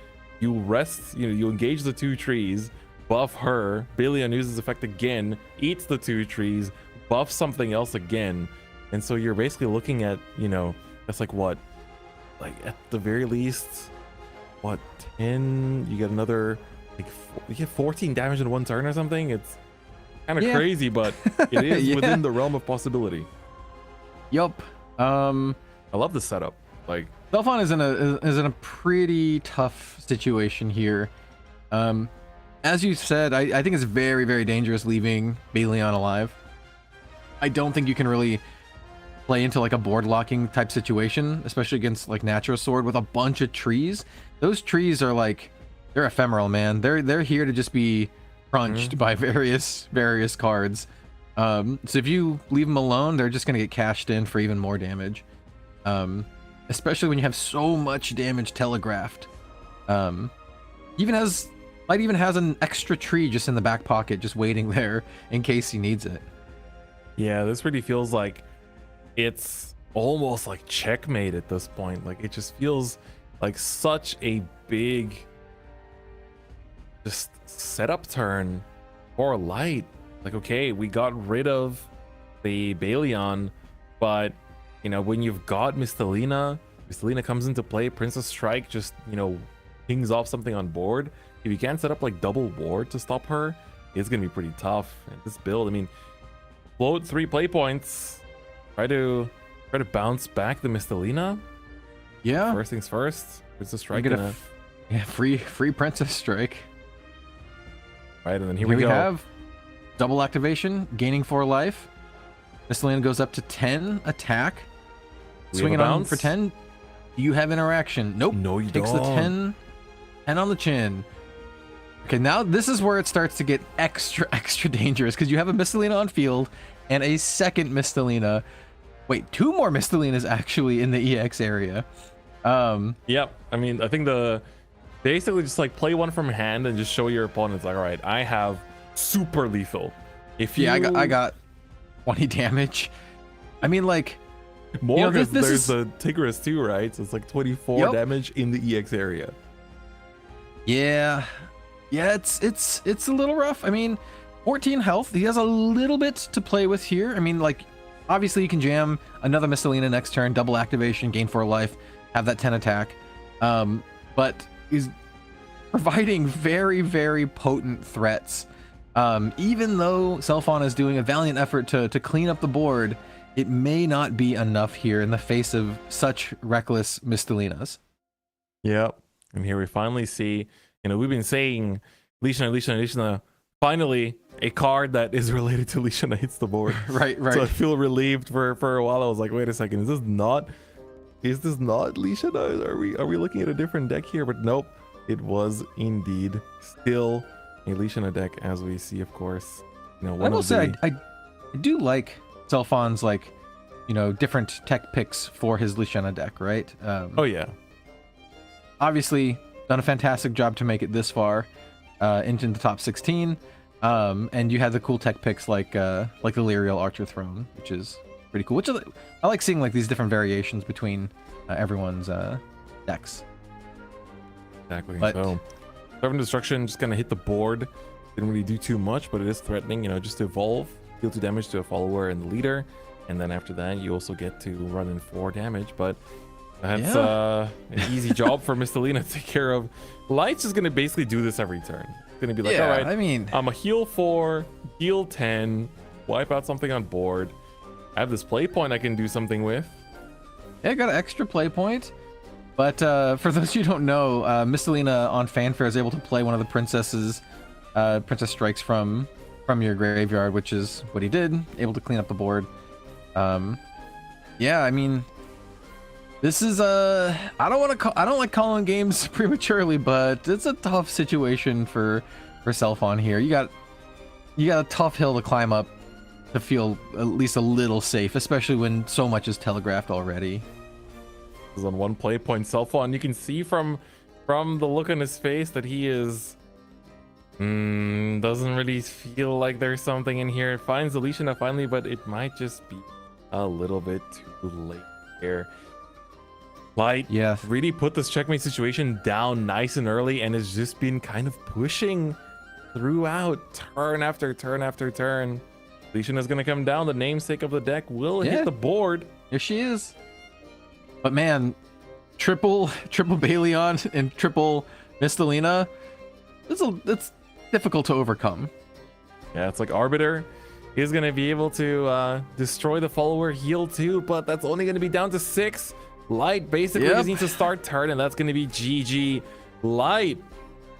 You rest, you engage the 2 trees, buff her, Baleon uses effect again, eats the 2 trees, buff something else again, and so you're basically looking at that's like, what, like, at the very least, what, 10, you get another, like, you get 14 damage in 1 turn or something. It's kind of crazy, but it is within the realm of possibility. Yup. I love the setup. Like, Self-on is in a pretty tough situation here. As you said, I think it's very dangerous leaving Baleon alive. I don't think you can really play into like a board locking type situation, especially against like Natural Sword with a bunch of trees. Those trees are like, they're ephemeral, man. They're here to just be crunched by various cards. So if you leave them alone, they're just gonna get cashed in for even more damage. Especially when you have so much damage telegraphed. Light even has an extra tree just in the back pocket, just waiting there in case he needs it. Yeah, this really feels like it's almost like checkmate at this point. Like, it just feels like such a big just setup turn for Light. Like, okay, we got rid of the Baleon, but when you've got Mistalina comes into play, Princess Strike just pings off something on board. if you can't set up like double ward to stop her, it's gonna be pretty tough. And this build, I mean, float 3 play points. Try to bounce back the Mistalina. Yeah. First things first. It's a strike. Get a free princess strike. Right, and then here we we go. have double activation, gaining 4 life. Mistalina goes up to 10 attack. Swinging on for 10. You have interaction. Nope. No, you Takes don't. the 10 on the chin. Okay, now this is where it starts to get extra dangerous because you have a Mistalina on field and a second Mistalina. Wait, 2 more Mistalinas actually in the EX area. Yep. I mean, I think basically just like play one from hand and just show your opponents like, all right, I have super lethal. If you, I got 20 damage. I mean, like, more, you know, because this there's is... the Tigris too, right? So it's like 24 damage in the EX area. Yeah, it's a little rough. I mean, 14 health. He has a little bit to play with here. I mean, like, obviously you can jam another Mistalina next turn, double activation, gain 4 life, have that 10 attack. But he's providing very, very potent threats. Even though Selphon is doing a valiant effort to clean up the board, it may not be enough here in the face of such reckless Mistalinas. Yep. And here we finally see, you know, we've been saying Lishana, finally a card that is related to Lishana hits the board. Right. So I feel relieved for a while. I was like, wait a second, is this not Lishana? Are we looking at a different deck here? But nope, it was indeed still a Lishana deck, as we see, of course. You know, I will say I do like Selphon's, like, you know, different tech picks for his Lishana deck, right? Oh yeah. Obviously done a fantastic job to make it this far into the top 16. And you had the cool tech picks like the Lyrial Archer Throne, which is pretty cool. I like seeing like these different variations between everyone's decks. Exactly. But, so Servant Destruction just gonna hit the board. Didn't really do too much, but it is threatening, you know, just to evolve, deal 2 damage to a follower and the leader, and then after that you also get to run in 4 damage. But that's an easy job for Mistalina to take care of. Light's just gonna basically do this every turn. It's gonna be like, all right, I mean, I'm a heal 4, heal 10, wipe out something on board. I have this play point I can do something with. yeah, got an extra play point. But for those who don't know, Mistalina on Fanfare is able to play one of the princess strikes from your graveyard, which is what he did. Able to clean up the board. Yeah, I mean, this is I don't like calling games prematurely, but it's a tough situation for Selphon here. You got a tough hill to climb up to feel at least a little safe, especially when so much is telegraphed already. Is on 1 play point. Selphon, you can see from the look on his face that he is doesn't really feel like there's something in here. It finds Alicia finally, but it might just be a little bit too late here. Light, Yeah. really put this checkmate situation down nice and early, and has just been kind of pushing throughout turn after turn after turn. Alicia is gonna come down. The namesake of the deck will hit the board. Here she is. But man, triple Baleon and triple Mistalina, it's difficult to overcome. Yeah, it's like Arbiter is going to be able to destroy the follower, heal 2, but that's only going to be down to 6. Light basically just needs to start turn, and that's going to be GG. Light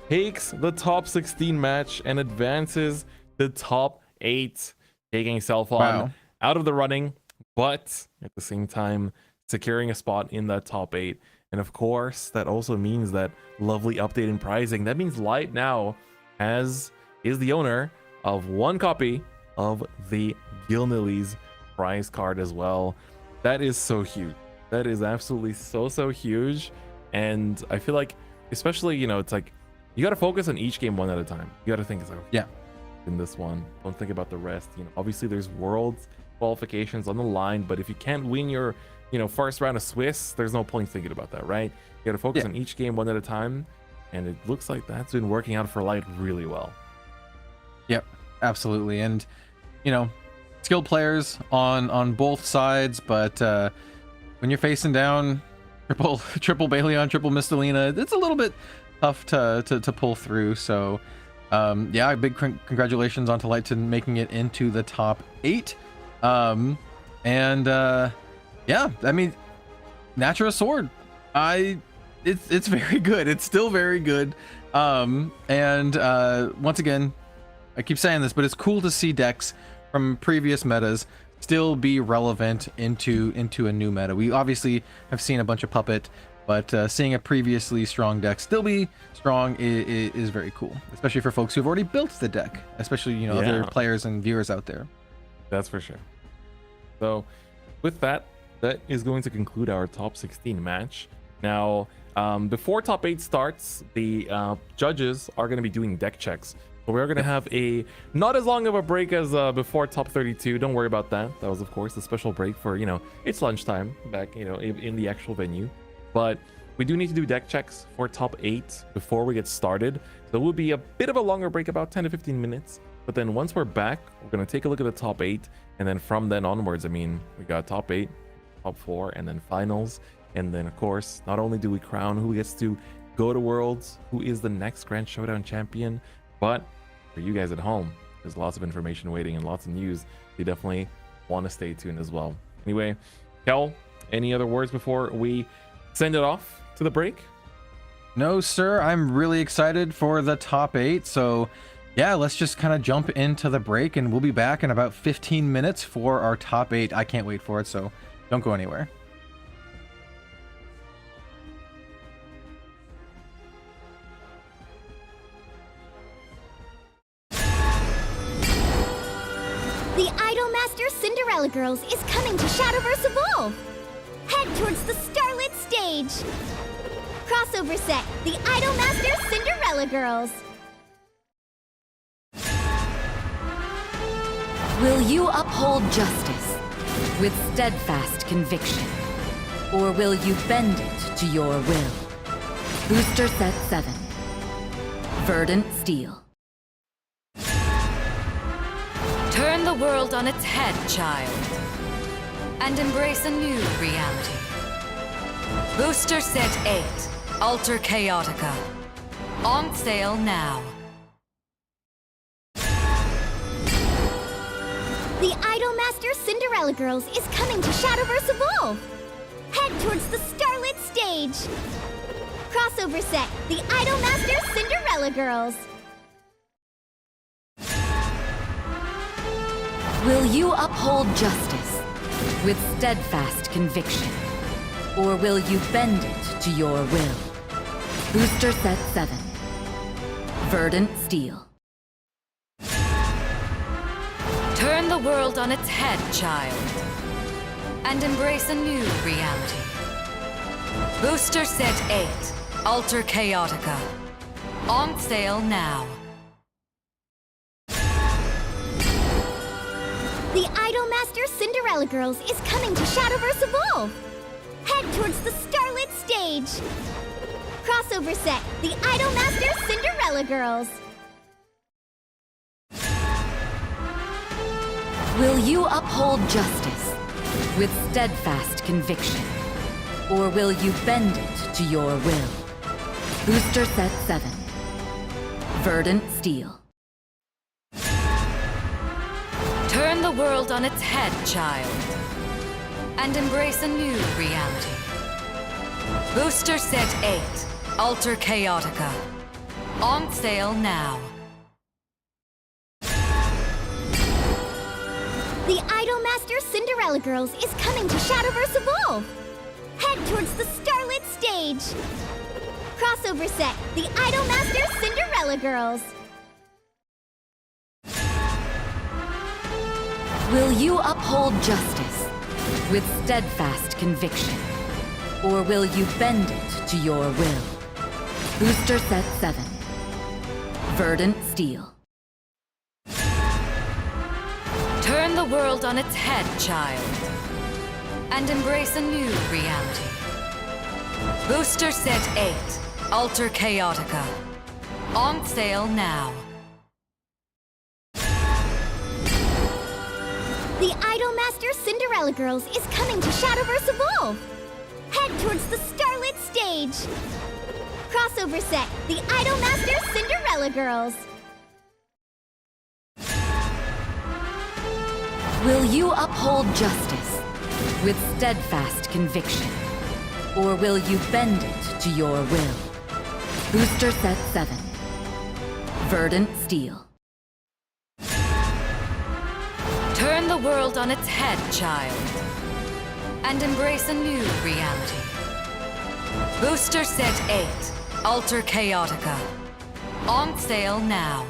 takes the top 16 match and advances the top 8, taking Selphon out of the running, but at the same time securing a spot in that top 8. And of course, that also means that lovely update in pricing. That means Light now is the owner of 1 copy of the Gilnilly's prize card as well. That is so huge. That is absolutely so huge. And I feel like, especially, you know, it's like you got to focus on each game one at a time. You got to think, it's like, in this one, don't think about the rest. You know, obviously there's worlds qualifications on the line, but if you can't win your, you know, first round of Swiss, there's no point thinking about that, right? You got to focus on each game one at a time, and it looks like that's been working out for Light really well. Yep, absolutely. And you know, skilled players on both sides, but when you're facing down triple Baleon, triple Mistalina, it's a little bit to pull through. So yeah, big congratulations on Light making it into the top 8. Yeah, I mean, Natura Sword, it's very good. It's still very good. Once again, I keep saying this, but it's cool to see decks from previous metas still be relevant into a new meta. We obviously have seen a bunch of Puppet, but seeing a previously strong deck still be strong is very cool, especially for folks who've already built the deck, especially, you know, other players and viewers out there. That's for sure. So with that is going to conclude our top 16 match. Now, before top 8 starts, the judges are going to be doing deck checks. So we're going to have not as long of a break as before top 32. Don't worry about that. That was, of course, a special break for, you know, it's lunchtime back, you know, in the actual venue. But we do need to do deck checks for top 8 before we get started. So it will be a bit of a longer break, about 10 to 15 minutes. But then once we're back, we're going to take a look at the top 8. And then from then onwards, I mean, we got top 8, top 4, and then finals. And then, of course, not only do we crown who gets to go to Worlds, who is the next Grand Showdown champion, but for you guys at home, there's lots of information waiting and lots of news. You definitely want to stay tuned as well. Anyway, Kel, any other words before we send it off to the break? No, sir. I'm really excited for the top 8. So yeah, let's just kind of jump into the break, and we'll be back in about 15 minutes for our top 8. I can't wait for it, so don't go anywhere. The Idolmaster Cinderella Girls is coming to Shadowverse Evolve! Head towards the Starlit Stage! Crossover set, the Idolmaster Cinderella Girls! Will you uphold justice with steadfast conviction? Or will you bend it to your will? Booster set 7. Verdant Steel. Turn the world on its head, child, and embrace a new reality. Booster Set 8, Alter Chaotica. On sale now. The Idolmaster Cinderella Girls is coming to Shadowverse Evolve! Head towards the Starlit Stage! Crossover set, the Idolmaster Cinderella Girls! Will you uphold justice with steadfast conviction? Or will you bend it to your will? Booster set 7. Verdant Steel. Turn the world on its head, child, and embrace a new reality. Booster Set 8, Alter Chaotica. On sale now. The Idolmaster Cinderella Girls is coming to Shadowverse Evolve! Head towards the Starlit Stage! Crossover set, the Idolmaster Cinderella Girls! Will you uphold justice with steadfast conviction? Or will you bend it to your will? Booster set 7. Verdant Steel. Turn the world on its head, child, and embrace a new reality. Booster Set 8, Alter Chaotica. On sale now. The Idolmaster Cinderella Girls is coming to Shadowverse Evolve! Head towards the Starlit Stage! Crossover set, the Idolmaster Cinderella Girls! Will you uphold justice with steadfast conviction? Or will you bend it to your will? Booster set 7. Verdant Steel. Turn the world on its head, child, and embrace a new reality. Booster Set 8, Alter Chaotica. On sale now. The Idolmaster Cinderella Girls is coming to Shadowverse Evolve! Head towards the Starlit Stage! Crossover set, the Idolmaster Cinderella Girls. Will you uphold justice with steadfast conviction? Or will you bend it to your will? Booster set 7. Verdant Steel. Turn the world on its head, child, and embrace a new reality. Booster Set 8, Alter Chaotica. On sale now.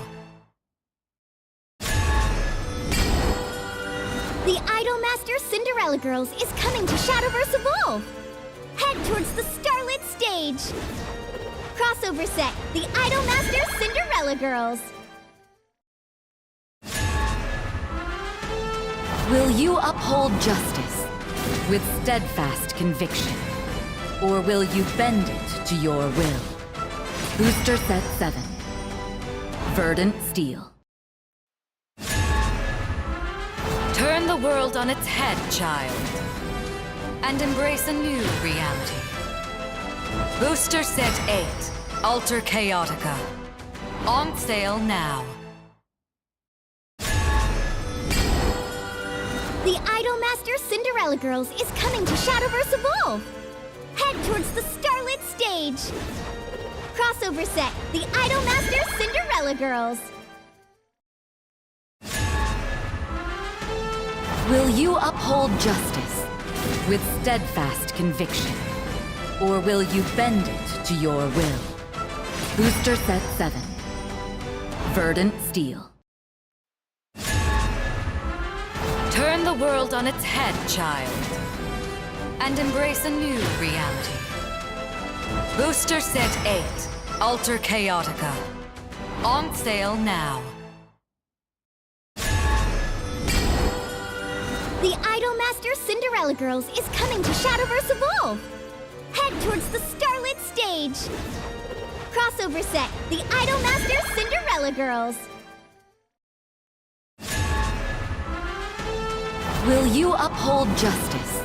The Idolmaster Cinderella Girls is coming to Shadowverse Evolve! Head towards the starlit stage! Crossover set, the Idolmaster Cinderella Girls. Will you uphold justice with steadfast conviction? Or will you bend it to your will? Booster set 7. Verdant Steel. Turn the world on its head, child, and embrace a new reality. Booster Set 8, Alter Chaotica. On sale now. The Idolmaster Cinderella Girls is coming to Shadowverse Evolve! Head towards the starlit stage! Crossover set, the Idolmaster Cinderella Girls. Will you uphold justice with steadfast conviction? Or will you bend it to your will? Booster set 7. Verdant Steel. Turn the world on its head, child, and embrace a new reality. Booster Set 8, Alter Chaotica. On sale now. The Idolmaster Cinderella Girls is coming to Shadowverse Evolve! Head towards the starlit stage! Crossover set, the Idolmaster Cinderella Girls. Will you uphold justice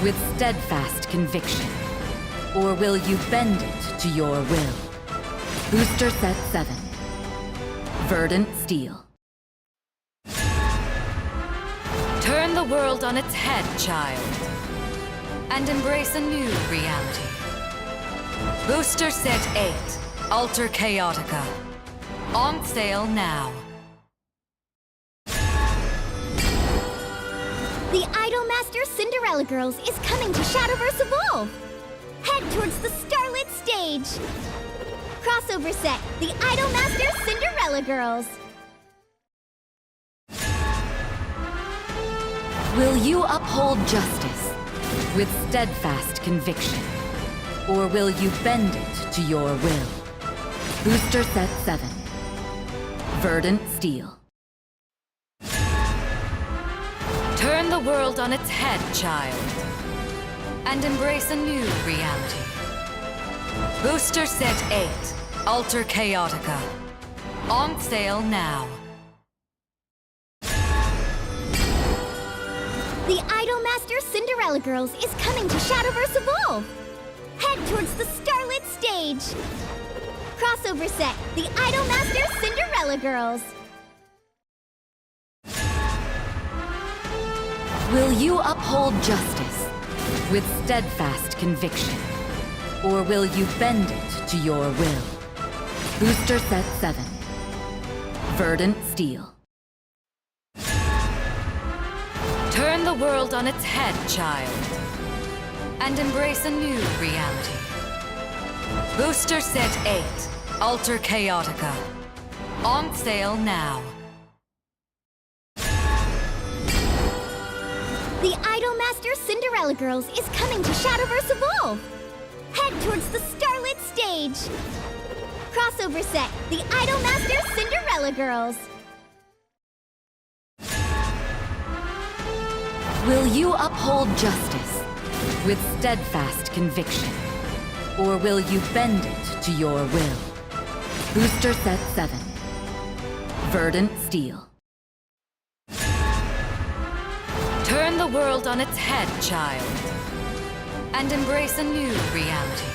with steadfast conviction? Or will you bend it to your will? Booster set 7. Verdant Steel. Turn the world on its head, child, and embrace a new reality. Booster Set 8, Alter Chaotica. On sale now. The Idolmaster Cinderella Girls is coming to Shadowverse Evolve! Head towards the starlit stage! Crossover set, the Idolmaster Cinderella Girls. Will you uphold justice with steadfast conviction? Or will you bend it to your will? Booster set 7. Verdant Steel. Turn the world on its head, child, and embrace a new reality. Booster Set 8, Alter Chaotica. On sale now. The Idolmaster Cinderella Girls is coming to Shadowverse Evolve! Head towards the starlit stage! Crossover set, the Idolmaster Cinderella Girls. Will you uphold justice with steadfast conviction? Or will you bend it to your will? Booster set 7. Verdant Steel. Turn the world on its head, child, and embrace a new reality. Booster Set 8, Alter Chaotica. On sale now. The Idolmaster Cinderella Girls is coming to Shadowverse Evolve! Head towards the starlit stage! Crossover set, the Idolmaster Cinderella Girls. Will you uphold justice with steadfast conviction? Or will you bend it to your will? Booster set 7. Verdant Steel. Turn the world on its head, child, and embrace a new reality.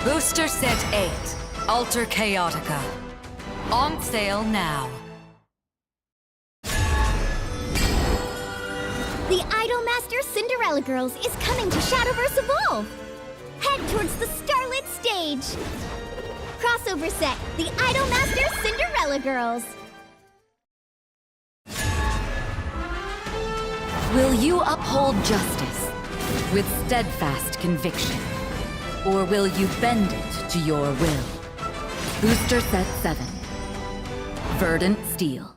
Booster Set 8, Alter Chaotica. On sale now. The Idolmaster Cinderella Girls is coming to Shadowverse Evolve! Head towards the Starlit Stage! Crossover set, the Idolmaster Cinderella Girls! Will you uphold justice with steadfast conviction? Or will you bend it to your will? Booster Set 7. Verdant Steel.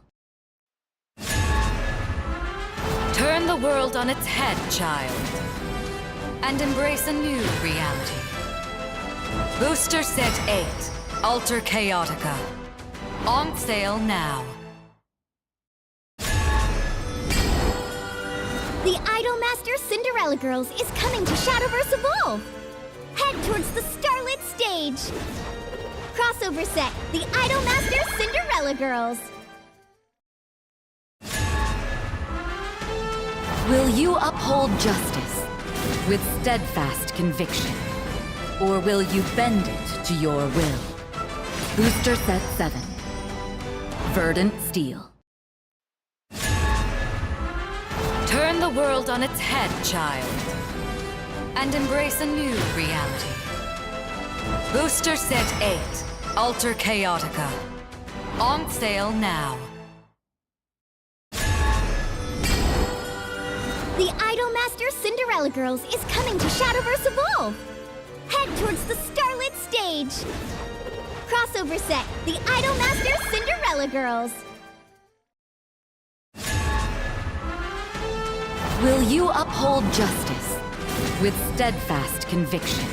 Turn the world on its head, child. And embrace a new reality. Booster Set 8, Alter Chaotica. On sale now. The Idolmaster Cinderella Girls is coming to Shadowverse Evolve! Head towards the Starlit Stage! Crossover set, the Idolmaster Cinderella Girls! Will you uphold justice with steadfast conviction? Or will you bend it to your will? Booster Set 7. Verdant Steel. Turn the world on its head, child. And embrace a new reality. Booster Set 8, Alter Chaotica. On sale now. The Idolmaster Cinderella Girls is coming to Shadowverse Evolve! Head towards the Starlit Stage! Crossover set, the Idolmaster Cinderella Girls! Will you uphold justice with steadfast conviction?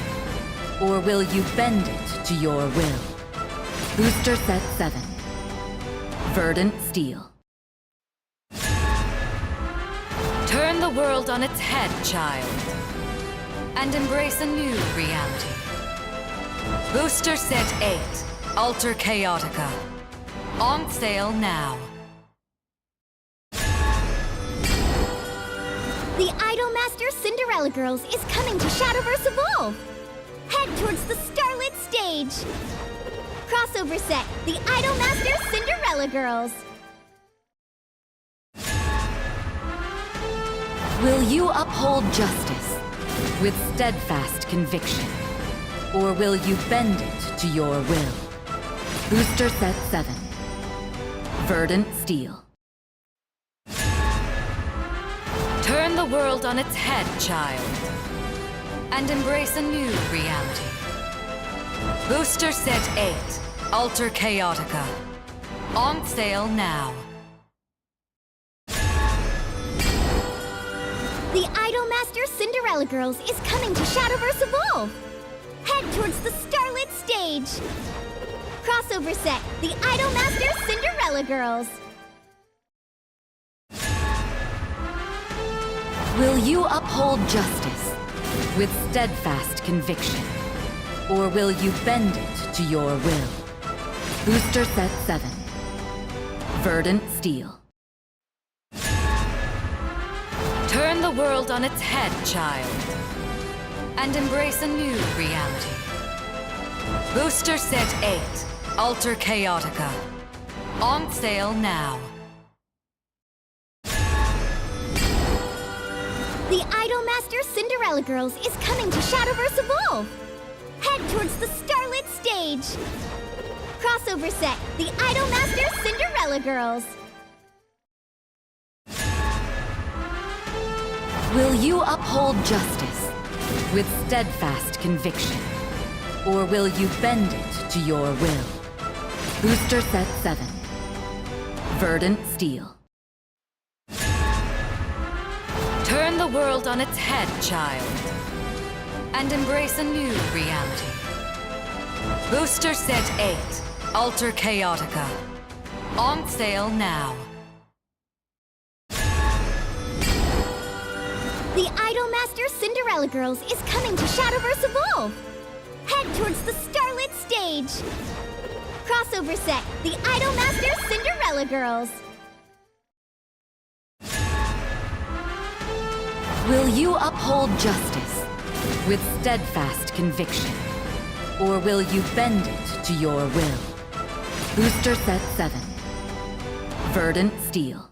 Or will you bend it to your will? Booster Set 7. Verdant Steel. Turn the world on its head, child. And embrace a new reality. Booster Set 8, Alter Chaotica. On sale now. The Idolmaster Cinderella Girls is coming to Shadowverse Evolve! Head towards the Starlit Stage! Crossover set, the Idolmaster Cinderella Girls! Will you uphold justice with steadfast conviction? Or will you bend it to your will? Booster Set 7. Verdant Steel. Turn the world on its head, child. And embrace a new reality. Booster Set 8, Alter Chaotica. On sale now. The Idolmaster Cinderella Girls is coming to Shadowverse Evolve! Head towards the Starlit Stage! Crossover set, the Idolmaster Cinderella Girls! Will you uphold justice with steadfast conviction? Or will you bend it to your will? Booster Set 7. Verdant Steel. Turn the world on its head, child. And embrace a new reality. Booster Set 8, Alter Chaotica. On sale now. The Idolmaster Cinderella Girls is coming to Shadowverse Evolve! Head towards the Starlit Stage! Crossover set, the Idolmaster Cinderella Girls! Will you uphold justice with steadfast conviction? Or will you bend it to your will? Booster Set 7. Verdant Steel. Turn the world on its head, child. And embrace a new reality. Booster Set 8, Alter Chaotica. On sale now. The Idolmaster Cinderella Girls is coming to Shadowverse Evolve! Head towards the Starlit Stage! Crossover set, the Idolmaster Cinderella Girls! Will you uphold justice with steadfast conviction? Or will you bend it to your will? Booster set 7. Verdant Steel.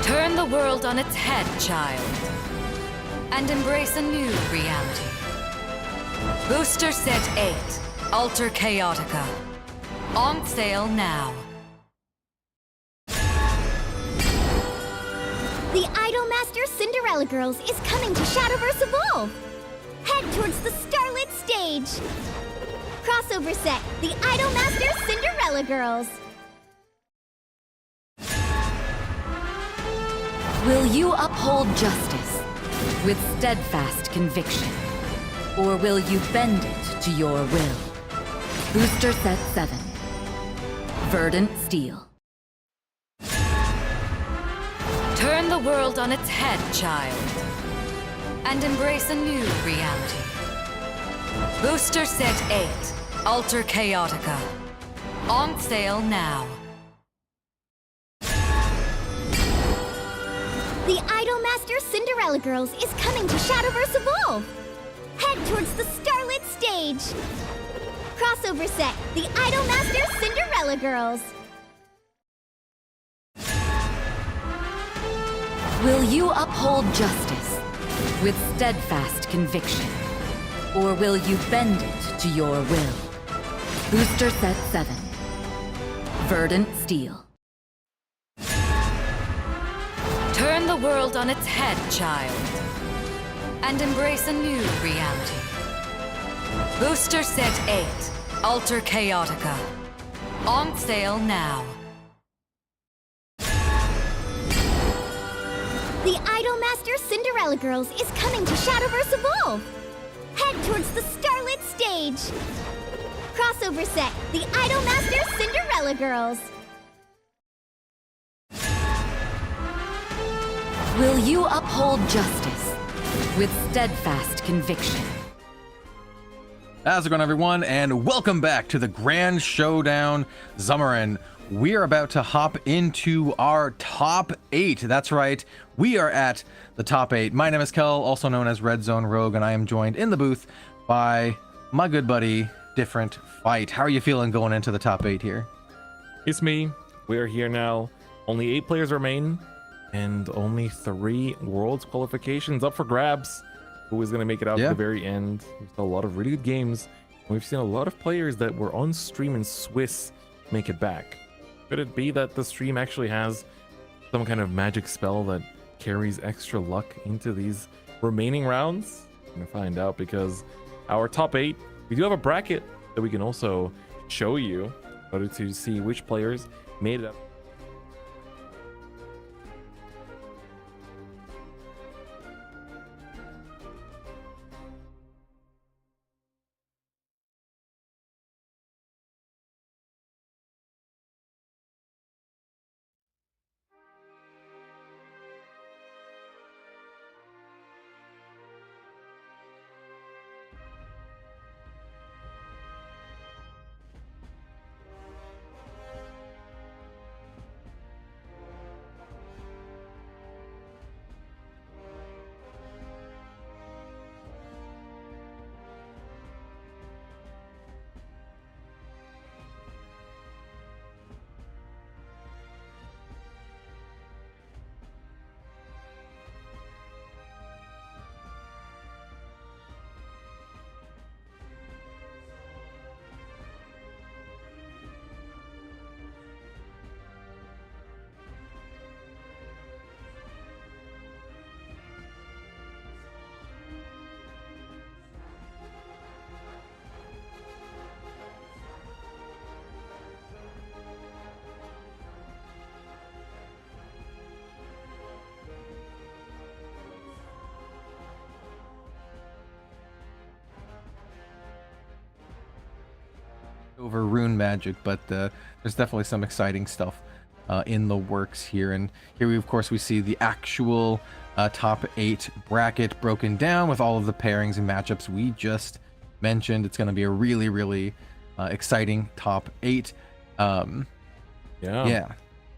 Turn the world on its head, child, and embrace a new reality. Booster Set 8, Alter Chaotica. On sale now. The Idolmaster Cinderella Girls is coming to Shadowverse Evolve! Head towards the Starlit Stage! Crossover set, the Idolmaster Cinderella Girls! Will you uphold justice with steadfast conviction? Or will you bend it to your will? Booster set 7. Verdant Steel. Turn the world on its head, child, and embrace a new reality. Booster Set 8, Alter Chaotica. On sale now. The Idolmaster Cinderella Girls is coming to Shadowverse Evolve! Head towards the Starlit Stage! Crossover set, the Idolmaster Cinderella Girls! Will you uphold justice with steadfast conviction? Or will you bend it to your will? Booster set 7. Verdant Steel. Turn the world on its head, child, and embrace a new reality. Booster Set 8, Alter Chaotica. On sale now. The Idolmaster Cinderella Girls is coming to Shadowverse Evolve! Head towards the Starlit Stage! Crossover set, the Idolmaster Cinderella Girls! Will you uphold justice with steadfast conviction? How's it going, everyone, and welcome back to the Grand Showdown Someren. We are about to hop into our top 8. That's right, we are at the top 8. My name is Kel, also known as Red Zone Rogue, and I am joined in the booth by my good buddy, Different Fight. How are you feeling going into the top 8 here? It's me. We are here now. Only 8 players remain, and only 3 Worlds qualifications up for grabs. Who is going to make it out to the very end? We've seen a lot of really good games. And we've seen a lot of players that were on stream in Swiss make it back. Could it be that the stream actually has some kind of magic spell that carries extra luck into these remaining rounds? We're going to find out, because our top 8, we do have a bracket that we can also show you in order to see which players made it up. Over rune magic, but there's definitely some exciting stuff in the works here. And here we, of course, we see the actual top 8 bracket broken down with all of the pairings and matchups we just mentioned. It's going to be a really, really exciting top 8. Yeah. And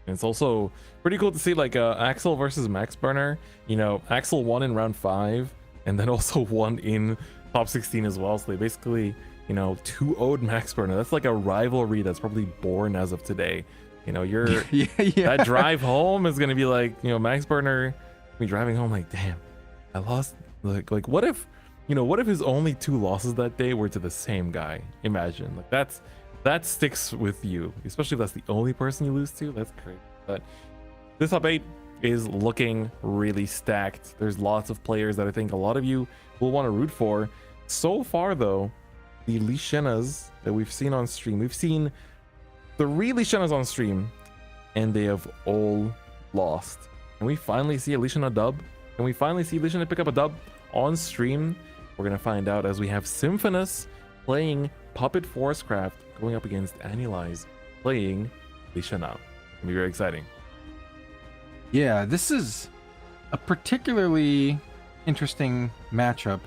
it's also pretty cool to see like Axel versus Max Burner. You know, Axel won in round 5, and then also won in top 16 as well. So they basically, 2-0'd Max Burner. That's like a rivalry that's probably born as of today. You're Yeah. that drive home is gonna be like, Max Burner be driving home like, damn, I lost. Like what if, what if his only 2 losses that day were to the same guy? Imagine, like that sticks with you, especially if that's the only person you lose to. That's crazy. But this top 8 is looking really stacked. There's lots of players that I think a lot of you will want to root for. So far though, the Lishenas that we've seen on stream, we've seen 3 Lishenas on stream, and they have all lost. Can we finally see a Lishena dub? Can we finally see Lishena pick up a dub on stream? We're gonna find out as we have Symphonous playing Puppet Forcecraft going up against Annelies playing Lishena. It'll be very exciting. Yeah, this is a particularly interesting matchup.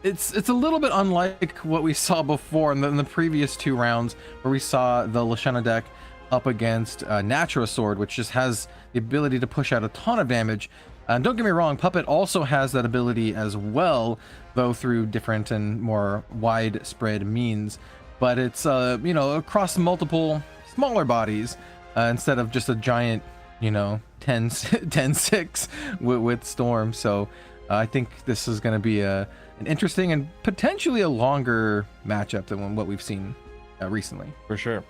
It's a little bit unlike what we saw before in the previous 2 rounds, where we saw the Lishena deck up against Natura Sword, which just has the ability to push out a ton of damage. And don't get me wrong, Puppet also has that ability as well, though through different and more widespread means. But it's across multiple smaller bodies instead of just a giant 10-6 with Storm. So I think this is going to be an interesting and potentially a longer matchup than what we've seen recently. For sure.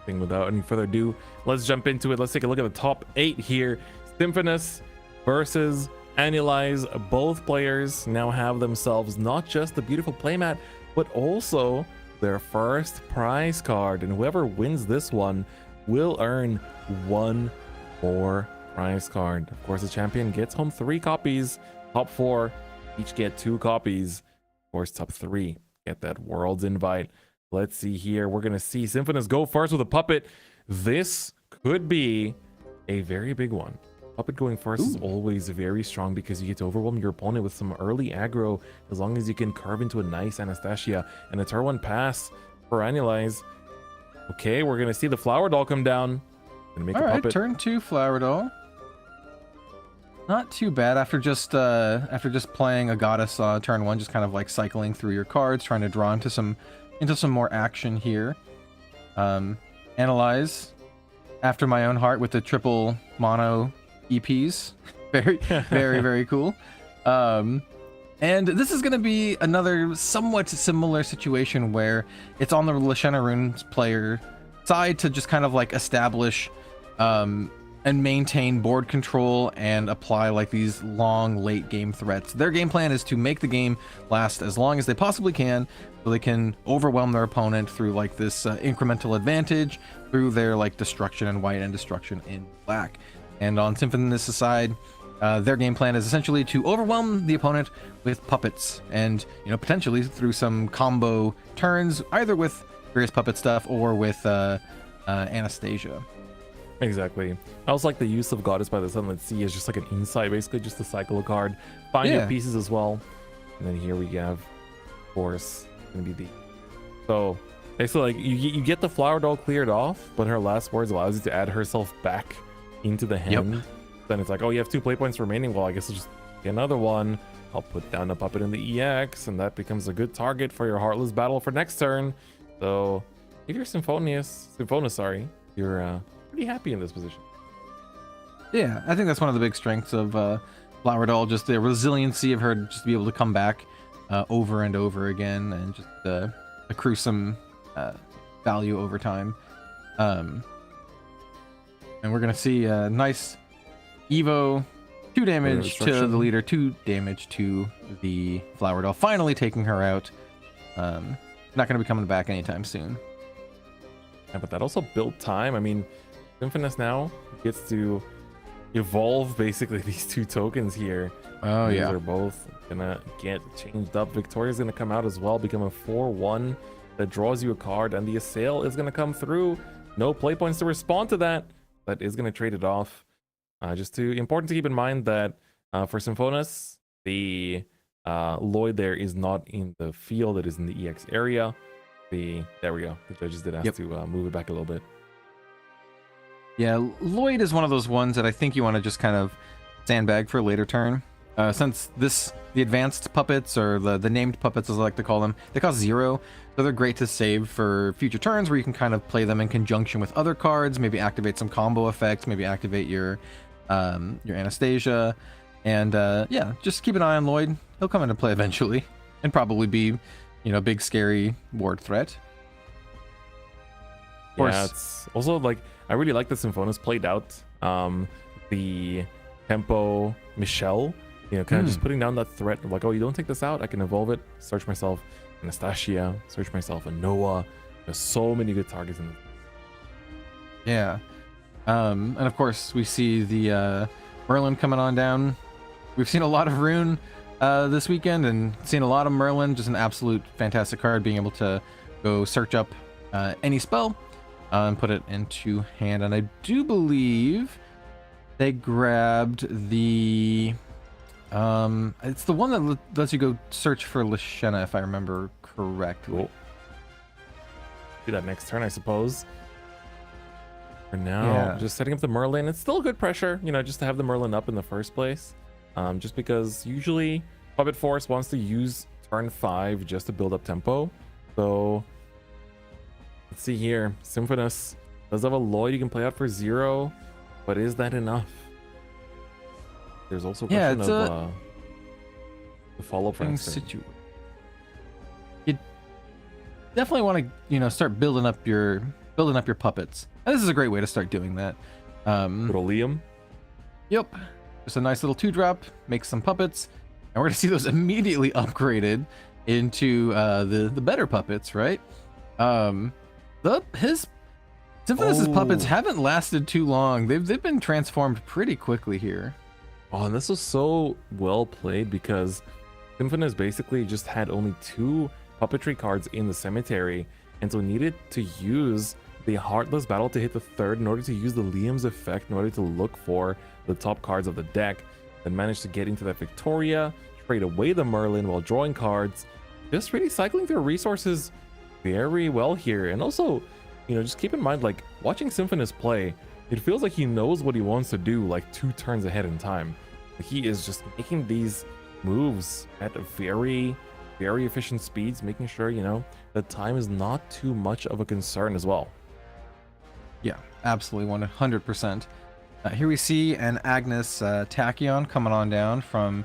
I think without any further ado, let's jump into it. Let's take a look at the top 8 here. Symphonous versus Annelies. Both players now have themselves not just the beautiful playmat, but also their first prize card. And whoever wins this one will earn 1 more prize card. Of course, the champion gets home 3 copies. Top 4 each get 2 copies. Of course, top 3 get that World's Invite. Let's see here. We're going to see Symphonous go first with a Puppet. This could be a very big one. Puppet going first is always very strong because you get to overwhelm your opponent with some early aggro as long as you can curve into a nice Anastasia. And a turn 1 pass for Annelies. Okay, we're going to see the Flower Doll come down. Gonna make All a right, Puppet. turn 2 Flower Doll. Not too bad after just playing a Goddess turn 1, just kind of like cycling through your cards, trying to draw into some more action here. Annelies, after my own heart with the triple mono EPs. Very, very, very cool. And this is going to be another somewhat similar situation where it's on the Lishena Runes player side to just kind of like establish and maintain board control and apply like these long late game threats. Their game plan is to make the game last as long as they possibly can so they can overwhelm their opponent through like this incremental advantage through their like destruction in white and destruction in black. And on Symphonous' side, their game plan is essentially to overwhelm the opponent with puppets and potentially through some combo turns, either with various puppet stuff or with Anastasia. Exactly. I also like the use of Goddess by the Sunlit Sea as just like an insight, basically just to cycle a card, find your pieces as well. And then here we have, of course, gonna be the so basically like you get the Flower Doll cleared off, but her last words allows you to add herself back into the hand. Then it's like, oh, you have 2 play points remaining. Well, I guess I'll just get another one. I'll put down a puppet in the EX, and that becomes a good target for your Heartless battle for next turn. So if you're Symphonous, you're pretty happy in this position. Yeah, I think that's one of the big strengths of Flower Doll, just the resiliency of her just to be able to come back over and over again and just accrue some value over time. And we're going to see a nice Evo, 2 damage to the leader, 2 damage to the Flower Doll, finally taking her out. Not going to be coming back anytime soon. Yeah, but that also built time. I mean, Symphonous now gets to evolve basically these 2 tokens here. Oh, These yeah. are both gonna get changed up. Victoria's gonna come out as well, become a 4/1 that draws you a card, and the Assail is gonna come through. No play points to respond to that. That is gonna trade it off. Important to keep in mind that for Symphonous, the Lloyd there is not in the field, it is in the EX area. There we go. The judges did ask to move it back a little bit. Yeah, Lloyd is one of those ones that I think you want to just kind of sandbag for a later turn. Since the advanced puppets, or the named puppets as I like to call them, they cost 0, so they're great to save for future turns where you can kind of play them in conjunction with other cards, maybe activate some combo effects, maybe activate your Anastasia, and yeah, just keep an eye on Lloyd. He'll come into play eventually, and probably be, big scary ward threat. Of course. Yeah, it's also like I really like the Symphonis played out. The tempo Michelle, kind of just putting down that threat of like, oh, you don't take this out, I can evolve it, search myself Anastasia, search myself a Noah. There's so many good targets in this. Yeah. And of course we see the Merlin coming on down. We've seen a lot of Rune this weekend, and seen a lot of Merlin. Just an absolute fantastic card, being able to go search up any spell and put it into hand. And I do believe they grabbed the it's the one that lets you go search for Lashena, if I remember correctly. Cool. Do that next turn, I suppose. For now, Yeah. just setting up the Merlin. It's still good pressure, just to have the Merlin up in the first place. Just because usually Puppet Force wants to use turn 5 just to build up tempo. So let's see here. Symphonis does have a Lloyd you can play out for 0, but is that enough? There's also a question of the follow-up for next turn. You definitely want to, start building up your puppets. And this is a great way to start doing that. Little Liam. Yep. Just a nice little 2-drop, make some puppets, and we're gonna see those immediately upgraded into the better puppets, right? Symphonis's puppets haven't lasted too long. They've been transformed pretty quickly here. Oh, and this was so well played because Symphonis basically just had only 2 puppetry cards in the cemetery, and so needed to use the Heartless Battle to hit the 3rd in order to use the Liam's effect in order to look for the top cards of the deck, and managed to get into that Victoria, trade away the Merlin while drawing cards, just really cycling through resources very well here. And also, just keep in mind, like, watching Symphonis play, it feels like he knows what he wants to do like 2 turns ahead in time. Like, he is just making these moves at a very, very efficient speeds, making sure, that time is not too much of a concern as well. Yeah, absolutely, 100%. Here we see an Agnes Tachyon coming on down from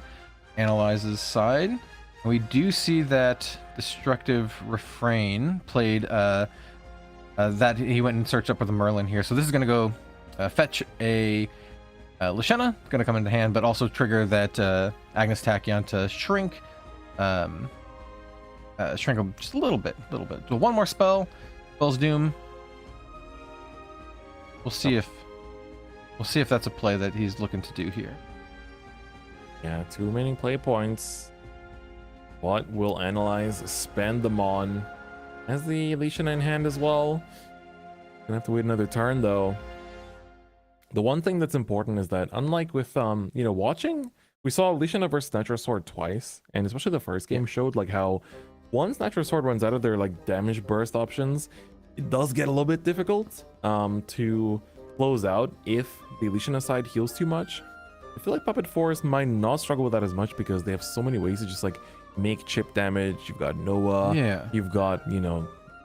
Analyze's side. And we do see that Destructive Refrain played that he went and searched up with the Merlin here. So this is going to go fetch a Lashena, going to come into hand, but also trigger that Agnes Tachyon to shrink him just a little bit. So one more spell, Spell's Doom. We'll see if that's a play that he's looking to do here. Yeah, 2 remaining play points. What will Analyze spend them on? Has the Lashena in hand as well. Gonna have to wait another turn though. The one thing that's important is that, unlike with watching, we saw Lashena versus Natural Sword twice, and especially the first game showed like how once Natural Sword runs out of their like damage burst options, it does get a little bit difficult to close out if the Lashena side heals too much. I feel like Puppet Force might not struggle with that as much because they have so many ways to just like make chip damage. You've got Noah, you've got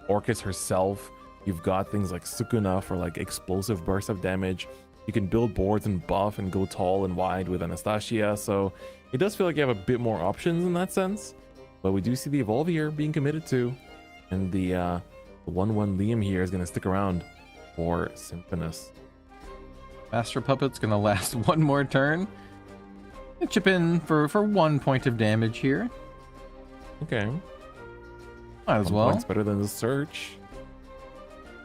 Orcus herself, you've got things like Sukuna for like explosive bursts of damage. You can build boards and buff and go tall and wide with Anastasia, so it does feel like you have a bit more options in that sense. But we do see the Evolve here being committed to, and the 1/1 Liam here is going to stick around for Symphonis. Master Puppet's going to last one more turn. Chip in for 1 point of damage here. Okay. Might as well. It's better than the Search.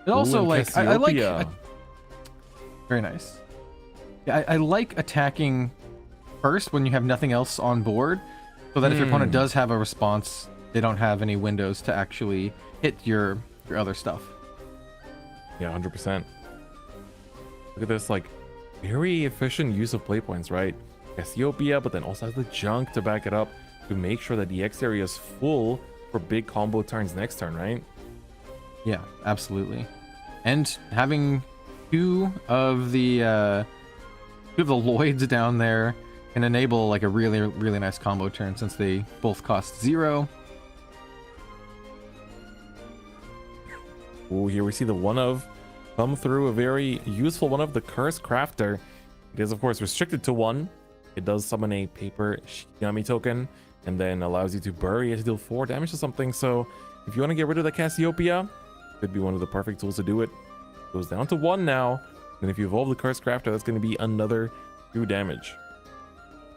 It also, Ooh, like, I like... Cassiopeia. Very nice. Yeah, I like attacking first when you have nothing else on board, so that if your opponent does have a response, they don't have any windows to actually hit your other stuff. Yeah, 100%. Look at this, like, very efficient use of play points, right? Cassiopeia, but then also has the junk to back it up to make sure that the X area is full for big combo turns next turn, right? Yeah, absolutely. And having two of the Lloyds down there can enable like a really nice combo turn since they both cost 0. Ooh, here we see the one of come through, a very useful one of the Curse Crafter. It is of course restricted to 1. It does summon a paper Shinigami token and then allows you to bury it to deal 4 damage to something. So if you want to get rid of the Cassiopeia, could be one of the perfect tools to do it. Goes down to 1 now. And if you evolve the Curse Crafter, that's going to be another 2 damage.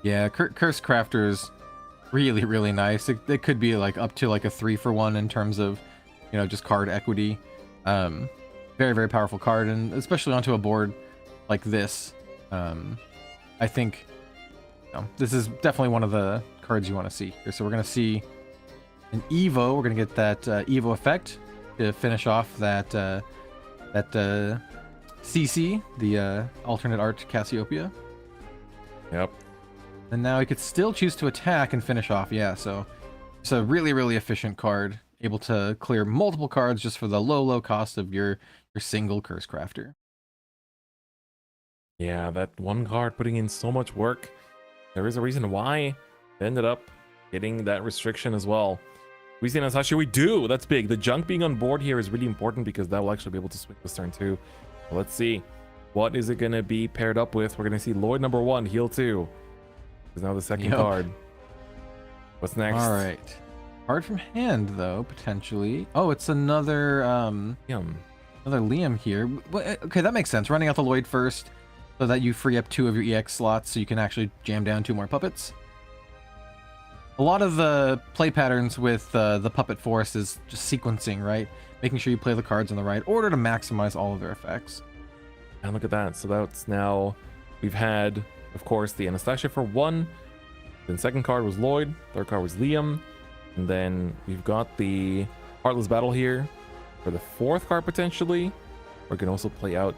Yeah, Curse Crafter is really nice. It could be like up to like a 3-for-1 in terms of, you know, just card equity. Very powerful card, and especially onto a board like this. I think this is definitely one of the cards you want to see here. So we're going to see an Evo. We're going to get that Evo effect to finish off that CC, the alternate art Cassiopeia. Yep. And now he could still choose to attack and finish off. Yeah, so it's a really efficient card, able to clear multiple cards just for the low cost of your single Curse Crafter. Yeah, that one card putting in so much work. There is a reason why they ended up getting that restriction as well. We see Anastasia, we do. That's big. The junk being on board here is really important because that will actually be able to swing this turn too. So let's see. What is it going to be paired up with? We're going to see Lloyd number 1, heal 2. Is now the second card. What's next? All right. Card from hand, though, potentially. Oh, it's another Yum. another Liam here. Okay, that makes sense. Running out the Lloyd first so that you free up 2 of your EX slots so you can actually jam down 2 more puppets. A lot of the play patterns with the Puppet Forest is just sequencing, right? Making sure you play the cards in the right order to maximize all of their effects. And look at that. So that's now, we've had, of course, the Anastasia for 1. Then second card was Lloyd. Third card was Liam. And then we've got the Heartless Battle here for the 4th card potentially. We can also play out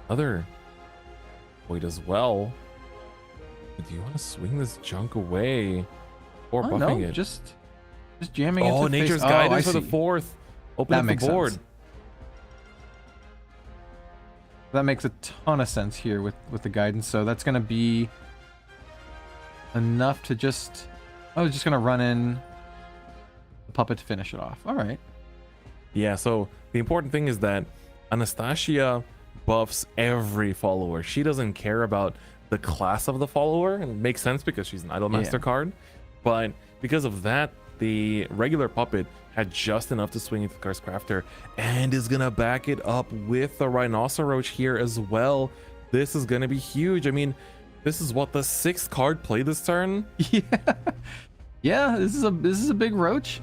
other Lloyd as well. But do you want to swing this junk away or buffing it? Just jamming it. Oh, Nature's Guidance for the 4th. Open That up makes the board. sense. That makes a ton of sense here with the guidance. So that's going to be enough to just... I was just going to run in the puppet to finish it off. All right. Yeah, so the important thing is that Anastasia buffs every follower. She doesn't care about the class of the follower, and it makes sense because she's an Idolmaster card. But because of that, the regular puppet had just enough to swing into the Curse Crafter and is gonna back it up with the Rhinoceros here as well. This is gonna be huge. I mean, this is what, the 6th card play this turn? Yeah, this is a big roach.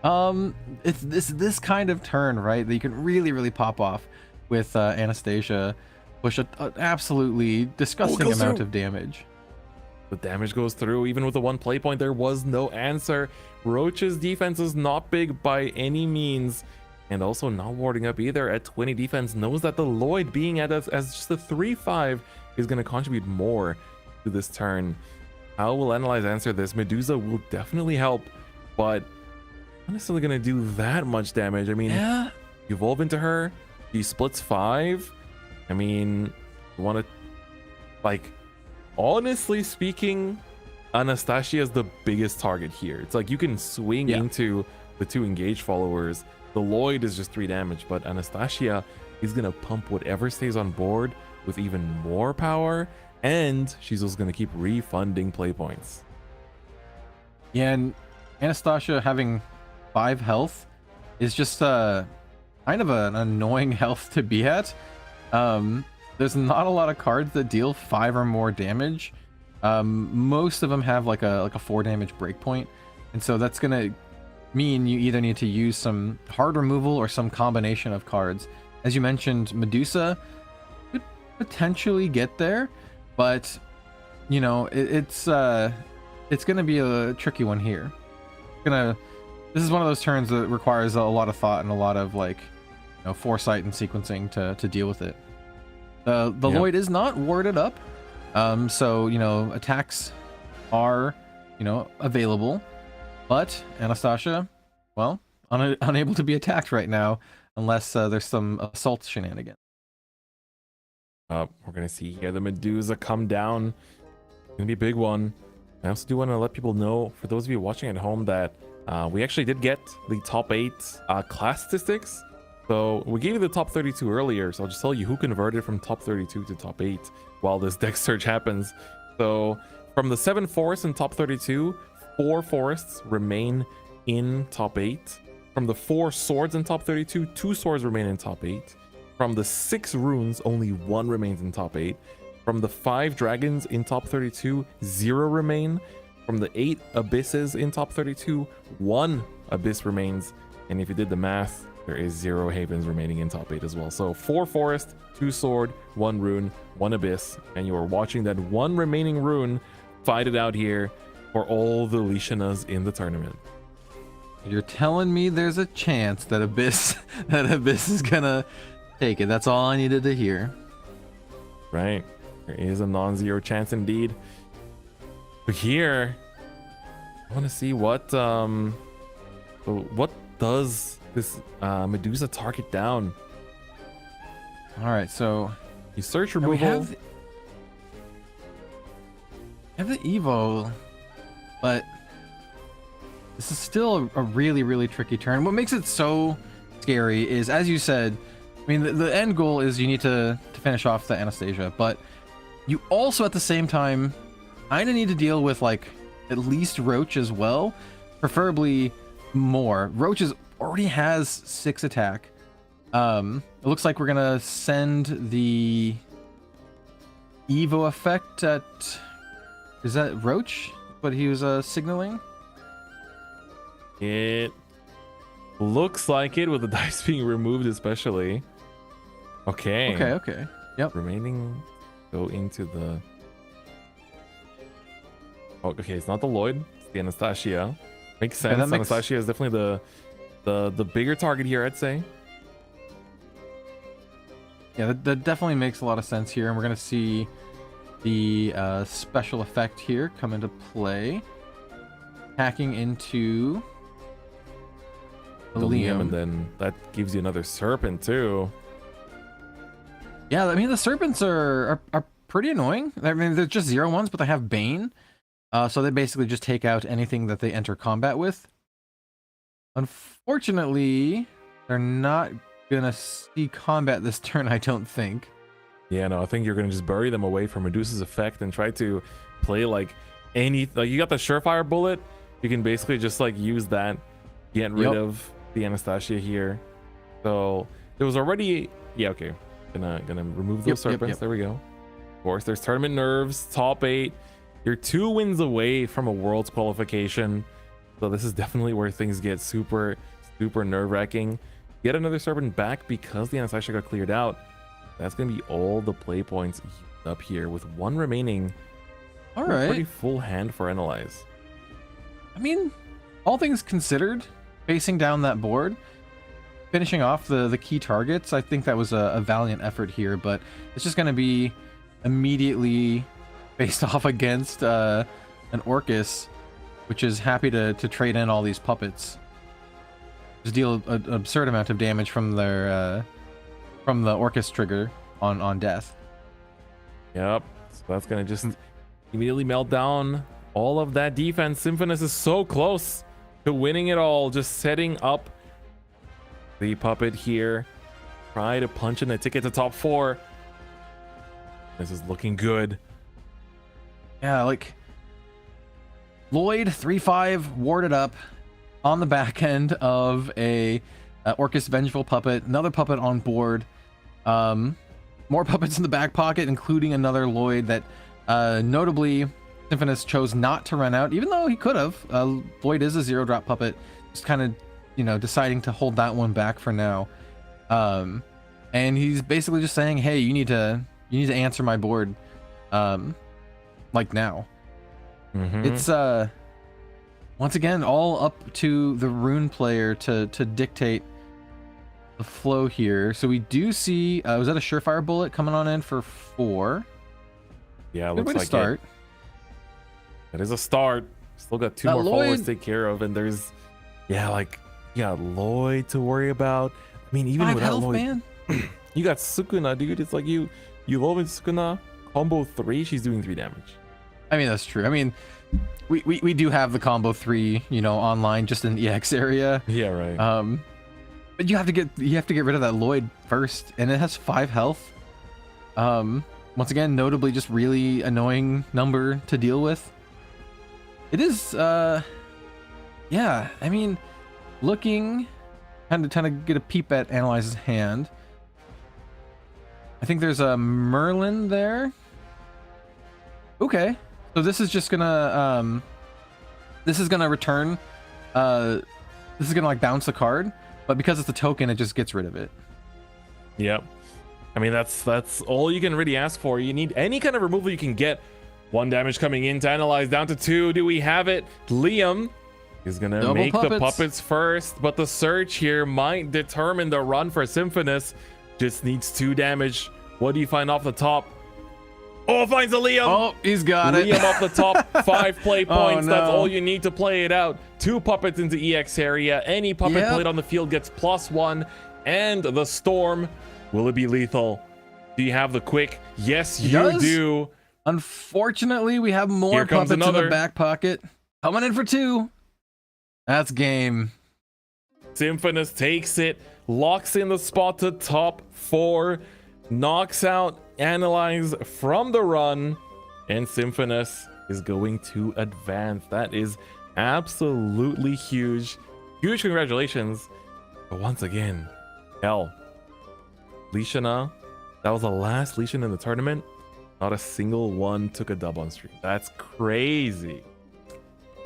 It's this kind of turn, right, that you can really pop off with Anastasia. Push an absolutely disgusting amount of damage. The damage goes through. Even with the 1 play point, there was no answer. Roach's defense is not big by any means, and also not warding up either at 20 defense. Knows that the Lloyd being at as just a 3/5 is going to contribute more to this turn. How will Analyze answer this? Medusa will definitely help, but not necessarily going to do that much damage. I mean, you evolve into her, she splits 5. I mean, you want to, like, honestly speaking, Anastasia is the biggest target here. It's like you can swing into the 2 engaged followers. The Lloyd is just 3 damage, but Anastasia is going to pump whatever stays on board with even more power, and she's also going to keep refunding play points. Yeah, and Anastasia having 5 health is just kind of an annoying health to be at. There's not a lot of cards that deal 5 or more damage. Most of them have like a 4 damage breakpoint, and so that's gonna mean you either need to use some hard removal or some combination of cards. As you mentioned, Medusa could potentially get there, but you know it's gonna be a tricky one here. This is one of those turns that requires a lot of thought and a lot of foresight and sequencing to deal with it. The Lloyd is not warded up, so attacks are available, but Anastasia, well, unable to be attacked right now unless there's some assault shenanigans. We're gonna see here the Medusa come down. Gonna be a big one. I also do want to let people know, for those of you watching at home, that we actually did get the top 8 class statistics. So we gave you the top 32 earlier, so I'll just tell you who converted from top 32 to top 8 while this deck search happens. So from the 7 forests in top 32, 4 forests remain in top 8. From the 4 swords in top 32, 2 swords remain in top 8. From the 6 runes, only 1 remains in top 8. From the 5 dragons in top 32, 0 remain. From the 8 abysses in top 32, 1 abyss remains. And if you did the math, there is 0 havens remaining in top 8 as well. So 4 forest, 2 sword, 1 rune, 1 abyss, and you are watching that 1 remaining rune fight it out here for all the Lishanas in the tournament. You're telling me there's a chance that Abyss is gonna take it. That's all I needed to hear. Right. There is a non-zero chance indeed. But here, I want to see what does this Medusa target down. All right, so You search now removal. we have the Evo, but this is still a really, really tricky turn. What makes it so scary is, as you said, I mean, the end goal is you need to finish off the Anastasia, but you also at the same time kind of need to deal with like at least Roach as well, preferably more. Roach already has 6 attack. It looks like we're gonna send the Evo effect at, is that Roach? What he was signaling? It looks like it, with the dice being removed especially. Okay. Okay. Yep. Remaining go into the... Oh, okay, it's not the Lloyd, it's the Anastasia. Makes sense. that makes- Anastasia is definitely the bigger target here, I'd say. Yeah, that definitely makes a lot of sense here, and we're gonna see the special effect here come into play, hacking into the The Liam, Liam. and then that gives you another Serpent too. Yeah, I mean the serpents are pretty annoying. I mean they're just 0/1s, but they have Bane, so they basically just take out anything that they enter combat with. Unfortunately, they're not gonna see combat this turn, I don't think. Yeah, no, I think you're gonna just bury them away from Medusa's effect and try to play like you got the Surefire Bullet. You can basically just like use that, get rid Yep. of the Anastasia here. So there was already, yeah, okay. Gonna remove those Yep, serpents. yep. There we go. Of course, there's tournament nerves, top 8. You're 2 wins away from a world's qualification. So this is definitely where things get super nerve-wracking. Get another serpent back because the Anastasia got cleared out. That's gonna be all the play points used up here with 1 remaining. All A right. pretty full hand for Analyze. I mean, all things considered, facing down that board, finishing off the key targets, I think that was a valiant effort here, but it's just going to be immediately faced off against an Orcus, which is happy to trade in all these puppets. Just deal an absurd amount of damage from the Orcus trigger on death. Yep. So that's gonna just immediately melt down all of that defense. Symphonus is so close to winning it all, just setting up the puppet here. Try to punch in the ticket to top 4. This is looking good. Yeah, like Lloyd 3/5 warded up on the back end of a Orcus Vengeful puppet, another puppet on board, more puppets in the back pocket, including another Lloyd that notably Symphonus chose not to run out, even though he could have. Lloyd is a 0-drop puppet, just kind of deciding to hold that one back for now, and he's basically just saying, hey, you need to answer my board like now. It's once again all up to the rune player to dictate the flow here. So we do see, was that a Surefire Bullet coming on in for 4? Yeah, Good looks way to like start. That is a start. Still got 2 more Lloyd- followers to take care of, and there's you got Lloyd to worry about. I mean, even 5 without health, Lloyd, man. you got Sukuna, dude. It's like you love it, Sukuna. Combo 3, she's doing 3 damage. I mean, that's true. I mean, we do have the combo 3, you know, online just in the EX area. Yeah, right. But you have to get rid of that Lloyd first, and it has 5 health. Once again, notably just really annoying number to deal with. It is yeah, I mean, looking trying to get a peep at Analyze's hand. I think there's a Merlin there. Okay. So this is just gonna return this is gonna like bounce the card, but because it's a token, it just gets rid of it. Yep. I mean, that's all you can really ask for. You need any kind of removal you can get. 1 damage coming in to Analyze, down to 2. Do we have it? Liam is gonna Double make puppets. the puppets first, but the search here might determine the run for Symphonus. Just needs 2 damage. What do you find off the top? Oh, finds a Liam. Oh, he's got it. Liam off the top, 5 play points. Oh, That's no. all you need to play it out. 2 puppets into EX area. Any puppet Yep. played on the field gets +1. And the storm. Will it be lethal? Do you have the quick? Yes, you does. do. Unfortunately, we have more Here comes puppets in another. the back pocket. Coming in for 2. That's game. Symphonus takes it, locks in the spot to top 4, knocks out Analyze from the run, and Symphonus is going to advance. That is absolutely huge. Huge congratulations. But once again, hell, Lishana, that was the last Lishan in the tournament. Not a single one took a dub on stream. That's crazy.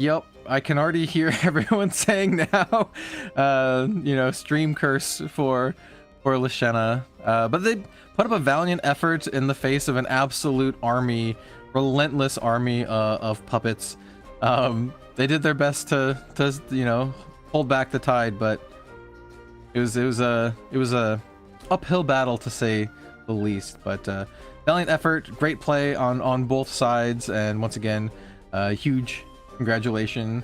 Yep, I can already hear everyone saying now, you know, stream curse for Lishana. But they put up a valiant effort in the face of an absolute army, relentless army of puppets. They did their best to you know, hold back the tide, but it was a uphill battle to say the least. But valiant effort, great play on both sides, and once again, huge congratulations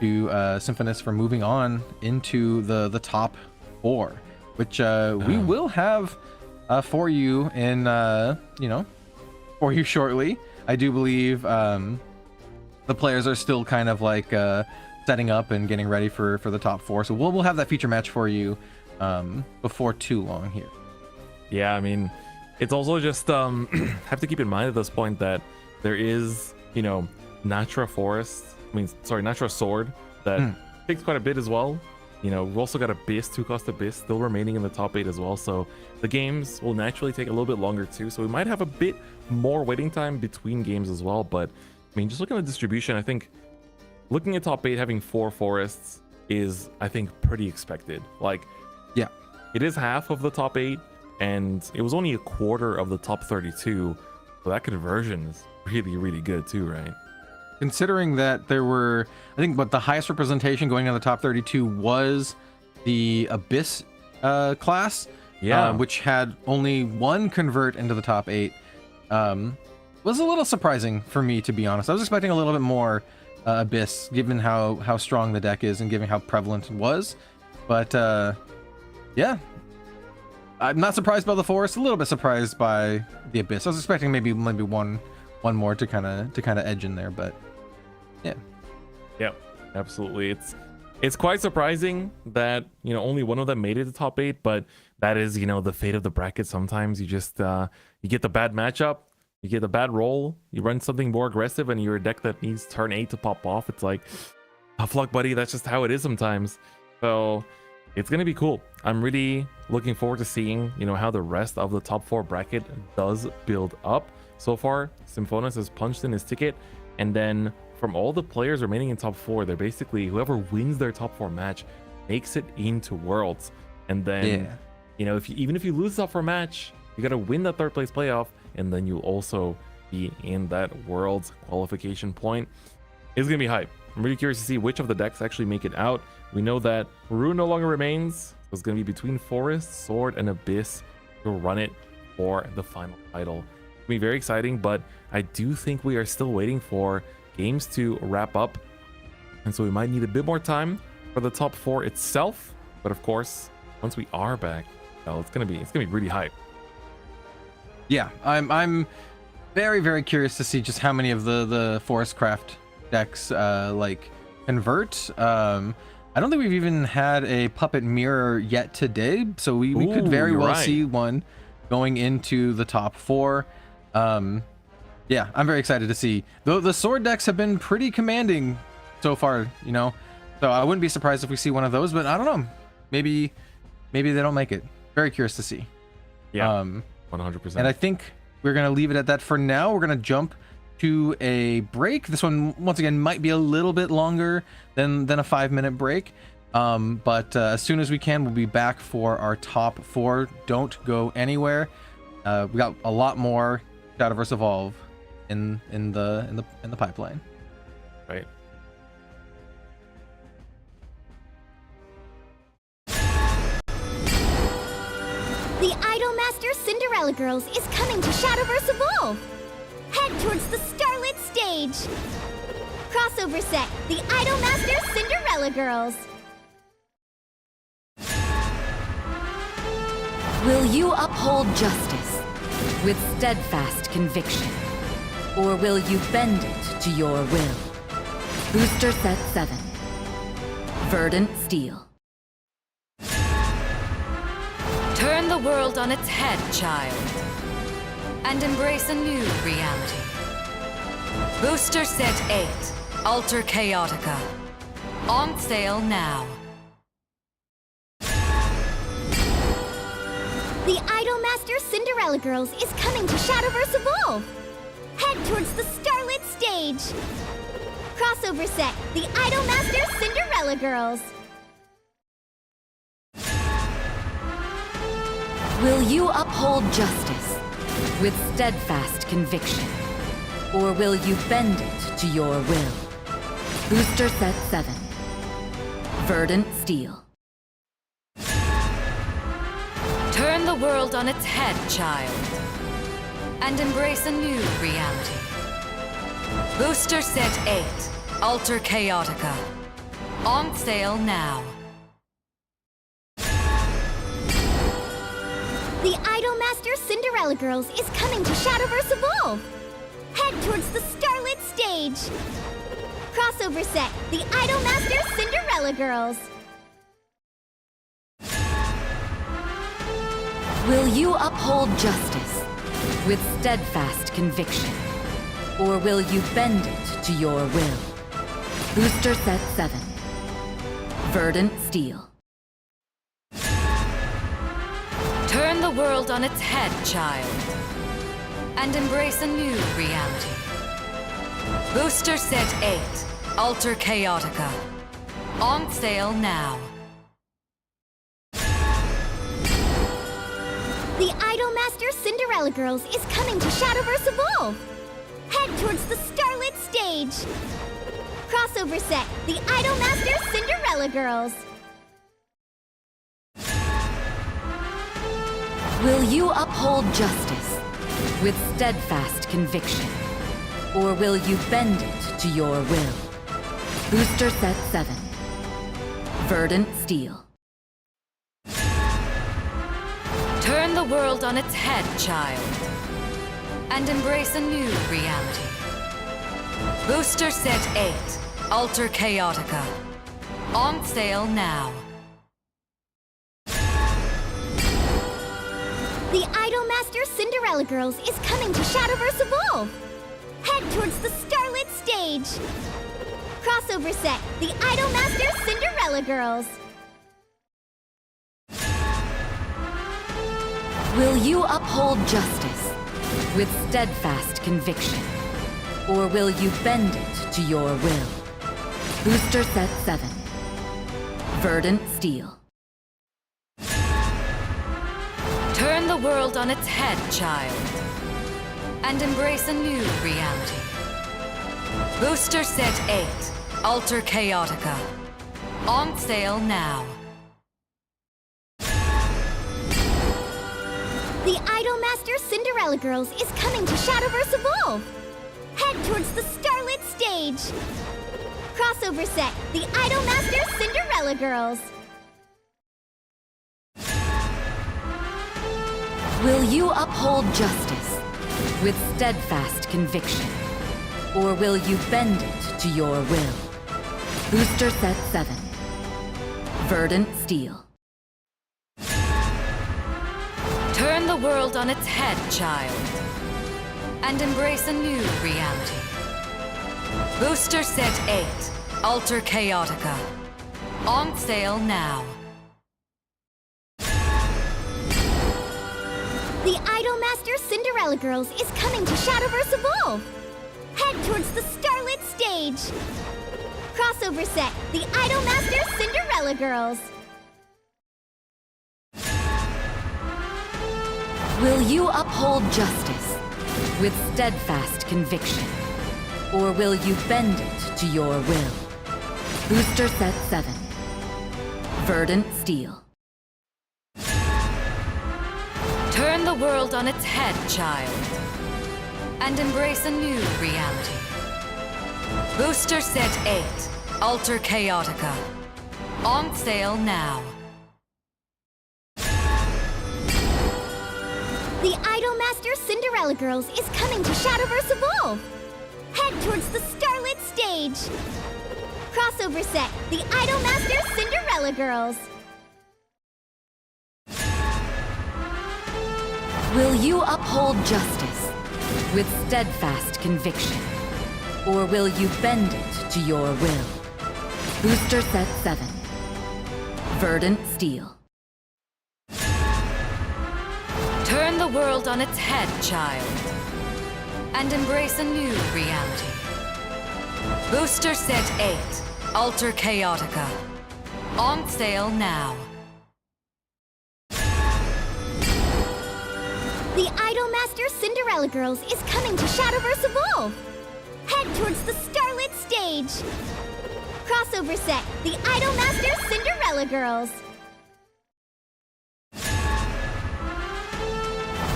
to Symphonus for moving on into the top 4, which we will have for you in you know, for you shortly. I do believe the players are still kind of like setting up and getting ready for the top 4, so we'll have that feature match for you before too long here. Yeah, I mean, it's also just have to keep in mind at this point that there is, you know, Natra Sword that takes quite a bit as well. You know, we've also got Abyss, 2-cost Abyss still remaining in the top 8 as well, so the games will naturally take a little bit longer too, so we might have a bit more waiting time between games as well. But I mean, just looking at the distribution, I think looking at top 8 having 4 forests is, I think, pretty expected. Like, Yeah. it is half of the top 8, and it was only a quarter of the top 32, so that conversion is really, really good too, right? Considering that there were, I think, but the highest representation going on the top 32 was the Abyss class, Yeah. which had only 1 convert into the top 8, was a little surprising for me, to be honest. I was expecting a little bit more Abyss, given how strong the deck is and given how prevalent it was. But yeah, I'm not surprised by the Forest. A little bit surprised by the Abyss. I was expecting maybe one more to kind of edge in there, but yeah. Yep, absolutely. It's quite surprising that, you know, only one of them made it to top 8, but that is, you know, the fate of the bracket. Sometimes you just you get the bad matchup, you get the bad roll, you run something more aggressive, and you're a deck that needs turn 8 to pop off. It's like, tough luck, buddy. That's just how it is sometimes. So it's gonna be cool. I'm really looking forward to seeing, you know, how the rest of the top 4 bracket does build up. So far, Symphonus has punched in his ticket, and then from all the players remaining in top 4, they're basically, whoever wins their top 4 match makes it into Worlds. And then, you know, even if you lose the top 4 match, you gotta win the 3rd place playoff, and then you'll also be in that Worlds qualification point. It's gonna be hype. I'm really curious to see which of the decks actually make it out. We know that Rune no longer remains, so it's gonna be between Forest, Sword, and Abyss to run it for the final title. Be very exciting, but I do think we are still waiting for games to wrap up, and so we might need a bit more time for the top 4 itself. But of course, once we are back, well, it's gonna be really hype. Yeah, I'm very, very curious to see just how many of the Forest Craft decks like convert. I don't think we've even had a Puppet Mirror yet today, so we could very you're well right. see one going into the top 4. Yeah, I'm very excited to see. The sword decks have been pretty commanding so far, you know, so I wouldn't be surprised if we see one of those, but I don't know. Maybe they don't make it. Very curious to see. Yeah, 100%. And I think we're going to leave it at that for now. We're going to jump to a break. This one, once again, might be a little bit longer than a 5-minute break. But as soon as we can, we'll be back for our top 4. Don't go anywhere. We got a lot more Shadowverse Evolve in the pipeline. Right. The Idolmaster Cinderella Girls is coming to Shadowverse Evolve! Head towards the Starlit Stage! Crossover set, the Idolmaster Cinderella Girls! Will you uphold justice with steadfast conviction? Or will you bend it to your will? Booster Set 7. Verdant Steel. Turn the world on its head, child, and embrace a new reality. Booster Set 8, Alter Chaotica. On sale now. The Idolmaster Cinderella Girls is coming to Shadowverse Evolve! Head towards the Starlit Stage! Crossover set, the Idolmaster Cinderella Girls! Will you uphold justice with steadfast conviction? Or will you bend it to your will? Booster Set 7. Verdant Steel. Turn the world on its head, child, and embrace a new reality. Booster Set 8, Alter Chaotica. On sale now. The Idolmaster Cinderella Girls is coming to Shadowverse Evolve! Head towards the Starlit Stage! Crossover set, the Idolmaster Cinderella Girls! Will you uphold justice with steadfast conviction? Or will you bend it to your will? Booster Set 7. Verdant Steel. Turn the world on its head, child, and embrace a new reality. Booster Set 8, Alter Chaotica. On sale now. The Idolmaster Cinderella Girls is coming to Shadowverse Evolve! Head towards the Starlit Stage! Crossover set, the Idolmaster Cinderella Girls! Will you uphold justice with steadfast conviction? Or will you bend it to your will? Booster Set 7. Verdant Steel. Turn the world on its head, child, and embrace a new reality. Booster Set 8, Alter Chaotica. On sale now. The Idolmaster Cinderella Girls is coming to Shadowverse Evolve! Head towards the Starlit Stage! Crossover set, the Idolmaster Cinderella Girls! Will you uphold justice with steadfast conviction? Or will you bend it to your will? Booster Set 7. Verdant Steel. Turn the world on its head, child, and embrace a new reality. Booster Set 8, Alter Chaotica. On sale now. The Idolmaster Cinderella Girls is coming to Shadowverse Evolve! Head towards the Starlit Stage! Crossover set, the Idolmaster Cinderella Girls! Will you uphold justice with steadfast conviction? Or will you bend it to your will? Booster set 7. Verdant Steel. Turn the world on its head, child, and embrace a new reality. Booster Set 8, Alter Chaotica. On sale now. The Idolmaster Cinderella Girls is coming to Shadowverse Evolve! Head towards the Starlit Stage! Crossover set, the Idolmaster Cinderella Girls! Will you uphold justice with steadfast conviction? Or will you bend it to your will? Booster set 7. Verdant Steel. Turn the world on its head, child, and embrace a new reality. Booster Set 8, Alter Chaotica. On sale now. The Idolmaster Cinderella Girls is coming to Shadowverse Evolve! Head towards the Starlit Stage! Crossover set, the Idolmaster Cinderella Girls! Will you uphold justice with steadfast conviction? Or will you bend it to your will? Booster set 7. Verdant Steel. Turn the world on its head, child, and embrace a new reality. Booster Set 8, Alter Chaotica. On sale now. The Idolmaster Cinderella Girls is coming to Shadowverse Evolve! Head towards the Starlit Stage! Crossover set, the Idolmaster Cinderella Girls!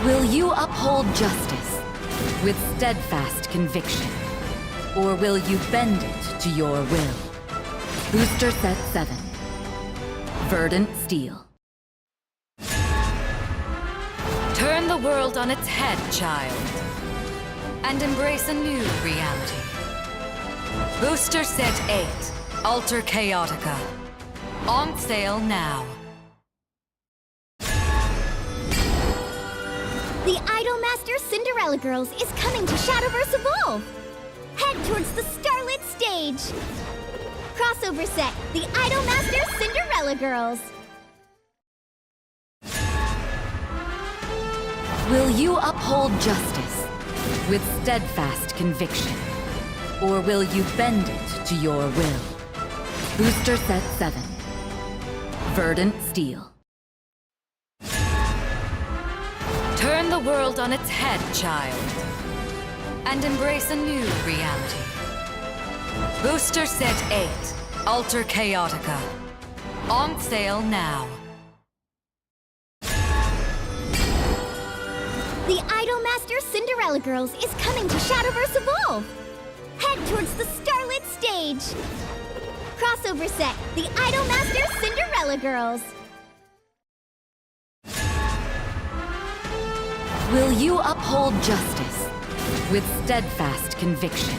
Will you uphold justice with steadfast conviction? Or will you bend it to your will? Booster set 7. Verdant Steel. Turn the world on its head, child, and embrace a new reality. Booster Set 8, Alter Chaotica. On sale now. The Idolmaster Cinderella Girls is coming to Shadowverse Evolve! Head towards the Starlit Stage! Crossover set, the Idolmaster Cinderella Girls! Will you uphold justice with steadfast conviction? Or will you bend it to your will? Booster set 7. Verdant Steel. Turn the world on its head, child, and embrace a new reality. Booster Set 8, Alter Chaotica. On sale now. The Idolmaster Cinderella Girls is coming to Shadowverse Evolve! Head towards the Starlit Stage! Crossover set, the Idolmaster Cinderella Girls! Will you uphold justice with steadfast conviction?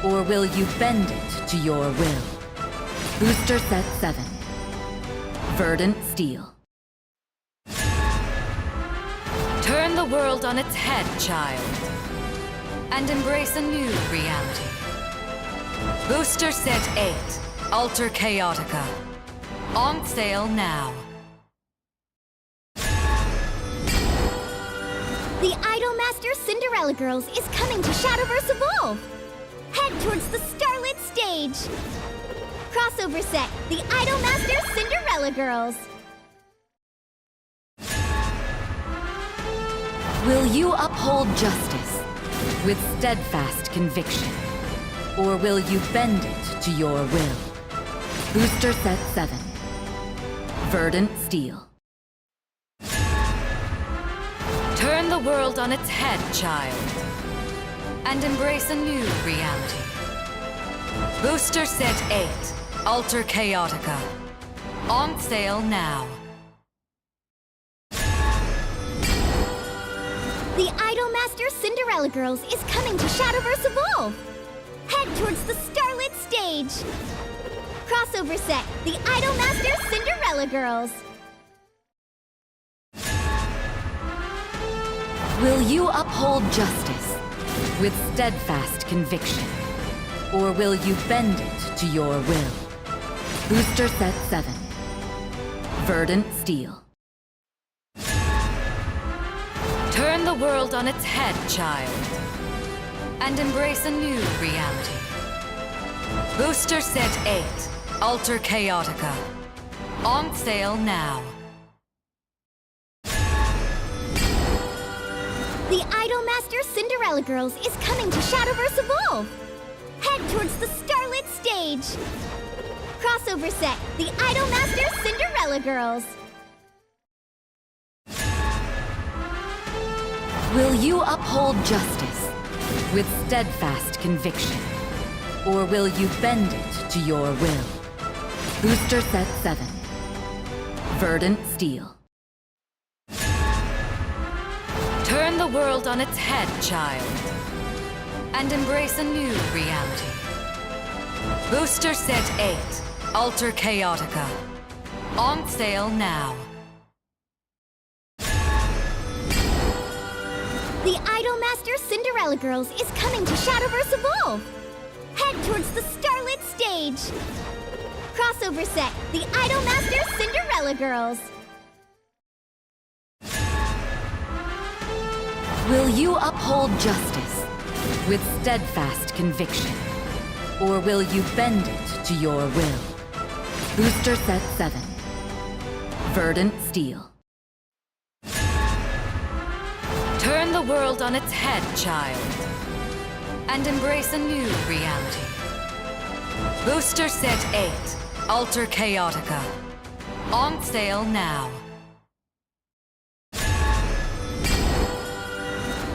Or will you bend it to your will? Booster set 7. Verdant Steel. Turn the world on its head, child, and embrace a new reality. Booster Set 8, Alter Chaotica. On sale now. The Idolmaster Cinderella Girls is coming to Shadowverse Evolve! Head towards the Starlit Stage! Crossover set, the Idolmaster Cinderella Girls! Will you uphold justice with steadfast conviction? Or will you bend it to your will? Booster set 7. Verdant Steel. Turn the world on its head, child, and embrace a new reality. Booster Set 8, Alter Chaotica. On sale now. The Idolmaster Idolmaster Cinderella Girls is coming to Shadowverse Evolve! Head towards the Starlit Stage! Crossover set, the Idolmaster Cinderella Girls! Will you uphold justice with steadfast conviction? Or will you bend it to your will? Booster set 7. Verdant Steel. Turn the world on its head, child, and embrace a new reality. Booster Set 8, Alter Chaotica. On sale now. The Idolmaster Cinderella Girls is coming to Shadowverse Evolve! Head towards the Starlit Stage! Crossover set, the Idolmaster Cinderella Girls! Will you uphold justice with steadfast conviction? Or will you bend it to your will? Booster set 7. Verdant Steel. Turn the world on its head, child, and embrace a new reality. Booster Set 8, Alter Chaotica. On sale now. The Idolmaster Cinderella Girls is coming to Shadowverse Evolve! Head towards the Starlit Stage! Crossover set, the Idolmaster Cinderella Girls! Will you uphold justice with steadfast conviction? Or will you bend it to your will? Booster set 7. Verdant Steel. Turn the world on its head, child, and embrace a new reality. Booster Set 8, Alter Chaotica. On sale now.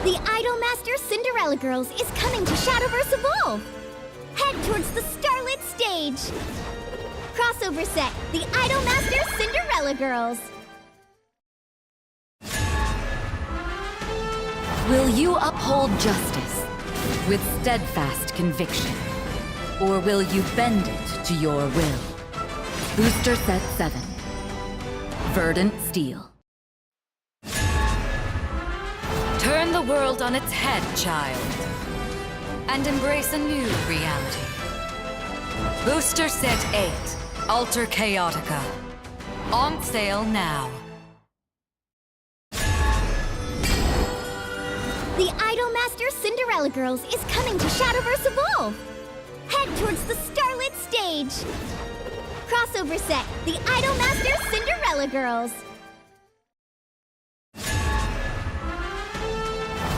The Idolmaster Cinderella Girls is coming to Shadowverse Evolve! Head towards the Starlit Stage! Crossover set, the Idolmaster Cinderella Girls! Will you uphold justice with steadfast conviction? Or will you bend it to your will? Booster set 7. Verdant Steel. Turn the world on its head, child, and embrace a new reality. Booster Set 8, Alter Chaotica. On sale now. The Idolmaster Cinderella Girls is coming to Shadowverse Evolve! Head towards the Starlit Stage! Crossover set, the Idolmaster Cinderella Girls!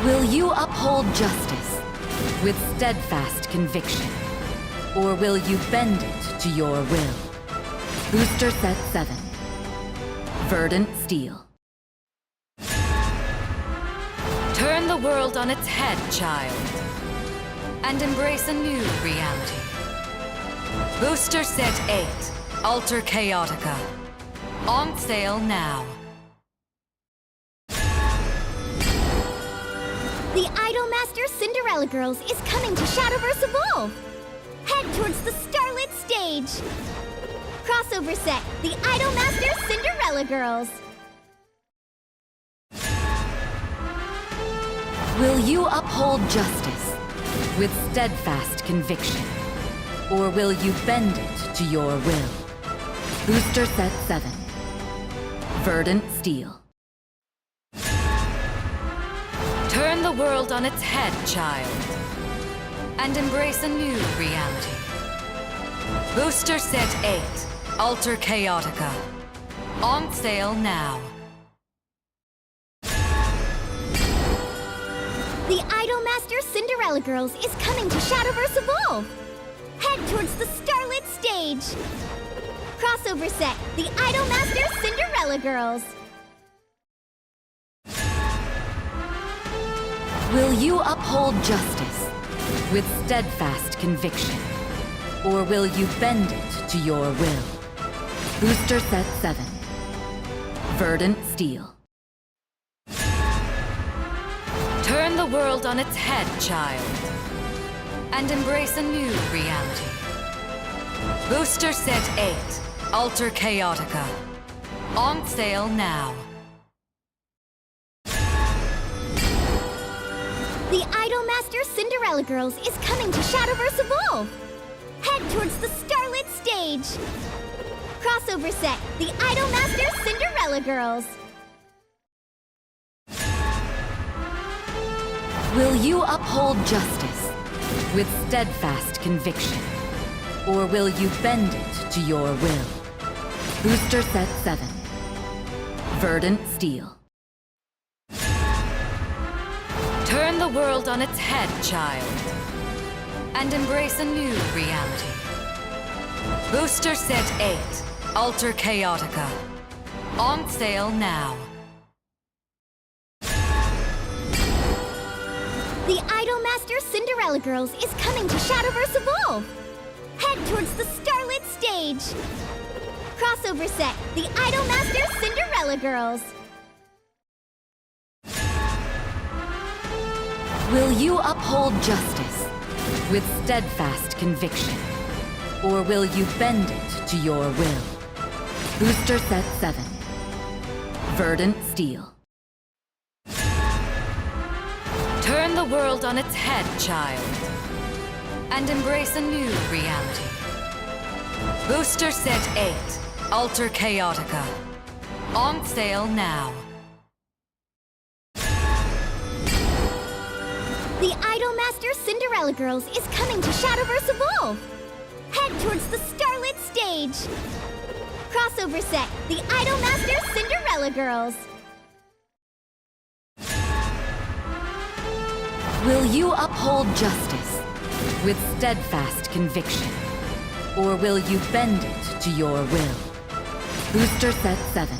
Will you uphold justice with steadfast conviction? Or will you bend it to your will? Booster set 7. Verdant Steel. Turn the world on its head, child, and embrace a new reality. Booster Set 8, Alter Chaotica. On sale now. The Idolmaster Cinderella Girls is coming to Shadowverse Evolve! Head towards the Starlit Stage! Crossover set, the Idolmaster Cinderella Girls! Will you uphold justice with steadfast conviction? Or will you bend it to your will? Booster set 7. Verdant Steel. Turn the world on its head, child, and embrace a new reality. Booster Set 8, Alter Chaotica. On sale now. The Idolmaster Cinderella Girls is coming to Shadowverse Evolve! Head towards the Starlit Stage! Crossover set, the Idolmaster Cinderella Girls! Will you uphold justice with steadfast conviction? Or will you bend it to your will? Booster set 7. Verdant Steel. Turn Turn the world on its head, child, and embrace a new reality. Booster Set 8, Alter Chaotica. On sale now. The Idolmaster Cinderella Girls is coming to Shadowverse Evolve! Head towards the Starlit Stage! Crossover set, the Idolmaster Cinderella Girls! Will you uphold justice with steadfast conviction? Or will you bend it to your will? Booster Set 7. Verdant Steel. Turn the world on its head, child, and embrace a new reality. Booster Set 8, Alter Chaotica. On sale now. The Idolmaster Cinderella Girls is coming to Shadowverse Evolve! Head towards the Starlit Stage! Crossover set, the Idolmaster Cinderella Girls! Will you uphold justice with steadfast conviction? Or will you bend it to your will? Booster Set 7. Verdant Steel. Turn the world on its head, child, and embrace a new reality. Booster Set 8, Alter Chaotica. On sale now. The Idolmaster Cinderella Girls is coming to Shadowverse Evolve! Head towards the Starlit Stage! Crossover set, the Idolmaster Cinderella Girls! Will you uphold justice with steadfast conviction? Or will you bend it to your will? Booster Set 7.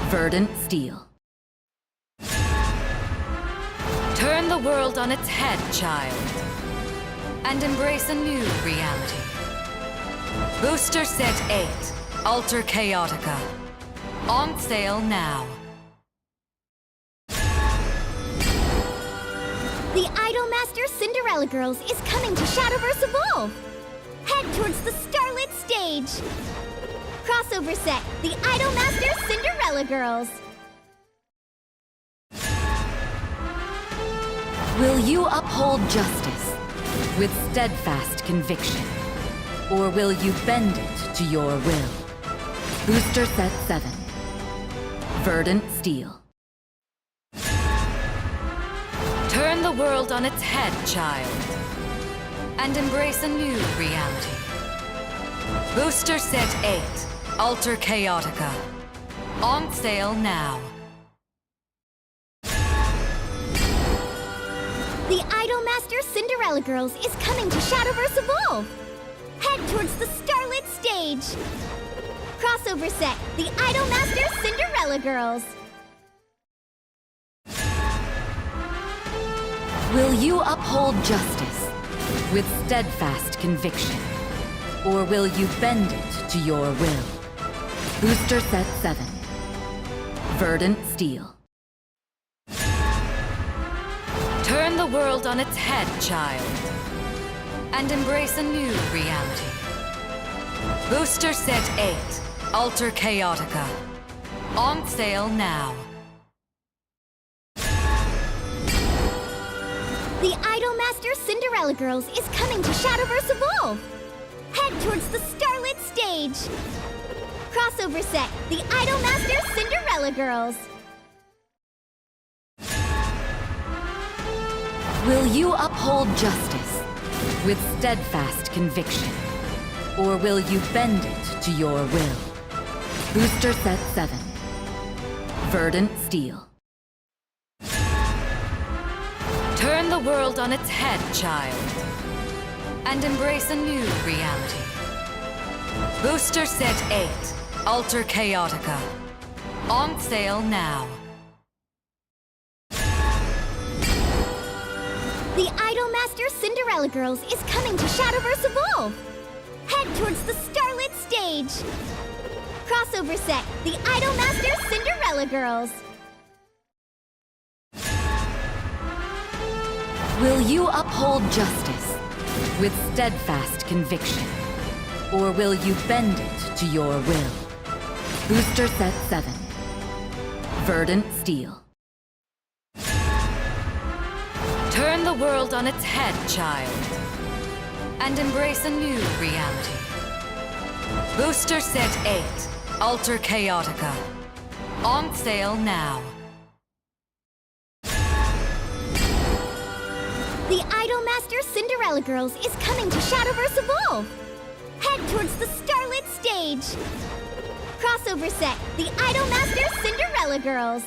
Verdant Steel. Turn the world on its head, child, and embrace a new reality. Booster Set 8, Alter Chaotica. On sale now. The Idolmaster Cinderella Girls is coming to Shadowverse Evolve! Head towards the Starlit Stage! Crossover set, the Idolmaster Cinderella Girls! Will you uphold justice with steadfast conviction? Or will you bend it to your will? Booster Set 7. Verdant Steel. Turn the world on its head, child, and embrace a new reality. Booster Set 8, Alter Chaotica. On sale now. The Idolmaster Cinderella Girls is coming to Shadowverse Evolve! Head towards the Starlit Stage! Crossover set, the Idolmaster Cinderella Girls! Will you uphold justice with steadfast conviction? Or will you bend it to your will? Booster Set 7. Verdant Steel. Turn the world on its head, child, and embrace a new reality. Booster Set 8, Alter Chaotica. On sale now. The Idolmaster Cinderella Girls is coming to Shadowverse Evolve! Head towards the Starlit Stage! Crossover set, the Idolmaster Cinderella Girls! Will you uphold justice with steadfast conviction? Or will you bend it to your will? Booster Set 7. Verdant Steel. Turn the world on its head, child, and embrace a new reality. Booster Set 8, Alter Chaotica. On sale now. The Idolmaster Cinderella Girls is coming to Shadowverse Evolve! Head towards the Starlit Stage! Crossover set, the Idolmaster Cinderella Girls! Will you uphold justice with steadfast conviction? Or will you bend it to your will? Booster set 7. Verdant Steel. Turn the world on its head, child, and embrace a new reality. Booster set 8, Alter Chaotica. On sale now. The Idolmaster Cinderella Girls is coming to Shadowverse Evolve! Head towards the Starlit Stage! Crossover set, the Idolmaster Cinderella Girls!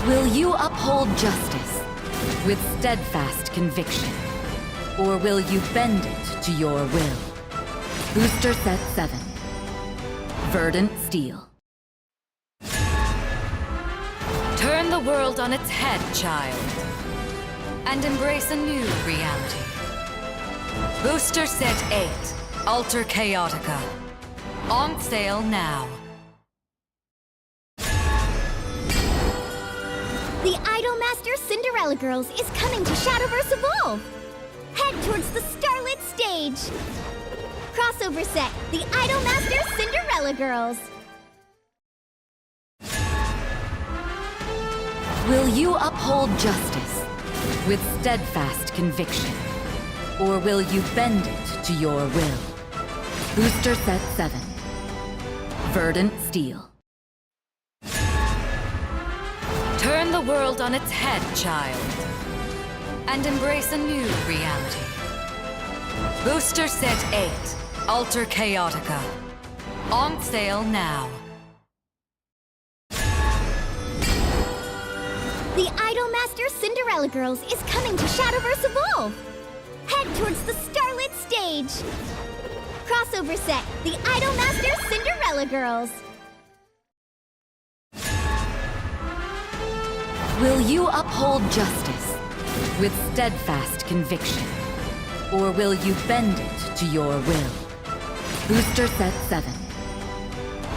Will you uphold justice with steadfast conviction? Or will you bend it to your will? Booster set 7. Verdant Steel. Turn the world on its head, child, and embrace a new reality. Booster set 8, Alter Chaotica. On sale now. The Idolmaster Cinderella Girls is coming to Shadowverse Evolve! Head towards the Starlit Stage! Crossover set, the Idolmaster Cinderella Girls! Will you uphold justice with steadfast conviction? Or will you bend it to your will? Booster set 7. Verdant Steel. Turn the world on its head, child, and embrace a new reality. Booster set 8, Alter Chaotica. On sale now. The Idolmaster Cinderella Girls is coming to Shadowverse Evolve! Head towards the Starlit Stage! Crossover set, the Idolmaster Cinderella Girls! Will you uphold justice with steadfast conviction? Or will you bend it to your will? Booster set 7.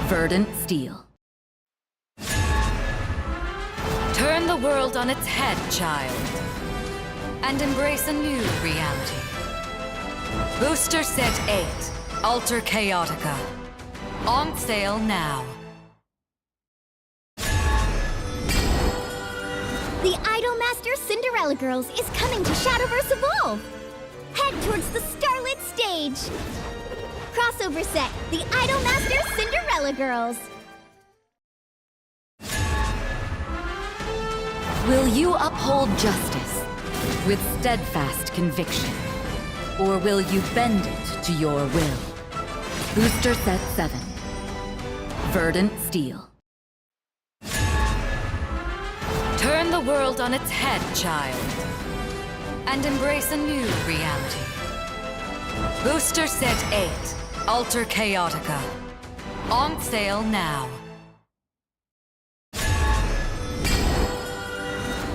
Verdant Steel. Turn the world on its head, child, and embrace a new reality. Booster set 8, Alter Chaotica. On sale now. The Idolmaster Cinderella Girls is coming to Shadowverse Evolve! Head towards the Starlit Stage! Crossover set, the Idolmaster Cinderella Girls! Will you uphold justice with steadfast conviction? Or will you bend it to your will? Booster set 7. Verdant Steel. Turn the world on its head, child, and embrace a new reality. Booster set 8, Alter Chaotica. On sale now.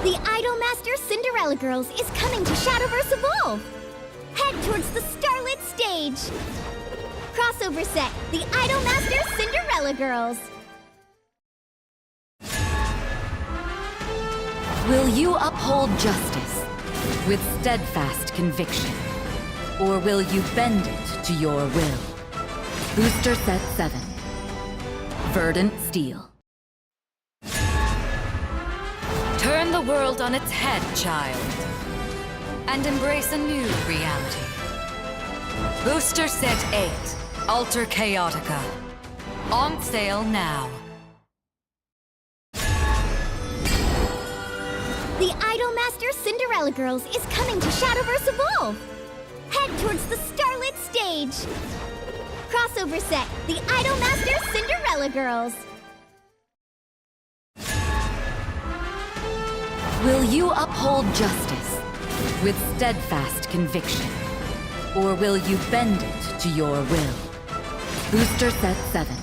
The Idolmaster Cinderella Girls is coming to Shadowverse Evolve! Head towards the Starlit Stage! Crossover set, the Idolmaster Cinderella Girls! Will you uphold justice with steadfast conviction? Or will you bend it to your will? Booster set 7. Verdant Steel. Turn the world on its head, child, and embrace a new reality. Booster set 8, Alter Chaotica. On sale now. The Idolmaster Cinderella Girls is coming to Shadowverse Evolve! Head towards the Starlit Stage! Crossover set, the Idolmaster Cinderella Girls! Will you uphold justice with steadfast conviction? Or will you bend it to your will? Booster set 7.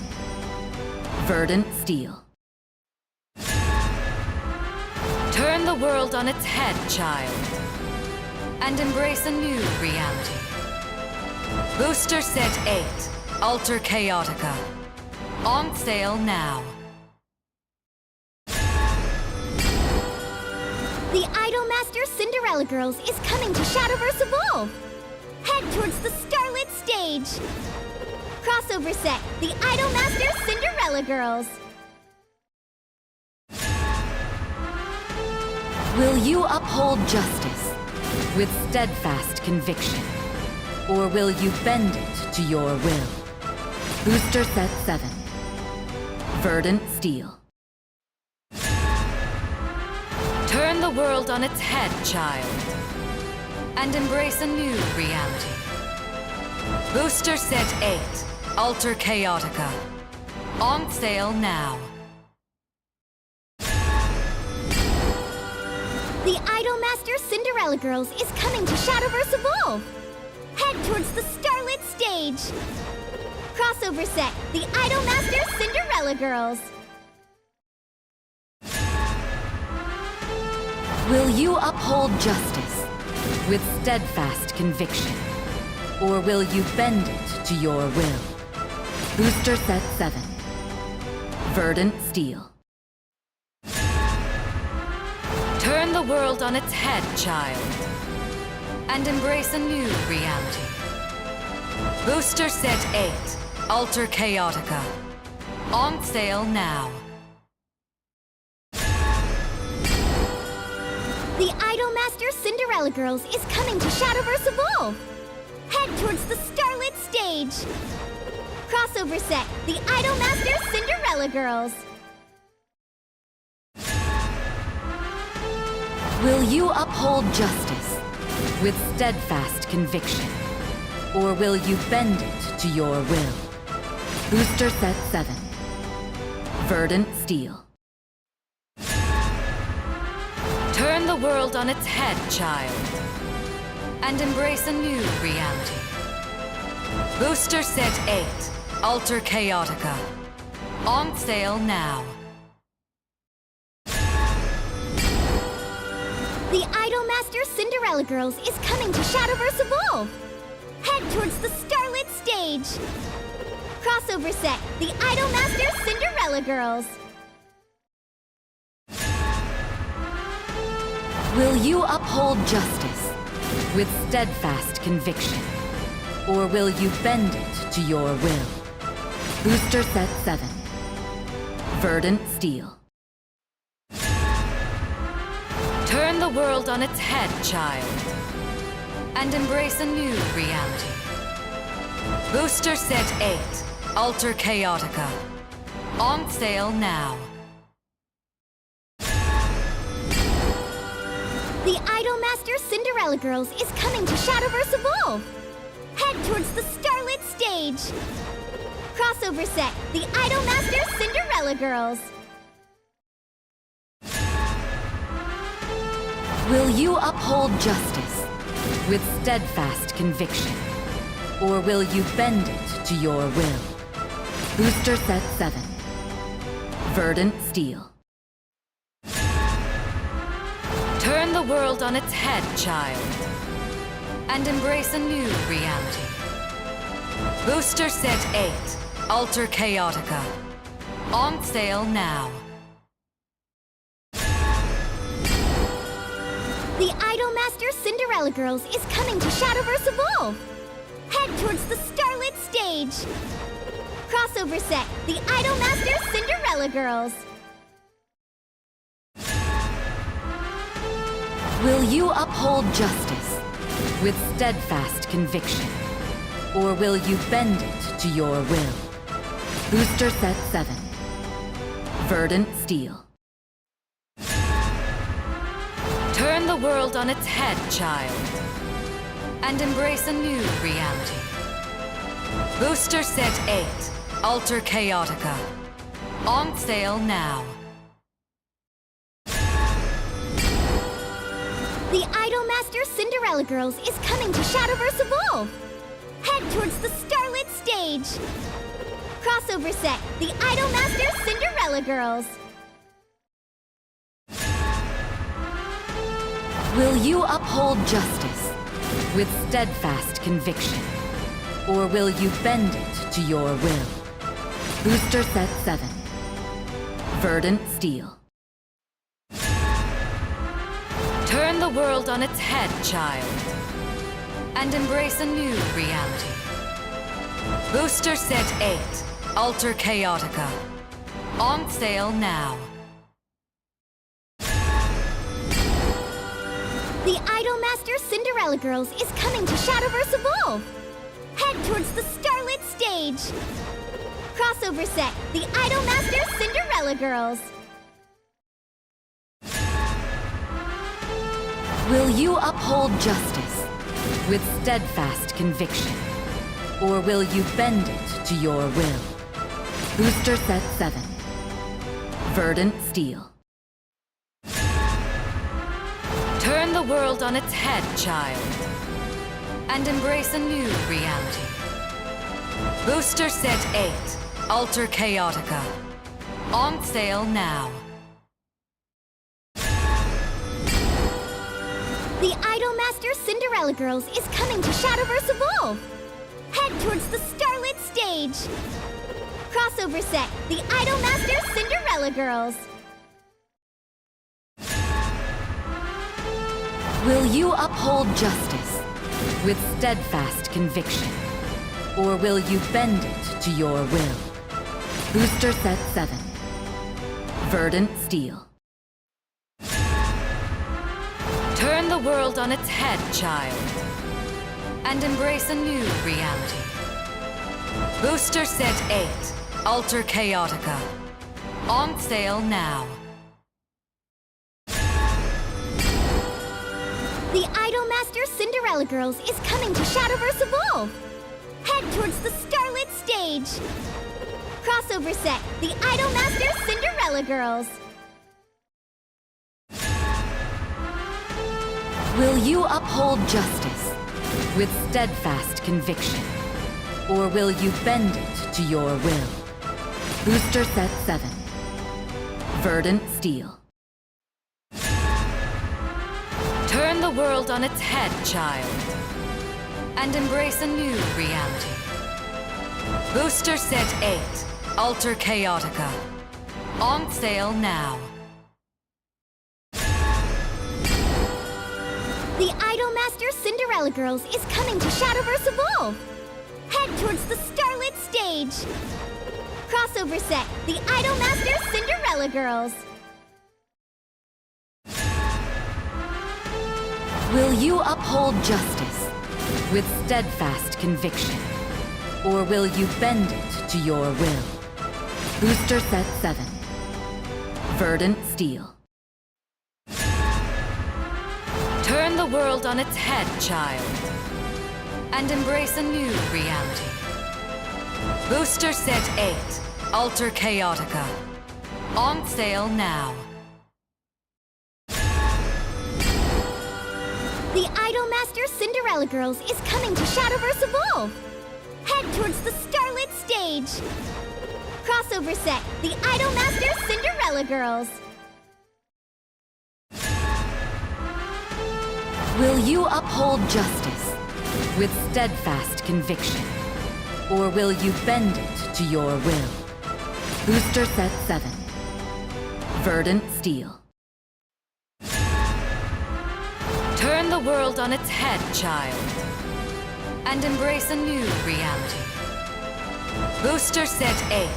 Verdant Steel. Turn the world on its head, child, and embrace a new reality. Booster set 8, Alter Chaotica. On sale now. The Idolmaster Cinderella Girls is coming to Shadowverse Evolve! Head towards the Starlit Stage! Crossover set, the Idolmaster Cinderella Girls! Will you uphold justice with steadfast conviction? Or will you bend it to your will? Booster set 7. Verdant Steel. Turn the world on its head, child, and embrace a new reality. Booster Set 8, Alter Chaotica. On sale now. The Idolmaster Cinderella Girls is coming to Shadowverse Evolve! Head towards the Starlit Stage! Crossover set, the Idolmaster Cinderella Girls! Will you uphold justice with steadfast conviction? Or will you bend it to your will? Booster set 7. Verdant Steel. Turn the world on its head, child, and embrace a new reality. Booster Set 8, Alter Chaotica. On sale now. The Idolmaster Cinderella Girls is coming to Shadowverse Evolve! Head towards the Starlit Stage! Crossover set, the Idolmaster Cinderella Girls! Will you uphold justice with steadfast conviction? Or will you bend it to your will? Booster set 7. Verdant Steel. Turn the world on its head, child, and embrace a new reality. Booster Set 8, Alter Chaotica. On sale now. The Idolmaster Cinderella Girls is coming to Shadowverse Evolve! Head towards the Starlit Stage! Crossover set, the Idolmaster Cinderella Girls! Will you uphold justice with steadfast conviction? Or will you bend it to your will? Booster set 7. Verdant Steel. Turn the world on its head, child, and embrace a new reality. Booster Set 8, Alter Chaotica. On sale now. The Idolmaster Cinderella Girls is coming to Shadowverse Evolve! Head towards the Starlit Stage! Crossover set, the Idolmaster Cinderella Girls! Will you uphold justice with steadfast conviction? Or will you bend it to your will? Booster set 7. Verdant Steel. Turn the world on its head, child, and embrace a new reality. Booster Set 8, Alter Chaotica. On sale now. The Idolmaster Cinderella Girls is coming to Shadowverse Evolve! Head towards the Starlit Stage! Crossover set, the Idolmaster Cinderella Girls! Will you uphold justice with steadfast conviction? Or will you bend it to your will? Booster set 7. Verdant Steel. Turn the world on its head, child, and embrace a new reality. Booster Set 8, Alter Chaotica. On sale now. The Idolmaster Cinderella Girls is coming to Shadowverse Evolve! Head towards the Starlit Stage! Crossover set, the Idolmaster Cinderella Girls! Will you uphold justice with steadfast conviction? Or will you bend it to your will? Booster set 7. Verdant Steel. Turn the world on its head, child, and embrace a new reality. Booster Set 8, Alter Chaotica. On sale now. The Idolmaster Cinderella Girls is coming to Shadowverse Evolve! Head towards the Starlit Stage! Crossover set, the Idolmaster Cinderella Girls! Will you uphold justice with steadfast conviction? Or will you bend it to your will? Booster Set 7. Verdant Steel. Turn the world on its head, child, and embrace a new reality. Booster Set 8, Alter Chaotica. On sale now. The Idolmaster Cinderella Girls is coming to Shadowverse Evolve! Head towards the Starlit Stage! Crossover set, the Idolmaster Cinderella Girls! Will you uphold justice with steadfast conviction? Or will you bend it to your will? Booster Set 7. Verdant Steel. Turn the world on its head, child, and embrace a new reality. Booster Set 8, Alter Chaotica. On sale now. The Idolmaster Cinderella Girls is coming to Shadowverse Evolve! Head towards the Starlit Stage! Crossover set, the Idolmaster Cinderella Girls! Will you uphold justice with steadfast conviction? Or will you bend it to your will? Booster Set 7. Verdant Steel. Turn the world on its head, child, and embrace a new reality. Booster Set 8, Alter Chaotica. On sale now. The Idolmaster Cinderella Girls is coming to Shadowverse Evolve! Head towards the Starlit Stage! Crossover set, the Idolmaster Cinderella Girls! Will you uphold justice with steadfast conviction? Or will you bend it to your will? Booster Set 7. Verdant Steel. Turn the world on its head, child, and embrace a new reality. Booster Set 8, Alter Chaotica. On sale now. The Idolmaster Cinderella Girls is coming to Shadowverse Evolve! Head towards the Starlit Stage! Crossover set, the Idolmaster Cinderella Girls! Will you uphold justice with steadfast conviction? Or will you bend it to your will? Booster Set 7. Verdant Steel. Turn the world on its head, child, and embrace a new reality. Booster Set 8,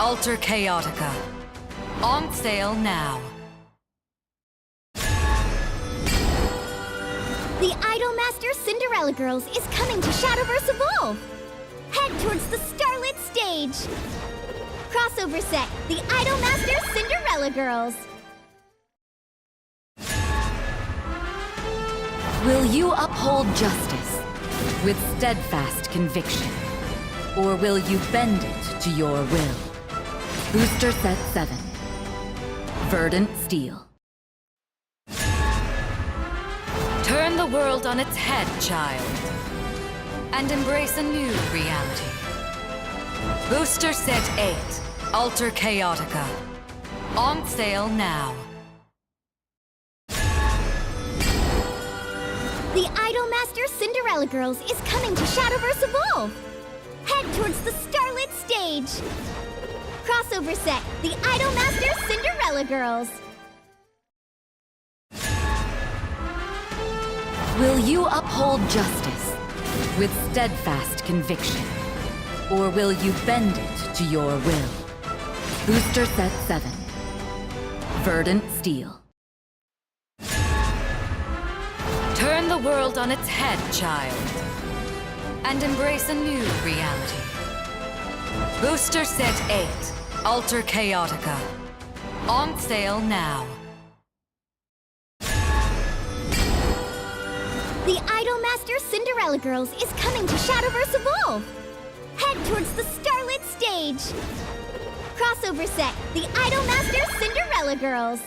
Alter Chaotica. On sale now. The Idolmaster Cinderella Girls is coming to Shadowverse Evolve! Head towards the Starlit Stage! Crossover set, the Idolmaster Cinderella Girls! Will you uphold justice with steadfast conviction? Or will you bend it to your will? Booster Set 7. Verdant Steel. Turn the world on its head, child, and embrace a new reality. Booster Set 8, Alter Chaotica. On sale now. The Idolmaster Cinderella Girls is coming to Shadowverse Evolve! Head towards the Starlit Stage! Crossover set, the Idolmaster Cinderella Girls! Will you uphold justice with steadfast conviction? Or will you bend it to your will? Booster set 7. Verdant Steel. Turn the world on its head, child, and embrace a new reality. Booster Set 8, Alter Chaotica. On sale now. The Idolmaster Cinderella Girls is coming to Shadowverse Evolve! Head towards the Starlit stage! Crossover set, the Idolmaster Cinderella Girls!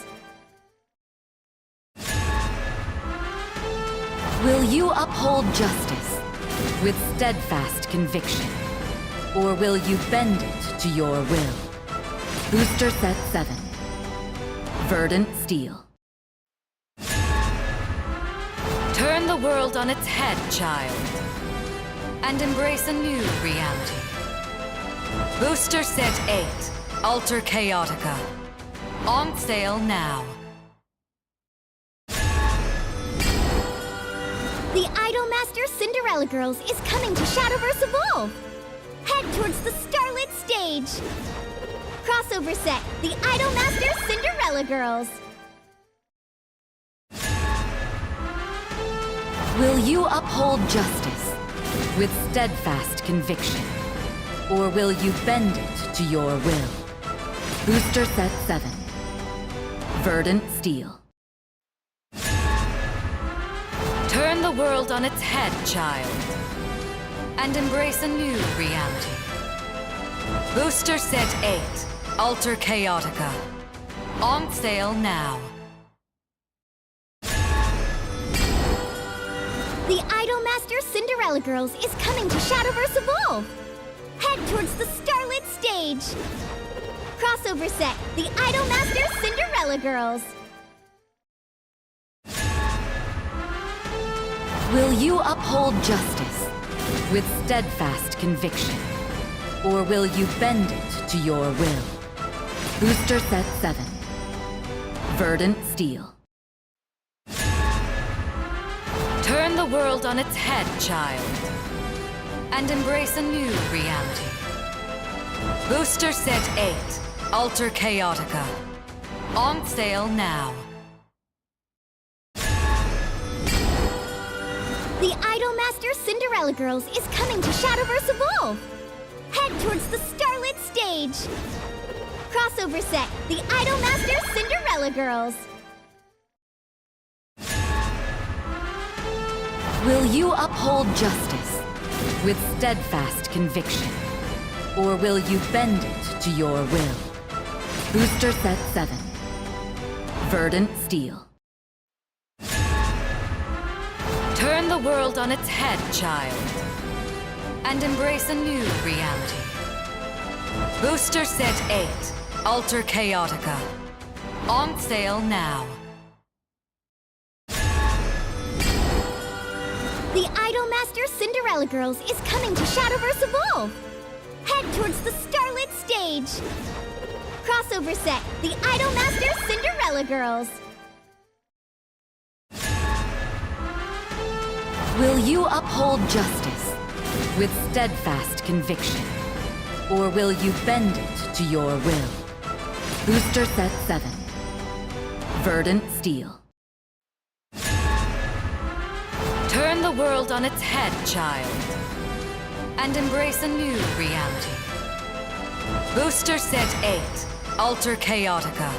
Will you uphold justice with steadfast conviction? Or will you bend it to your will? Booster set 7. Verdant Steel. Turn the world on its head, child, and embrace a new reality. Booster Set 8, Alter Chaotica. On sale now. The Idolmaster Cinderella Girls is coming to Shadowverse Evolve! Head towards the Starlit stage! Crossover set, the Idolmaster Cinderella Girls! Will you uphold justice with steadfast conviction? Or will you bend it to your will? Booster set 7. Verdant Steel. Turn the world on its head, child, and embrace a new reality. Booster Set 8, Alter Chaotica. On sale now. The Idolmaster Cinderella Girls is coming to Shadowverse Evolve! Head towards the Starlit stage! Crossover set, the Idolmaster Cinderella Girls! Will you uphold justice with steadfast conviction? Or will you bend it to your will? Booster set 7. Verdant Steel. Turn the world on its head, child, and embrace a new reality. Booster Set 8, Alter Chaotica. On sale now. The Idolmaster Cinderella Girls is coming to Shadowverse Evolve! Head towards the Starlit stage! Crossover set, the Idolmaster Cinderella Girls! Will you uphold justice with steadfast conviction? Or will you bend it to your will? Booster set 7. Verdant Steel. Turn the world on its head, child, and embrace a new reality. Booster Set 8, Alter Chaotica. On sale now. The Idolmaster Cinderella Girls is coming to Shadowverse Evolve! Head towards the Starlit stage! Crossover set, the Idolmaster Cinderella Girls! Will you uphold justice with steadfast conviction? Or will you bend it to your will? Booster set 7. Verdant Steel. Turn the world on its head, child, and embrace a new reality. Booster Set 8, Alter Chaotica.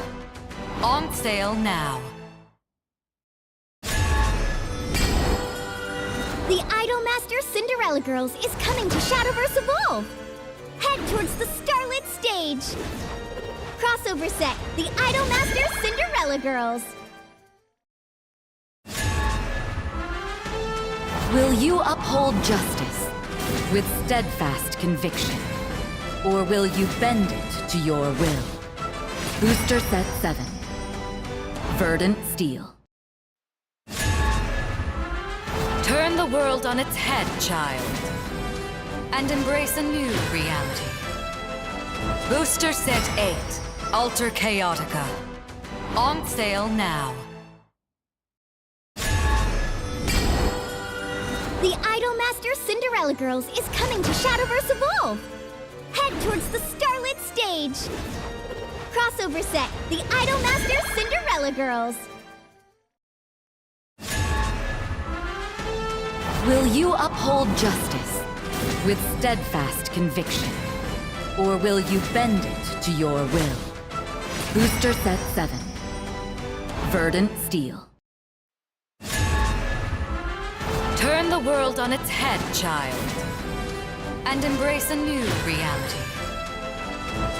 On sale now. The Idolmaster Cinderella Girls is coming to Shadowverse Evolve! Head towards the Starlit stage! Crossover set, the Idolmaster Cinderella Girls! Will you uphold justice with steadfast conviction? Or will you bend it to your will? Booster set 7. Verdant Steel. Turn the world on its head, child, and embrace a new reality. Booster Set 8, Alter Chaotica. On sale now. The Idolmaster Cinderella Girls is coming to Shadowverse Evolve! Head towards the starlit stage! Crossover set, the Idolmaster Cinderella Girls! Will you uphold justice with steadfast conviction? Or will you bend it to your will? Booster Set 7. Verdant Steel. Turn the world on its head, child, and embrace a new reality.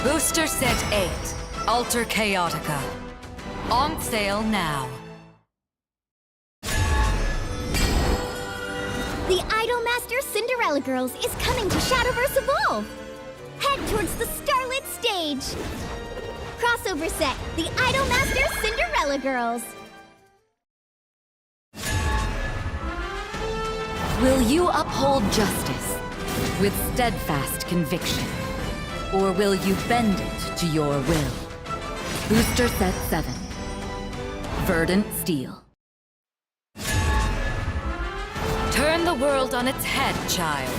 Booster Set 8, Alter Chaotica. On sale now. The Idolmaster Cinderella Girls is coming to Shadowverse Evolve! Head towards the starlit stage! Crossover set, the Idolmaster Cinderella Girls! Will you uphold justice with steadfast conviction? Or will you bend it to your will? Booster Set 7. Verdant Steel. Turn the world on its head, child,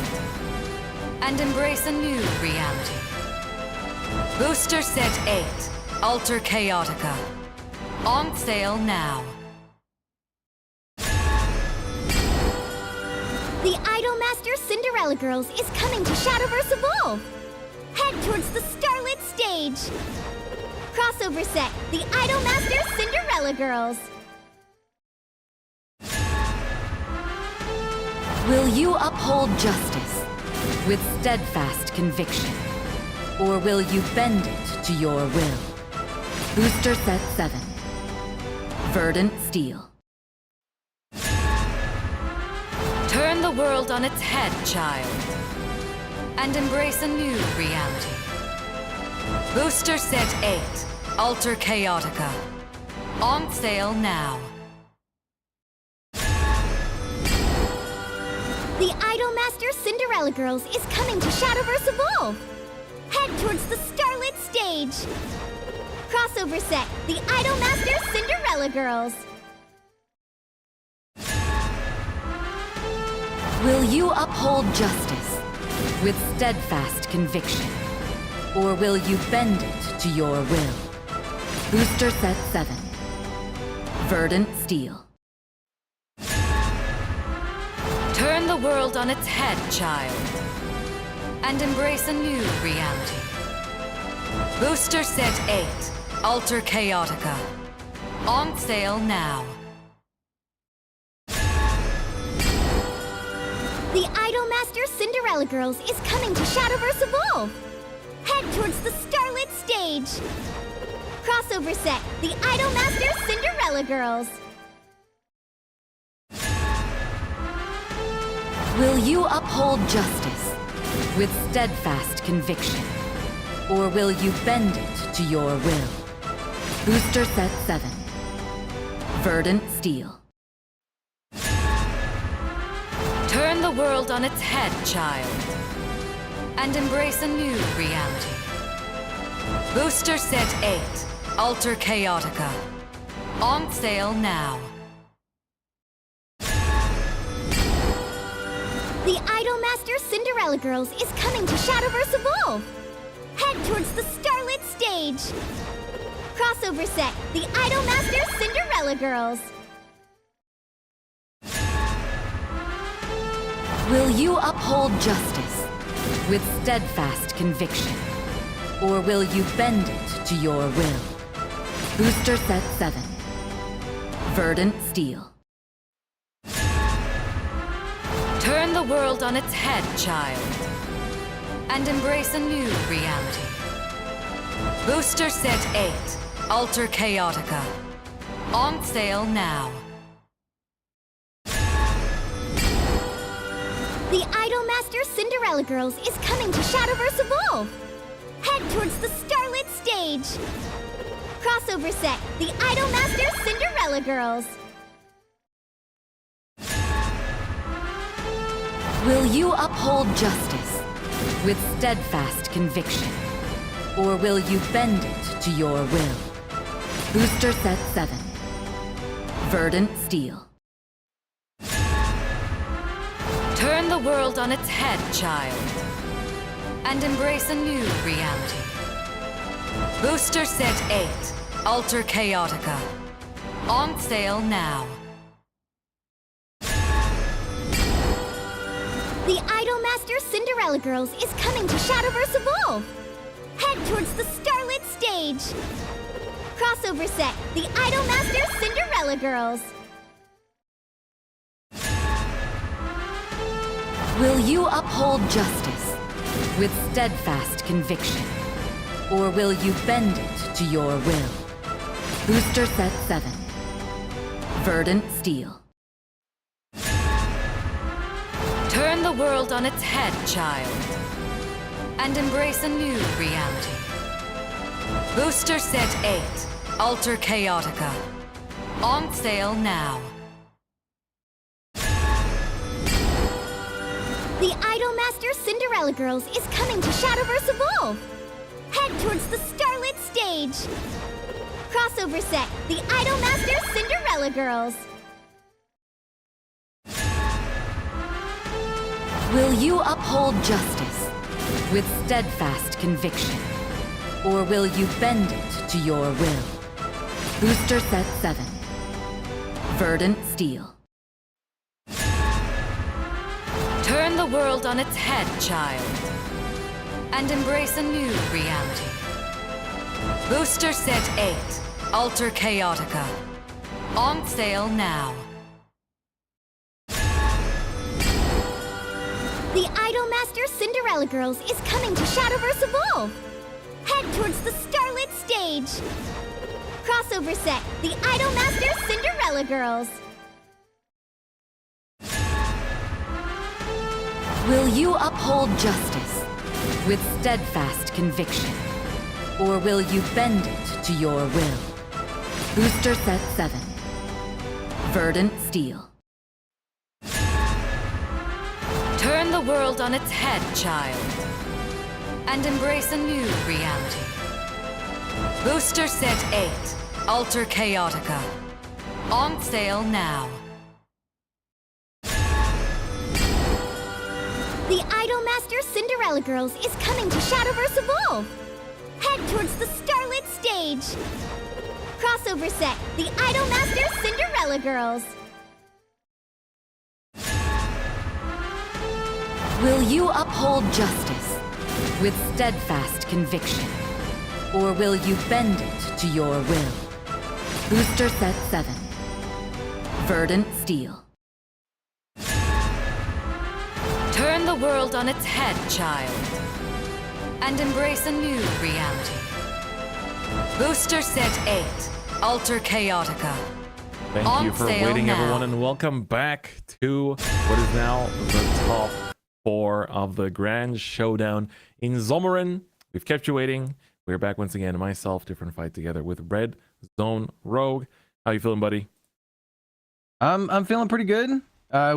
and embrace a new reality. Booster Set 8, Alter Chaotica. On sale now. The Idolmaster Cinderella Girls is coming to Shadowverse Evolve! Head towards the starlit stage! Crossover set, the Idolmaster Cinderella Girls! Will you uphold justice with steadfast conviction? Or will you bend it to your will? Booster Set 7. Verdant Steel. Turn the world on its head, child, and embrace a new reality. Booster Set 8, Alter Chaotica. On sale now. The Idolmaster Cinderella Girls is coming to Shadowverse Evolve! Head towards the starlit stage! Crossover set, the Idolmaster Cinderella Girls! Will you uphold justice with steadfast conviction? Or will you bend it to your will? Booster Set 7. Verdant Steel. Turn the world on its head, child, and embrace a new reality. Booster Set 8, Alter Chaotica. On sale now. The Idolmaster Cinderella Girls is coming to Shadowverse Evolve! Head towards the starlit stage! Crossover set, the Idolmaster Cinderella Girls! Will you uphold justice with steadfast conviction? Or will you bend it to your will? Booster Set 7. Verdant Steel. Turn the world on its head, child, and embrace a new reality. Booster Set 8, Alter Chaotica. On sale now. The Idolmaster Cinderella Girls is coming to Shadowverse Evolve! Head towards the starlit stage! Crossover set, the Idolmaster Cinderella Girls! Will you uphold justice with steadfast conviction? Or will you bend it to your will? Booster Set 7. Verdant Steel. Turn the world on its head, child, and embrace a new reality. Booster Set 8, Alter Chaotica. On sale now. The Idolmaster Cinderella Girls is coming to Shadowverse Evolve! Head towards the starlit stage! Crossover set, the Idolmaster Cinderella Girls! Will you uphold justice with steadfast conviction? Or will you bend it to your will? Booster Set 7. Verdant Steel. Turn the world on its head, child, and embrace a new reality. Booster Set 8, Alter Chaotica. On sale now. The Idolmaster Cinderella Girls is coming to Shadowverse Evolve! Head towards the Starlit Stage! Crossover set, the Idolmaster Cinderella Girls! Will you uphold justice with steadfast conviction? Or will you bend it to your will? Booster Set 7. Verdant Steel. Turn the world on its head, child, and embrace a new reality. Booster Set 8, Alter Chaotica. On sale now. The Idolmaster Cinderella Girls is coming to Shadowverse Evolve! Head towards the Starlit Stage! Crossover set, the Idolmaster Cinderella Girls! Will you uphold justice with steadfast conviction? Or will you bend it to your will? Booster Set 7. Verdant Steel. Turn the world on its head, child, and embrace a new reality. Booster Set 8, Alter Chaotica. On sale now. The Idolmaster Cinderella Girls is coming to Shadowverse Evolve! Head towards the Starlit Stage! Crossover set, the Idolmaster Cinderella Girls! Will you uphold justice with steadfast conviction? Or will you bend it to your will? Booster Set 7. Verdant Steel. Turn the world on its head, child, and embrace a new reality. Booster Set 8, Alter Chaotica. On sale now. The Idolmaster Cinderella Girls is coming to Shadowverse Evolve! Head towards the Starlit Stage! Crossover set, the Idolmaster Cinderella Girls! Will you uphold justice with steadfast conviction? Or will you bend it to your will? Booster Set 7. Verdant Steel. Turn the world on its head, child, and embrace a new reality. Booster Set 8, Alter Chaotica. Thank On you for sale waiting, now. everyone, and welcome back to what is now the top 4 of the Grand Showdown in Someren. We've kept you waiting. We're back once again, myself, different fight together with Red Zone Rogue. How you feeling, buddy? I'm feeling pretty good.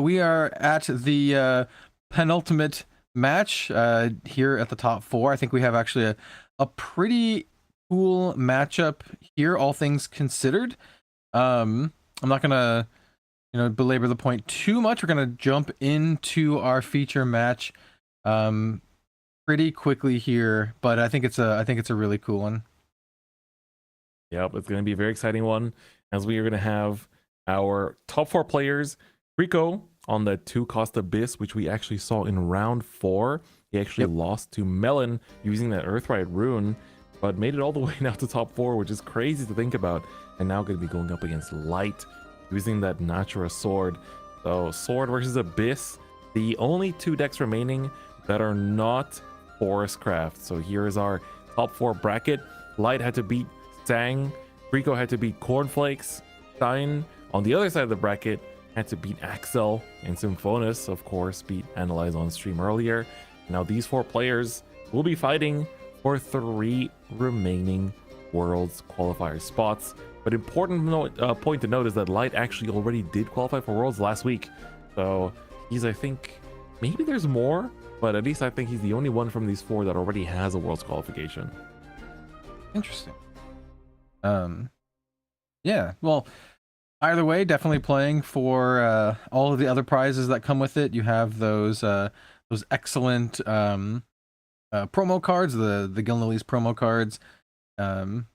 We are at the penultimate match here at the top 4. I think we have actually a pretty cool matchup here, all things considered. I'm not gonna belabor the point too much. We're gonna jump into our feature match pretty quickly here, but I think it's a really cool one. Yep, it's going to be a very exciting one, as we are going to have our top 4 players. Rico on the 2-cost Abyss, which we actually saw in round 4. He actually lost to Melon using that Earthright rune, but made it all the way now to top 4, which is crazy to think about. And now going to be going up against Light, using that Natura sword. So sword versus Abyss, the only 2 decks remaining that are not Forest Craft. So here is our top 4 bracket. Light had to beat Sang, Rico had to beat Cornflakes, Stein on the other side of the bracket had to beat Axel, and Symphonis, of course, beat Analyze on stream earlier. Now these 4 players will be fighting for 3 remaining Worlds qualifier spots. But important point to note is that Light actually already did qualify for Worlds last week. So he's, I think, maybe there's more, but at least I think he's the only one from these 4 that already has a Worlds qualification. Interesting. Yeah, well, Either way, definitely playing for all of the other prizes that come with it. You have those excellent promo cards, the Gilnelly's promo cards, and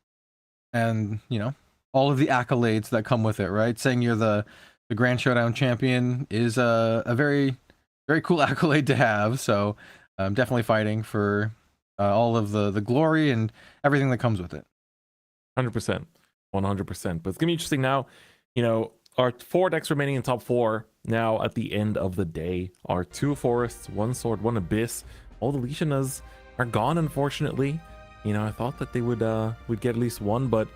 you know, all of the accolades that come with it. Right, saying you're the Grand Showdown champion is a very cool accolade to have. So definitely fighting for all of the glory and everything that comes with it. 100%, 100%. But it's gonna be interesting now. You know, our 4 decks remaining in top 4 now at the end of the day are 2 forests, 1 sword, 1 abyss. All the Lishanas are gone, unfortunately. You know, I thought that they would get at least 1, but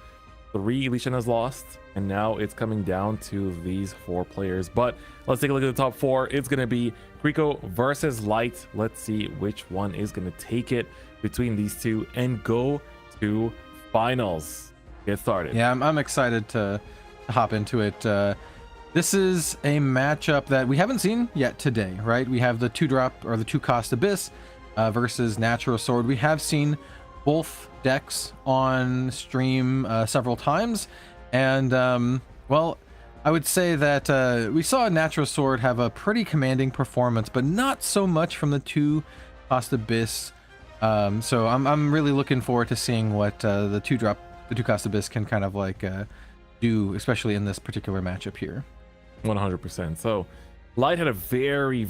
3 Lishanas lost, and now it's coming down to these 4 players. But let's take a look at the top 4. It's gonna be Kriko versus Light. Let's see which one is gonna take it between these two and go to finals. Get started. Yeah, I'm excited to hop into it. This is a matchup that we haven't seen yet today, right? We have the 2-drop or the 2-cost Abyss versus Natural Sword. We have seen both decks on stream several times, and well, I would say that we saw Natural Sword have a pretty commanding performance, but not so much from the 2-cost Abyss. So I'm really looking forward to seeing what the 2-cost Abyss can kind of like do, especially in this particular matchup here. 100%. So Light had a very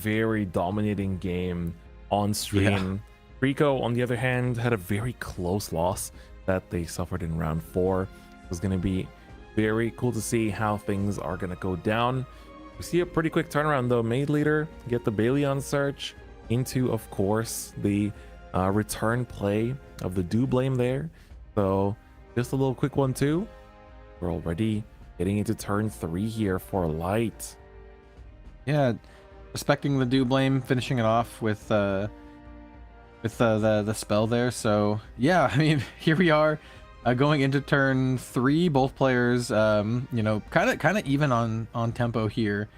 dominating game on stream. Rico, on the other hand, had a very close loss that they suffered in round 4. It was going to be very cool to see how things are going to go down. We see a pretty quick turnaround though. Maid leader get the Balion search into, of course, the return play of the Do Blame there. So just a little quick one too. We're already getting into turn 3 here for Light. Yeah, respecting the Do Blame, finishing it off with the spell there. So yeah, I mean, here we are going into turn 3. Both players, you know, kind of even on tempo here.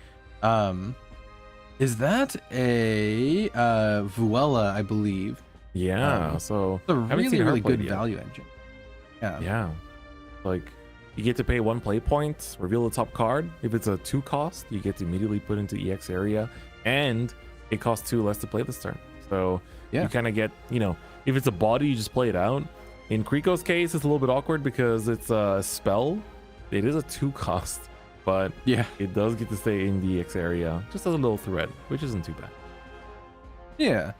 Is that a Vuela, I believe? Yeah, so it's a really good yet. value engine. Yeah, like you get to pay 1 play point, reveal the top card. If it's a 2-cost, you get to immediately put into EX area, and it costs 2 less to play this turn. So you kind of get, you know, if it's a body, you just play it out. In Kriko's case, it's a little bit awkward because it's a spell. It is a 2-cost, but yeah, it does get to stay in the EX area just as a little threat, which isn't too bad. Yeah,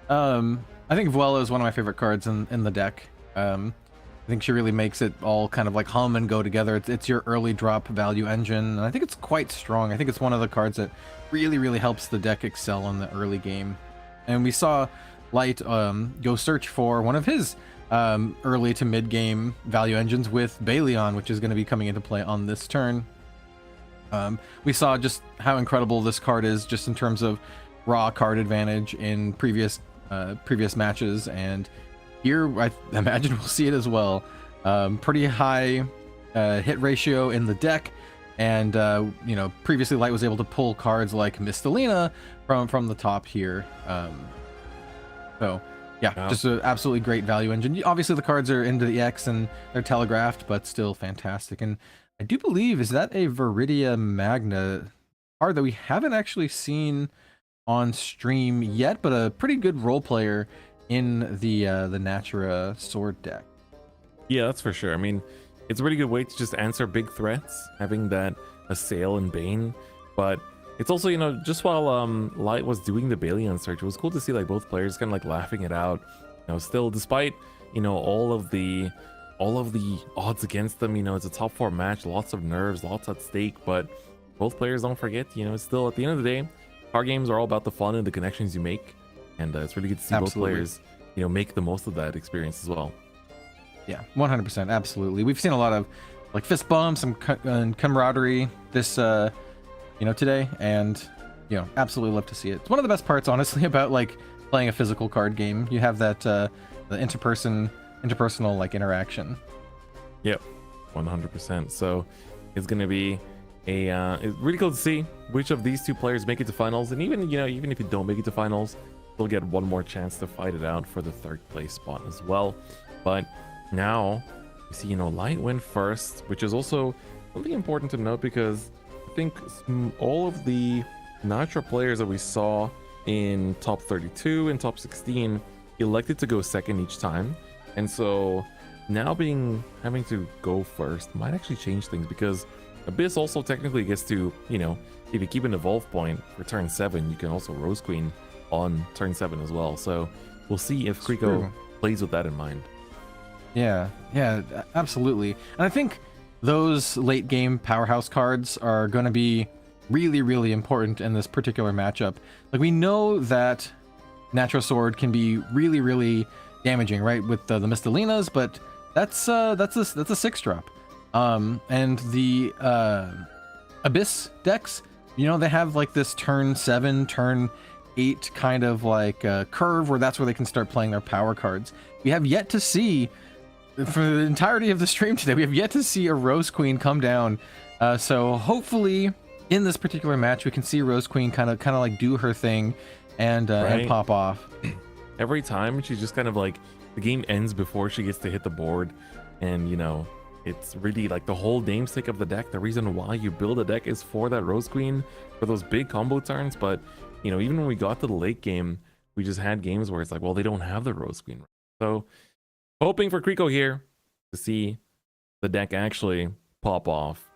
I think Vuela is one of my favorite cards in the deck. I think she really makes it all kind of like hum and go together. It's your early drop value engine, and I think it's quite strong. I think it's one of the cards that really helps the deck excel in the early game. And we saw Light go search for one of his early to mid game value engines with Balion, which is going to be coming into play on this turn. We saw just how incredible this card is just in terms of raw card advantage in previous matches, and here I imagine we'll see it as well. Pretty high hit ratio in the deck, and you know, previously Light was able to pull cards like Mistalina from the top here. So yeah, just an absolutely great value engine. Obviously the cards are into the X and they're telegraphed, but still fantastic. And I do believe, is that a Viridia Magna card that we haven't actually seen on stream yet, but a pretty good role player in the Natura sword deck. Yeah, that's for sure. I mean, it's a really good way to just answer big threats, having that Assail and Bane. But it's also, you know, just while Light was doing the Balion search, it was cool to see like both players kind of like laughing it out. You know, still, despite, you know, all of the odds against them, you know, it's a top 4 match, lots of nerves, lots at stake, but both players, don't forget, you know, it's still at the end of the day, card games are all about the fun and the connections you make. And it's really good to see both players, you know, make the most of that experience as well. Yeah, 100%, absolutely. We've seen a lot of like fist bumps and camaraderie this, you know, today, and you know, absolutely love to see it. It's one of the best parts, honestly, about like playing a physical card game. You have that the interpersonal like interaction. Yep, 100%. So it's gonna be it's really cool to see which of these 2 players make it to finals, and even, you know, even if you don't make it to finals, they'll get one more chance to fight it out for the 3rd place spot as well. But now you see, you know, Light went first, which is also something important to note, because I think all of the Nitro players that we saw in top 32 and top 16 elected to go second each time, and so now having to go first might actually change things, because Abyss also technically gets to, you know, if you keep an evolve point for turn 7, you can also Rose Queen on turn 7 as well. So we'll see if Kriko plays with that in mind. Yeah, absolutely. And I think those late game powerhouse cards are going to be really, really important in this particular matchup. Like, we know that Natural Sword can be really, really damaging, right, with the Mistalinas, but that's a 6-drop. And the Abyss decks, you know, they have like this turn 7, turn 8 kind of like curve where that's where they can start playing their power cards. We have yet to see, for the entirety of the stream today, we have yet to see a Rose Queen come down. So hopefully in this particular match, we can see Rose Queen kind of like do her thing and pop off. Every time she's just kind of like, the game ends before she gets to hit the board, and you know, it's really like the whole namesake of the deck. The reason why you build a deck is for that Rose Queen, for those big combo turns. But you know, even when we got to the late game, we just had games where it's like, well, they don't have the Rose Queen. So hoping for Kriko here to see the deck actually pop off.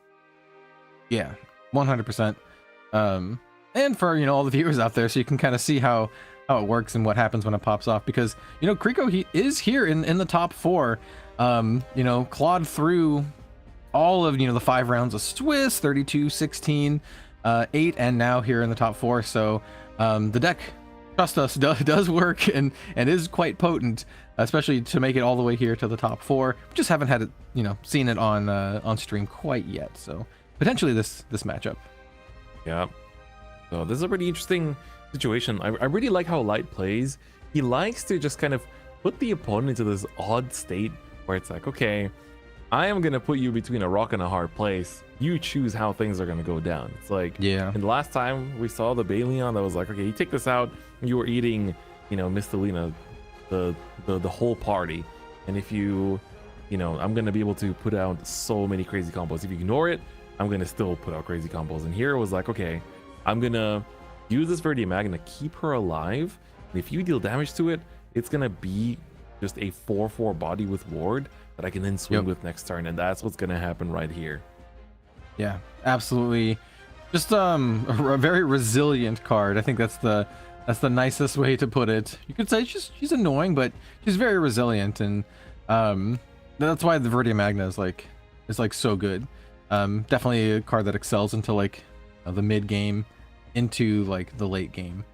Yeah, 100%. And for, you know, all the viewers out there, so you can kind of see how it works and what happens when it pops off, because, you know, Kriko, he is here in the top 4. You know, clawed through all of, you know, the 5 rounds of Swiss, 32, 16, 8, and now here in the top 4. So the deck, trust us, does work and is quite potent, especially to make it all the way here to the top 4. We just haven't had it, you know, seen it on stream quite yet. So potentially this matchup. Yeah. So this is a pretty interesting situation. I really like how Light plays. He likes to just kind of put the opponent into this odd state where it's like, okay, I am gonna put you between a rock and a hard place. You choose how things are gonna go down. It's like, yeah. And the last time we saw the Baleon, that was like, okay, you take this out, you were eating, you know, Mistalina, the whole party. And if you know, I'm gonna be able to put out so many crazy combos. If you ignore it, I'm gonna still put out crazy combos. And here it was like, okay, I'm gonna use this Verdia Magna, keep her alive, and if you deal damage to it, it's gonna be just a 4/4 body with ward that I can then swing with next turn, and that's what's gonna happen right here. Yeah, absolutely. Just a very resilient card. I think that's the nicest way to put it. You could say she's annoying, but she's very resilient, and that's why the Verdia Magna is like so good. Definitely a card that excels into like the mid game, into like the late game,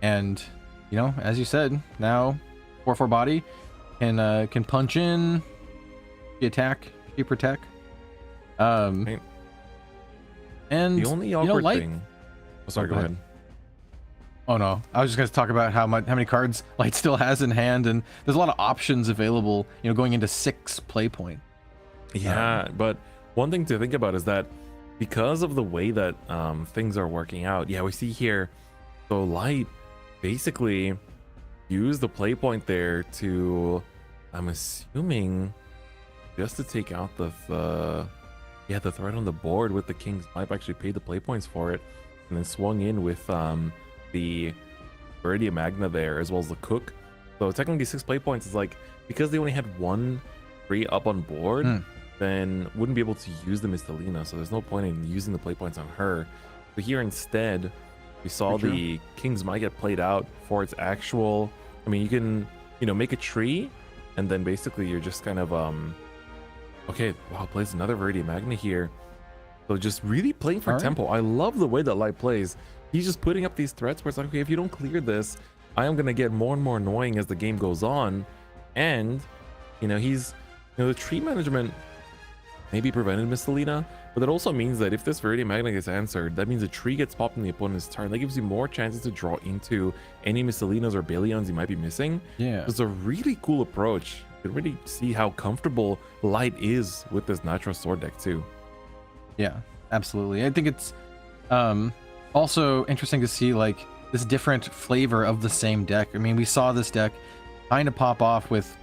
and you know, as you said, now 4/4 body can punch in, she attack, she protect. Right. And the only awkward Light... thing. Oh, sorry, go ahead. Oh no, I was just going to talk about how many cards Light still has in hand, and there's a lot of options available, you know, going into 6 play point. Yeah, but one thing to think about is that because of the way that things are working out, yeah, we see here, so Light basically used the play point there to, I'm assuming, just to take out the threat on the board with the King's Might. Actually paid the play points for it, and then swung in with the Verdia Magna there, as well as the Cook. So technically 6 play points is like, because they only had 1 free up on board, then wouldn't be able to use the Mistalina, so there's no point in using the play points on her. But here instead, we saw the King's Might get played out for its actual, I mean, you can, you know, make a tree, and then basically you're just kind of, okay, wow, plays another Verdia Magna here. So just really playing for tempo. I love the way that Light plays. He's just putting up these threats where it's like, okay, if you don't clear this, I am going to get more and more annoying as the game goes on. And, you know, the tree management maybe prevented Mistalina, but that also means that if this Verdia Magna gets answered, that means a tree gets popped in the opponent's turn. That gives you more chances to draw into any Mistalinas or Baleons you might be missing. Yeah. It's a really cool approach. You can really see how comfortable Light is with this Natural Sword deck too. Yeah, absolutely. I think it's also interesting to see like this different flavor of the same deck. I mean, we saw this deck kind of pop off with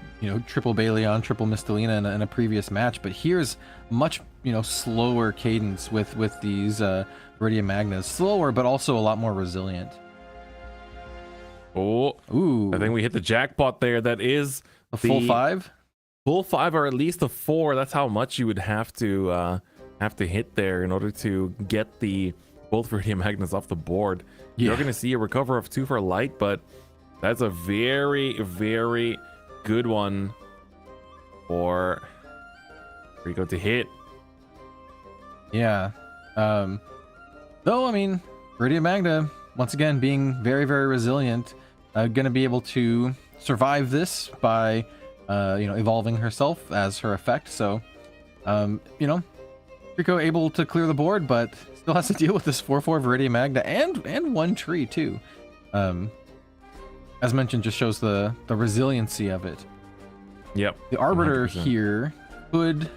triple Baleon, triple Mistelina in a previous match, but here's much slower cadence with these Viridian Magnas. Slower, but also a lot more resilient. Oh, Ooh, I think we hit the jackpot there. That is a full 5. Full 5, or at least a 4. That's how much you would have to hit there in order to get the both Viridian Magnus off the board. You're going to see a recover of 2 for light, but that's a very, very good one for Rico to hit. Yeah. Though, I mean, Viridian Magna, once again, being very, very resilient, going to be able to survive this by, evolving herself as her effect. So, Rico able to clear the board, but still has to deal with this 4/4 Viridian Magna and 1 tree too. As mentioned, just shows the resiliency of it. Yep. The Arbiter 100%. here could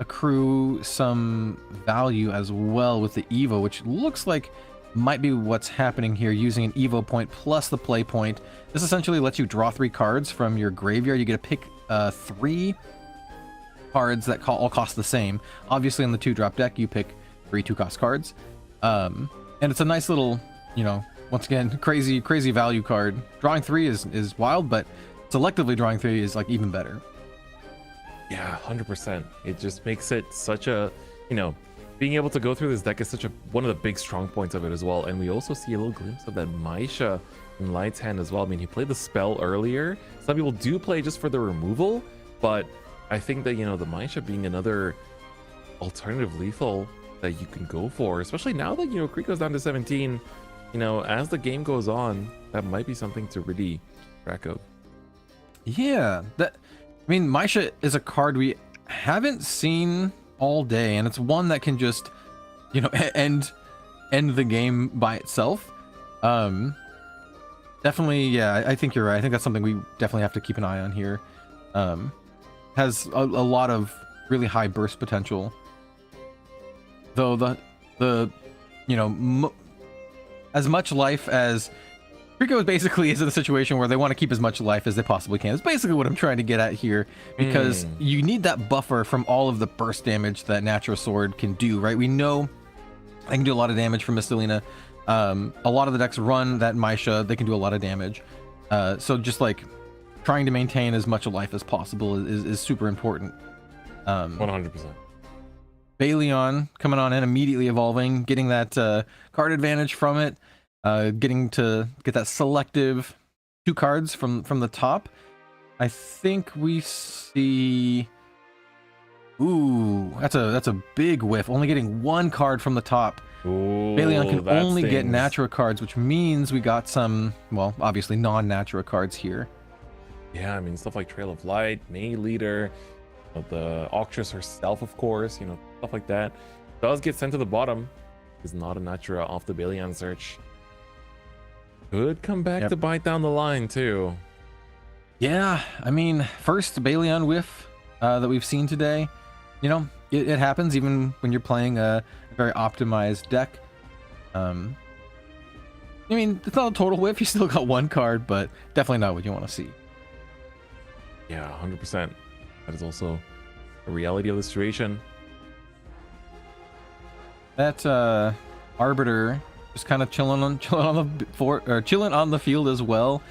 accrue some value as well with the Evo, which looks like might be what's happening here, using an Evo point plus the play point. This essentially lets you draw 3 cards from your graveyard. You get to pick 3 cards that all cost the same. Obviously, on the 2-drop deck, you pick 3 2-cost cards. And it's a nice little, once again, crazy value card. Drawing 3 is wild, but selectively drawing 3 is like even better. Yeah, 100%. It just makes it such a, being able to go through this deck is such one of the big strong points of it as well. And we also see a little glimpse of that Maisha in Light's hand as well. I mean, he played the spell earlier. Some people do play just for the removal, but I think that, the Maisha being another alternative lethal that you can go for, especially now that, Kriko's down to 17, as the game goes on, that might be something to really track of. Yeah, Maisha is a card we haven't seen all day, and it's one that can just, end the game by itself. Definitely, yeah, I think you're right. I think that's something we definitely have to keep an eye on here. Has a lot of really high burst potential, though as much life as Rico basically is in a situation where they want to keep as much life as they possibly can. It's basically what I'm trying to get at here, because you need that buffer from all of the burst damage that Natural Sword can do, right? We know I can do a lot of damage from Mistelina. A lot of the decks run that Maisha, they can do a lot of damage. So just like trying to maintain as much life as possible is super important. 100%. Baleon coming on in, immediately evolving, getting that card advantage from it. Getting to get that selective 2 cards from the top. I think we see. Ooh, that's a big whiff. Only getting 1 card from the top. Ooh, Baleon can only get stings. Natura cards, which means we got some, well, obviously non-Natura cards here. Yeah, I mean, stuff like Trail of Light, May Leader, the Octress herself, of course, stuff like that. Does get sent to the bottom. Is not a Natura off the Baleon search. Could come back to bite down the line, too. Yeah, I mean, first Baleon whiff that we've seen today. It happens even when you're playing a very optimized deck. I mean, it's not a total whiff. You still got 1 card, but definitely not what you want to see. Yeah, 100%. That is also a reality of the situation. That Arbiter just kind of chilling on the field as well.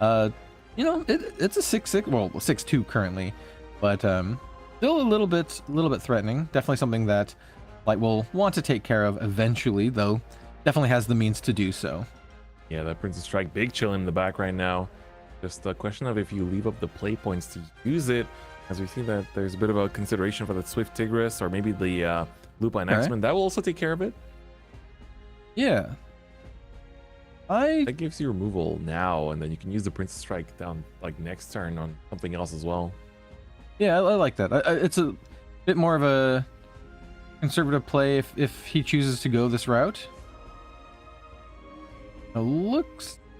It's a 6/6, well, 6/2 currently, but still a little bit threatening. Definitely something that Light will want to take care of eventually, though. Definitely has the means to do so. Yeah, that Princess Strike big chilling in the back right now. Just a question of if you leave up the play points to use it, as we see that there's a bit of a consideration for the Swift Tigress or maybe the Lupine Axeman. That will also take care of it. Yeah. That gives you removal now, and then you can use the Princess Strike down like next turn on something else as well. Yeah, I like that. It's a bit more of a conservative play if he chooses to go this route. Oh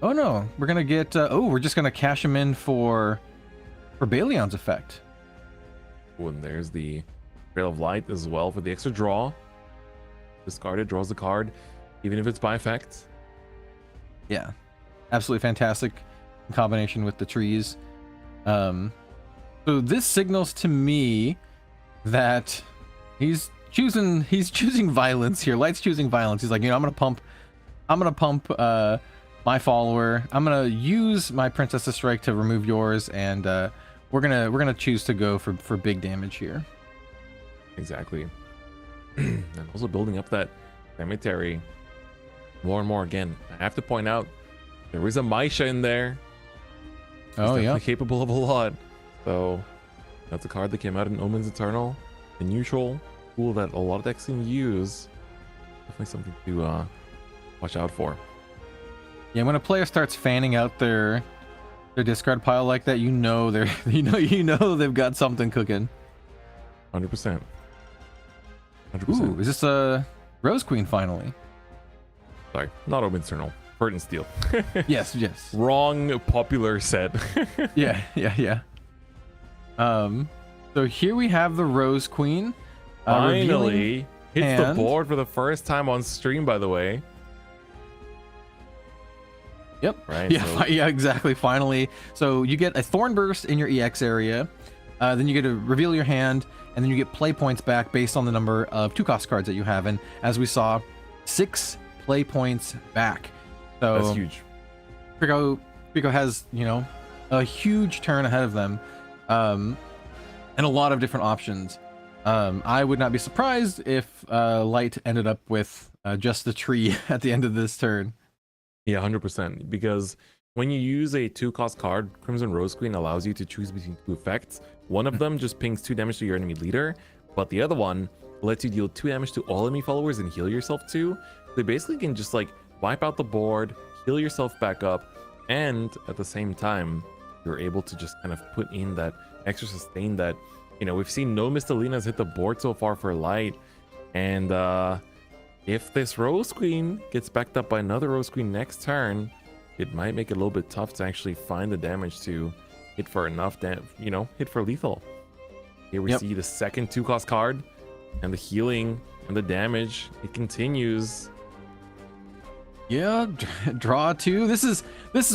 no, we're gonna get. We're just gonna cash him in for Baleon's effect. Oh, and there's the Trail of Light as well for the extra draw. Discarded, draws the card, even if it's by effect. Yeah, absolutely fantastic in combination with the trees. So this signals to me that he's choosing violence here. Light's choosing violence. He's like, I'm gonna pump my follower. I'm gonna use my Princess's Strike to remove yours, and we're gonna choose to go for big damage here. Exactly. And also building up that cemetery more and more. Again, I have to point out there is a Maisha in there. Oh yeah, capable of a lot. So that's a card that came out in Omens Eternal, a neutral tool that a lot of decks can use. Definitely something to watch out for. Yeah, when a player starts fanning out their discard pile like that, they're they've got something cooking. 100%. Ooh, is this a Rose Queen finally? Sorry, not Omens Eternal. Burton Steel. Yes. Wrong popular set. Yeah. So here we have the Rose Queen. Finally hits hand. the board for the first time on stream, by the way. Yep. Right. Yeah. So- Yeah. Exactly. Finally. So you get a Thorn Burst in your EX area. Then you get to reveal your hand, and then you get play points back based on the number of 2-cost cards that you have. And as we saw, 6 play points back. So That's huge. Pico has, a huge turn ahead of them, and a lot of different options. I would not be surprised if Light ended up with just the tree at the end of this turn. Yeah, 100%. Because when you use a 2-cost card, Crimson Rose Queen allows you to choose between 2 effects. One of them just pings 2 damage to your enemy leader, but the other one lets you deal 2 damage to all enemy followers and heal yourself too. They basically can just like wipe out the board, heal yourself back up, and at the same time, you're able to just kind of put in that extra sustain that, we've seen no Mistelinas hit the board so far for Light. And if this Rose Queen gets backed up by another Rose Queen next turn, it might make it a little bit tough to actually find the damage to hit for enough hit for lethal. Here we see the second 2-cost card, and the healing and the damage, it continues. Yeah, draw 2. This is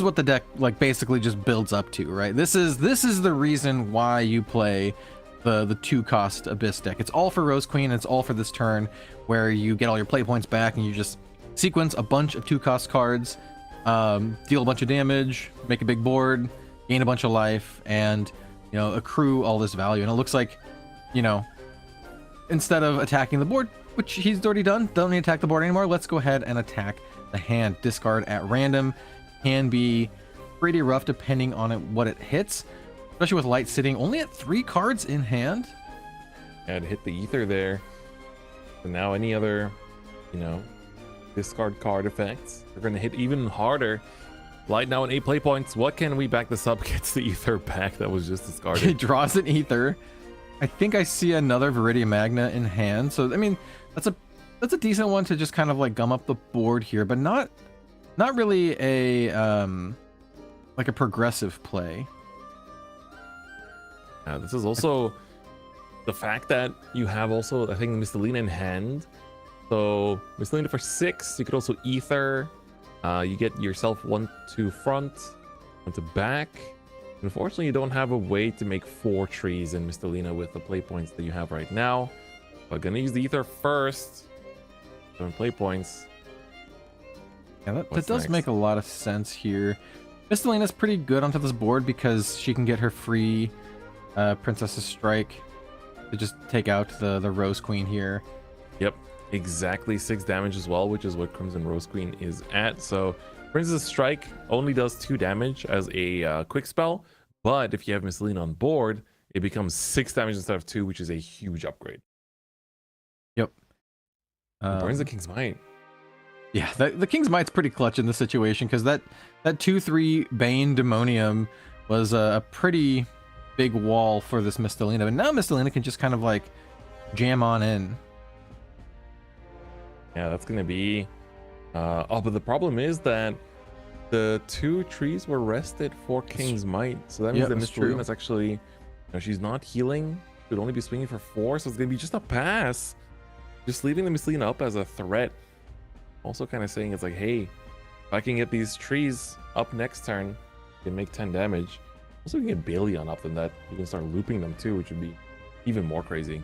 what the deck like basically just builds up to, right? This is the reason why you play the 2-cost Abyss deck. It's all for Rose Queen, and it's all for this turn where you get all your play points back and you just sequence a bunch of 2-cost cards, deal a bunch of damage, make a big board, gain a bunch of life, and accrue all this value. And it looks like, instead of attacking the board, which he's already done, don't need to attack the board anymore, let's go ahead and attack the hand. Discard at random can be pretty rough depending on what it hits, especially with Light sitting only at 3 cards in hand. And hit the ether there. So now any other, discard card effects are going to hit even harder. Light now in 8 play points. What can we back this up? Gets the ether back that was just He discarded. draws an ether. I think I see another Viridian Magna in hand. So I mean, that's a decent one to just kind of like gum up the board here, but not really a like a progressive play. This is also the fact that you have also, I think, Mistelina in hand. So Mistelina for 6. You could also ether. You get yourself 1 to front, 1 to back. Unfortunately, you don't have a way to make 4 trees in Mistelina with the play points that you have right now. But gonna use the ether first. 7 play points. Yeah, that What's does next? make a lot of sense here. Mistelina's pretty good onto this board because she can get her free Princess's Strike to just take out the Rose Queen here. Yep, exactly 6 damage as well, which is what Crimson Rose Queen is at. So Princess Strike only does 2 damage as a quick spell, but if you have Mistelina on board, it becomes 6 damage instead of 2, which is a huge upgrade. Yep. It burns the King's Might. Yeah, the King's Might's pretty clutch in this situation because that 2/3 Bane Demonium was a pretty big wall for this Mistelina, but now Mistelina can just kind of like jam on in. Yeah, that's gonna be but the problem is that the 2 trees were rested for King's Might, so that means Yeah, that that's true. Mistelina's actually, she's not healing. Should only be swinging for 4, so it's gonna be just a pass. Just leaving the Mistelina up as a threat. Also kind of saying it's like, hey, if I can get these trees up next turn, they make 10 damage. Also, you can get Bailey on up, then that you can start looping them too, which would be even more crazy.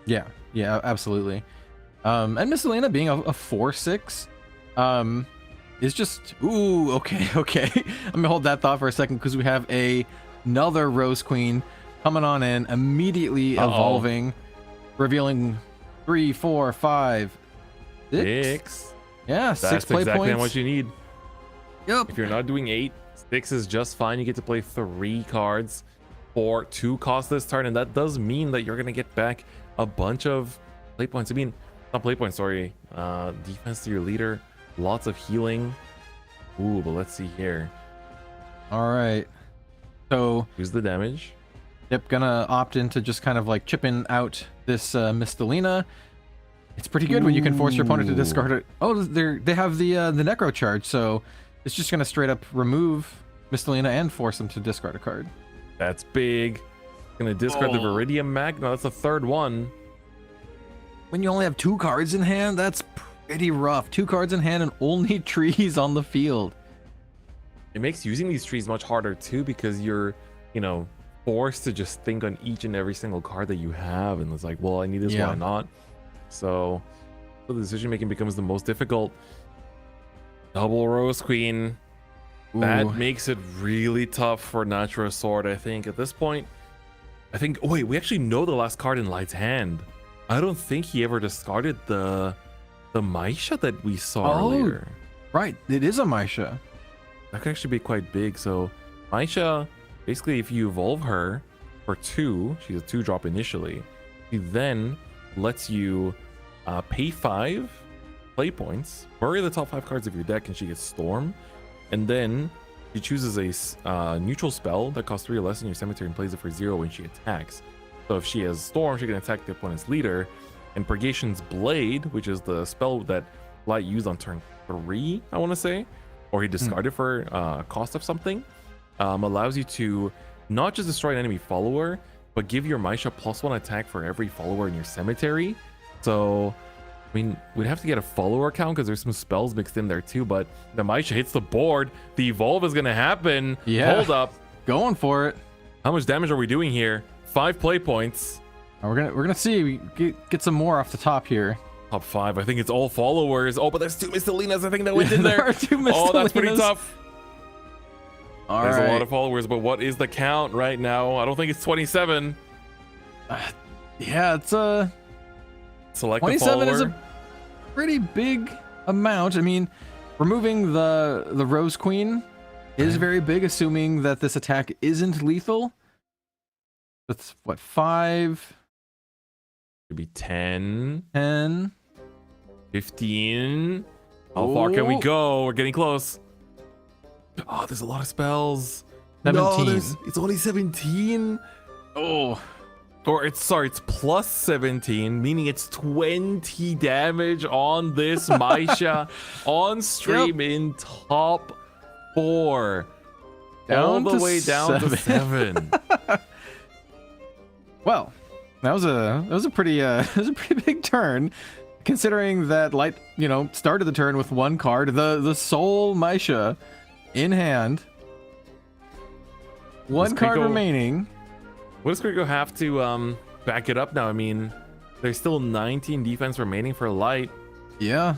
Yeah, yeah, absolutely. And Miss Elena being a 4/6, is just okay. I'm gonna hold that thought for a second because we have another Rose Queen coming on in, immediately evolving, revealing 3, 4, 5, 6. Yeah, That's 6 play exactly points. what you need. Yep. If you're not doing 8, 6 is just fine. You get to play 3 cards for 2 cost this turn, and that does mean that you're gonna get back a bunch of play points. I mean, not play points, sorry. Defense to your leader, lots of healing. Ooh, but let's see here. All right. So, Who's the damage? yep, gonna opt into just kind of like chipping out this Miss Delina. It's pretty good when you can force your opponent to discard it. Oh, they have the Necro charge, so it's just gonna straight up remove Miss Delina and force them to discard a card. That's big. Gonna discard the Viridium Magna. That's the 3rd one. When you only have 2 cards in hand, that's pretty rough. 2 cards in hand and only trees on the field. It makes using these trees much harder too, because you're, forced to just think on each and every single card that you have, and it's like, well, I need this, Yeah. why not? So the decision making becomes the most difficult. Double Rose Queen. That Ooh. makes it really tough for Natural Sword, I think. At this point, oh wait, we actually know the last card in Light's hand. I don't think he ever discarded the Maisha that we saw earlier. Right, it is a Maisha. That could actually be quite big. So Maisha, basically, if you evolve her for 2, she's a 2-drop initially. She then lets you pay 5 play points, bury the top 5 cards of your deck, and she gets Storm. And then she chooses a neutral spell that costs 3 or less in your cemetery and plays it for 0 when she attacks. So if she has Storm, she can attack the opponent's leader. And Purgation's Blade, which is the spell that Light used on turn 3, I want to say, or he discarded for cost of something, allows you to not just destroy an enemy follower, but give your Maisha +1 attack for every follower in your cemetery. So, I mean, we'd have to get a follower count because there's some spells mixed in there too, but the Maisha hits the board, the evolve is going to happen. Yeah. Hold up. Going for it. How much damage are we doing here? 5 play points. We're gonna see. We get some more off the top here. Top 5. I think it's all followers. Oh, but there's 2 Miss Delinas. I think that went in There there. are 2 Miss Oh, that's pretty Delinas. tough. All There's right. a lot of followers, but what is the count right now? I don't think it's 27. Yeah, it's a Select the 27 follower. is a pretty big amount. I mean, removing the Rose Queen is very big, assuming that this attack isn't lethal. That's what, 5, Could be 10, 10. 15. How far can we Oh. go? We're getting close. Oh, there's a lot of spells. 17. No, it's only 17. Oh, Or it's plus 17, meaning it's 20 damage on this Maisha on stream in top 4. All Down the to way down to 7. well, that was a pretty big turn, considering that Light started the turn with 1 card, the Soul Maisha in hand, 1 card Kriko- remaining. What does Kriko have to back it up now? I mean, there's still 19 defense remaining for Light. Yeah.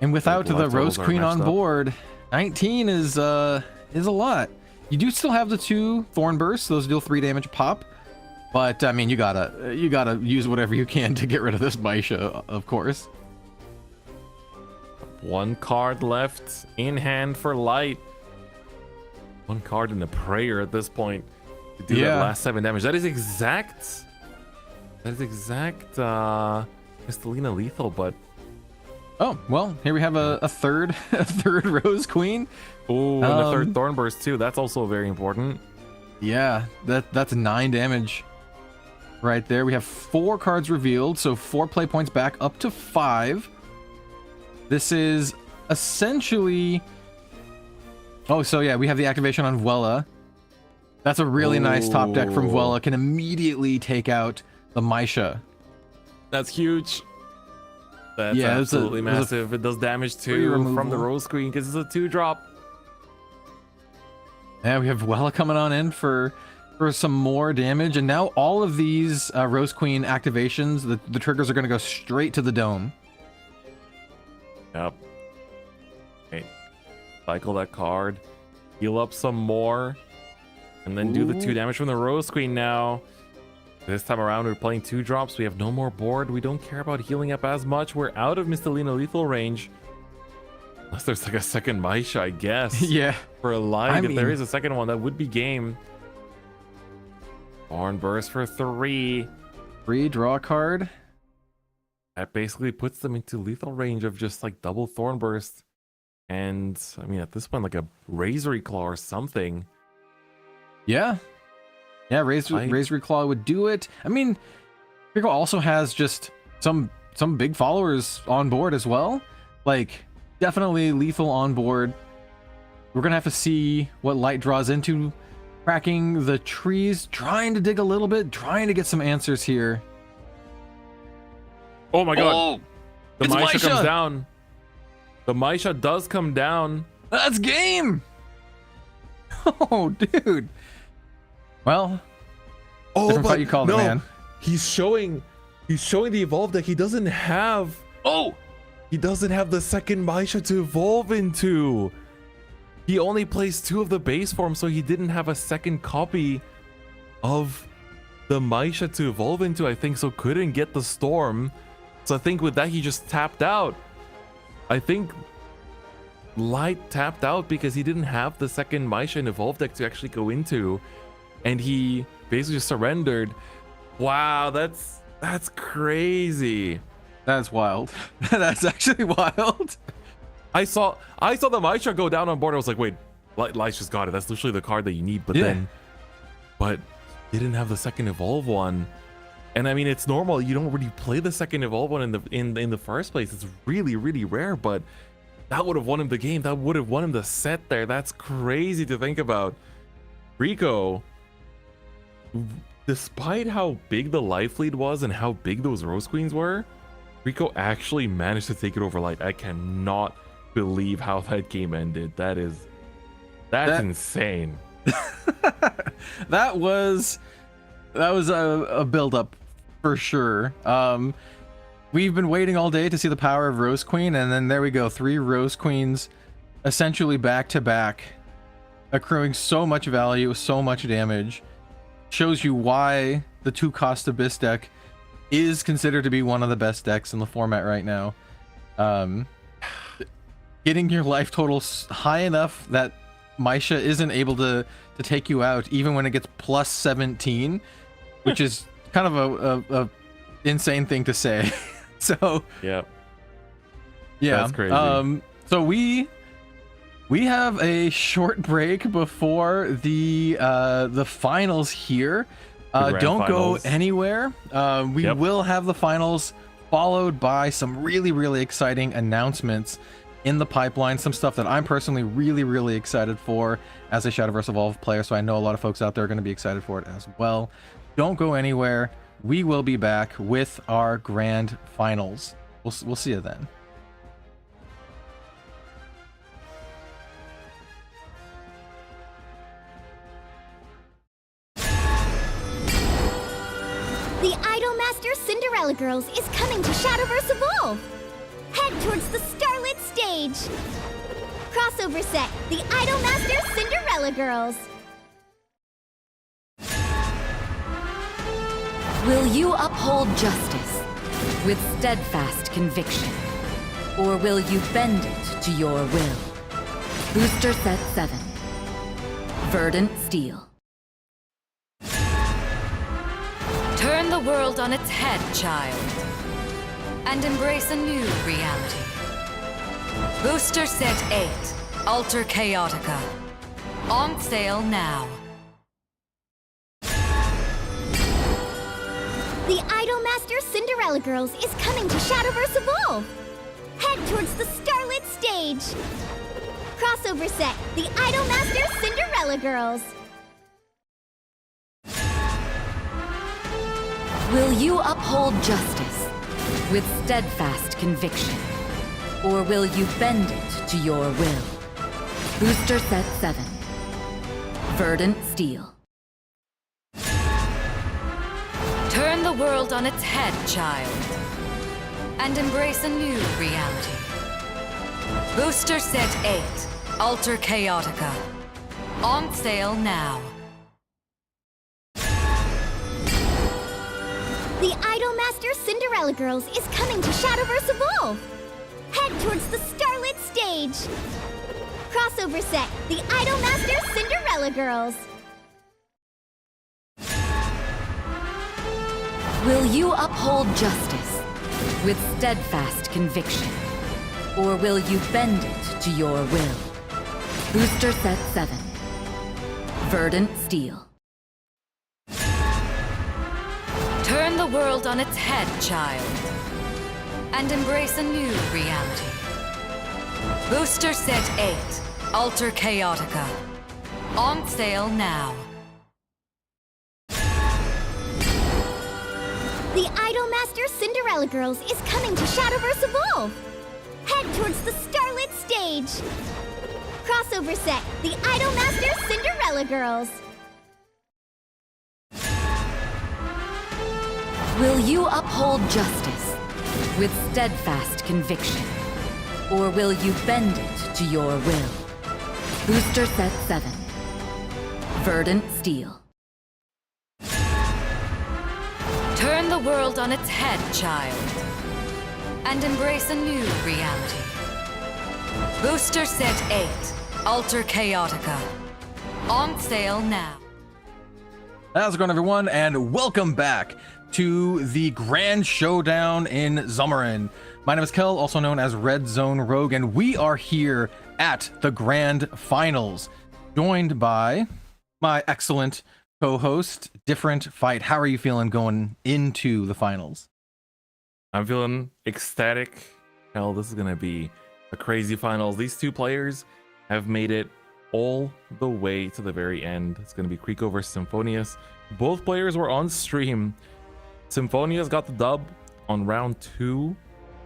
And without The the left Rose levels are Queen on matched up. board, 19 is a lot. You do still have the 2 Thorn Bursts; those deal 3 damage a pop. But I mean, you gotta use whatever you can to get rid of this Maisha, of course. 1 card left in hand for Light. 1 card in the prayer at this point to do that Yeah. last 7 damage. That is exact. Mistelina lethal, but Oh well, here we have a third Rose Queen. oh, and the 3rd Um, Thorn Burst too. That's also very important. Yeah, that's 9 damage right there. We have 4 cards revealed, so 4 play points back up to 5. This is essentially. Oh, so yeah, we have the activation on Vuela. That's a really nice top deck from Ooh. Vuela. Can immediately take out the Maisha. That's huge. That's Yeah, absolutely it was a massive. It does damage free too from the removal. Rose Queen because it's a 2-drop. Yeah, we have Wella coming on in for some more damage, and now all of these Rose Queen activations, the triggers are going to go straight to the dome. Yep. Okay. Cycle that card. Heal up some more. And then do the 2 damage from the Rose Queen now. This time around, we're playing 2 drops. We have no more board. We don't care about healing up as much. We're out of Mistelina lethal range. Unless there's like a second Maisha, I guess. Yeah. For a light. I If there mean- is a second one, that would be game. Thorn Burst for 3. Free draw a card. That basically puts them into lethal range of just like double Thorn Burst. And I mean, at this point, like a Razory Claw or something. Yeah. Yeah, Razor Claw would do it. I mean, Rico also has just some big followers on board as well. Like, definitely lethal on board. We're gonna have to see what light draws into. Cracking the trees, trying to dig a little bit, trying to get some answers here. Oh my god. Oh, The it's Maisha Maisha! comes down. The Maisha does come down. That's game! Oh, dude. Well, different fight you call it, man. He's showing the evolve deck. He doesn't have the second Maisha to evolve into. He only plays 2 of the base form, so he didn't have a second copy of the Maisha to evolve into, I think, so couldn't get the Storm. So I think with that, he just tapped out. I think Light tapped out because he didn't have the second Maisha and evolve deck to actually go into. And he basically just surrendered. Wow, that's crazy. That's wild. That's actually wild. I saw the Maisha go down on board. I was like, wait, Light's just got it. That's literally the card that you need. But Yeah. but he didn't have the second evolve one. And I mean, it's normal. You don't really play the second evolve one in the first place. It's really, really rare. But that would have won him the game. That would have won him the set there. That's crazy to think about. Rico, despite how big the life lead was and how big those Rose Queens were, Rico actually managed to take it over Light. I cannot believe how that game ended. That's insane. That was a build up for sure. We've been waiting all day to see the power of Rose Queen, and then there we go, 3 Rose Queens essentially back to back, accruing so much value, so much damage. Shows you why the 2-cost Abyss deck is considered to be one of the best decks in the format right now. Getting your life total high enough that Maisha isn't able to take you out even when it gets plus 17, which is kind of a insane thing to say. So Yeah. yeah, That's crazy. So we have a short break before the finals here. grand Don't finals. go anywhere. We Yep. will have the finals followed by some really, really exciting announcements in the pipeline. Some stuff that I'm personally really, really excited for as a Shadowverse Evolved player. So I know a lot of folks out there are going to be excited for it as well. Don't go anywhere. We will be back with our grand finals. We'll see you then. The Idolmaster Cinderella Girls is coming to Shadowverse Evolve! Head towards the Starlit Stage! Crossover set, the Idolmaster Cinderella Girls! Will you uphold justice with steadfast conviction? Or will you bend it to your will? Booster Set 7. Verdant Steel. Turn the world on its head, child, and embrace a new reality. Booster Set 8, Alter Chaotica. On sale now. The Idolmaster Cinderella Girls is coming to Shadowverse Evolve! Head towards the Starlit Stage! Crossover set, the Idolmaster Cinderella Girls! Will you uphold justice with steadfast conviction? Or will you bend it to your will? Booster Set 7. Verdant Steel. Turn the world on its head, child, and embrace a new reality. Booster Set 8, Alter Chaotica. On sale now. The Idolmaster Cinderella Girls is coming to Shadowverse Evolve! Head towards the Starlit Stage! Crossover set, the Idolmaster Cinderella Girls! Will you uphold justice with steadfast conviction? Or will you bend it to your will? Booster Set 7. Verdant Steel. Turn the world on its head, child, and embrace a new reality. Booster Set 8, Alter Chaotica. On sale now. The Idolmaster Cinderella Girls is coming to Shadowverse Evolve! Head towards the Starlit Stage! Crossover set, the Idolmaster Cinderella Girls! Will you uphold justice with steadfast conviction? Or will you bend it to your will? Booster Set 7. Verdant Steel. Turn the world on its head, child, and embrace a new reality. Booster Set 8, Alter Chaotica. On sale now. How's it going, everyone, and welcome back to the Grand Showdown in Someren. My name is Kel, also known as Red Zone Rogue, and we are here at the Grand Finals, joined by my excellent co-host, Different Fight. How are you feeling going into the finals? I'm feeling ecstatic. Hell, this is gonna be a crazy finals. These two players have made it all the way to the very end. It's gonna be Kriko versus Symphonius. Both players were on stream. Symphonius got the dub on round 2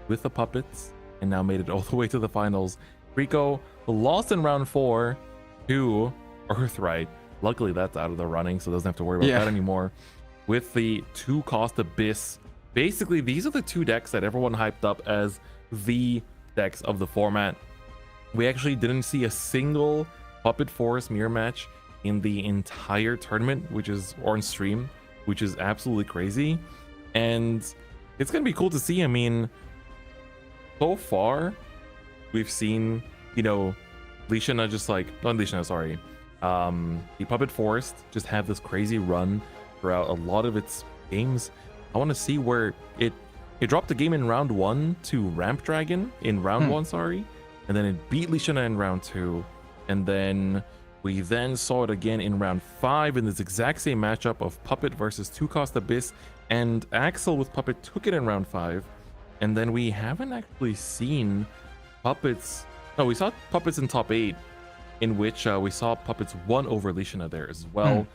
with the puppets and now made it all the way to the finals. Kriko lost in round 4 to Earthright. Luckily that's out of the running, so doesn't have to worry about that anymore. With the 2-cost Abyss. Basically, these are the two decks that everyone hyped up as the decks of the format. We actually didn't see a single Puppet Forest mirror match in the entire tournament, which is on stream, which is absolutely crazy. And it's gonna be cool to see. I mean, so far we've seen, you know, Lishana just like, not Lishana, sorry, the Puppet Forest just have this crazy run throughout a lot of its games. I want to see where it dropped the game in round 1 to Ramp Dragon in round 1, sorry, and then it beat Lishana in round 2, and then we then saw it again in round 5 in this exact same matchup of Puppet versus 2-cost Abyss, and Axel with Puppet took it in round 5, and then we haven't actually seen Puppets. No, we saw Puppets in top 8, in which we saw Puppets 1 over Lishana there as well.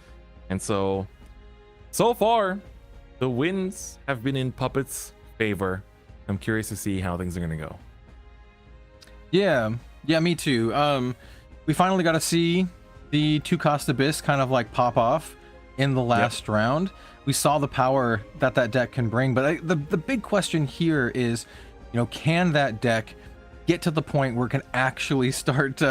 And so far, the wins have been in Puppets' favor. I'm curious to see how things are going to go. Yeah, me too. We finally got to see the 2-cost Abyss kind of like pop off in the last round. We saw the power that deck can bring, but the big question here is, you know, can that deck get to the point where it can actually start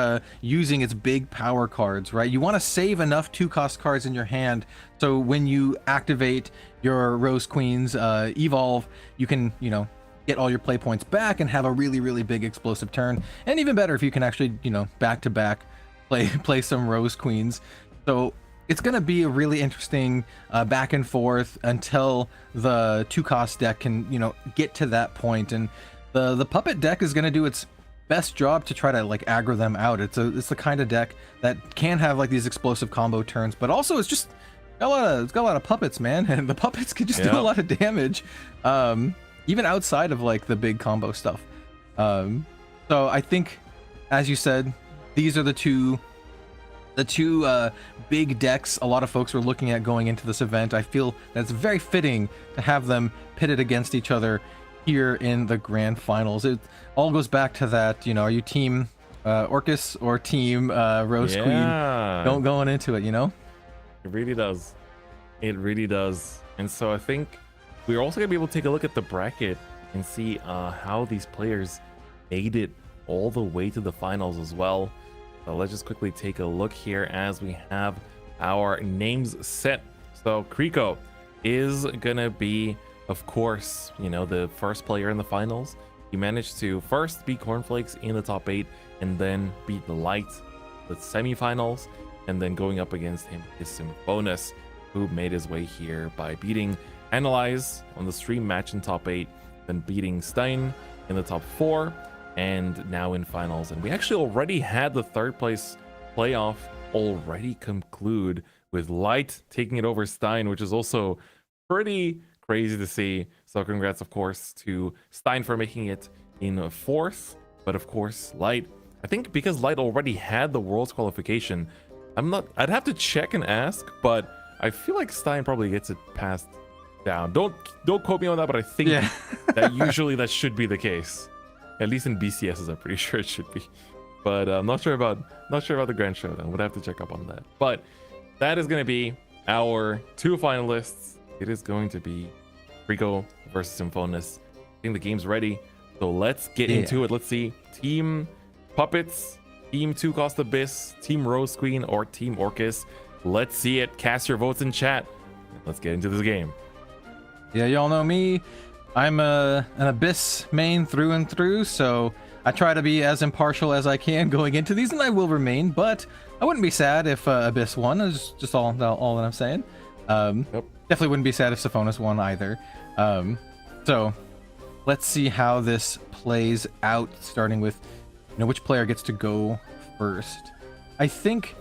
using its big power cards, right? You want to save enough 2-cost cards in your hand so when you activate your Rose Queen's evolve, you can, you know, get all your play points back and have a really big explosive turn. And even better if you can actually, you know, back to back play some Rose Queens. So it's going to be a really interesting back and forth until the 2-cost deck can, you know, get to that point. And the Puppet deck is going to do its best job to try to like aggro them out. It's the kind of deck that can have like these explosive combo turns, but also it's just it's got a lot of puppets, man, and the puppets can just do a lot of damage, even outside of like the big combo stuff. So I think, as you said, these are the two big decks a lot of folks were looking at going into this event. I feel that's very fitting to have them pitted against each other here in the grand finals. It all goes back to that, you know, are you team Orcus or team Rose Queen Yeah. don't going into it, you know? It really does. It really does. And so I think we're also going to be able to take a look at the bracket and see how these players made it all the way to the finals as well. So let's just quickly take a look here as we have our names set. So Kriko is going to be, of course, you know, the first player in the finals. He managed to first beat Cornflakes in the top 8 and then beat the Light, the semifinals, and then going up against him is Symphonis, who made his way here by beating Analyze on the stream match in top 8, then beating Stein in the top 4, and now in finals. And we actually already had the third place playoff already conclude with Light taking it over Stein, which is also pretty crazy to see. So congrats, of course, to Stein for making it in fourth. But of course, Light, I think because Light already had the Worlds qualification, I'd have to check and ask, but I feel like Stein probably gets it passed down. Don't quote me on that, but I think that usually that should be the case. At least in BCSs, I'm pretty sure it should be. But I'm not sure about the Grand Showdown. Would have to check up on that. But that is going to be our 2 finalists. It is going to be Rico versus Symphonis. I think the game's ready, so let's get into it. Let's see Team Puppets, Team 2 Cost Abyss, Team Rose Queen, or Team Orcus. Let's see it. Cast your votes in chat. Let's get into this game. Yeah, y'all know me. I'm an Abyss main through and through, so I try to be as impartial as I can going into these, and I will remain. But I wouldn't be sad if Abyss won. Is just all that I'm saying. Definitely wouldn't be sad if Symphonis won either. So let's see how this plays out, starting with, you know, which player gets to go first. I think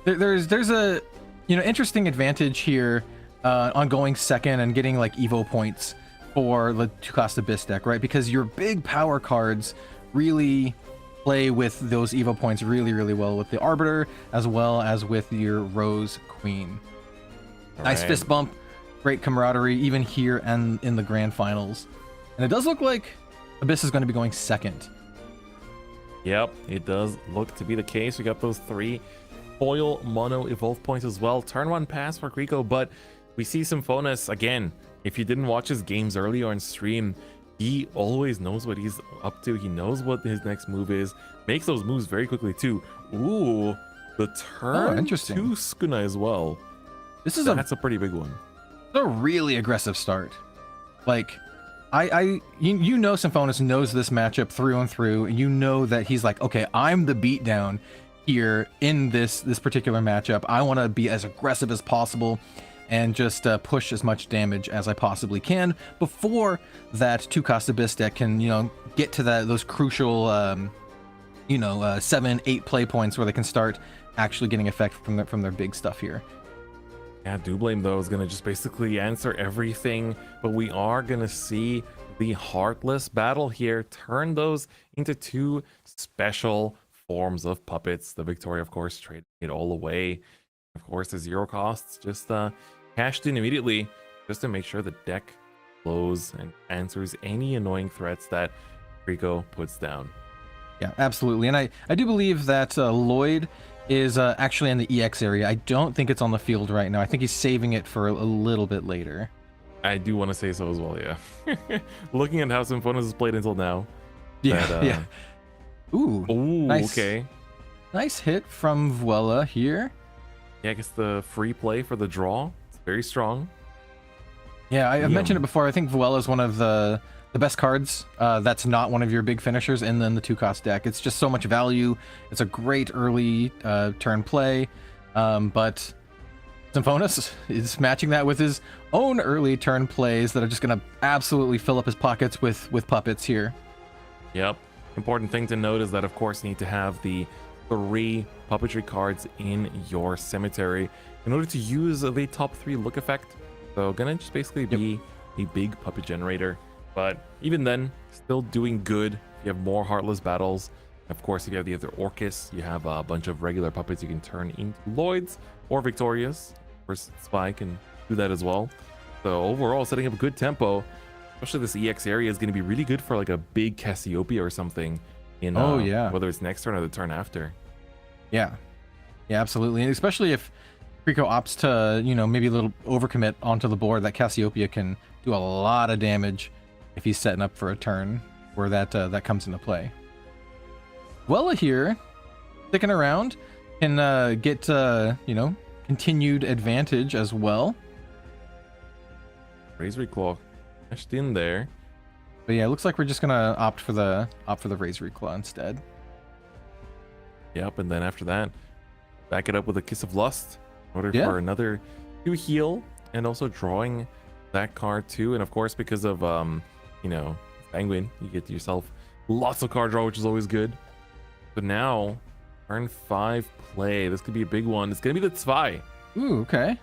there's a, you know, interesting advantage here on going second and getting like Evo points for the 2-cost Abyss deck, right? Because your big power cards really play with those Evo points really, really well with the Arbiter as well as with your Rose Queen. Nice fist bump, great camaraderie, even here and in the grand finals. And it does look like Abyss is going to be going second. Yep, it does look to be the case. We got those 3 foil mono evolve points as well. Turn 1 pass for Kriko, but we see Symphonis again. If you didn't watch his games earlier on stream, he always knows what he's up to. He knows what his next move is. Makes those moves very quickly too. Ooh, the turn interesting. to Skuna as well. That's a pretty big one. A really aggressive start. Like, you know, Symphonis knows this matchup through and through, and you know that he's like, okay, I'm the beatdown here in this particular matchup. I want to be as aggressive as possible and just push as much damage as I possibly can before that 2-cost Abyss deck can, you know, get to those crucial, 7-8 play points where they can start actually getting effect from their big stuff here. Yeah, Do Blame though is gonna just basically answer everything, but we are gonna see the Heartless battle here turn those into 2 special forms of puppets. The Victoria, of course, trading it all away. Of course, the 0 costs just cashed in immediately just to make sure the deck flows and answers any annoying threats that Rico puts down. Yeah, absolutely. And I do believe that Lloyd is actually in the EX area. I don't think it's on the field right now. I think he's saving it for a little bit later. I do want to say so as well, yeah. Looking at how Symphonis has played until now. Yeah. Ooh, nice, okay. Nice hit from Vuela here. Yeah, I guess the free play for the draw. It's very strong. Yeah, I've mentioned it before. I think Vuela is one of the best cards. That's not one of your big finishers, and then the 2-cost deck. It's just so much value. It's a great early turn play, but Symphonis is matching that with his own early turn plays that are just going to absolutely fill up his pockets with puppets here. Yep. Important thing to note is that, of course, you need to have the 3 puppetry cards in your cemetery in order to use the top 3 look effect. So gonna just basically be a big puppet generator. But even then, still doing good. You have more Heartless battles. Of course, if you have the other Orcus, you have a bunch of regular puppets you can turn into Lloyds or Victorias. Of course, Spy can do that as well. So overall, setting up a good tempo. Especially this EX area is going to be really good for like a big Cassiopeia or something in Oh, yeah. whether it's next turn or the turn after. Yeah. Yeah, absolutely. And especially if Rico opts to, you know, maybe a little overcommit onto the board, that Cassiopeia can do a lot of damage if he's setting up for a turn where that comes into play. Wella here, sticking around, can get, you know, continued advantage as well. Razor Claw dashed in there. But yeah, it looks like we're just gonna opt for the Razor Claw instead. Yep, and then after that, back it up with a Kiss of Lust in order Yeah. for another 2 heal, and also drawing that card too. And of course, because of you know, Penguin, you get yourself lots of card draw, which is always good. But now, turn 5 play. This could be a big one. It's gonna be the Zwei. Ooh, okay.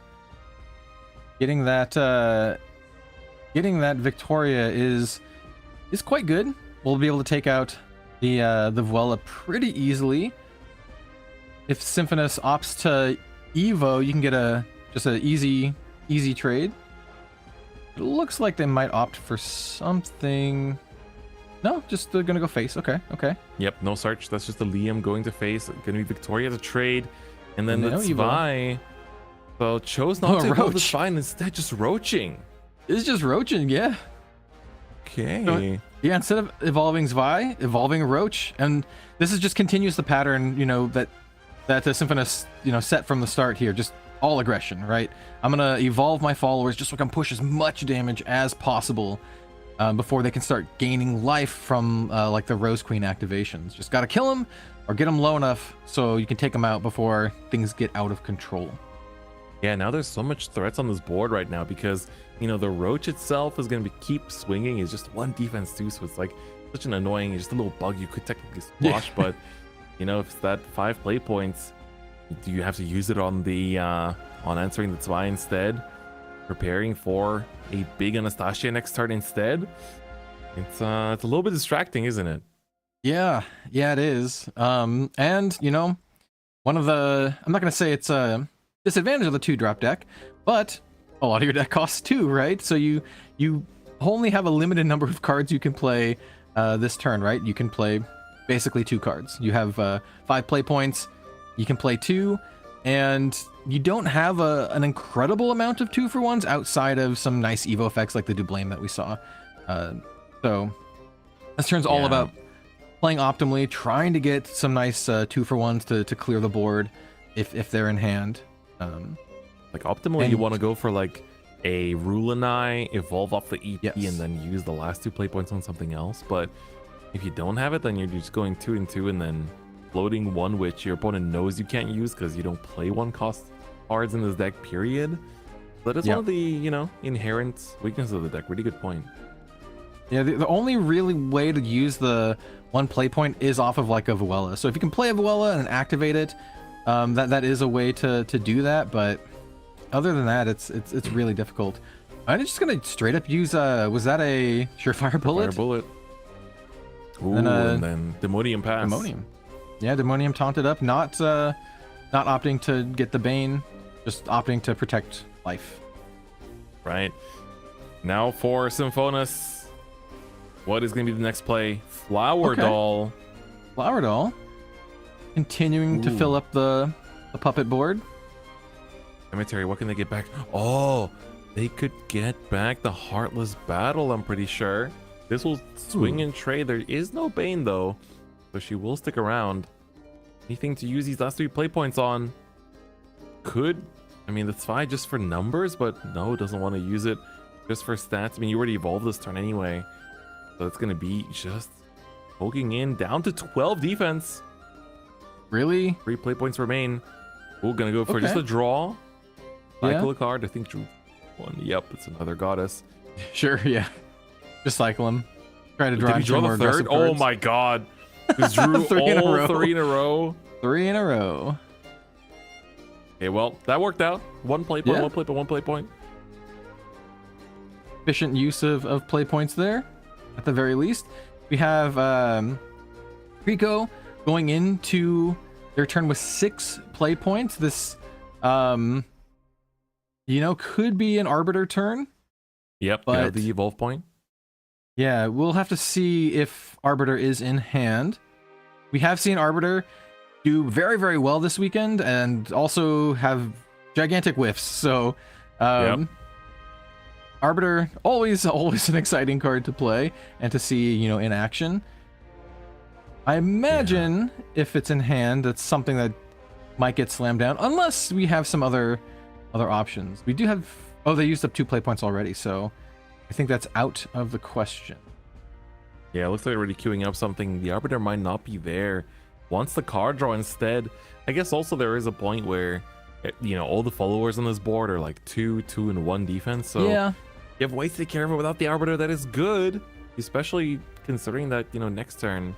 Getting that Victoria is quite good. We'll be able to take out the Vuela pretty easily. If Symphonus opts to Evo, you can get just an easy trade. It looks like they might opt for something. No, just they're gonna go face. Okay. Yep, no search. That's just the Liam going to face. Gonna be Victoria to trade, and then the No Evo. Zwei. So chose not to go the Roach. Zwei and instead just roaching. It's just roaching, yeah. Okay. Yeah, instead of evolving Zwei, evolving Roach, and this is just continues the pattern, you know, that the Symphonus, you know, set from the start here. Just all aggression, right? I'm gonna evolve my followers just so I can push as much damage as possible before they can start gaining life from like the Rose Queen activations. Just gotta kill them or get them low enough so you can take them out before things get out of control. Yeah, now there's so much threats on this board right now because, you know, the Roach itself is going to keep swinging. It's just 1 defense too, so it's like such an annoying, just a little bug you could technically squash. But, you know, if it's that 5 play points, do you have to use it on the on answering the Zwei instead? Preparing for a big Anastasia next turn instead? It's a little bit distracting, isn't it? Yeah, it is. And you know, one of the, I'm not gonna say it's a disadvantage of the 2-drop deck, but a lot of your deck costs 2, right? So you only have a limited number of cards you can play this turn, right? You can play basically 2 cards. You have 5 play points. You can play 2, and you don't have an incredible amount of 2-for-1s outside of some nice Evo effects like the Dublame that we saw. So this turn's all about playing optimally, trying to get some nice 2-for-1s to clear the board if they're in hand. Like optimally, you want to go for like a Rulanai, evolve off the EP, and then use the last 2 play points on something else. But if you don't have it, then you're just going 2 and 2, and then floating 1 which your opponent knows you can't use because you don't play 1 cost cards in this deck, period. That is one of the, you know, inherent weaknesses of the deck. Really good point. Yeah, the only really way to use the 1 play point is off of like a Vuela. So if you can play a Vuela and activate it, that is a way to do that. But other than that, it's really difficult. I'm just gonna straight up use was that a Surefire Bullet? Fire bullet. Ooh, and then Demonium Pass. Demonium. Yeah, Demonium taunted up, not opting to get the Bane, just opting to protect life. Right. Now for Symphonus. What is going to be the next play? Flower Doll. Flower Doll. Continuing to fill up the puppet board. Cemetery, what can they get back? Oh, they could get back the Heartless Battle, I'm pretty sure. This will swing and trade. There is no Bane, though. So she will stick around. Anything to use these last 3 play points on? Could. I mean, that's fine just for numbers, but no, doesn't want to use it just for stats. I mean, you already evolved this turn anyway. So it's going to be just poking in down to 12 defense. Really? 3 play points remain. We're going to go for just a draw. Cycle a card. I think drew 1. Yep, it's another goddess. Sure, yeah. Just cycle him. Try to draw, Did he draw more the 3rd? Oh my god. Just drew 3 in a row. 3 in a row. 3 in a row. Okay, well, that worked out. 1 play point, 1 play point, 1 play point. Efficient use of play points there, at the very least. We have Rico going into their turn with 6 play points. This, you know, could be an Arbiter turn. Yep, but the evolve point. Yeah, we'll have to see if Arbiter is in hand. we have seen Arbiter do very, very well this weekend and also have gigantic whiffs. So, Arbiter, always an exciting card to play and to see, you know, in action. I imagine if it's in hand, that's something that might get slammed down, unless we have some other options. We do have, oh, they used up 2 play points already, so I think that's out of the question. Yeah, it looks like they're already queuing up something. The Arbiter might not be there. Wants the card draw instead. I guess also there is a point where, you know, all the followers on this board are like 2, 2, and 1 defense. So yeah, you have ways to take care of it without the Arbiter. That is good, especially considering that, you know, next turn,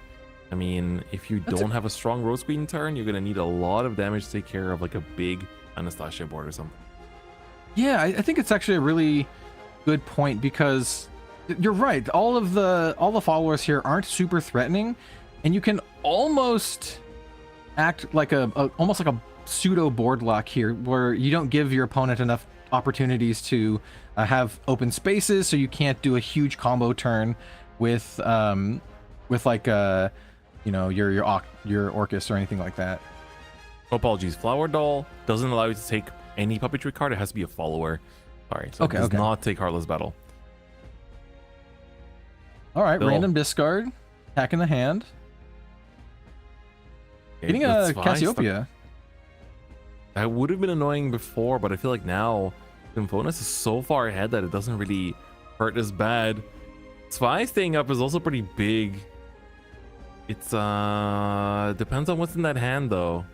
I mean, if you don't have a strong Rose Queen turn, you're going to need a lot of damage to take care of like a big Anastasia board or something. Yeah, I think it's actually a really good point because you're right. All the followers here aren't super threatening, and you can almost act like almost like a pseudo board lock here, where you don't give your opponent enough opportunities to have open spaces, so you can't do a huge combo turn with like you know, your Orcus or anything like that. Apologies, Flower Doll doesn't allow you to take any puppetry card. It has to be a follower. Sorry, so it does not take Heartless Battle. All right, random discard, attack in the hand. Okay, Getting a Cassiopeia. That would have been annoying before, but I feel like now Symphonis is so far ahead that it doesn't really hurt as bad. Spy staying up is also pretty big. It's depends on what's in that hand though.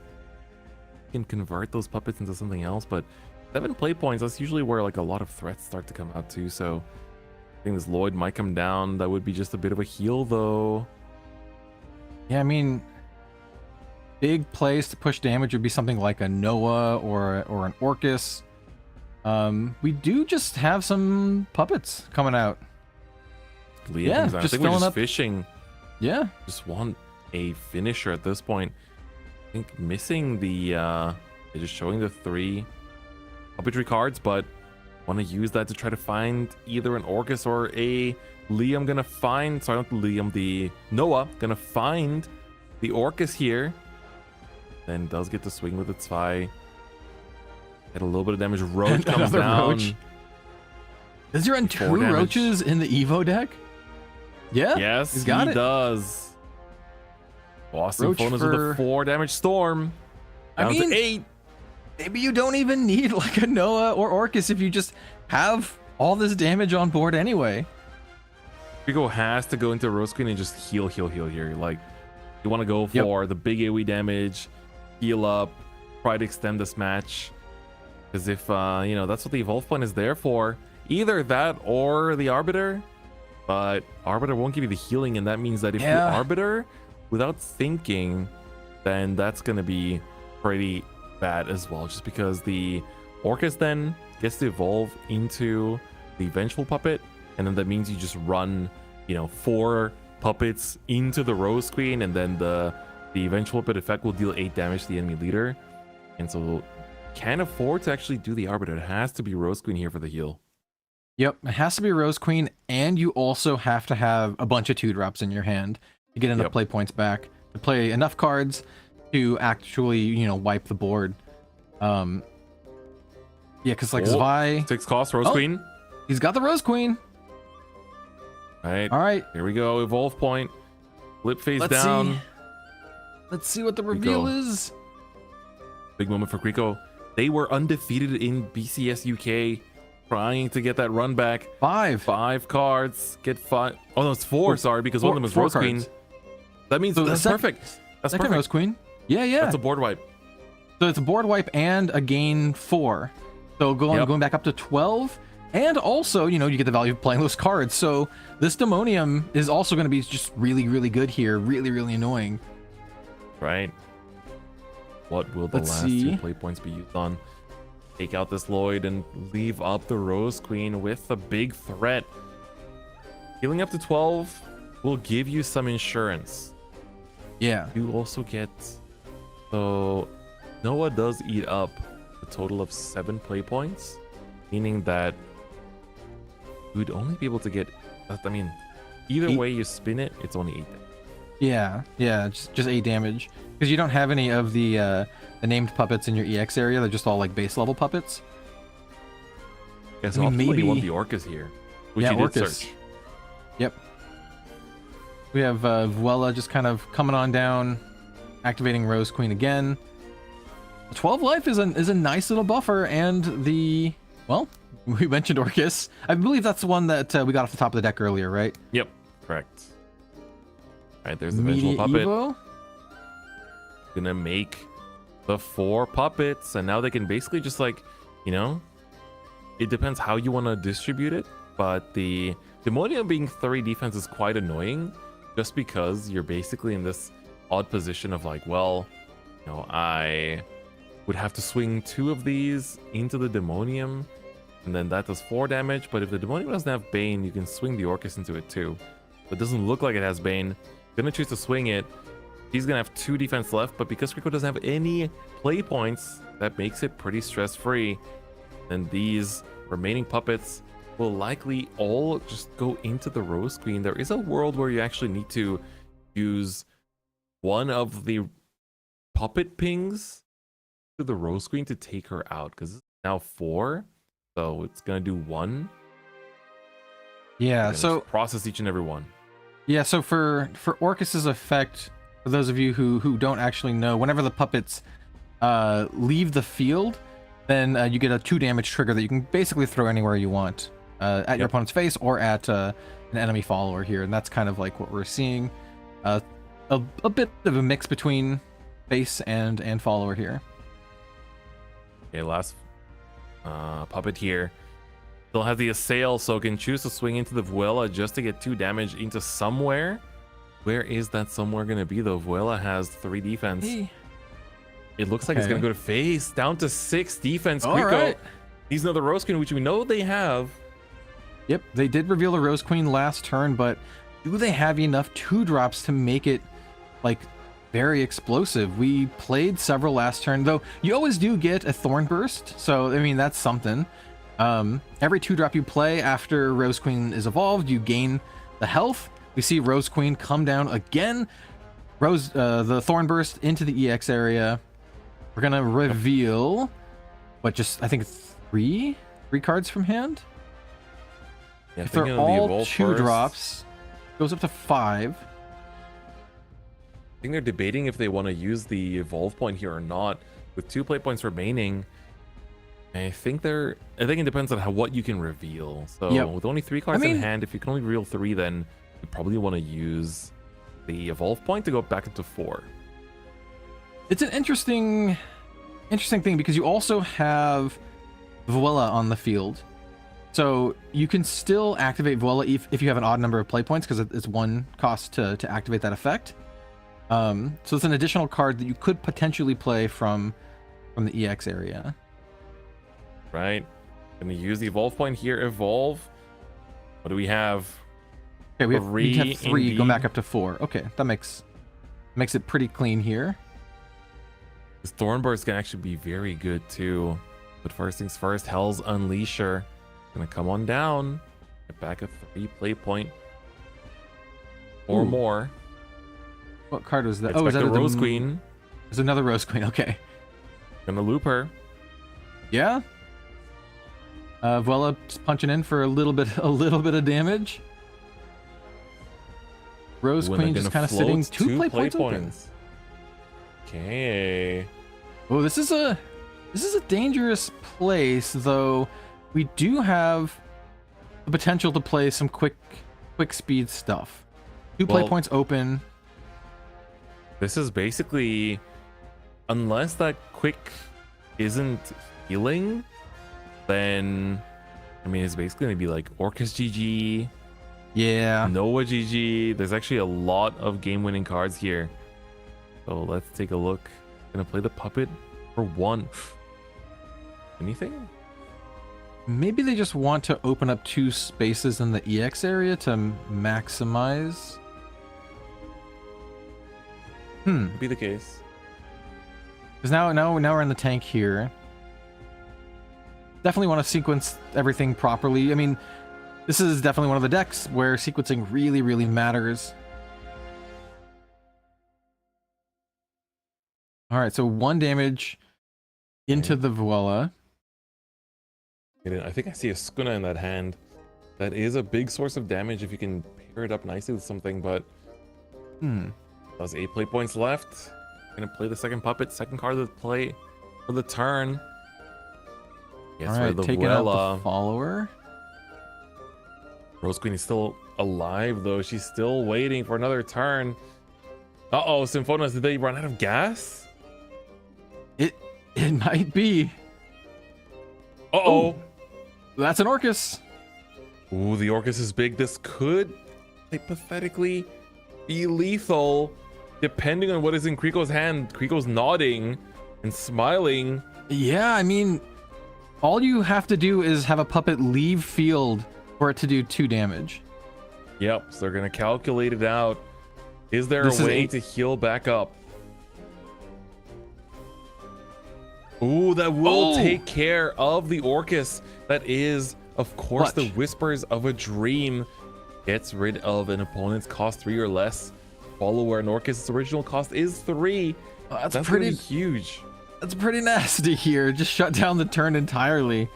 You can convert those puppets into something else, but 7 play points, that's usually where like a lot of threats start to come out too. So I think this Lloyd might come down. That would be just a bit of a heal though. Yeah, I mean, big plays to push damage would be something like a Noah or an Orcus. We do just have some puppets coming out. Leah comes down. I think we're just fishing. Yeah, just want a finisher at this point. I think missing the they're just showing the 3 puppetry cards, but want to use that to try to find either an Orcus or a Liam. Gonna find, sorry, not the Liam, the Noah. Gonna find the Orcus here. Then does get to swing with its Spy. Get a little bit of damage. Roach comes down. Roach. Does he run 2 roaches in the Evo deck? Yeah. Yes, he does. Awesome. Bonus with a 4 damage storm. Down to 8. Maybe you don't even need like a Noah or Orcus if you just have all this damage on board anyway. Rico has to go into Rose Queen and just heal here. Like, you want to go for the big AoE damage, heal up, try to extend this match. Because if, you know, that's what the Evolve Point is there for. Either that or the Arbiter. But Arbiter won't give you the healing, and that means that if you Arbiter without thinking, then that's going to be pretty bad as well. Just because the Orcus then gets to evolve into the Vengeful Puppet, and then that means you just run, you know, 4 puppets into the Rose Queen, and then the Vengeful Puppet effect will deal 8 damage to the enemy leader. And so can't afford to actually do the Arbiter. It has to be Rose Queen here for the heal. Yep, it has to be Rose Queen, and you also have to have a bunch of 2-drops in your hand to get enough play points back, to play enough cards to actually, you know, wipe the board. Yeah, because like Zwei... 6 cost, Rose Queen. He's got the Rose Queen. All right. All right. Here we go, Evolve Point. Flip face down. Let's see what the reveal is. Big moment for Kriko. They were undefeated in BCS UK. Trying to get that run back. 5 cards. Get 5. Oh no, it's 4. Sorry, because one of them is Rose Queen. That means that's perfect. That's perfect. Rose Queen. Yeah. That's a board wipe. So it's a board wipe and a gain 4. So going back up to 12. And also, you know, you get the value of playing those cards. So this Demonium is also going to be just really, really good here. Really, really annoying. Right. What will the last 2 play points be used on? Take out this Lloyd and leave up the Rose Queen with a big threat. Healing up to 12 will give you some insurance. Yeah. You also get... So Noah does eat up a total of 7 play points, meaning that you would only be able to get... I mean, either way you spin it, it's only 8 damage. Yeah, just 8 damage. Because you don't have any of the named puppets in your EX area. They're just all like base level puppets. Yeah, so I mean, optimally maybe- you want the Orcus here, which Yeah, you did Orcus. search. Yep. We have Vuela just kind of coming on down, activating Rose Queen again. 12 life is a nice little buffer, and the, well, we mentioned Orcus. I believe that's the one that we got off the top of the deck earlier, right? Yep, correct. All right, there's the visual Media puppet. Evo. Gonna make the 4 puppets, and now they can basically just like, you know, it depends how you want to distribute it, but the Demonium being 3 defense is quite annoying, just because you're basically in this odd position of like, well, you know, I would have to swing 2 of these into the Demonium, and then that does 4 damage. But if the Demonium doesn't have Bane, you can swing the Orcus into it too. It doesn't look like it has Bane. Gonna choose to swing it. He's gonna have 2 defense left, but because Rico doesn't have any play points, that makes it pretty stress-free. And these remaining puppets will likely all just go into the Rose Queen. There is a world where you actually need to use one of the puppet pings to the Rose Queen to take her out, because it's now 4, so it's gonna do 1. Yeah, And so just process each and every one. yeah, so for Orcus's effect, for those of you who don't actually know, whenever the puppets leave the field, then you get a 2 damage trigger that you can basically throw anywhere you want, at your Yep. opponent's face or at an enemy follower here, and that's kind of like what we're seeing. A bit of a mix between face and follower here. Okay, last puppet here. They'll have the Assail, so can choose to swing into the Vuela just to get 2 damage into somewhere. Where is that somewhere going to be, though? Vuela has 3 defense. It looks like it's Okay. going to go to face, down to 6 defense. All Quico. right. These are the Rose Queen, which we know they have. Yep, they did reveal the Rose Queen last turn, but do they have enough 2-drops to make it, like, very explosive? We played several last turn, though you always do get a Thorn Burst, so, I mean, that's something. Every 2-drop you play after Rose Queen is evolved, you gain the health. We see Rose Queen come down again. The Thorn Burst into the EX area. We're gonna reveal, what, just, I think, 3 cards from hand? Yeah, If they're thinking of the all Evolve 2 first. drops, goes up to 5. I think they're debating if they want to use the Evolve point here or not. With 2 play points remaining, I think it depends on what you can reveal. So Yep. with only 3 cards I mean- in hand, if you can only reveal 3, then you probably want to use the Evolve point to go back up to 4. It's an interesting thing because you also have Vuela on the field. So you can still activate Vuela if you have an odd number of play points, because it's 1 cost to activate that effect. So it's an additional card that you could potentially play from the EX area. Right? Gonna use the Evolve point here. Evolve. What do we have? Okay, we have 3, 3 go indeed. back up to 4. Okay, that makes it pretty clean here. This Thornburst can actually be very good too. But first things first, Hell's Unleasher. Gonna come on down. Get back a 3 play point. Or Ooh. more. What card was that? Expect is that the a Rose Queen. There's another Rose Queen. Okay. Gonna loop her. Yeah. Vuela just punching in for a little bit of damage. Rose Ooh, and Queen they're just gonna kind of sitting float 2 play points open. Okay. Oh, this is a dangerous place, though. We do have the potential to play some quick speed stuff. 2 play Well- points open. This is basically, unless that quick isn't healing, then I mean it's basically gonna be like Orcus GG, Yeah. Noah GG. There's actually a lot of game-winning cards here. So let's take a look. Gonna play the puppet for 1. Anything? Maybe they just want to open up 2 spaces in the EX area to maximize. Could be the case. Because now we're in the tank here. Definitely want to sequence everything properly. I mean, this is definitely one of the decks where sequencing really, really matters. All right, so 1 damage into the Vuela. I think I see a Skuna in that hand. That is a big source of damage if you can pair it up nicely with something, but That's 8 play points left. Gonna play the second puppet, second card of the play for the turn. Yes, All right, the taking out the follower. Rose Queen is still alive though. She's still waiting for another turn. Uh-oh, Symphonas, did they run out of gas? It might be. Uh-oh. Ooh, that's an Orcus. Ooh, the Orcus is big. This could hypothetically be lethal, depending on what is in Kriko's hand. Kriko's nodding and smiling. Yeah, I mean, all you have to do is have a puppet leave field for it to do 2 damage. Yep, so they're gonna calculate it out. Is there a way to heal back up? Ooh, that will take care of the Orcus. That is, of course, the Whispers of a Dream. Gets rid of an opponent's cost 3 or less. Follower and Orcus' original cost is 3. That's pretty pretty huge. That's pretty nasty here. Just shut down the turn entirely.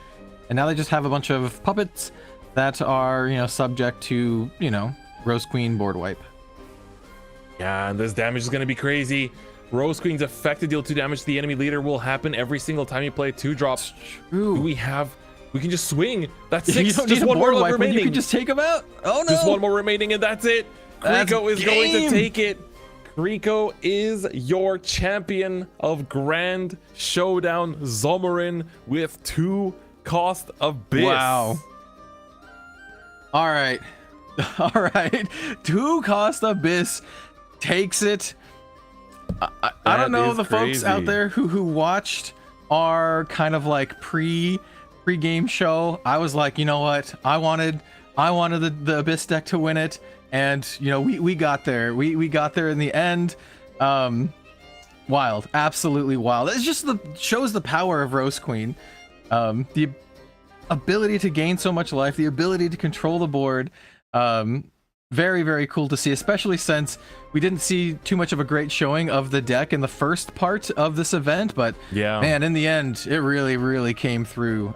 And now they just have a bunch of puppets that are, subject to, Rose Queen board wipe. Yeah, and this damage is going to be crazy. Rose Queen's effect to deal 2 damage to the enemy leader will happen every single time you play a 2-drop. True. We can just swing. That's 6. You don't just need one a board more wipe remaining. You can just take them out. Oh no. Just one more remaining and that's it. Kriko is going to take it. Kriko is your champion of Grand Showdown Someren with 2 cost Abyss. Wow. All right. All right. 2 cost Abyss takes it. I don't know the folks out there who watched our kind of like pre-game show. I was like, you know what? I wanted the Abyss deck to win it, and we got there. We got there in the end. Wild, absolutely wild. It just shows the power of Rose Queen. The ability to gain so much life, the ability to control the board. Very, very cool to see, especially since we didn't see too much of a great showing of the deck in the first part of this event, but yeah, man, in the end, it really, really came through.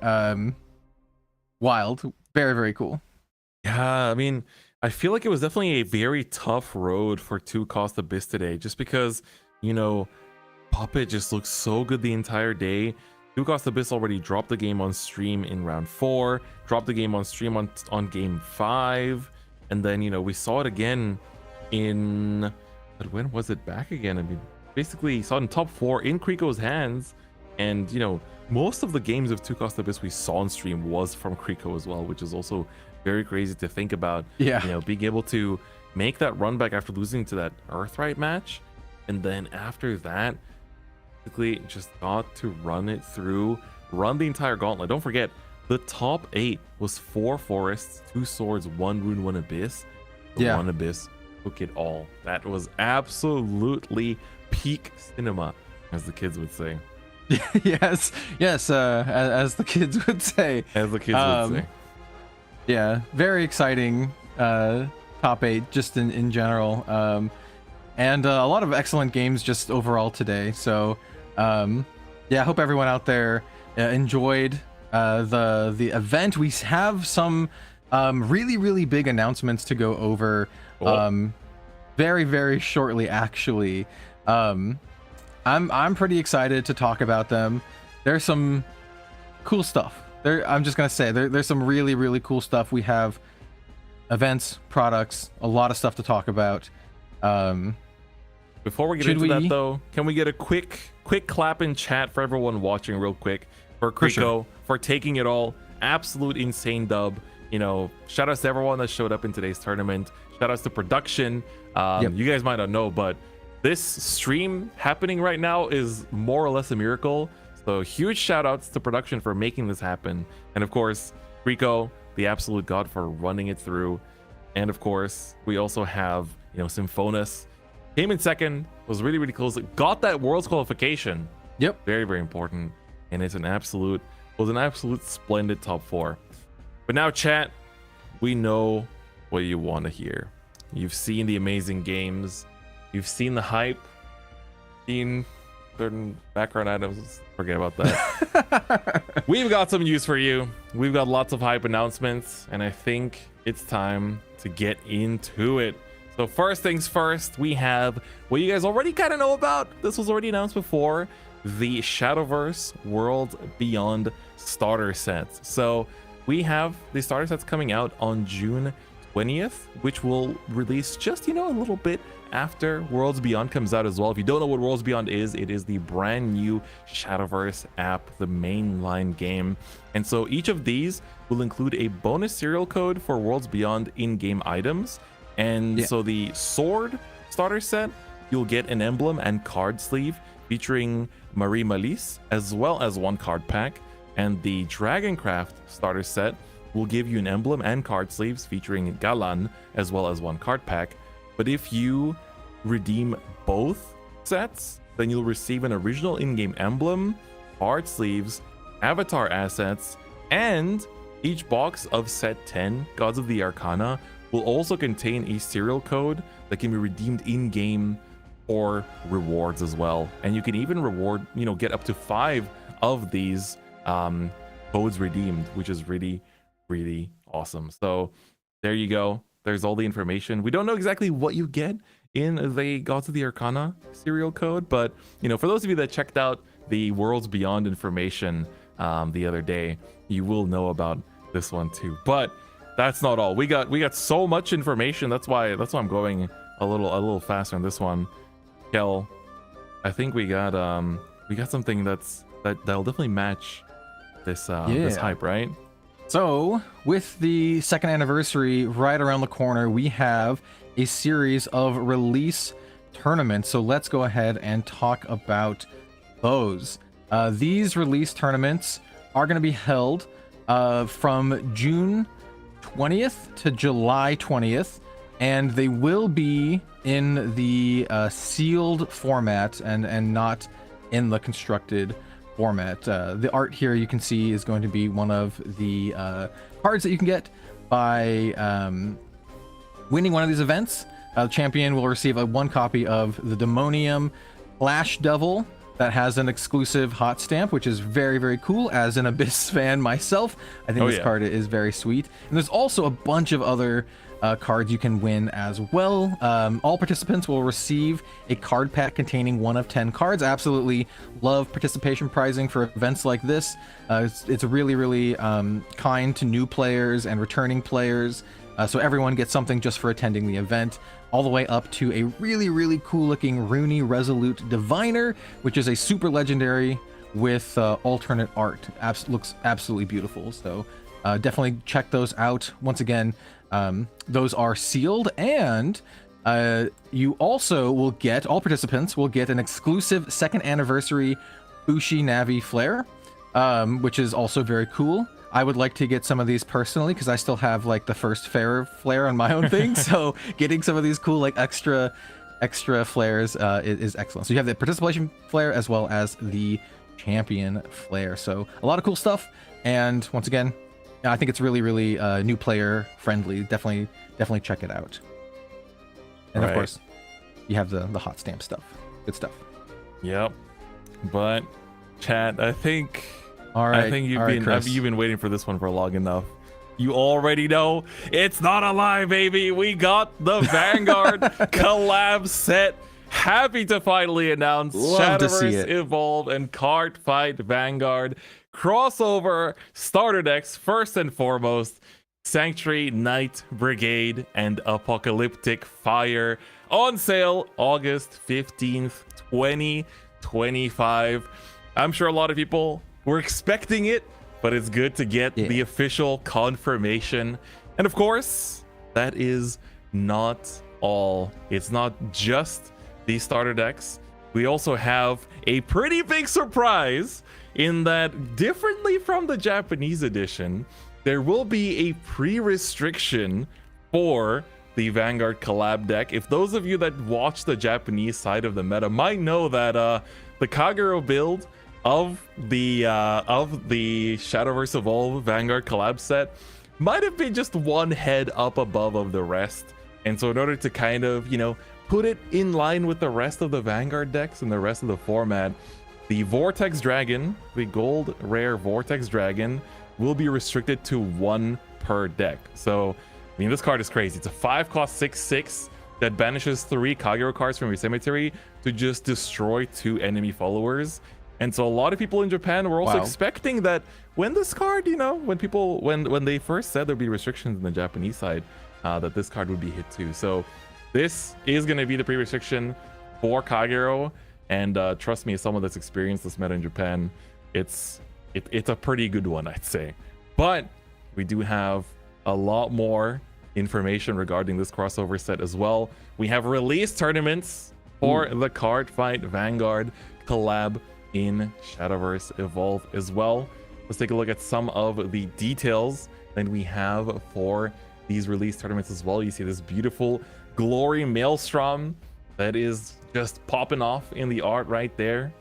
Wild. Very, very cool. Yeah, I mean, I feel like it was definitely a very tough road for 2 cost Abyss today, just because, Puppet just looks so good the entire day. 2 cost Abyss already dropped the game on stream in round 4, dropped the game on stream on game 5. And then, we saw it again but when was it back again? I mean, basically saw it in top 4 in Kriko's hands. And, most of the games of 2 cost Abyss we saw on stream was from Kriko as well, which is also very crazy to think about. Yeah. Being able to make that run back after losing to that Earthright match. And then after that, basically just got to run it through, run the entire gauntlet. Don't forget, the top 8 was 4 Forests, 2 Swords, 1 Rune, 1 Abyss. The 1 Abyss took it all. That was absolutely peak cinema, as the kids would say. yes, as the kids would say. As the kids would say. Yeah, very exciting top 8 just in general. And a lot of excellent games just overall today. So, I hope everyone out there enjoyed the event. We have some really, really big announcements to go over very, very shortly, actually. I'm pretty excited to talk about them. There's some cool stuff. I'm just gonna say there's some really, really cool stuff. We have events, products, a lot of stuff to talk about. Before we get into that though, can we get a quick clap in chat for everyone watching real quick for Kriko for taking it all? Absolute insane dub. Shout outs to everyone that showed up in today's tournament. Shout outs to production. You guys might not know, but this stream happening right now is more or less a miracle. So huge shout outs to production for making this happen. And of course, Kriko, the absolute god, for running it through. And of course, we also have, Symphonas. Came in second, was really, really close. Got that Worlds qualification. Yep. Very, very important. And it's an absolute splendid top 4. But now, chat, we know what you want to hear. You've seen the amazing games. You've seen the hype. Seen certain background items. Forget about that. We've got some news for you. We've got lots of hype announcements, and I think it's time to get into it. So first things first, we have what you guys already kind of know about. This was already announced before, the Shadowverse World Beyond starter sets. So we have the starter sets coming out on June 20th, which will release just, a little bit after Worlds Beyond comes out as well. If you don't know what Worlds Beyond is, it is the brand new Shadowverse app, the mainline game. And so each of these will include a bonus serial code for Worlds Beyond in-game items. And so the sword starter set, you'll get an emblem and card sleeve featuring Marie Malise, as well as one card pack. And the Dragoncraft starter set will give you an emblem and card sleeves featuring Galan, as well as one card pack. But if you redeem both sets, then you'll receive an original in-game emblem, card sleeves, avatar assets, and each box of set 10, Gods of the Arcana, will also contain a serial code that can be redeemed in-game or rewards as well. And you can even get up to 5 of these codes redeemed, which is really, really awesome. So there you go. There's all the information. We don't know exactly what you get in the Gods of the Arcana serial code, but for those of you that checked out the Worlds Beyond information the other day, you will know about this one too. But that's not all. We got so much information. That's why I'm going a little faster on this one. Kel, I think we got something that'll definitely match this this hype, right? So, with the second anniversary right around the corner, we have a series of release tournaments. So let's go ahead and talk about those. These release tournaments are going to be held from June 20th to July 20th, and they will be in the sealed format and not in the constructed format. The art here you can see is going to be one of the cards that you can get by winning one of these events. The champion will receive one copy of the Demonium Flash Devil that has an exclusive hot stamp, which is very, very cool. As an Abyss fan myself, I think this card is very sweet. And there's also a bunch of other cards you can win as well. All participants will receive a card pack containing 1 of 10 cards. I absolutely love participation prizing for events like this. It's really, really kind to new players and returning players. So everyone gets something just for attending the event, all the way up to a really, really cool looking Rooney Resolute Diviner, which is a super legendary with alternate art. Looks absolutely beautiful. So definitely check those out. Once again, those are sealed, and you also will get, all participants will get an exclusive second anniversary Bushi Navi Flare, which is also very cool. I would like to get some of these personally because I still have like the first flare on my own thing. So getting some of these cool like extra flares is excellent. So you have the participation flare as well as the champion flare. So a lot of cool stuff. And once again, I think it's really, really new player friendly. Definitely check it out. And of course, you have the hot stamp stuff. Good stuff. Yep. But chat, I think you've been waiting for this one for long enough. You already know it's not a lie, baby. We got the Vanguard collab set. Happy to finally announce Shadowverse Evolve and Card Fight Vanguard crossover starter decks. First and foremost, Sanctuary Knight Brigade and Apocalyptic Fire on sale August 15th, 2025. I'm sure a lot of people were expecting it, but it's good to get the official confirmation. And of course, that is not all. It's not just these starter decks. We also have a pretty big surprise in that, differently from the Japanese edition, there will be a pre-restriction for the Vanguard collab deck. If those of you that watch the Japanese side of the meta might know that the Kagero build of the Shadowverse Evolve Vanguard collab set might have been just one head up above of the rest. And so in order to kind of, put it in line with the rest of the Vanguard decks and the rest of the format, the Vortex Dragon, the gold rare Vortex Dragon, will be restricted to 1 per deck. So, I mean, this card is crazy. It's a 5-cost 6/6 that banishes 3 Kagero cards from your cemetery to just destroy 2 enemy followers. And so a lot of people in Japan were also expecting that when this card, you know, when they first said there'd be restrictions in the Japanese side, that this card would be hit too. So this is going to be the pre-restriction for Kagero. And trust me, as someone that's experienced this meta in Japan, it's a pretty good one, I'd say. But we do have a lot more information regarding this crossover set as well. We have release tournaments for the Card Fight Vanguard collab in Shadowverse Evolve as well. Let's take a look at some of the details that we have for these release tournaments as well. You see this beautiful Glory Maelstrom that is just popping off in the art right there.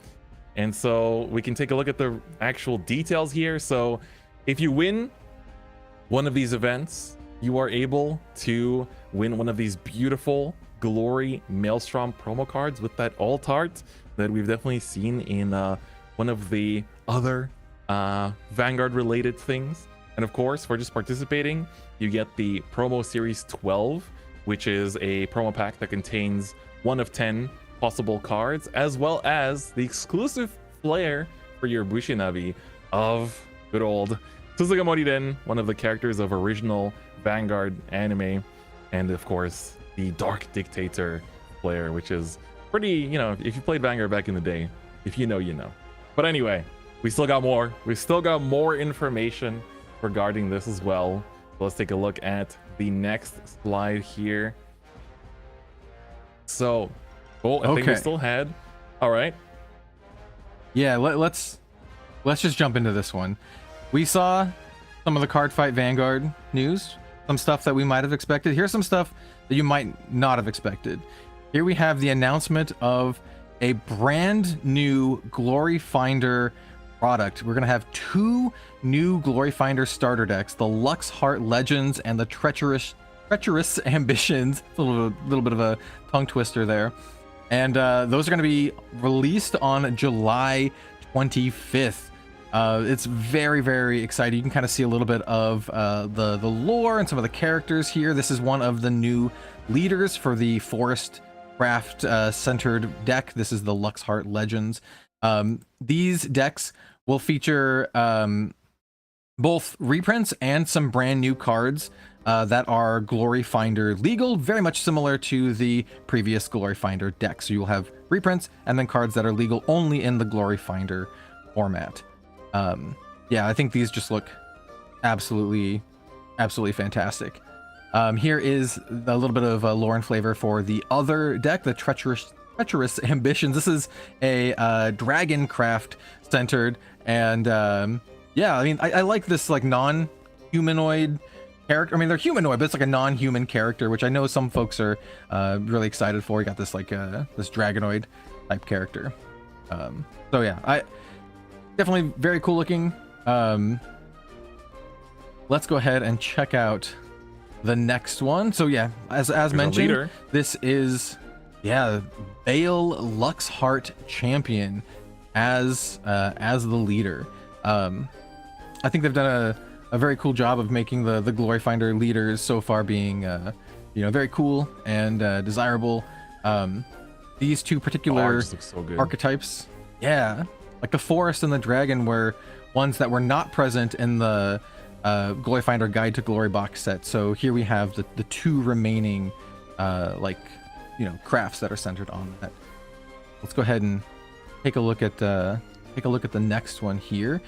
And so we can take a look at the actual details here. So if you win one of these events, you are able to win one of these beautiful Glory Maelstrom promo cards with that alt art that we've definitely seen in one of the other Vanguard related things. And of course, for just participating, you get the promo series 12, which is a promo pack that contains 1 of 10 possible cards, as well as the exclusive flare for your Bushinavi of good old Suzuka Moriden, one of the characters of original Vanguard anime, and of course the Dark Dictator flare, which is pretty, you know, if you played Vanguard back in the day, if you know, you know. But anyway, we still got more. We still got more information regarding this as well. So let's take a look at the next slide here. So, I think we still had. All right. Yeah, let's just jump into this one. We saw some of the Card Fight Vanguard news, some stuff that we might have expected. Here's some stuff that you might not have expected. Here we have the announcement of a brand new Glory Finder product. We're gonna have 2 new Glory Finder starter decks: the Lux Heart Legends and the Treacherous Ambitions. It's a little bit of a tongue twister there. And those are going to be released on July 25th. It's very, very exciting. You can kind of see a little bit of the lore and some of the characters here. This is one of the new leaders for the Forest Craft centered deck. This is the Lux Heart Legends. These decks will feature both reprints and some brand new cards that are Glory Finder legal, very much similar to the previous Glory Finder deck. So you'll have reprints and then cards that are legal only in the Glory Finder format. Yeah, I think these just look absolutely fantastic. Here is a little bit of lore and flavor for the other deck, the Treacherous Ambitions. This is a Dragon Craft centered, and yeah, I mean, I like this like non-humanoid character. I mean, they're humanoid, but it's like a non-human character, which I know some folks are really excited for. You got this like this dragonoid type character. So yeah, I definitely very cool looking. Let's go ahead and check out the next one. So yeah, as mentioned, this is Bale Lux Heart Champion as the leader. I think they've done a very cool job of making the Glory Finder leaders so far being very cool and desirable. These 2 particular archetypes, like the Forest and the Dragon, were ones that were not present in the Glory Finder Guide to Glory box set. So here we have the 2 remaining crafts that are centered on that. Let's go ahead and take a look at the next one here.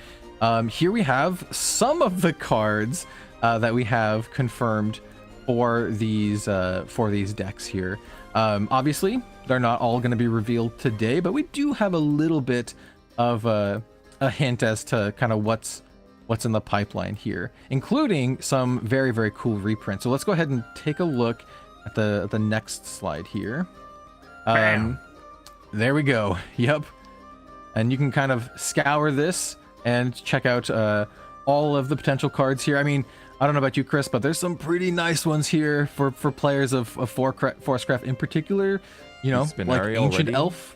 Here we have some of the cards that we have confirmed for these decks here. Obviously, they're not all going to be revealed today, but we do have a little bit of a hint as to kind of what's in the pipeline here, including some very, very cool reprints. So let's go ahead and take a look at the next slide here. There we go. Yep. And you can kind of scour this and check out all of the potential cards here. I mean, I don't know about you, Chris, but there's some pretty nice ones here for players of Forestcraft in particular. You know, like Spinari Ancient already. Elf.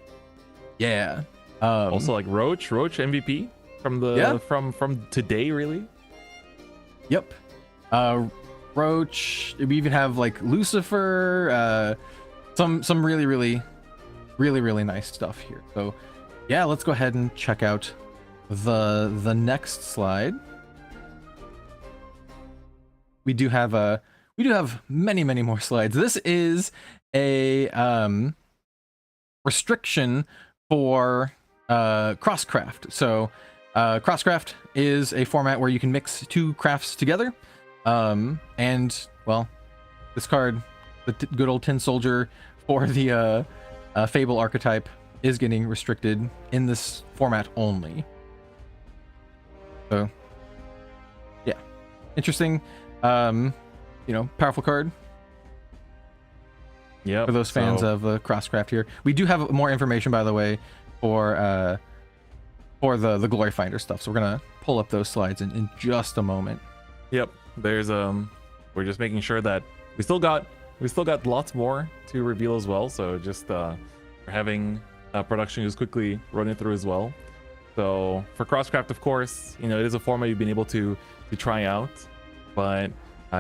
Yeah. Also like Roach MVP from the Yeah. from today, really. Yep. Roach. We even have like Lucifer. Some really nice stuff here. So yeah, let's go ahead and check out the next slide. We do have many more slides. This is a restriction for crosscraft. So crosscraft is a format where you can mix two crafts together. And well, this card, the good old Tin Soldier for the Fable archetype, is getting restricted in this format only. So yeah, interesting. You know, powerful card Yeah. for those fans of crosscraft here. We do have more information, by the way, for the Glory Finder stuff. So we're gonna pull up those slides in just a moment. Yep. There's we're just making sure that we still got lots more to reveal as well. So just we're having production just quickly run it through as well. So for crosscraft, of course, you know, it is a format you've been able to try out, but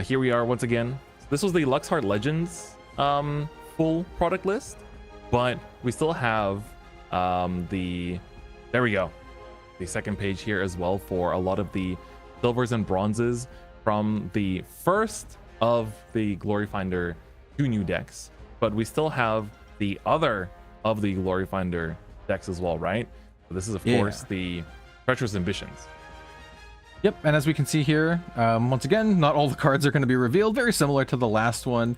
here we are once again. This was the Luxheart Legends full product list, but we still have there we go, the second page here as well for a lot of the silvers and bronzes from the first of the Glory Finder 2 new decks. But we still have the other of the Glory Finder decks as well, right? So this is of course the Treacherous Ambitions. Yep, and as we can see here, once again, not all the cards are going to be revealed. Very similar to the last one.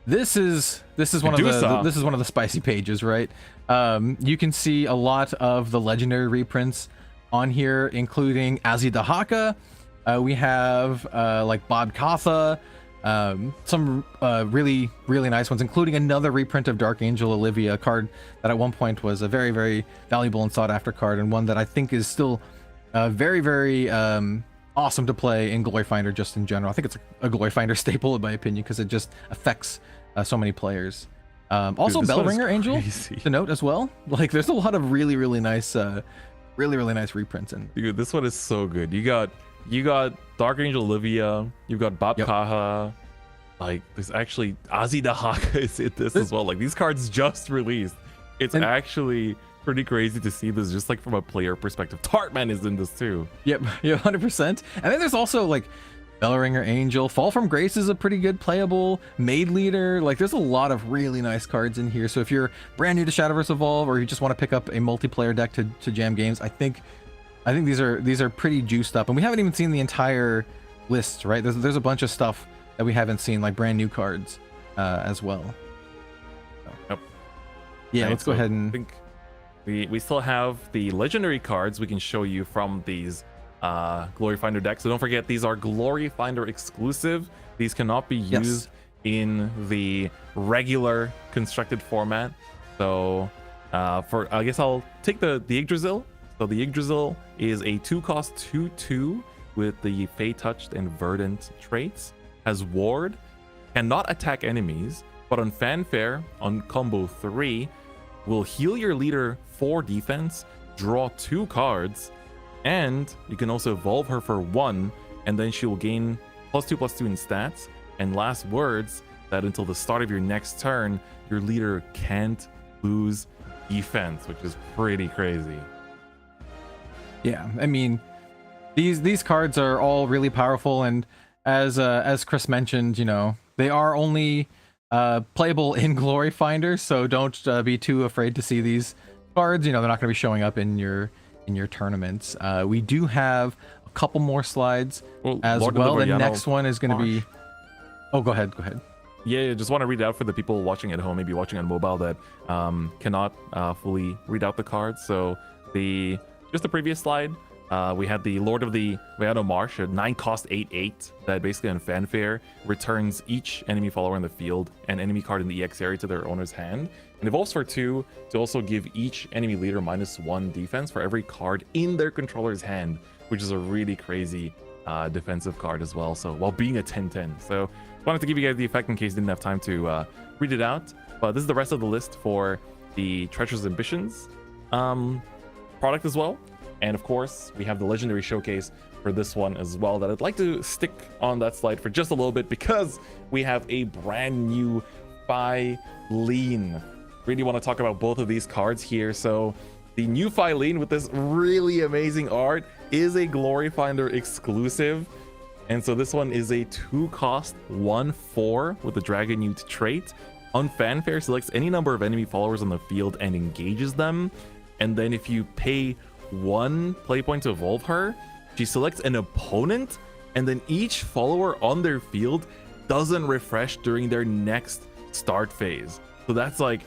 This is one of the spicy pages, right? You can see a lot of the legendary reprints on here, including Azidahaka. We have like Bob Katha, some really nice ones, including another reprint of Dark Angel Olivia, a card that at one point was a very valuable and sought after card, and one that I think is still very awesome to play in Glory Finder just in general. I think it's a Glory Finder staple in my opinion because it just affects so many players. Also Dude, Bellringer Angel crazy to note as well. Like there's a lot of really nice really nice reprints in. Dude, this one is so good. You got Dark Angel Olivia, you've got Bab Kaha, like there's actually Azidahaka is in this as well. Like these cards just released. It's actually pretty crazy to see this just like from a player perspective. Tartman is in this too. Yep, 100%. And then there's also like Bellringer Angel. Fall from Grace is a pretty good playable. Maid Leader. Like there's a lot of really nice cards in here. So if you're brand new to Shadowverse Evolve or you just want to pick up a multiplayer deck to jam games, I think these are pretty juiced up. And we haven't even seen the entire list, right? There's a bunch of stuff that we haven't seen, like brand new cards as well. So, Yep. Yeah, Right, let's go ahead and I think we still have the legendary cards we can show you from these Glory Finder decks. So don't forget, these are Glory Finder exclusive. These cannot be used in the regular constructed format. So I guess I'll take the Yggdrasil. So the Yggdrasil is a 2-cost 2/2 with the Fey Touched and Verdant traits. Has Ward, cannot attack enemies, but on Fanfare on combo 3 will heal your leader 4 defense, draw 2 cards, and you can also evolve her for 1, and then she will gain +2/+2 in stats. And last words, that until the start of your next turn, your leader can't lose defense, which is pretty crazy. yeah, I mean, these cards are all really powerful, and as Chris mentioned, you know, they are only playable in Glory Finder, so don't be too afraid to see these cards. You know, they're not going to be showing up in your tournaments. We do have a couple more slides as Lord well. The Valeriano next one is going to be. Oh, go ahead. Yeah, just want to read it out for the people watching at home, maybe watching on mobile that cannot fully read out the cards. So just the previous slide, we had the Lord of the Valeriano Marsh, a 9-cost 8/8 that basically on Fanfare returns each enemy follower in the field and enemy card in the EX area to their owner's hand, and evolves for 2 to also give each enemy leader -1 defense for every card in their controller's hand, which is a really crazy defensive card as well. So while being a 10/10, so wanted to give you guys the effect in case you didn't have time to read it out. But this is the rest of the list for the Treacherous Ambitions product as well. And of course, we have the Legendary Showcase for this one as well that I'd like to stick on that slide for just a little bit because we have a brand new Lean. Really want to talk about both of these cards here. So the new Lean with this really amazing art is a Glory Finder exclusive. And so this one is a 2-cost 1/4 with the Dragon Newt trait. On Fanfare, selects any number of enemy followers on the field and engages them. And then if you pay 1 play point to evolve her, she selects an opponent, and then each follower on their field doesn't refresh during their next start phase. So that's like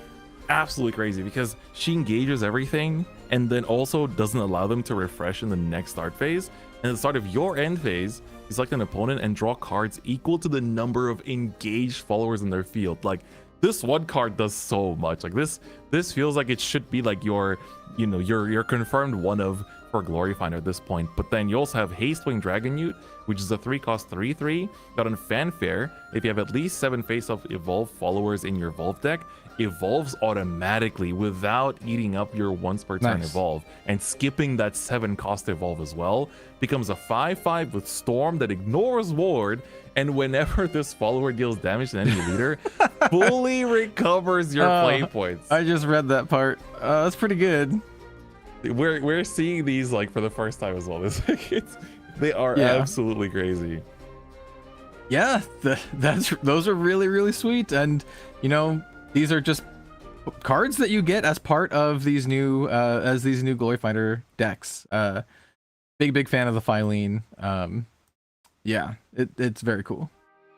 absolutely crazy because she engages everything and then also doesn't allow them to refresh in the next start phase. And at the start of your end phase, you select an opponent and draw cards equal to the number of engaged followers in their field. Like, this one card does so much. Like, this feels like it should be like your confirmed one of for Glory Finder at this point. But then you also have Hastewing Dragon Newt, which is a 3-cost 3/3 that on Fanfare, if you have at least 7 face-up evolve followers in your evolve deck, evolves automatically without eating up your once per turn evolve, and skipping that 7-cost evolve as well. Becomes a 5/5 with Storm that ignores Ward, and whenever this follower deals damage to enemy leader, fully recovers your play points. I just read that part. That's pretty good. We're seeing these like for the first time as well. They are absolutely crazy. Yeah, those are really, really sweet. And these are just cards that you get as part of these new Glory Finder decks. Big fan of the Phylene. Yeah, it's very cool.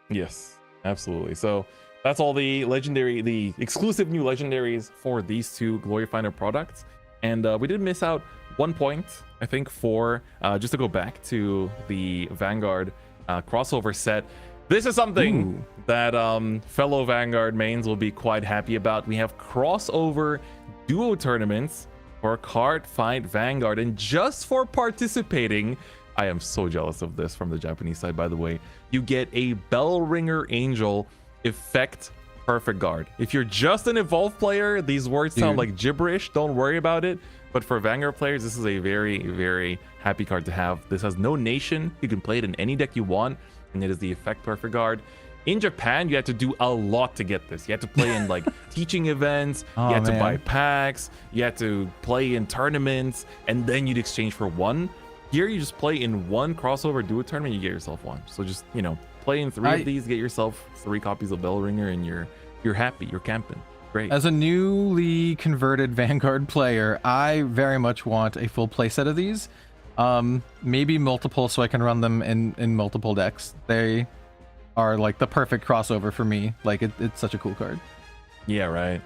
Yes, absolutely. So that's all the exclusive new legendaries for these 2 Glory Finder products. And we did miss out 1 point, I think, for just to go back to the Vanguard crossover set. This is something that fellow Vanguard mains will be quite happy about. We have crossover duo tournaments for Card Fight Vanguard, and just for participating, I am so jealous of this from the Japanese side, by the way, you get a Bellringer Angel effect perfect guard. If you're just an evolve player, these words sound like gibberish. Don't worry about it. But for Vanguard players, this is a very, very happy card to have. This has no nation. You can play it in any deck you want, and it is the effect perfect guard. In Japan, you had to do a lot to get this. You had to play in like teaching events, you had to buy packs, you had to play in tournaments, and then you'd exchange for one. Here, you just play in one crossover duo tournament, you get yourself one. So just, play in 3 of these, get yourself 3 copies of Bellringer, and you're happy, you're camping. Great. As a newly converted Vanguard player, I very much want a full playset of these. Maybe multiple, so I can run them in multiple decks. They are like the perfect crossover for me. Like it's such a cool card. Yeah, right.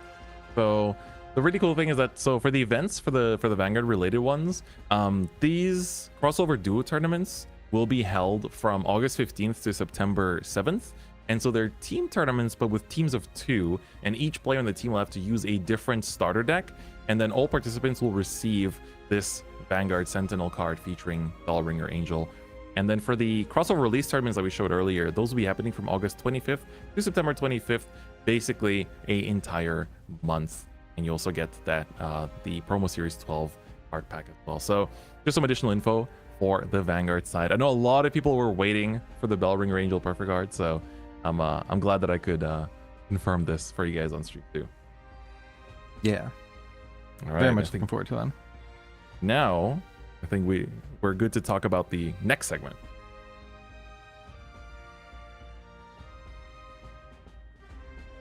So the really cool thing is that for the events, for the Vanguard related ones, these crossover duo tournaments will be held from August 15th to September 7th. And so they're team tournaments, but with teams of 2, and each player on the team will have to use a different starter deck, and then all participants will receive this Vanguard Sentinel card featuring Bellringer Angel. And then for the crossover release tournaments that we showed earlier, those will be happening from August 25th to September 25th, basically a entire month. And you also get that the Promo Series 12 card pack as well. So just some additional info for the Vanguard side. I know a lot of people were waiting for the Bellringer Angel perfect card, so I'm glad that I could confirm this for you guys on stream too. Yeah. All right. Very much looking forward to them. Now, I think we're good to talk about the next segment.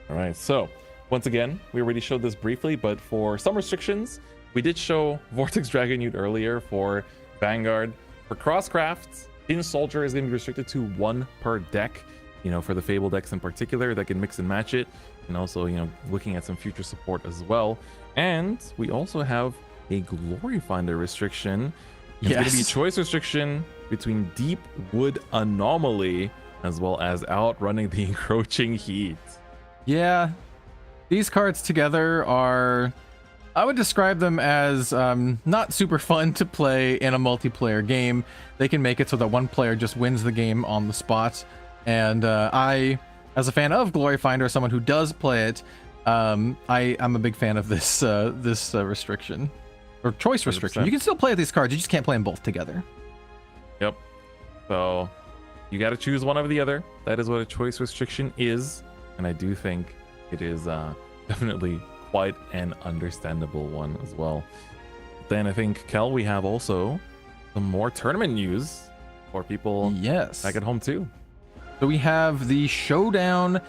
All right. So once again, we already showed this briefly, but for some restrictions, we did show Vortex Dragon Newt earlier for Vanguard. For Crosscraft, Tin Soldier is going to be restricted to 1 per deck. For the Fable decks in particular that can mix and match it, and also, looking at some future support as well. And we also have a Glory Finder restriction. It's going to be a choice restriction between Deep Wood Anomaly as well as Outrunning the Encroaching Heat. Yeah, these cards together are I would describe them as not super fun to play in a multiplayer game. They can make it so that one player just wins the game on the spot. And I, as a fan of Glory Finder, someone who does play it, I'm a big fan of this restriction or choice restriction. 100%. You can still play with these cards, you just can't play them both together. Yep. So you got to choose one over the other. That is what a choice restriction is, and I do think it is definitely quite an understandable one as well. Then I think, Kel, we have also some more tournament news for people Yes. back at home too. So we have the Showdown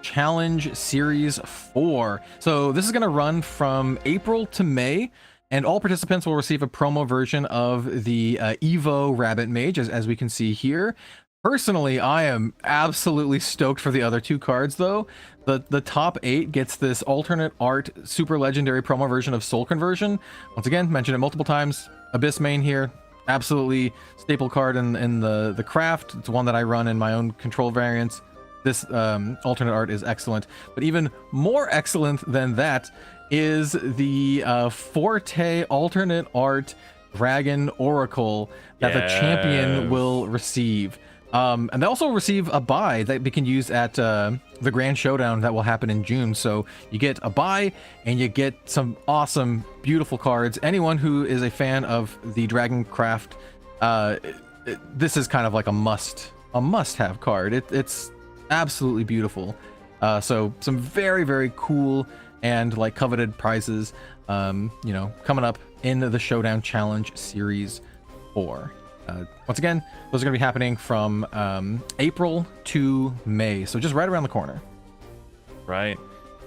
Challenge Series 4. So this is going to run from April to May, and all participants will receive a promo version of the Evo Rabbit Mage, as we can see here. Personally, I am absolutely stoked for the other two cards, though. The top 8 gets this alternate art super legendary promo version of Soul Conversion. Once again, mentioned it multiple times. Abyss main here. Absolutely staple card in the craft. It's one that I run in my own control variants. This alternate art is excellent. But even more excellent than that is the Forte alternate art Dragon Oracle that the champion will receive. And they also receive a buy that we can use at the Grand Showdown that will happen in June. So you get a buy and you get some awesome, beautiful cards. Anyone who is a fan of the Dragon Craft, this is kind of like a must-have card. It's absolutely beautiful. So some very, very cool and like coveted prizes, coming up in the Showdown Challenge Series 4. Once again, those are going to be happening from April to May, so just right around the corner. Right.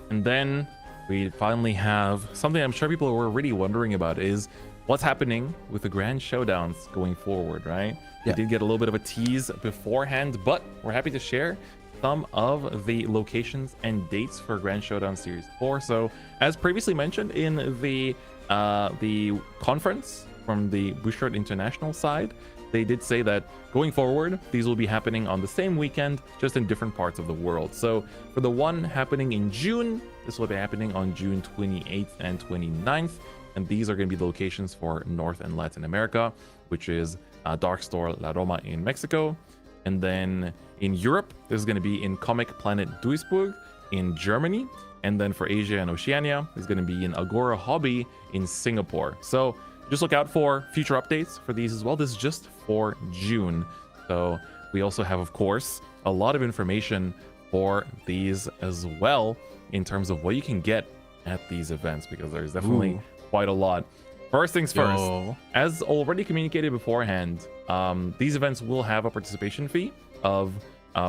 And then we finally have something I'm sure people were really wondering about is what's happening with the Grand Showdowns going forward, right? Yeah. We did get a little bit of a tease beforehand, but we're happy to share some of the locations and dates for Grand Showdown Series 4. So, as previously mentioned in the conference from the Bouchard International side, they did say that going forward, these will be happening on the same weekend, just in different parts of the world. So for the one happening in June, this will be happening on June 28th and 29th. And these are going to be the locations for North and Latin America, which is Dark Store La Roma in Mexico. And then in Europe, this is going to be in Comic Planet Duisburg in Germany. And then for Asia and Oceania, it's going to be in Agora Hobby in Singapore. So just look out for future updates for these as well. This is just for June. So we also have, of course, a lot of information for these as well in terms of what you can get at these events, because there's definitely quite a lot. First things first, as already communicated beforehand, these events will have a participation fee of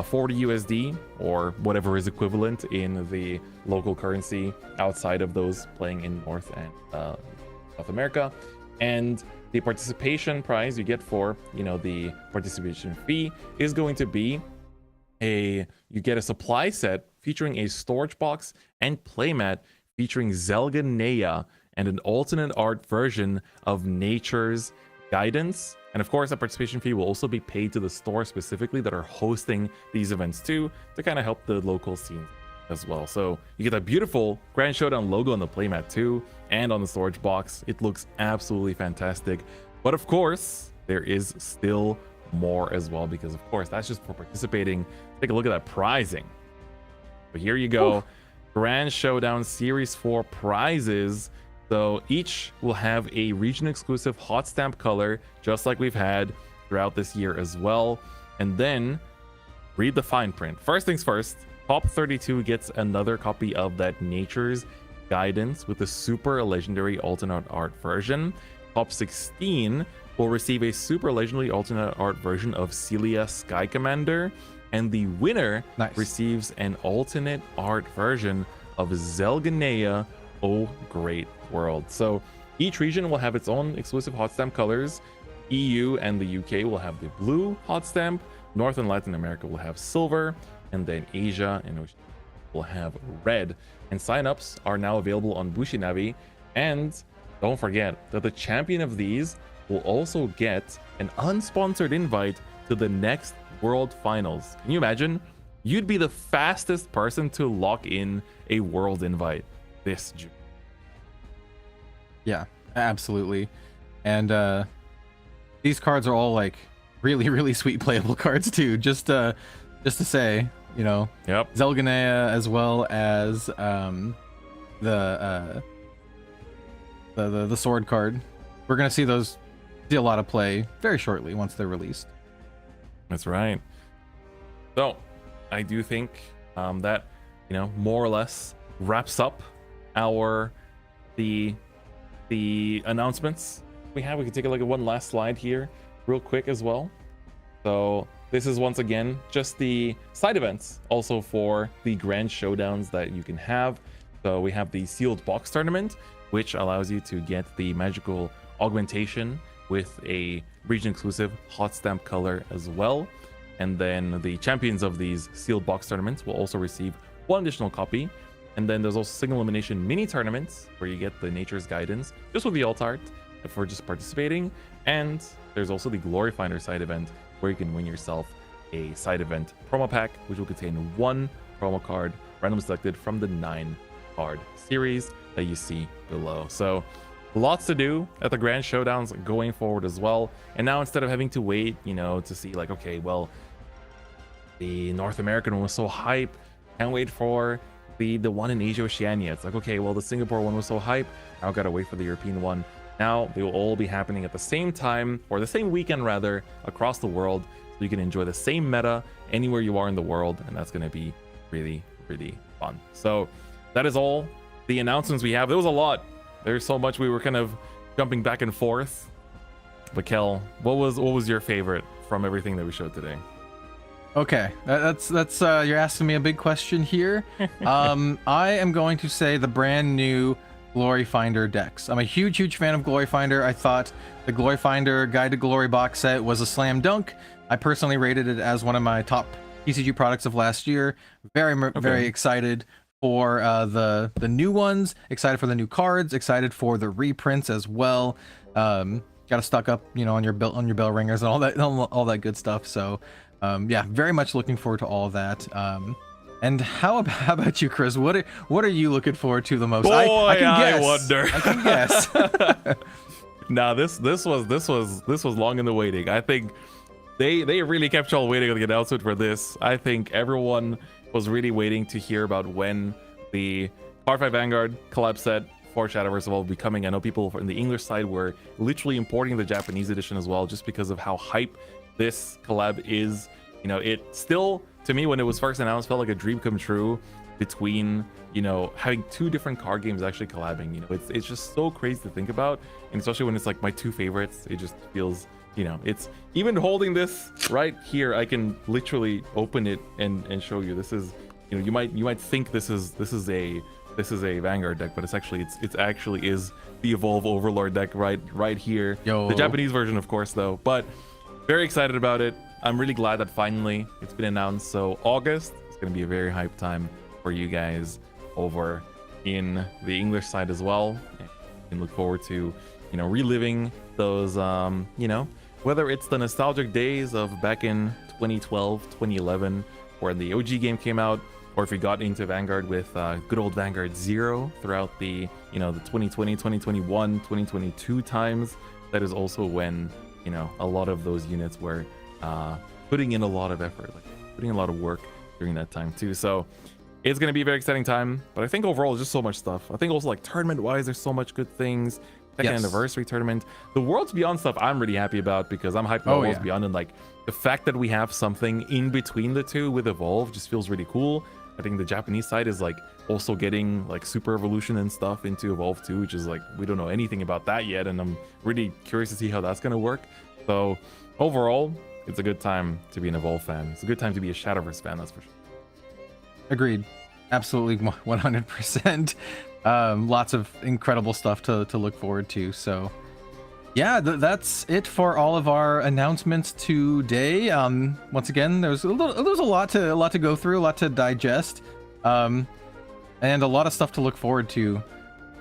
40 USD or whatever is equivalent in the local currency outside of those playing in North and South America. And the participation prize you get for, the participation fee is going to be you get a supply set featuring a storage box and playmat featuring Zelganea and an alternate art version of Nature's Guidance. And of course, a participation fee will also be paid to the store specifically that are hosting these events too, to kind of help the local scene as well. So you get that beautiful Grand Showdown logo on the playmat too, and on the storage box. It looks absolutely fantastic. But of course, there is still more as well, because of course, that's just for participating. Take a look at that pricing. But here you go. Ooh. Grand Showdown Series 4 prizes. So each will have a region-exclusive hot stamp color, just like we've had throughout this year as well. And then read the fine print. First things first, top 32 gets another copy of that Nature's Guidance with the super legendary alternate art version. Top 16 will receive a super legendary alternate art version of Celia Sky Commander. And the winner receives an alternate art version of Zelganea, Oh Great World. So each region will have its own exclusive hot stamp colors. EU and the UK will have the blue hot stamp. North and Latin America will have silver. And then Asia and Oceania will have red. And signups are now available on Bushinavi. And don't forget that the champion of these will also get an unsponsored invite to the next World Finals. Can you imagine? You'd be the fastest person to lock in a World invite this June. Yeah, absolutely. And these cards are all like really, really sweet playable cards too. Just to say, you know, Yep. Zelganea as well as the sword card. We're gonna see a lot of play very shortly once they're released. That's right. So, I do think that, you know, more or less wraps up the announcements we have. We can take a look at one last slide here real quick as well. So this is once again just the side events also for the grand showdowns that you can have. So we have the sealed box tournament, which allows you to get the magical augmentation with a region exclusive hot stamp color as well. And then the champions of these sealed box tournaments will also receive one additional copy. And then there's also single elimination mini tournaments where you get the Nature's Guidance just with the alt art for just participating. And there's also the Glory Finder side event where you can win yourself a side event promo pack, which will contain one promo card randomly selected from the 9 card series that you see below. So lots to do at the grand showdowns going forward as well. And now instead of having to wait, you know, to see like, okay, well, the North American one was so hype, can't wait for the one in Asia Oceania. It's like, okay, well, the Singapore one was so hype, now gotta wait for the European one. Now they will all be happening at the same time, or the same weekend rather, across the world, so you can enjoy the same meta anywhere you are in the world, and that's gonna be really, really fun. So that is all the announcements we have. There was a lot. There's so much. We were kind of jumping back and forth. But Kel, what was your favorite from everything that we showed today? Okay, that's you're asking me a big question here. I am going to say the brand new Glory Finder decks. I'm a huge fan of Glory Finder. I thought the Glory Finder Guide to Glory box set was a slam dunk. I personally rated it as one of my top TCG products of last year. Very excited for the new ones, excited for the new cards, excited for the reprints as well. Got to stock up, you know, on your bell ringers and all that good stuff. So yeah, very much looking forward to all of that. And how about you, Chris? What are you looking forward to the most? Boy, I can guess. I wonder. I can guess. Nah, this was long in the waiting. I think they really kept y'all waiting on the announcement for this. I think everyone was really waiting to hear about when the Power 5 Vanguard collab set for Shadowverse will be coming. I know people in the English side were literally importing the Japanese edition as well, just because of how hype this collab is. You know, it still, to me, when it was first announced, felt like a dream come true between, you know, having two different card games actually collabing. You know, it's just so crazy to think about, and especially when it's like my two favorites, it just feels, you know, it's even holding this right here, I can literally open it and show you. This is, you know, you might think this is a Vanguard deck, but it's actually is the Evolve Overlord deck right here. Yo. The Japanese version, of course, though. But very excited about it. I'm really glad that finally it's been announced. So August is going to be a very hype time for you guys over in the English side as well. And you can look forward to, you know, reliving those, you know, whether it's the nostalgic days of back in 2012, 2011, when the OG game came out, or if you got into Vanguard with good old Vanguard Zero throughout the, you know, the 2020, 2021, 2022 times. That is also when, you know, a lot of those units were putting in a lot of effort, like putting in a lot of work during that time too. So it's going to be a very exciting time, but I think overall there's just so much stuff. I think also like tournament wise, there's so much good things. Second anniversary tournament, the Worlds Beyond stuff I'm really happy about, because I'm hyped about Worlds Beyond, and like the fact that we have something in between the two with Evolve just feels really cool. I think the Japanese side is like also getting like Super Evolution and stuff into Evolve 2, which is like, we don't know anything about that yet, and I'm really curious to see how that's going to work. So overall, it's a good time to be an Evolve fan. It's a good time to be a Shadowverse fan, that's for sure. Agreed. Absolutely 100%. Lots of incredible stuff to look forward to. So yeah, that's it for all of our announcements today. Once again, there's a lot to go through, a lot to digest, and a lot of stuff to look forward to.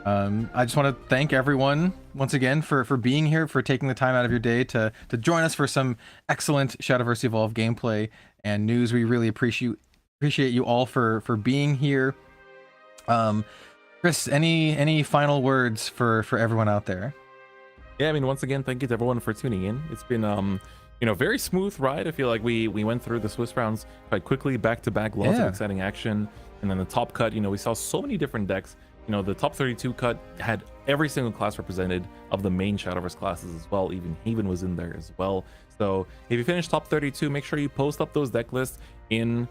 I just want to thank everyone once again for being here, for taking the time out of your day to join us for some excellent Shadowverse Evolve gameplay and news. We really appreciate you all for being here. Chris, any final words for everyone out there? Yeah, I mean, once again, thank you to everyone for tuning in. It's been very smooth ride. I feel like we went through the Swiss rounds quite quickly, back to back, lots of exciting action. And then the top cut, we saw so many different decks. The top 32 cut had every single class represented of the main Shadowverse classes as well. Even Haven was in there as well. So if you finish top 32, make sure you post up those deck lists in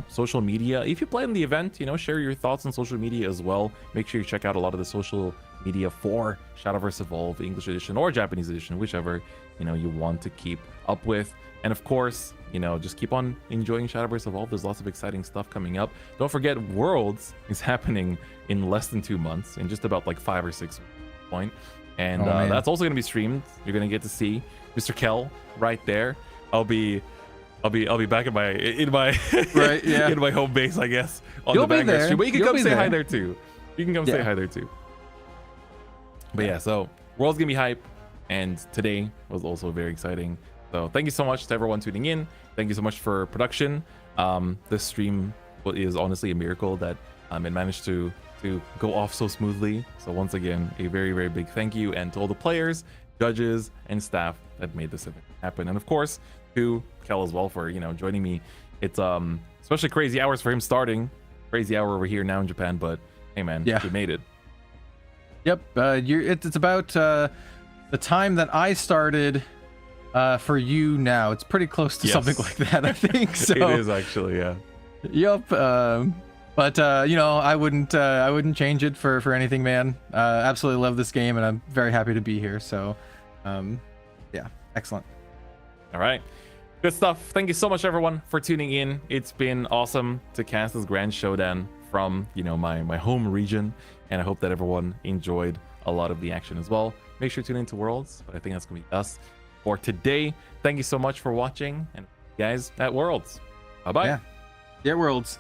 social media. If you play in the event, share your thoughts on social media as well. Make sure you check out a lot of the social media for Shadowverse Evolve English edition or Japanese edition, whichever you want to keep up with. And of course, just keep on enjoying Shadowverse Evolve. There's lots of exciting stuff coming up. Don't forget, Worlds is happening in less than 2 months, in just about like 5 or 6 point. And that's also going to be streamed. You're going to get to see Mr. Kel right there. I'll be back in my right, yeah. in my home base, I guess, on You'll the be there. stream. But you can You'll come be say there. hi there too. You can come say hi there too. But yeah, so World's gonna be hype, and today was also very exciting. So thank you so much to everyone tuning in. Thank you so much for production. This stream is honestly a miracle that it managed to go off so smoothly. So once again, a very, very big thank you, and to all the players, judges, and staff that made this event happen. And of course, to Kel as well for joining me. It's especially crazy hours for him starting. Crazy hour over here now in Japan, but hey man, we made it. Yep, it's about the time that I started for you now. It's pretty close to something like that, I think. So it is actually, yeah. Yep. But I wouldn't change it for anything, man. Absolutely love this game, and I'm very happy to be here. So, yeah, excellent. All right. Good stuff. Thank you so much, everyone, for tuning in. It's been awesome to cast this Grand Showdown from, my home region. And I hope that everyone enjoyed a lot of the action as well. Make sure to tune into Worlds, but I think that's going to be us for today. Thank you so much for watching, and guys at Worlds. Bye-bye. Yeah, Worlds.